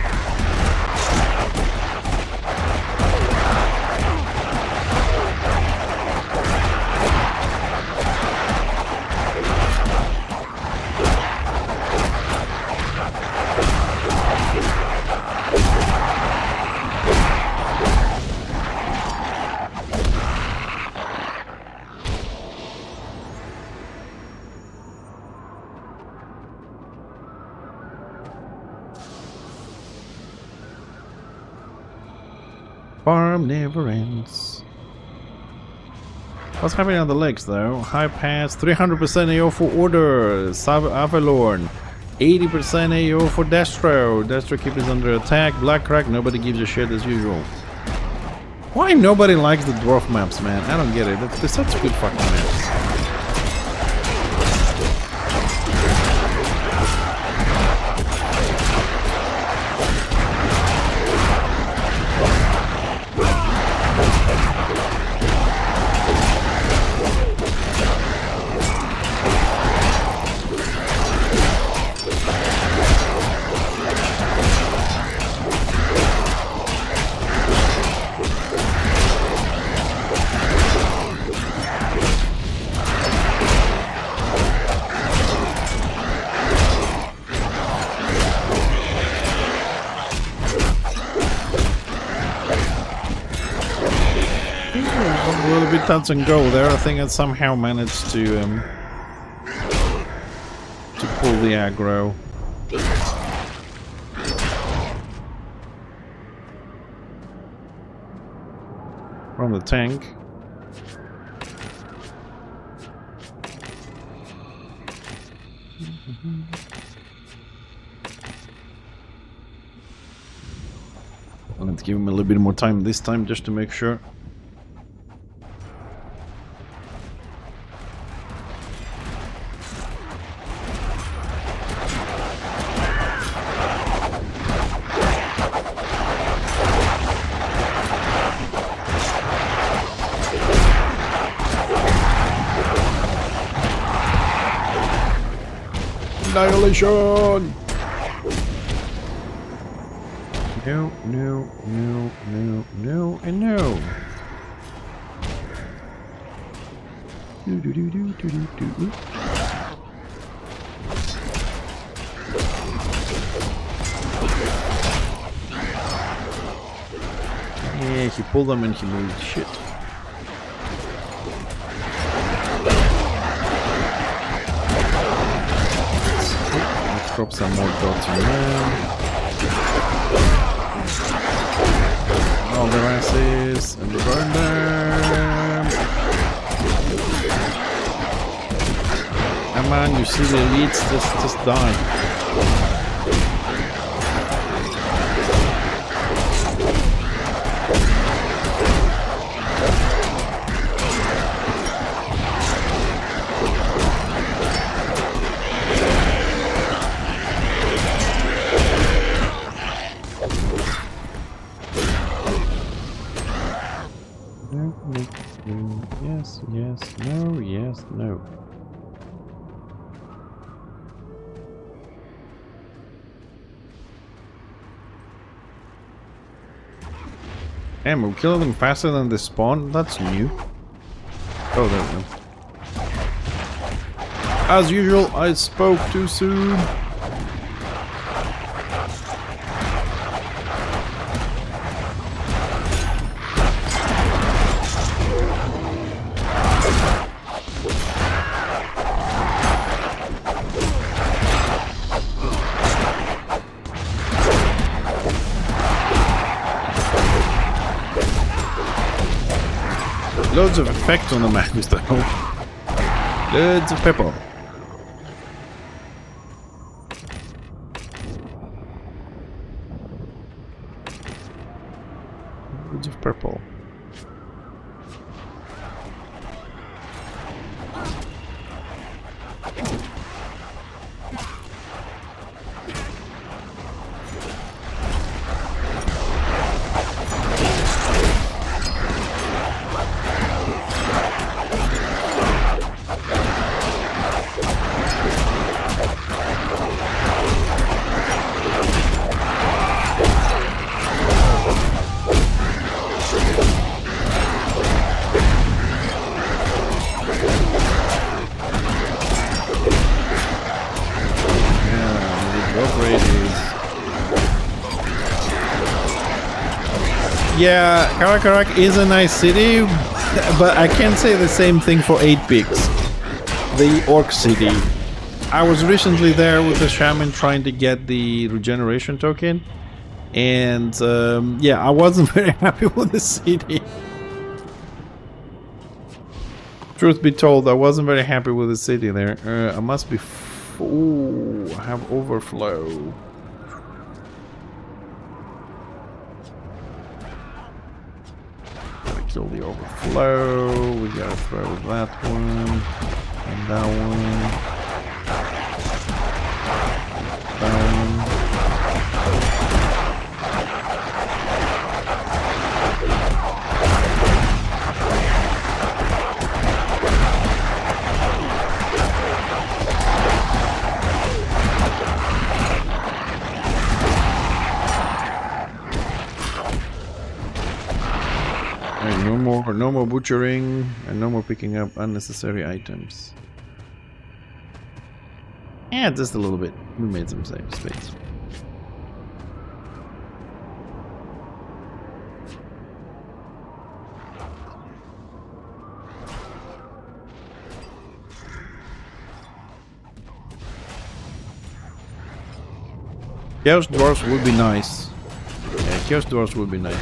Farm never ends. What's happening on the legs though? High pass, 300% AO for Order, Avalorn, 80% AO for Destro. Destro keeps under attack, Black Crack, nobody gives a shit as usual. Why nobody likes the dwarf maps, man? I don't get it. They're such good fucking maps. A little bit touch and go there. I think I somehow managed to pull the aggro. From the tank. Let's give him a little bit more time this time just to make sure. Annihilation! No, no, no, no, no, and no. Do do do do do do do. Yeah, he pulled them and he moved. Shit. Let's drop some more dots on them. All their asses and burn them. Come on, you see the elites, just die. Yes, yes, no, yes, no. Damn, we're killing them faster than they spawn? That's new. Oh, there we go. As usual, I spoke too soon. Loads of effect on the map, Mr. Hope. Loads of pepper. Loads of purple. Yeah, Karakarak is a nice city, but I can't say the same thing for 8 Pigs, the Orc city. I was recently there with the shaman trying to get the regeneration token, and yeah, I wasn't very happy with the city. Truth be told, I wasn't very happy with the city there. I must be... Ooh, I have overflow. Kill the overflow. We gotta throw that one and that one. That one. No more butchering and no more picking up unnecessary items. Yeah, just a little bit. We made some safe space. Chaos dwarves would be nice. Yeah, Chaos dwarves would be nice.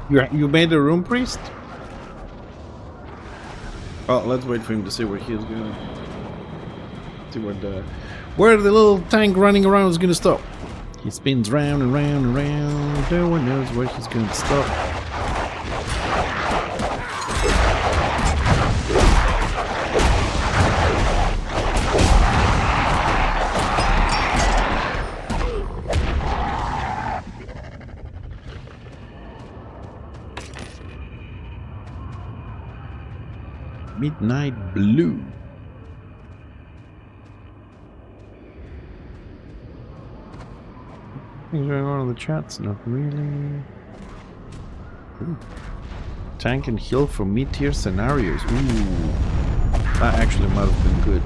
You made a room priest? Oh, let's wait for him to see where he is going. See where the little tank running around is gonna stop. He spins round and round and round. No one knows where he's going to stop. Midnight Blue. What's going on in the chats? Not really. Ooh. Tank and heal for mid-tier scenarios. Ooh. That actually might have been good.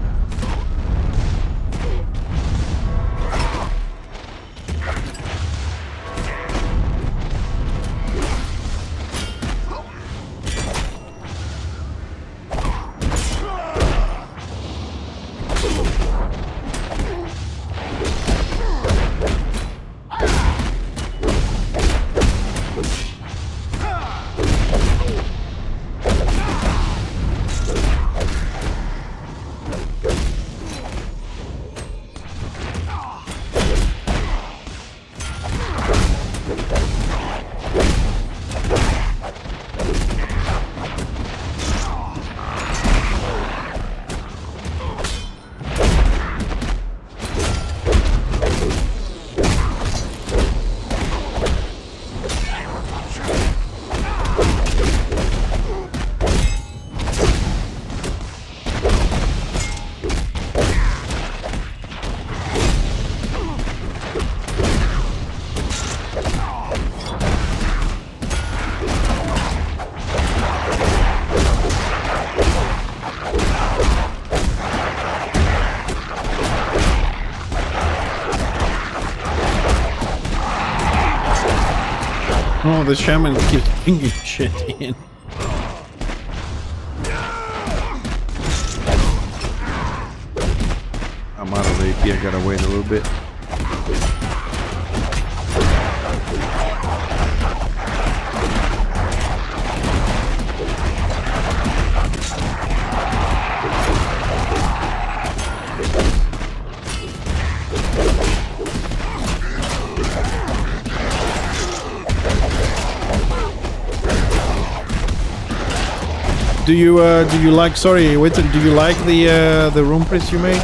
Oh, the shaman keeps bringing shit in. I'm out of AP, I gotta wait a little bit. Do you like? Sorry, wait. Do you like the room priest you made?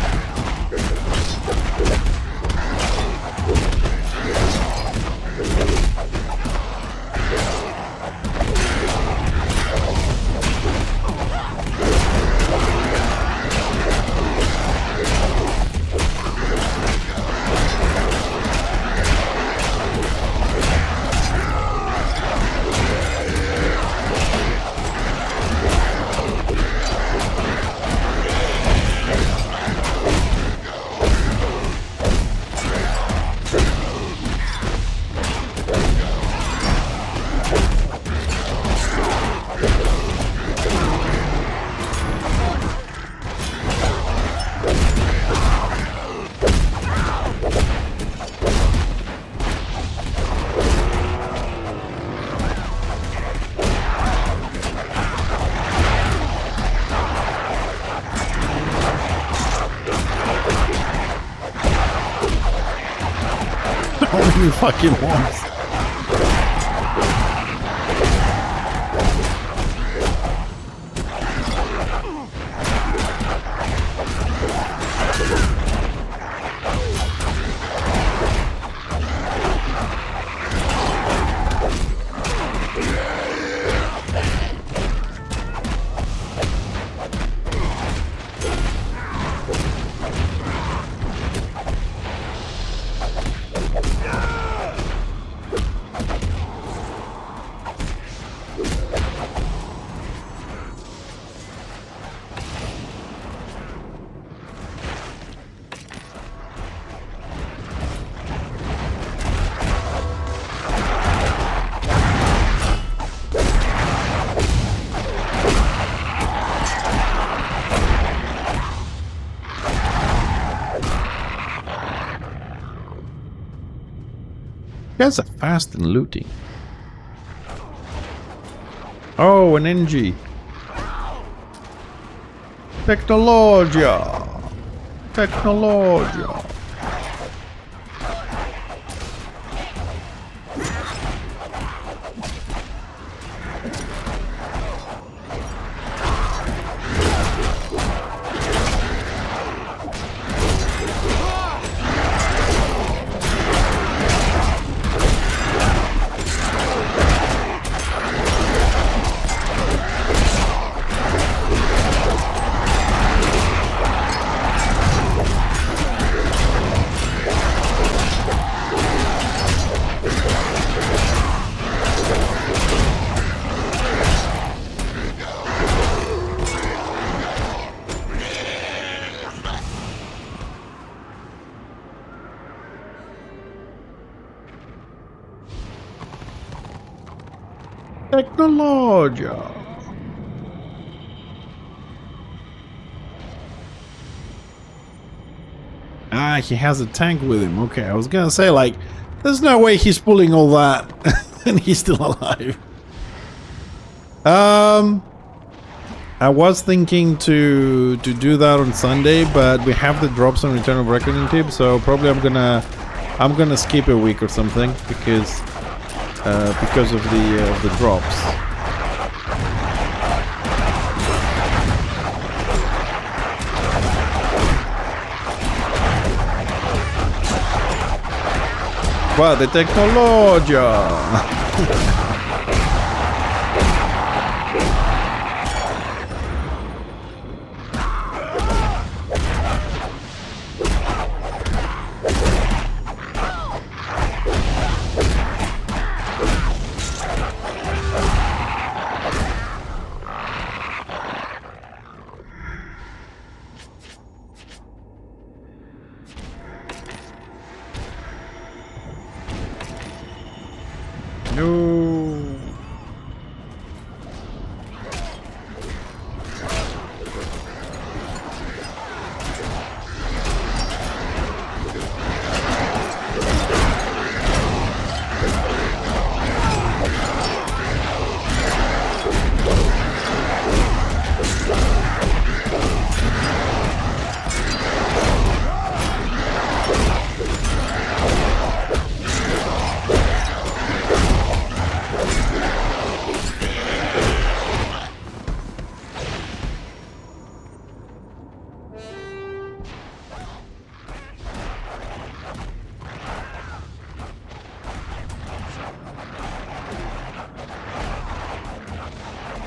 You fucking once. You guys are fast in looting. Oh, an NG. Technologia. Technologia. Technologia. Ah, he has a tank with him. Okay, I was gonna say, like, there's no way he's pulling all that and he's still alive. I was thinking to do that on Sunday, but we have the drops on Return of Reckoning tip, so probably I'm gonna skip a week or something because of the drops. Wow, the Technologia! No.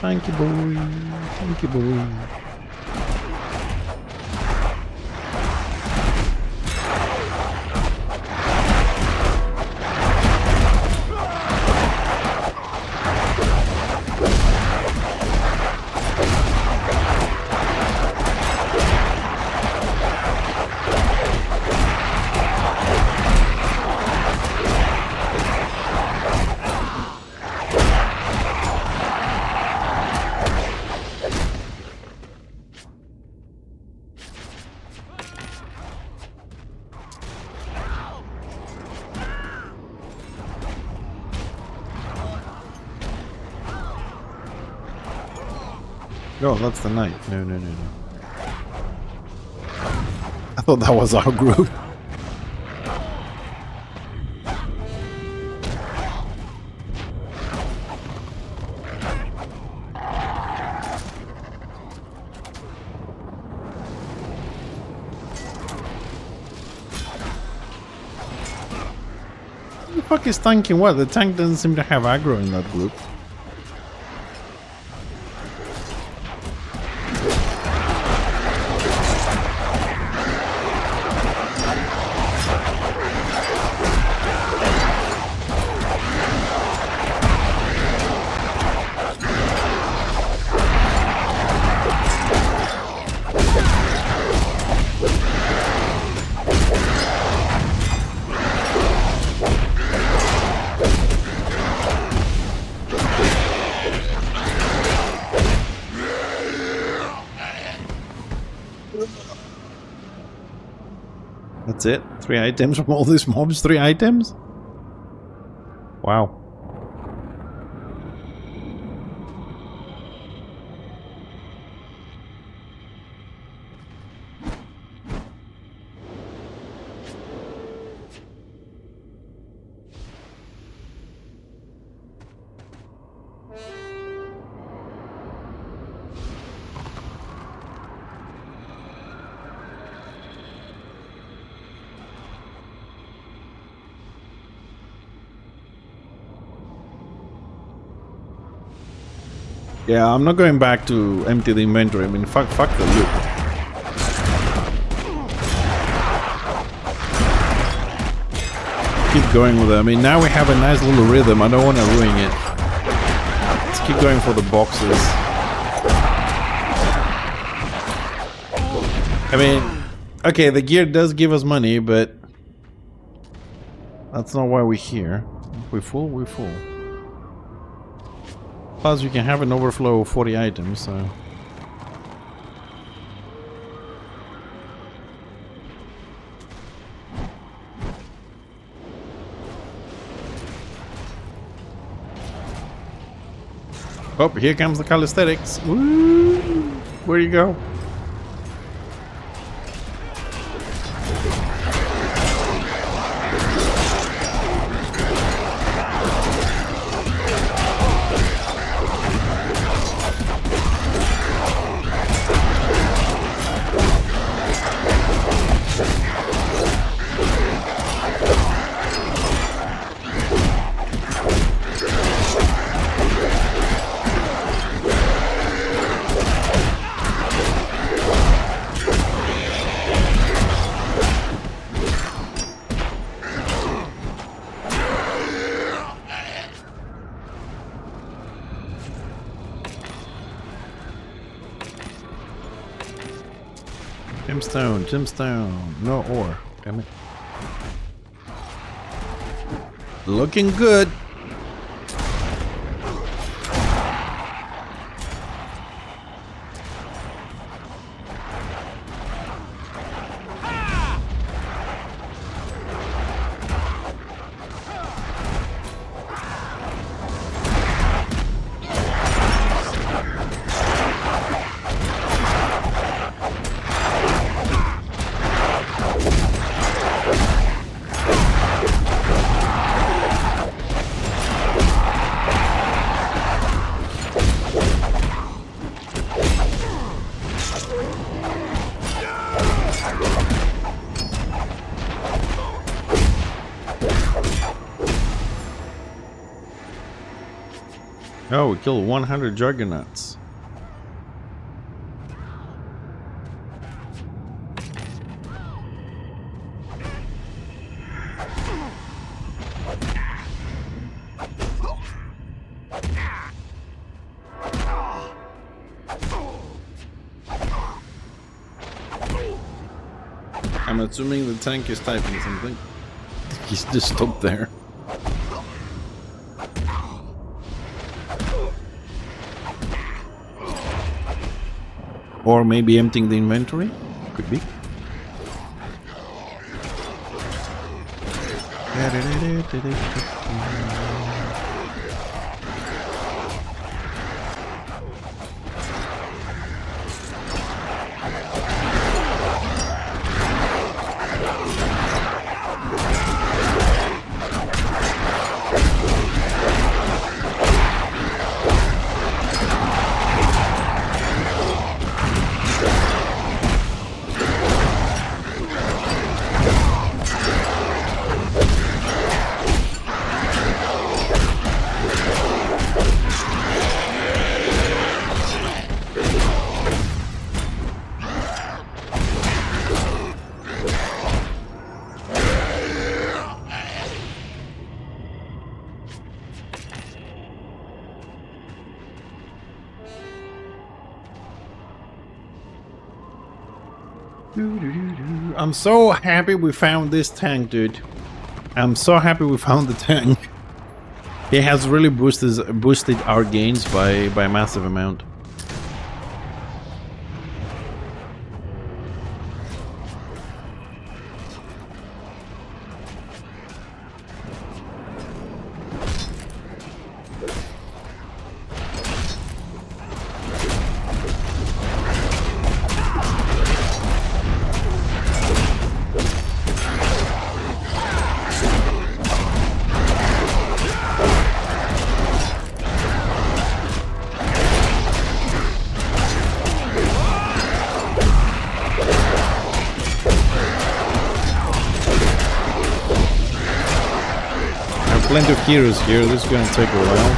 Thank you, boy. Thank you, boy. No, that's the knight. No, no, no, no. I thought that was our group. Who the fuck is tanking what? The tank doesn't seem to have aggro in that group. That's it? 3 items from all these mobs? 3 items? Wow. Yeah, I'm not going back to empty the inventory. I mean, fuck the loot. Keep going with it. I mean, now we have a nice little rhythm. I don't want to ruin it. Let's keep going for the boxes. I mean, okay, the gear does give us money, but that's not why we're here. We're full, we're full. Plus, you can have an overflow of 40 items, so... Oh, here comes the calisthenics. Woo! Where you go? Gemstone, no ore. Damn it. Looking good. Oh, we killed 100 juggernauts. I'm assuming the tank is typing something. He's just stopped there. Or maybe emptying the inventory? Could be. I'm so happy we found this tank, dude. I'm so happy we found the tank. It has really boosted our gains by a massive amount. Plenty of heroes here. This is going to take a while.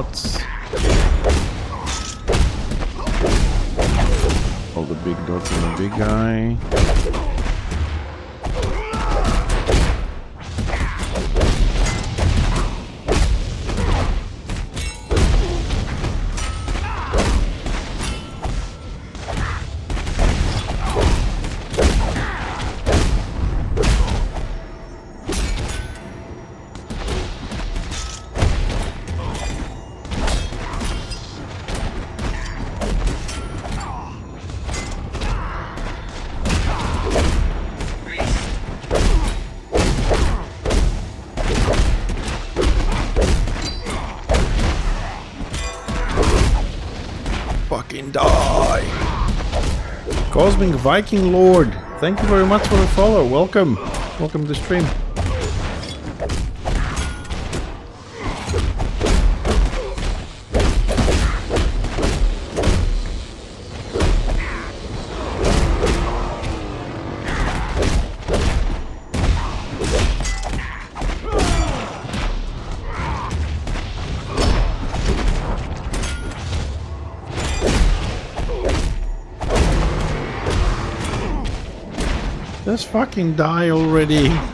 dots. All the big dots on the big guy. Fucking die! Cosmic Viking Lord, thank you very much for the follow. Welcome. Welcome to the stream. Just fucking die already. Damn,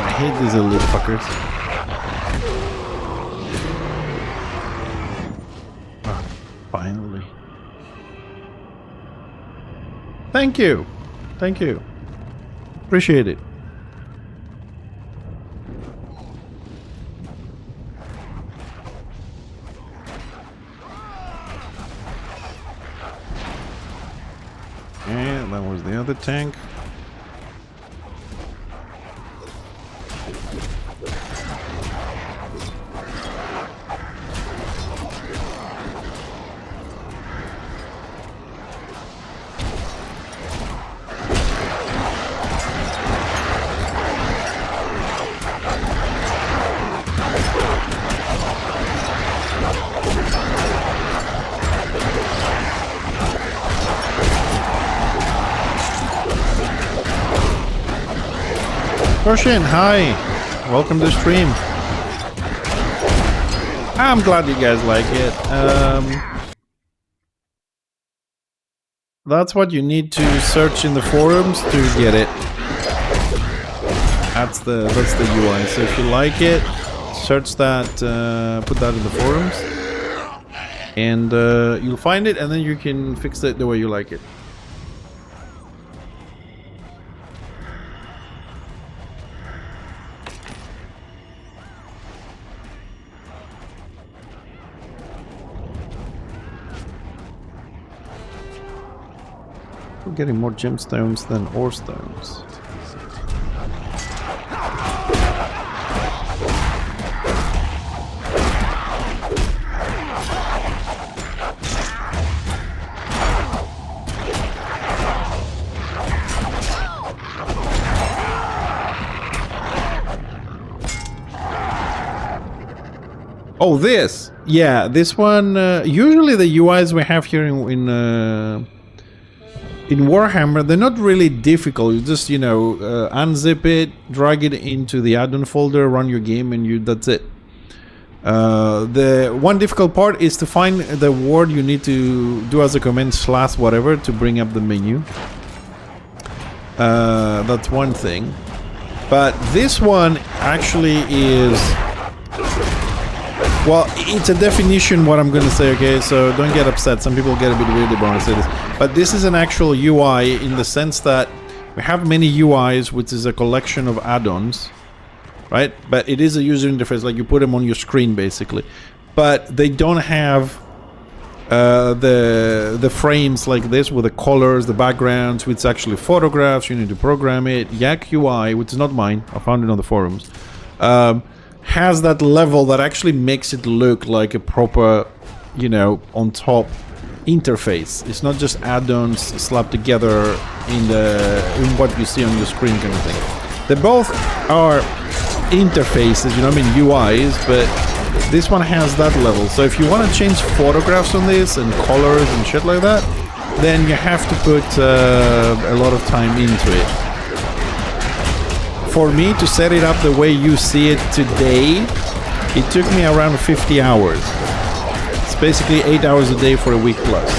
I hate these little fuckers. Ah, finally. Thank you. Thank you. Appreciate it. And that was the other tank. Roshan, hi! Welcome to the stream. I'm glad you guys like it. That's what you need to search in the forums to get it. That's the UI. So if you like it, search that, put that in the forums, and you'll find it, and then you can fix it the way you like it. We're getting more gemstones than ore stones. Oh, this! Yeah, this one. Usually the UIs we have here in Warhammer, they're not really difficult. You just, you know, unzip it, drag it into the add-on folder, run your game, and that's it. The one difficult part is to find the word you need to do as a command / whatever to bring up the menu. That's one thing. But this one actually is... Well, it's a definition what I'm going to say, okay? So don't get upset. Some people get a bit weirded when I say this. But this is an actual UI in the sense that we have many UIs, which is a collection of add-ons, right? But it is a user interface, like you put them on your screen, basically. But they don't have the frames like this with the colors, the backgrounds, which is actually photographs. You need to program it. Yak UI, which is not mine. I found it on the forums. Has that level that actually makes it look like a proper, you know, on top interface. It's not just add-ons slapped together in what you see on your screen kind of thing. They both are interfaces, you know, I mean UIs, but this one has that level. So if you want to change photographs on this and colors and shit like that, then you have to put a lot of time into it. For me to set it up the way you see it today, it took me around 50 hours. It's basically 8 hours a day for a week plus.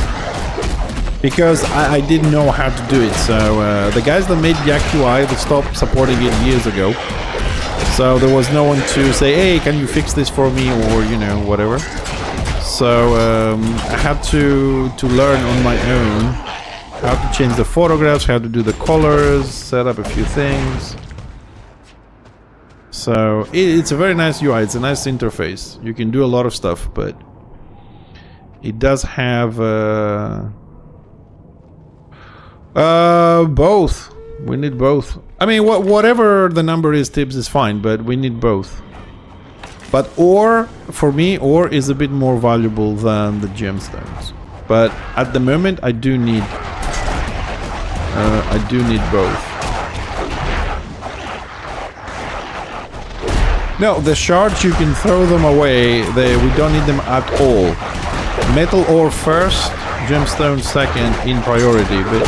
Because I didn't know how to do it. So the guys that made Yak UI, they stopped supporting it years ago. So there was no one to say, hey, can you fix this for me, or, you know, whatever. So I had to learn on my own how to change the photographs, how to do the colors, set up a few things. So it's a very nice UI, it's a nice interface. You can do a lot of stuff, but it does have both. We need both. I mean, whatever the number is, tips is fine, but we need both. But ore, for me, ore is a bit more valuable than the gemstones. But at the moment, I do need both. No, the shards, you can throw them away. We don't need them at all. Metal ore first, gemstone second in priority. But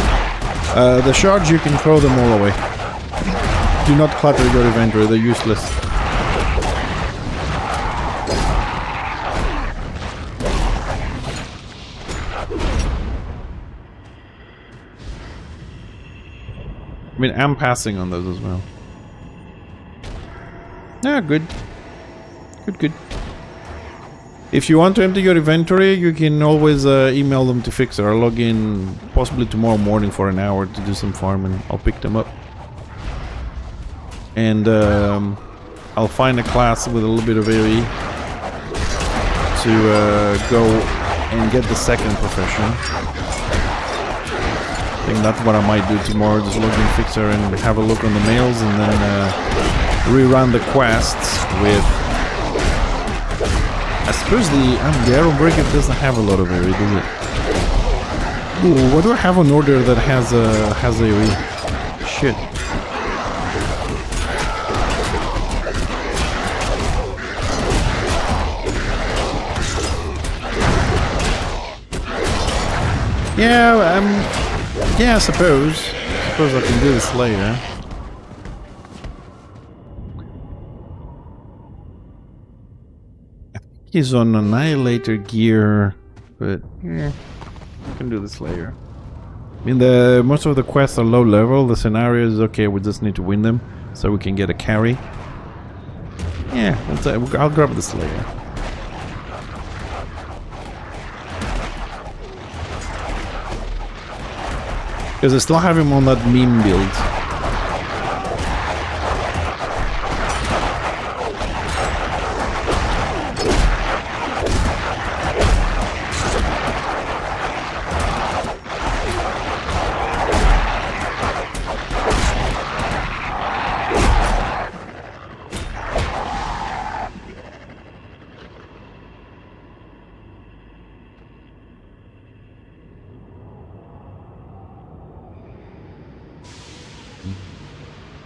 the shards, you can throw them all away. Do not clutter your inventory, they're useless. I mean, I'm passing on those as well. Yeah, good. Good. If you want to empty your inventory, you can always email them to Fixer. I'll log in possibly tomorrow morning for an hour to do some farming. I'll pick them up. And I'll find a class with a little bit of AoE to go and get the second profession. I think that's what I might do tomorrow. Just log in Fixer and have a look on the mails, and then rerun the quests with... I suppose the Iron Brigade doesn't have a lot of AoE, does it? Ooh, what do I have on order that has AoE? Shit. Yeah, I suppose I can do this later. I think he's on Annihilator gear, but yeah, I can do this later. I mean, most of the quests are low level. The scenario is okay. We just need to win them so we can get a carry. Yeah, I'll grab this later. Because I still have him on that meme build.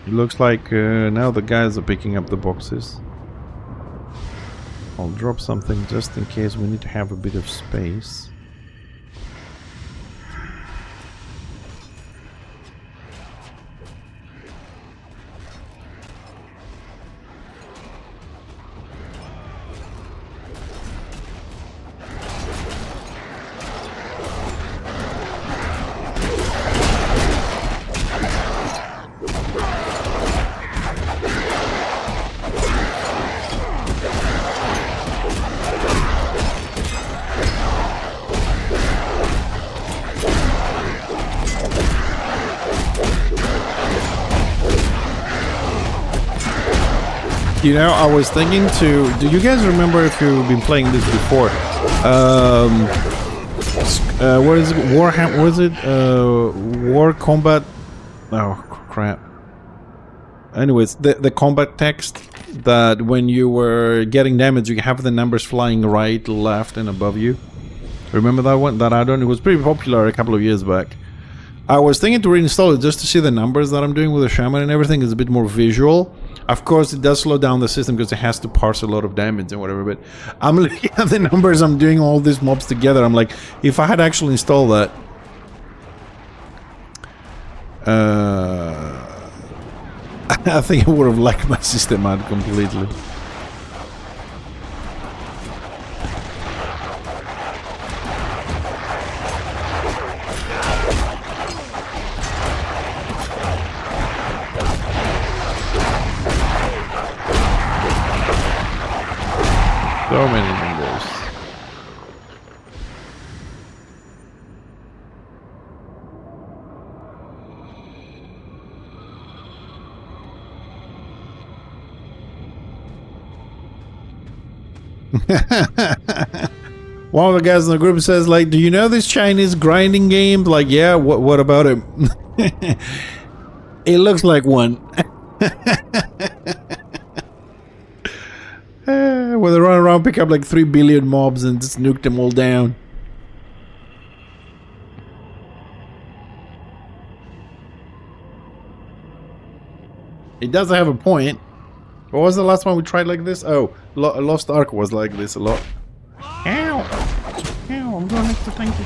It looks like now the guys are picking up the boxes. I'll drop something just in case we need to have a bit of space. You know, I was thinking to... Do you guys remember if you've been playing this before? What is it? Warhammer... Was it? War Combat... Oh, crap. Anyways, the combat text that when you were getting damage, you have the numbers flying right, left, and above you. Remember that one? That add-on? It was pretty popular a couple of years back. I was thinking to reinstall it just to see the numbers that I'm doing with the shaman and everything. Is a bit more visual. Of course, it does slow down the system because it has to parse a lot of damage and whatever, but I'm looking at the numbers, I'm doing all these mobs together. I'm like, if I had actually installed that, I think I would have lacked my system out completely. So many numbers. One of the guys in the group says, like, do you know this Chinese grinding game? Like, yeah, what about it? It looks like one. Where they run around, pick up like 3 billion mobs and just nuke them all down. It does have a point. What was the last one we tried like this? Oh, Lost Ark was like this a lot. Ow! Ow, I'm going next to thank you.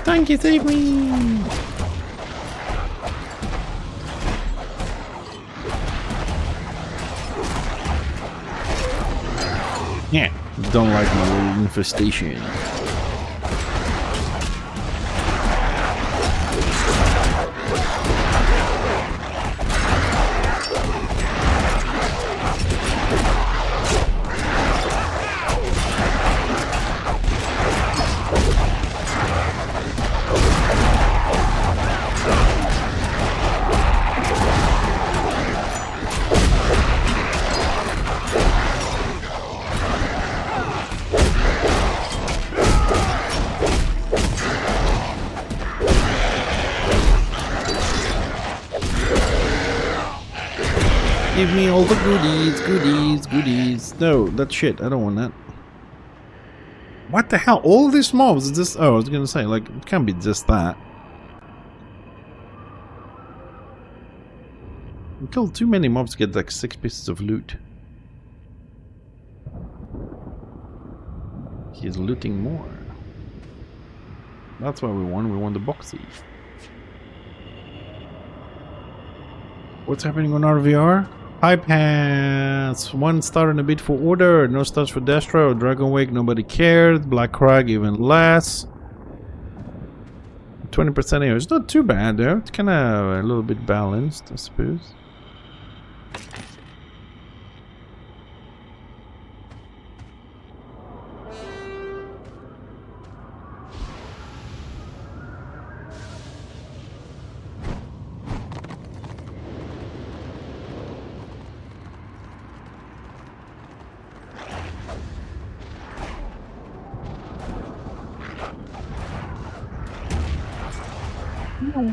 Thank you, save me! Yeah, don't like my little infestation. Give me all the goodies, goodies, goodies. No, that's shit. I don't want that. What the hell? All these mobs is just... Oh, I was gonna say, like, it can't be just that. We killed too many mobs to get, like, 6 pieces of loot. He's looting more. That's what we want. We want the boxy. What's happening on RVR? High pass. 1 star and a bit for Order. No stars for Destro. Dragon Wake, nobody cared. Black Crag, even less. 20% here. It's not too bad though. It's kind of a little bit balanced, I suppose. No.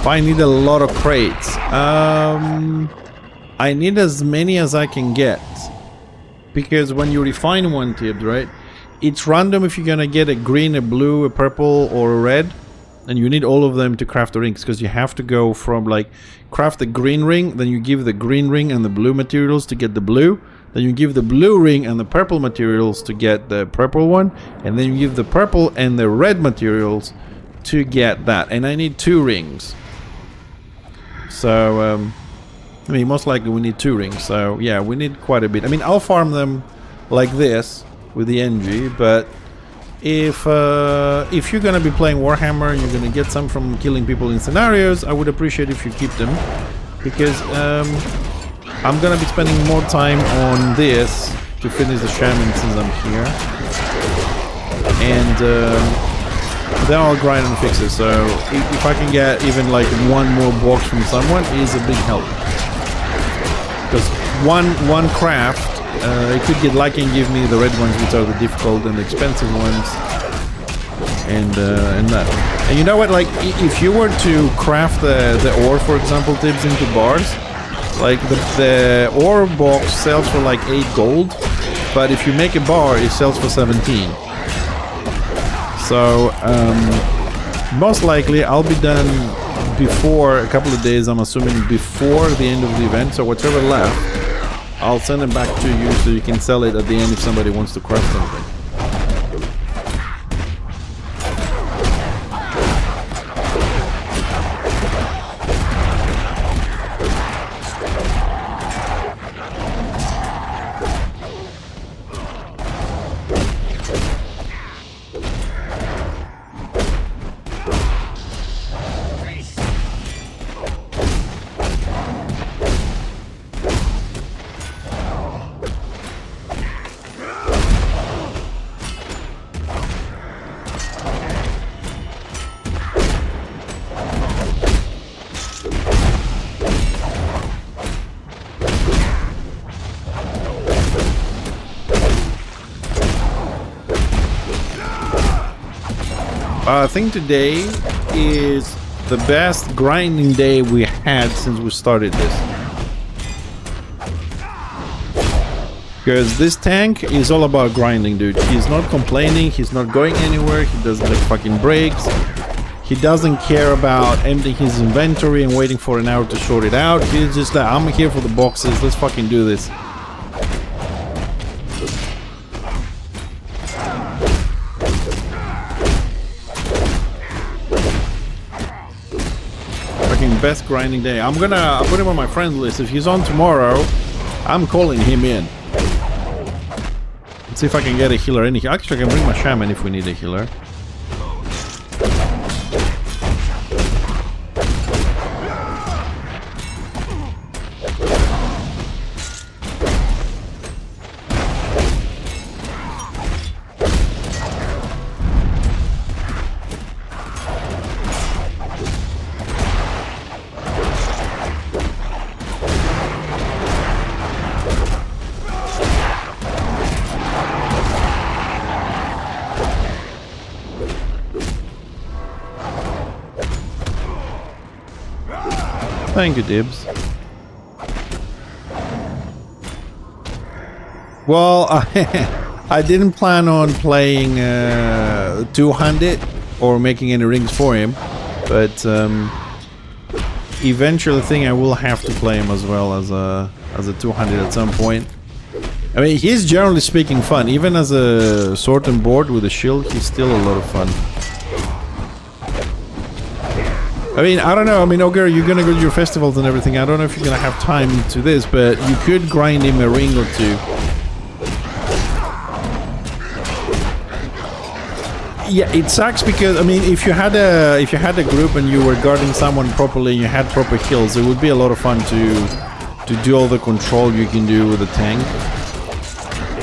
I need a lot of crates. I need as many as I can get. Because when you refine one tip, right? It's random if you're gonna get a green, a blue, a purple, or a red. And you need all of them to craft the rings. Because you have to go from like craft the green ring, then you give the green ring and the blue materials to get the blue. Then you give the blue ring and the purple materials to get the purple one. And then you give the purple and the red materials to get that. And I need 2 rings. So, I mean, most likely we need 2 rings. So, yeah, we need quite a bit. I mean, I'll farm them like this with the NG, but if you're gonna be playing Warhammer, you're gonna get some from killing people in scenarios, I would appreciate if you keep them, because I'm gonna be spending more time on this to finish the shaman since I'm here. And then I'll grind and fix it. So if I can get even like one more box from someone, is a big help. Because one craft, it could get lucky and give me the red ones, which are the difficult and expensive ones, and that. And you know what? Like if you were to craft the ore, for example, tips into bars, like the ore box sells for like 8 gold, but if you make a bar, it sells for 17. So most likely I'll be done before a couple of days, I'm assuming before the end of the event. So whatever left, I'll send it back to you so you can sell it at the end if somebody wants to craft something. I think today is the best grinding day we had since we started this. Because this tank is all about grinding, dude. He's not complaining, he's not going anywhere, he doesn't make fucking breaks. He doesn't care about emptying his inventory and waiting for an hour to sort it out. He's just like, I'm here for the boxes, let's fucking do this. Best grinding day. I'll put him on my friends list. If he's on tomorrow, I'm calling him in. Let's see if I can get a healer in here. Actually, I can bring my shaman if we need a healer. Thank you, Dibs. Well, I didn't plan on playing 200 or making any rings for him, but eventually I think I will have to play him as well as a 200 at some point. I mean, he's generally speaking fun. Even as a sword and board with a shield, he's still a lot of fun. I mean, I don't know. I mean, Ogre, you're gonna go to your festivals and everything. I don't know if you're gonna have time to this, but you could grind him a ring or two. Yeah, it sucks because I mean, if you had a group and you were guarding someone properly and you had proper kills, it would be a lot of fun to do all the control you can do with the tank.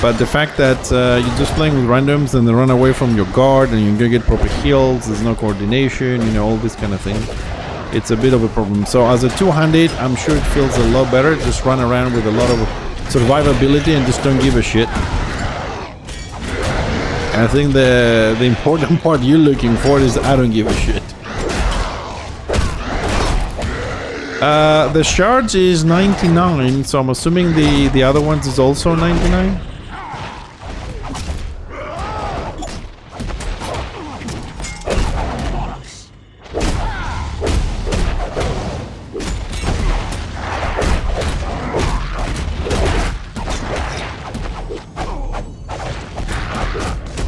But the fact that you're just playing with randoms and they run away from your guard and you're gonna get proper heals, there's no coordination, you know, all this kind of thing. It's a bit of a problem. So as a 200, I'm sure it feels a lot better. Just run around with a lot of survivability and just don't give a shit. And I think the important part you're looking for is I don't give a shit. The shards is 99, so I'm assuming the other ones is also 99.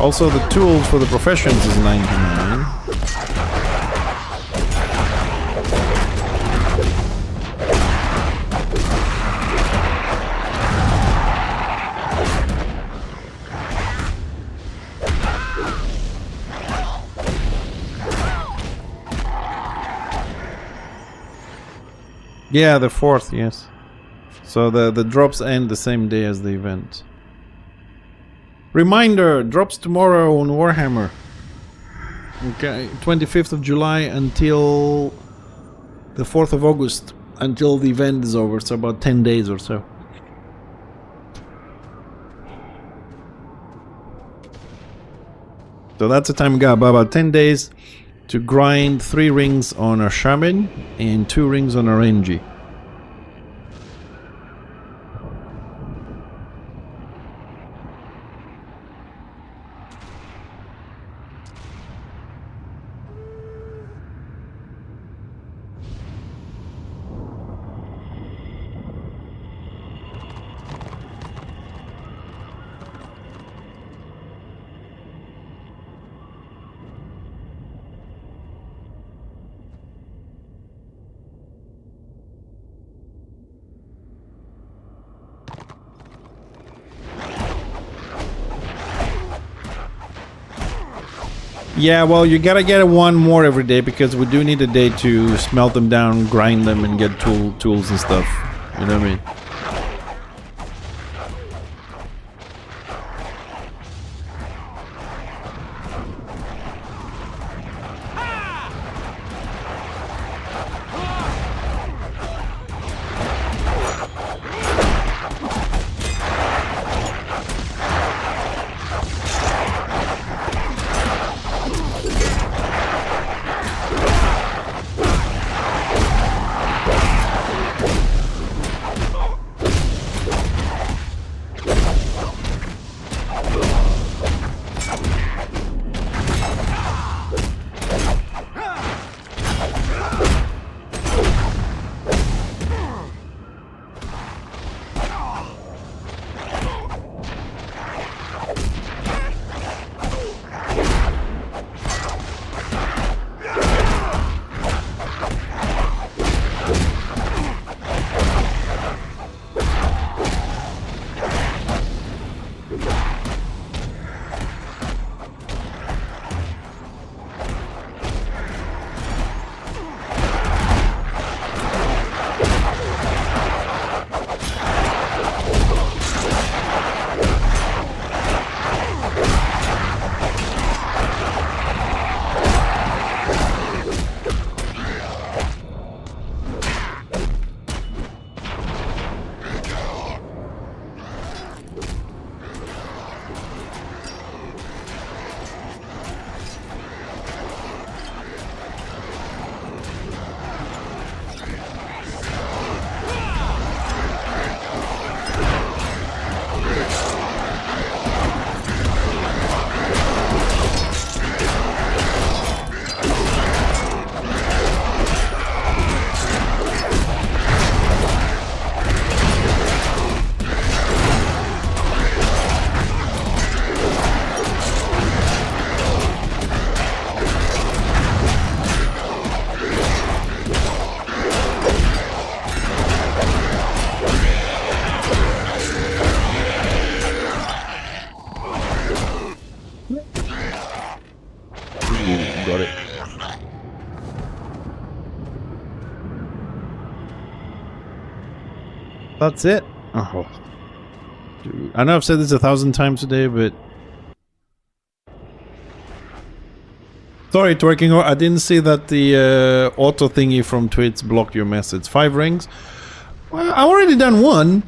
Also, the tools for the professions is 99. Yeah, the 4th, yes. So the drops end the same day as the event. Reminder, drops tomorrow on Warhammer. Okay, 25th of July until the 4th of August, until the event is over, so about 10 days or so. So that's the time we got, about 10 days to grind 3 rings on our shaman and 2 rings on our NG. Yeah, well, you gotta get one more every day because we do need a day to smelt them down, grind them, and get tools and stuff. You know what I mean? Got it. That's it. Oh. Dude. I know I've said this 1,000 times today, but sorry, twerking. I didn't see that the auto thingy from Twitch blocked your message. 5 rings. Well, I've already done 1,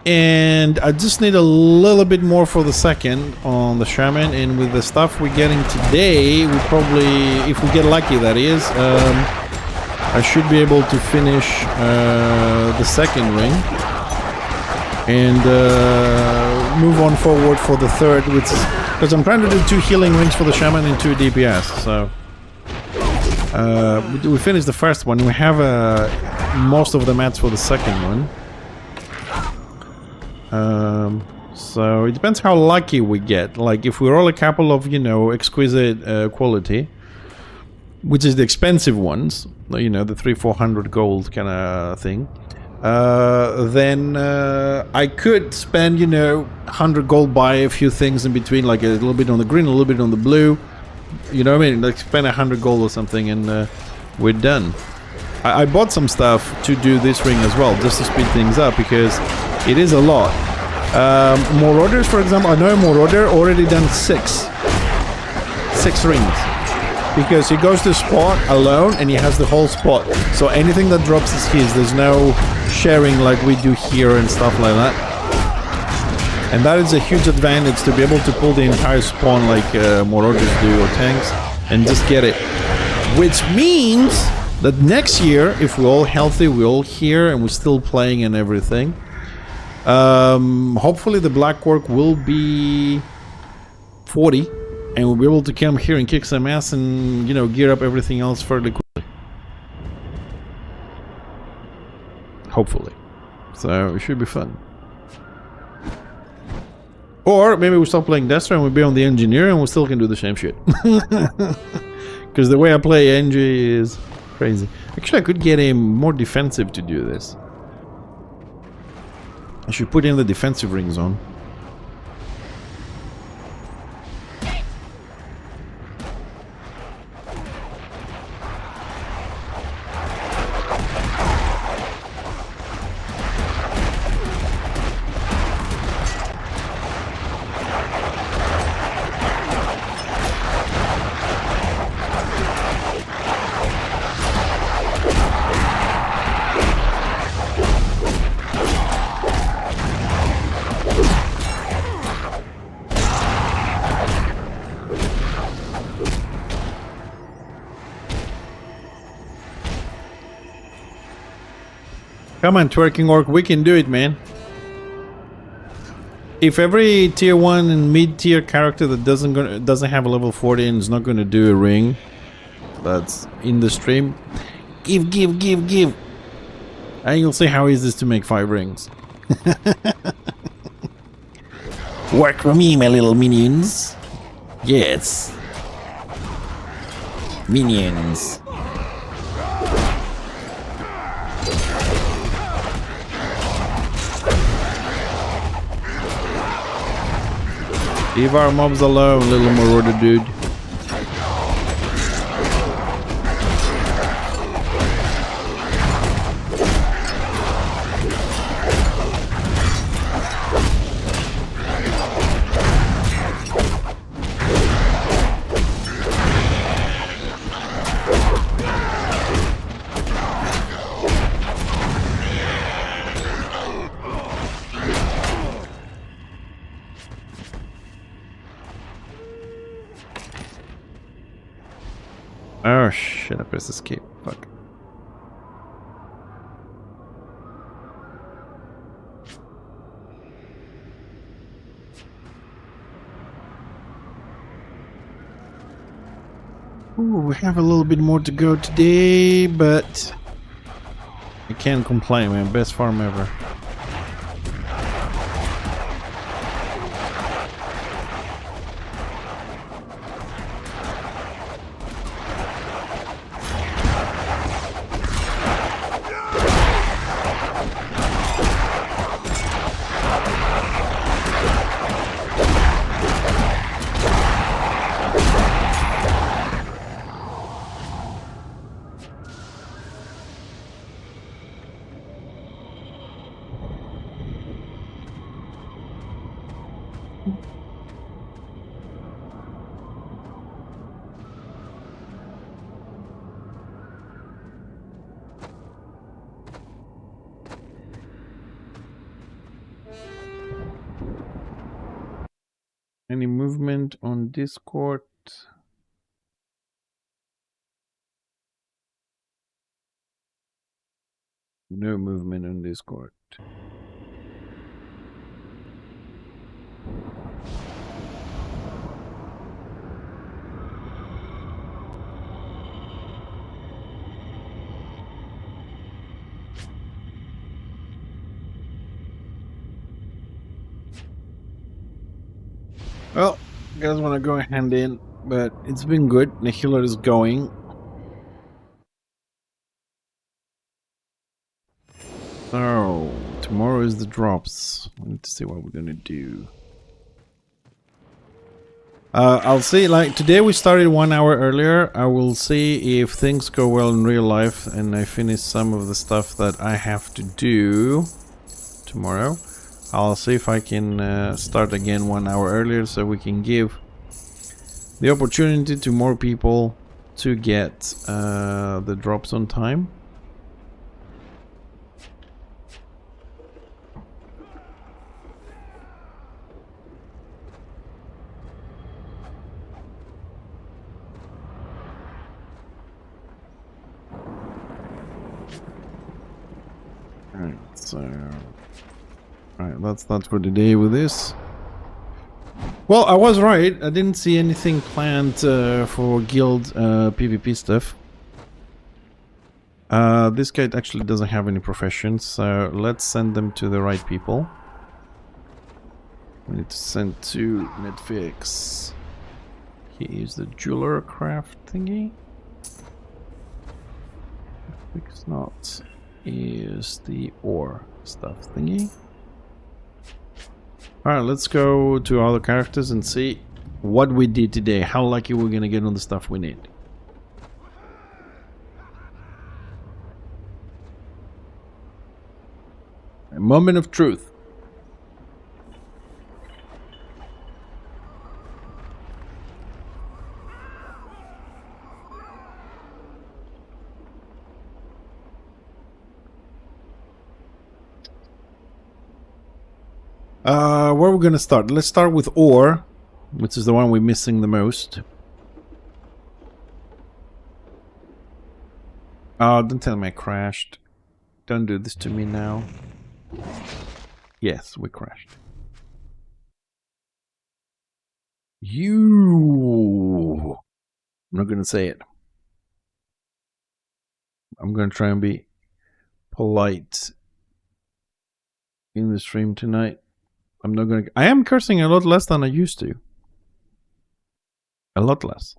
and I just need a little bit more for the second on the shaman. And with the stuff we're getting today, we probably, if we get lucky, that is, I should be able to finish the second ring and move on forward for the third, which is because I'm trying to do 2 healing rings for the shaman and 2 DPS. So we finished the first one. We have most of the mats for the second one. So it depends how lucky we get. Like if we roll a couple of, you know, exquisite quality, which is the expensive ones, you know, the 300-400 gold kind of thing, then I could spend, you know, 100 gold, buy a few things in between, like a little bit on the green, a little bit on the blue, you know what I mean, like spend 100 gold or something, and we're done. I bought some stuff to do this ring as well, just to speed things up, because it is a lot. Marauders, for example, I know Marauder already done 6 rings. because he goes to spot alone and he has the whole spot. So anything that drops is his. There's no sharing like we do here and stuff like that. And that is a huge advantage to be able to pull the entire spawn like Marauders do or tanks and just get it. Which means that next year, if we're all healthy, we're all here and we're still playing and everything, hopefully the Black Orc will be 40 and we'll be able to come here and kick some ass and, you know, gear up everything else fairly quickly. Hopefully. So it should be fun. Or maybe we stop playing Destro and we'll be on the Engineer and we still can do the same shit. Because the way I play Engie is crazy. Actually, I could get him more defensive to do this. I should put in the defensive rings on. Come on, twerking orc, we can do it, man. If every tier 1 and mid-tier character that doesn't have a level 40 and is not going to do a ring that's in the stream, give. And you'll see how easy it is to make 5 rings. Work for me, my little minions. Yes. Minions. Leave our mobs alone, little marauder dude. Oh shit, I pressed escape. Fuck. Ooh, we have a little bit more to go today, but I can't complain, man. Best farm ever. Any movement on Discord? No movement on Discord. Well, you guys want to go hand in, but it's been good. The healer is going. So, tomorrow is the drops. I need to see what we're gonna do. I'll see, like, today we started 1 hour earlier. I will see if things go well in real life and I finish some of the stuff that I have to do tomorrow. I'll see if I can start again 1 hour earlier so we can give the opportunity to more people to get the drops on time. Alright, so... Alright, that's that for the day with this. Well, I was right. I didn't see anything planned for guild PvP stuff. This guy actually doesn't have any professions, so let's send them to the right people. We need to send to Netflix. He is the jeweler craft thingy. Netflix not is the ore stuff thingy. Alright, let's go to other characters and see what we did today. How lucky we're gonna get on the stuff we need. A moment of truth. Where are we gonna start? Let's start with ore, which is the one we're missing the most. Oh, don't tell me I crashed. Don't do this to me now. Yes, we crashed. You. I'm not gonna say it. I'm gonna try and be polite in the stream tonight. I'm not gonna... I am cursing a lot less than I used to. A lot less.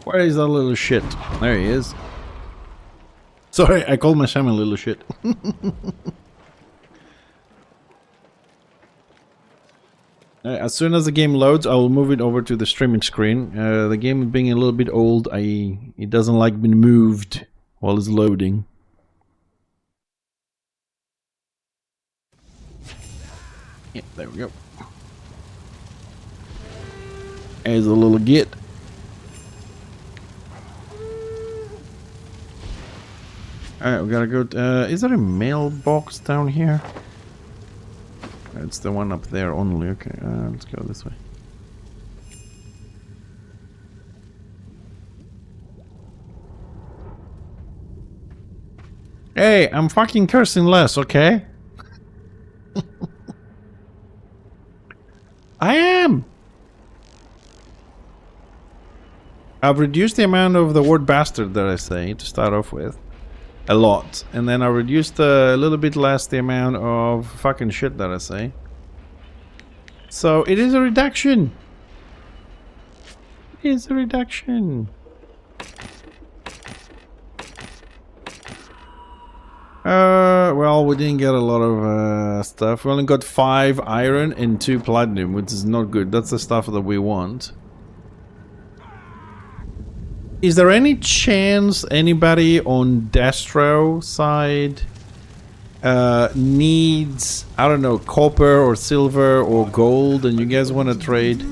Where is that little shit? There he is. Sorry, I called my shaman little shit. As soon as the game loads, I will move it over to the streaming screen. The game being a little bit old, it doesn't like being moved while it's loading. Yeah, there we go. There's a little git. Alright, we gotta go... is there a mailbox down here? It's the one up there only. Okay, let's go this way. Hey, I'm fucking cursing less, okay? I am! I've reduced the amount of the word bastard that I say to start off with. A lot. And then I reduced a little bit less the amount of fucking shit that I say. So it is a reduction. It is a reduction. Well, we didn't get a lot of stuff. We only got 5 iron and 2 platinum, which is not good. That's the stuff that we want. Is there any chance anybody on Destro side needs, I don't know, copper or silver or gold and you guys want to trade?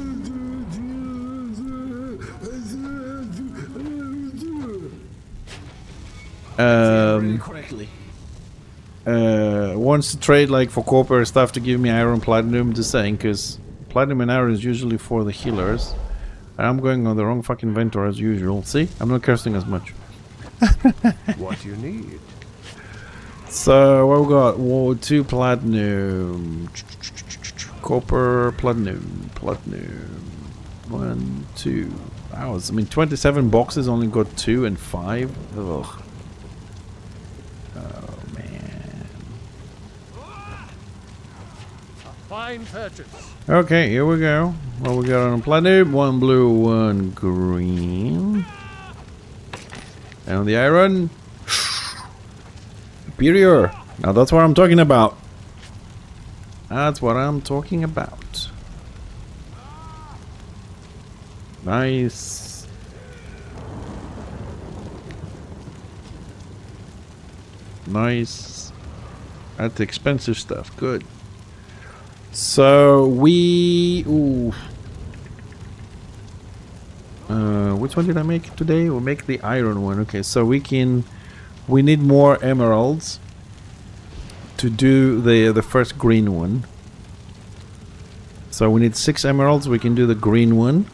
Wants to trade like for copper stuff to give me iron, platinum, just saying, because platinum and iron is usually for the healers. I'm going on the wrong fucking vendor as usual. See? I'm not cursing as much. What do you need? So, what we got? Whoa, 2 platinum. Copper, platinum. 1, 2. Wow, I mean, 27 boxes, only got 2 and 5. Ugh. Oh, man. A fine purchase. Okay, here we go. What we got on platinum? 1 blue, 1 green. And on the iron, superior. Now that's what I'm talking about. That's what I'm talking about. Nice. Nice. That's expensive stuff. Good. So we... Ooh. Which one did I make today? We'll make the iron one. Okay, so we need more emeralds to do the first green one. So we need 6 emeralds. We can do the green one.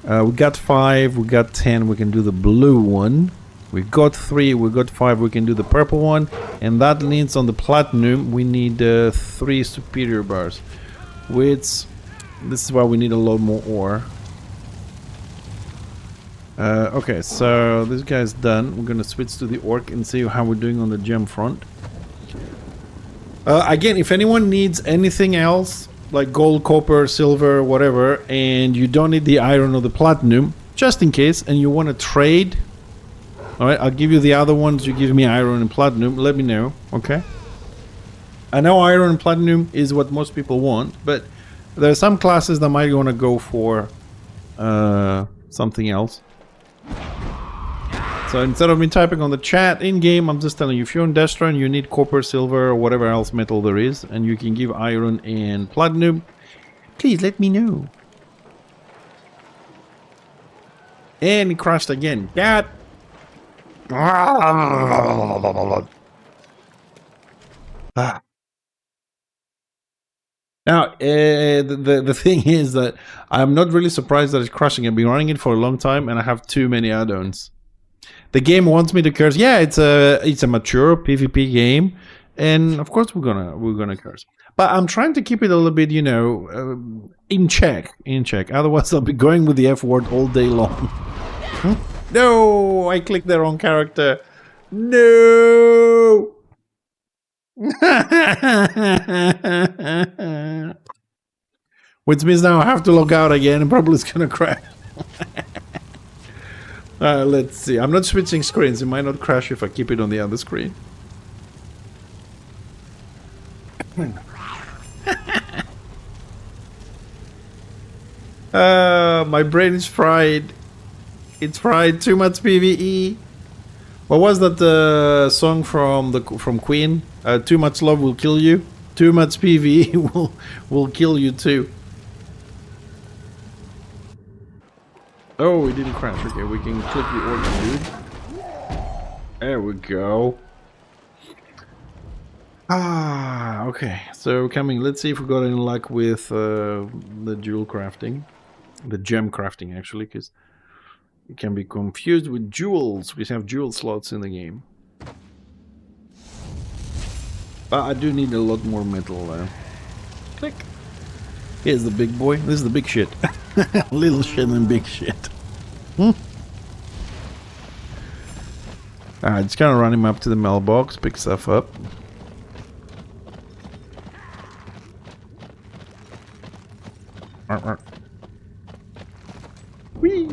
We got 5. We got 10. We can do the blue one. We got 3. We got 5. We can do the purple one. And that leads on the platinum. We need 3 superior bars. Which this is why we need a lot more ore. Okay, so this guy's done. We're gonna switch to the orc and see how we're doing on the gem front. Again, if anyone needs anything else, like gold, copper, silver, whatever, and you don't need the iron or the platinum, just in case, and you want to trade, alright, I'll give you the other ones, you give me iron and platinum, let me know, okay? I know iron and platinum is what most people want, but there are some classes that might want to go for something else. So instead of me typing on the chat in-game, I'm just telling you, if you're on Destra and you need copper, silver, or whatever else metal there is, and you can give iron and platinum, please let me know. And it crashed again. God! Now, the thing is that I'm not really surprised that it's crashing. I've been running it for a long time, and I have too many add-ons. The game wants me to curse. Yeah, it's a mature PvP game, and of course we're gonna curse. But I'm trying to keep it a little bit, you know, in check. Otherwise, I'll be going with the F word all day long. No, I clicked the wrong character. No. Which means now I have to log out again, and probably it's gonna crash. Let's see. I'm not switching screens. It might not crash if I keep it on the other screen. My brain is fried. It's fried. Too much PvE. What was that song from Queen? Too much love will kill you. Too much PvE will kill you too. Oh, it didn't crash. Okay, we can click the order, dude. There we go. Okay. So coming. Let's see if we got any luck with the jewel crafting, the gem crafting actually, because it can be confused with jewels. We have jewel slots in the game. But I do need a lot more metal there. Click. Here's the big boy. This is the big shit. Little shit and big shit. Alright, just kind of run him up to the mailbox, pick stuff up. Whee!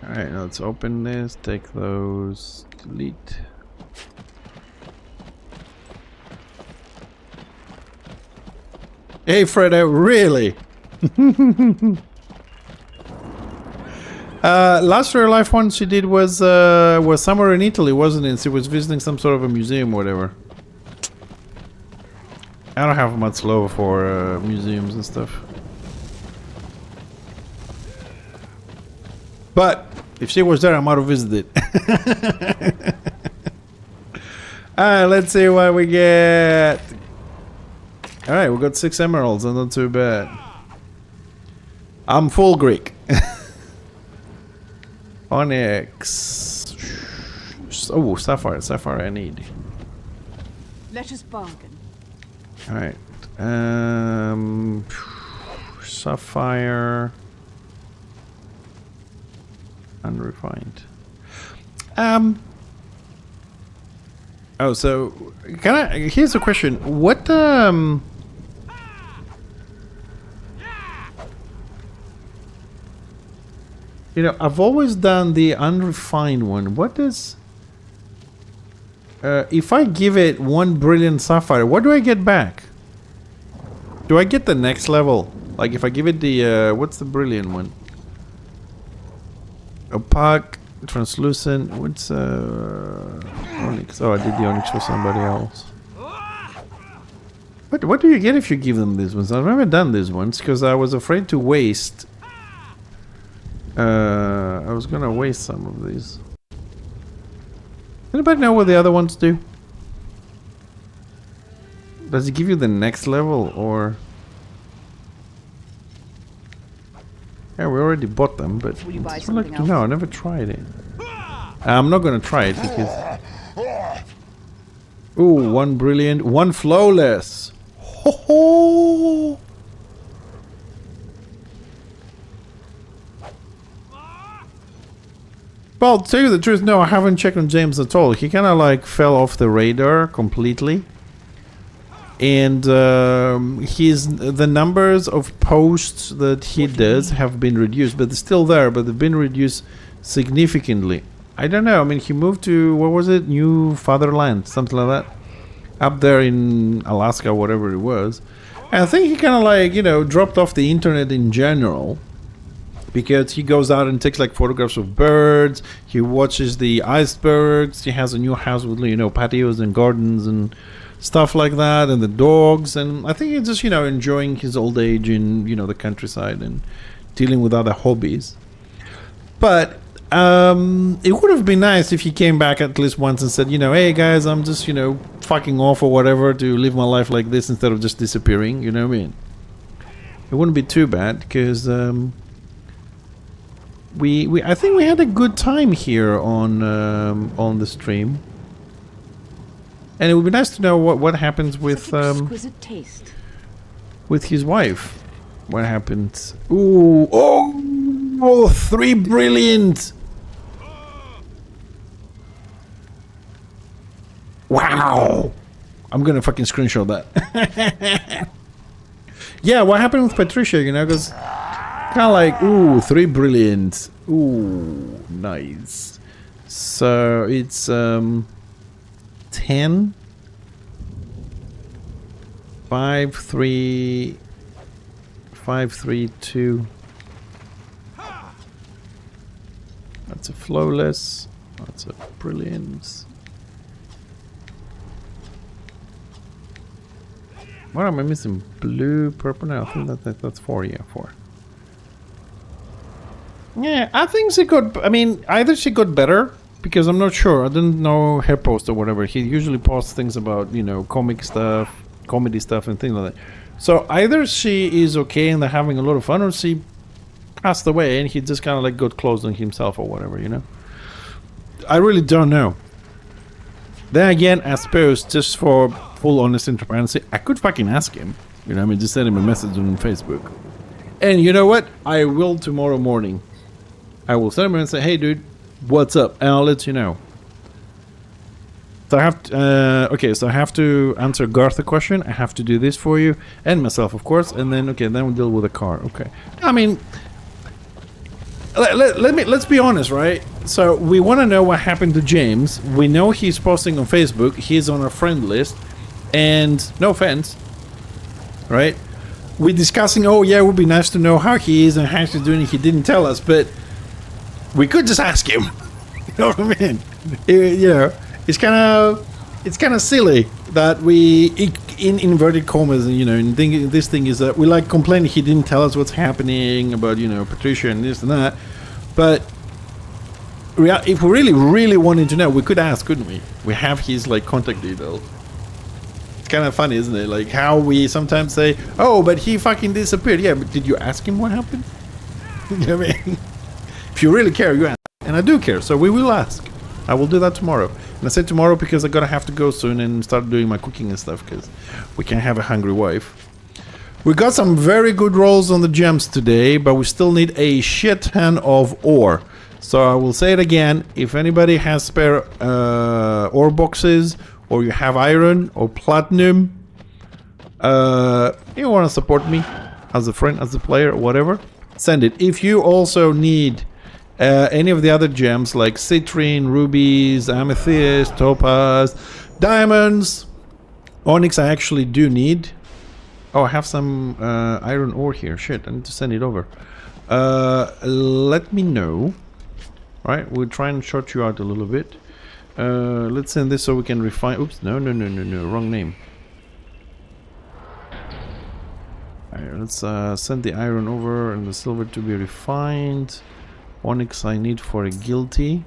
Alright, let's open this, take those, delete. Hey Fredo, really? Last real life one she did was somewhere in Italy, wasn't it? She was visiting some sort of a museum or whatever. I don't have much love for museums and stuff. But if she was there, I might have visited. Alright, let's see what we get. Alright, we got 6 emeralds, and not too bad. I'm full Greek. Onyx. Oh, sapphire. Sapphire I need. Let us bargain. Alright. Sapphire. Unrefined. Oh, so can I? Here's a question. What you know, I've always done the unrefined one. What does if I give it 1 brilliant sapphire, what do I get back? Do I get the next level? Like if I give it the what's the brilliant one? Opaque, translucent. What's onyx? Oh, I did the onyx for somebody else. What do you get if you give them these ones? I've never done these ones because I was afraid to waste. I was gonna waste some of these. Anybody know what the other ones do? Does it give you the next level or? Yeah, we already bought them, but Will you buy I'd something like to else? know. I never tried it. I'm not gonna try it because. Ooh, one brilliant, one flawless. Ho ho! Well, to tell you the truth, no, I haven't checked on James at all. He kind of like fell off the radar completely. And the numbers of posts that he does have been reduced, but they're still there, but they've been reduced significantly. I don't know. I mean, he moved to, what was it? New Fatherland, something like that. Up there in Alaska, whatever it was. And I think he kind of like, you know, dropped off the internet in general. Because he goes out and takes like photographs of birds. He watches the icebergs. He has a new house with, you know, patios and gardens and stuff like that, and the dogs. And I think he's just, you know, enjoying his old age in, you know, the countryside and dealing with other hobbies. But it would have been nice if he came back at least once and said, you know, hey guys, I'm just, you know, fucking off or whatever to live my life like this instead of just disappearing. You know what I mean? It wouldn't be too bad because I think we had a good time here on the stream, and it would be nice to know what happens with exquisite taste. with his wife. What happens? Ooh, oh, 3 brilliant! Wow, I'm gonna fucking screenshot that. Yeah, what happened with Patricia? You know, because kind of like, ooh, 3 brilliant. Ooh, nice. So it's 10, 5, 3, 5, 3, 2. That's a flawless. That's a brilliant. What am I missing? Blue, purple? No, I think that's 4. Yeah, 4. Yeah, I think she got. I mean, either she got better because I'm not sure. I didn't know her post or whatever. He usually posts things about, you know, comic stuff, comedy stuff, and things like that. So either she is okay and they're having a lot of fun, or she passed away and he just kind of like got closed on himself or whatever. You know, I really don't know. Then again, I suppose just for full honest and transparency, I could fucking ask him. You know, I mean, just send him a message on Facebook. And you know what? I will tomorrow morning. I will send him and say, hey dude, what's up? And I'll let you know. So I have to, okay, so I have to answer Garth a question. I have to do this for you and myself, of course. And then, okay, then we'll deal with the car. Okay. I mean, let's be honest, right? So we want to know what happened to James. We know he's posting on Facebook. He's on our friend list. And no offense, right? We're discussing, oh yeah, it would be nice to know how he is and how he's doing. He didn't tell us, but we could just ask him. You know what I mean? You know, it's kind of silly that we, in inverted commas, you know, and this thing is that we like complaining he didn't tell us what's happening about, you know, Patricia and this and that. But if we really wanted to know, we could ask, couldn't we? We have his like contact details. It's kind of funny, isn't it? Like how we sometimes say, oh, but he fucking disappeared. Yeah, but did you ask him what happened? You know what I mean? If you really care, you ask. And I do care, so we will ask. I will do that tomorrow. And I said tomorrow because I'm gonna have to go soon and start doing my cooking and stuff, because we can't have a hungry wife. We got some very good rolls on the gems today, but we still need a shit ton of ore. So I will say it again, if anybody has spare ore boxes, or you have iron or platinum, you want to support me as a friend, as a player, or whatever, send it. If you also need any of the other gems like citrine, rubies, amethyst, topaz, diamonds, onyx I actually do need. Oh, I have some iron ore here. Shit, I need to send it over. Let me know. Right, we'll try and short you out a little bit. Let's send this so we can refine. Oops, no, wrong name. Alright, let's send the iron over and the silver to be refined. Onyx I need for a guilty.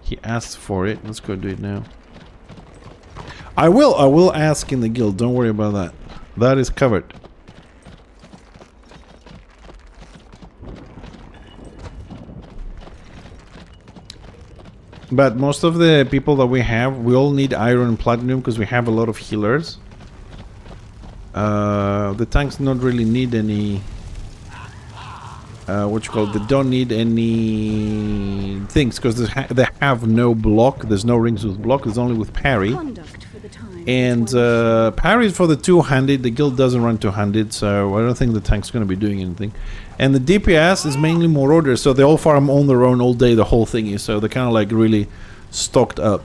He asked for it. Let's go do it now. I will ask in the guild. Don't worry about that. That is covered. But most of the people that we have, we all need iron and platinum because we have a lot of healers. The tanks don't really need any... what you call it? They don't need any things because they have no block. There's no rings with block. There's only with parry. And parry is for the two-handed. The guild doesn't run two-handed, so I don't think the tank's going to be doing anything. And the DPS is mainly marauders, so they all farm on their own all day. The whole thing is so they're kind of like really stocked up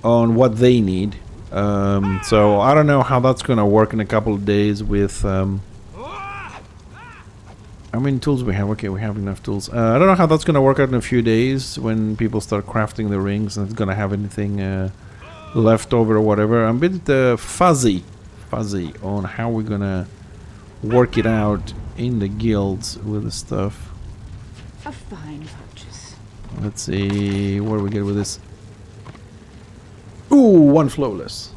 on what they need. So I don't know how that's going to work in a couple of days with. How many tools we have? Okay, we have enough tools. I don't know how that's going to work out in a few days when people start crafting the rings and it's going to have anything left over or whatever. I'm a bit fuzzy on how we're going to work it out in the guilds with the stuff. A fine purchase. Let's see what do we get with this. Ooh, one flawless.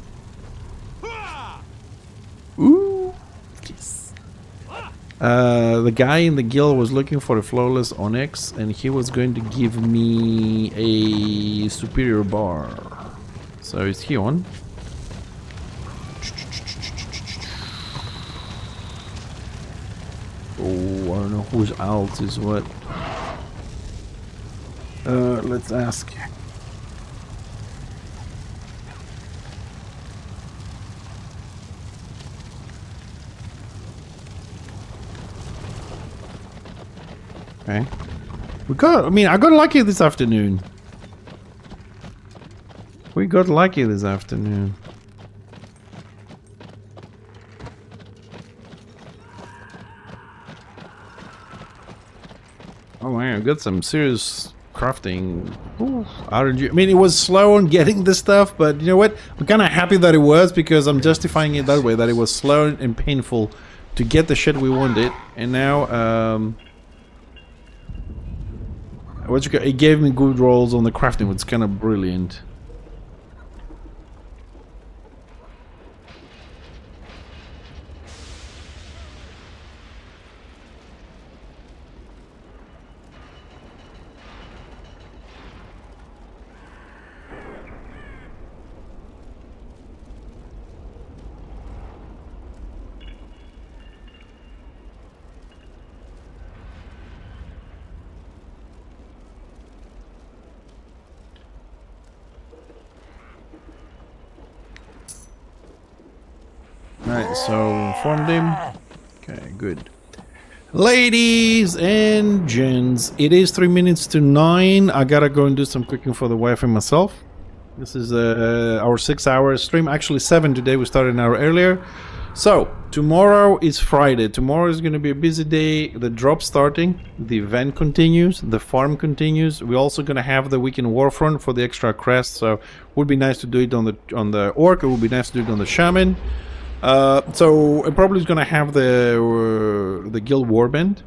Ooh, yes. The guy in the guild was looking for a flawless onyx, and he was going to give me a superior bar. So is he on? Oh, I don't know whose alt is what. Let's ask. Okay. I got lucky this afternoon. We got lucky this afternoon. Oh man, I've got some serious crafting. Ooh, RNG. I mean, it was slow on getting this stuff, but you know what? I'm kind of happy that it was because I'm justifying it that way, that it was slow and painful to get the shit we wanted. And now, it gave me good rolls on the crafting, which is kind of brilliant. Alright, so informed him. Okay, good. Ladies and gents, it is 3 minutes to 9. I gotta go and do some cooking for the wife and myself. This is our 6-hour stream. Actually 7 today. We started an hour earlier. So, tomorrow is Friday. Tomorrow is going to be a busy day. The drop starting. The event continues. The farm continues. We're also going to have the weekend Warfront for the extra crest. So, it would be nice to do it on the Orc. It would be nice to do it on the Shaman. So it probably is going to have the Guild Warband.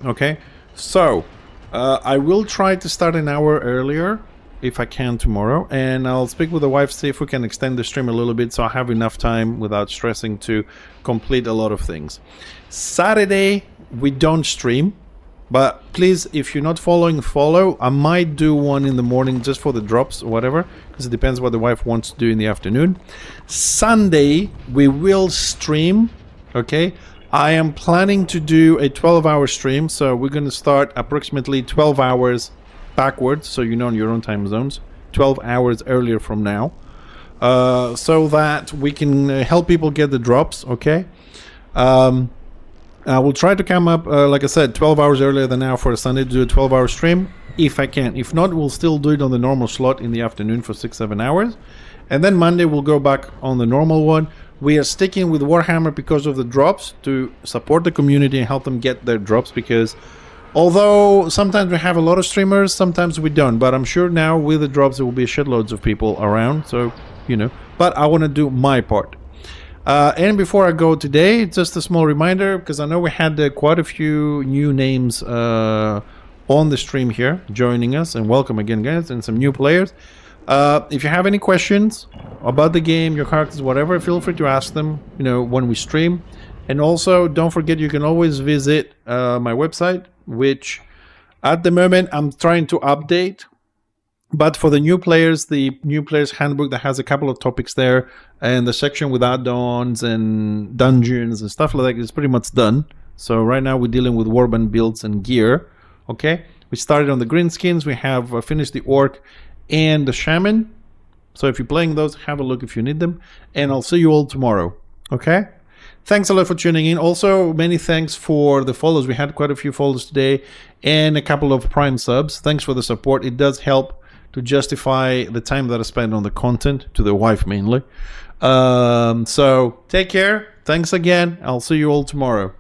Okay, so I will try to start an hour earlier if I can tomorrow, and I'll speak with the wife, see if we can extend the stream a little bit so I have enough time without stressing to complete a lot of things. Saturday we don't stream, but please, if you're not following, follow. I might do one in the morning just for the drops or whatever, because it depends what the wife wants to do in the afternoon. Sunday we will stream. Okay, I am planning to do a 12-hour stream, so we're going to start approximately 12 hours backwards, so you know in your own time zones, 12 hours earlier from now, so that we can help people get the drops. Okay, I will try to come up, like I said, 12 hours earlier than now for a Sunday to do a 12-hour stream, if I can. If not, we'll still do it on the normal slot in the afternoon for 6-7 hours. And then Monday we'll go back on the normal one. We are sticking with Warhammer because of the drops, to support the community and help them get their drops, because although sometimes we have a lot of streamers, sometimes we don't. But I'm sure now with the drops there will be shitloads of people around, so, you know. But I want to do my part. And before I go today, just a small reminder, because I know we had quite a few new names on the stream here joining us, and welcome again, guys, and some new players. If you have any questions about the game, your characters, whatever, feel free to ask them, you know, when we stream. And also, don't forget, you can always visit my website, which at the moment I'm trying to update. But for the new players handbook that has a couple of topics there, and the section with add-ons and dungeons and stuff like that is pretty much done. So right now we're dealing with warband builds and gear. Okay, we started on the greenskins. We have finished the orc and the shaman. So if you're playing those, have a look if you need them. And I'll see you all tomorrow. Okay? Thanks a lot for tuning in. Also, many thanks for the follows. We had quite a few follows today and a couple of Prime subs. Thanks for the support. It does help to justify the time that I spend on the content, to the wife mainly. So take care. Thanks again. I'll see you all tomorrow.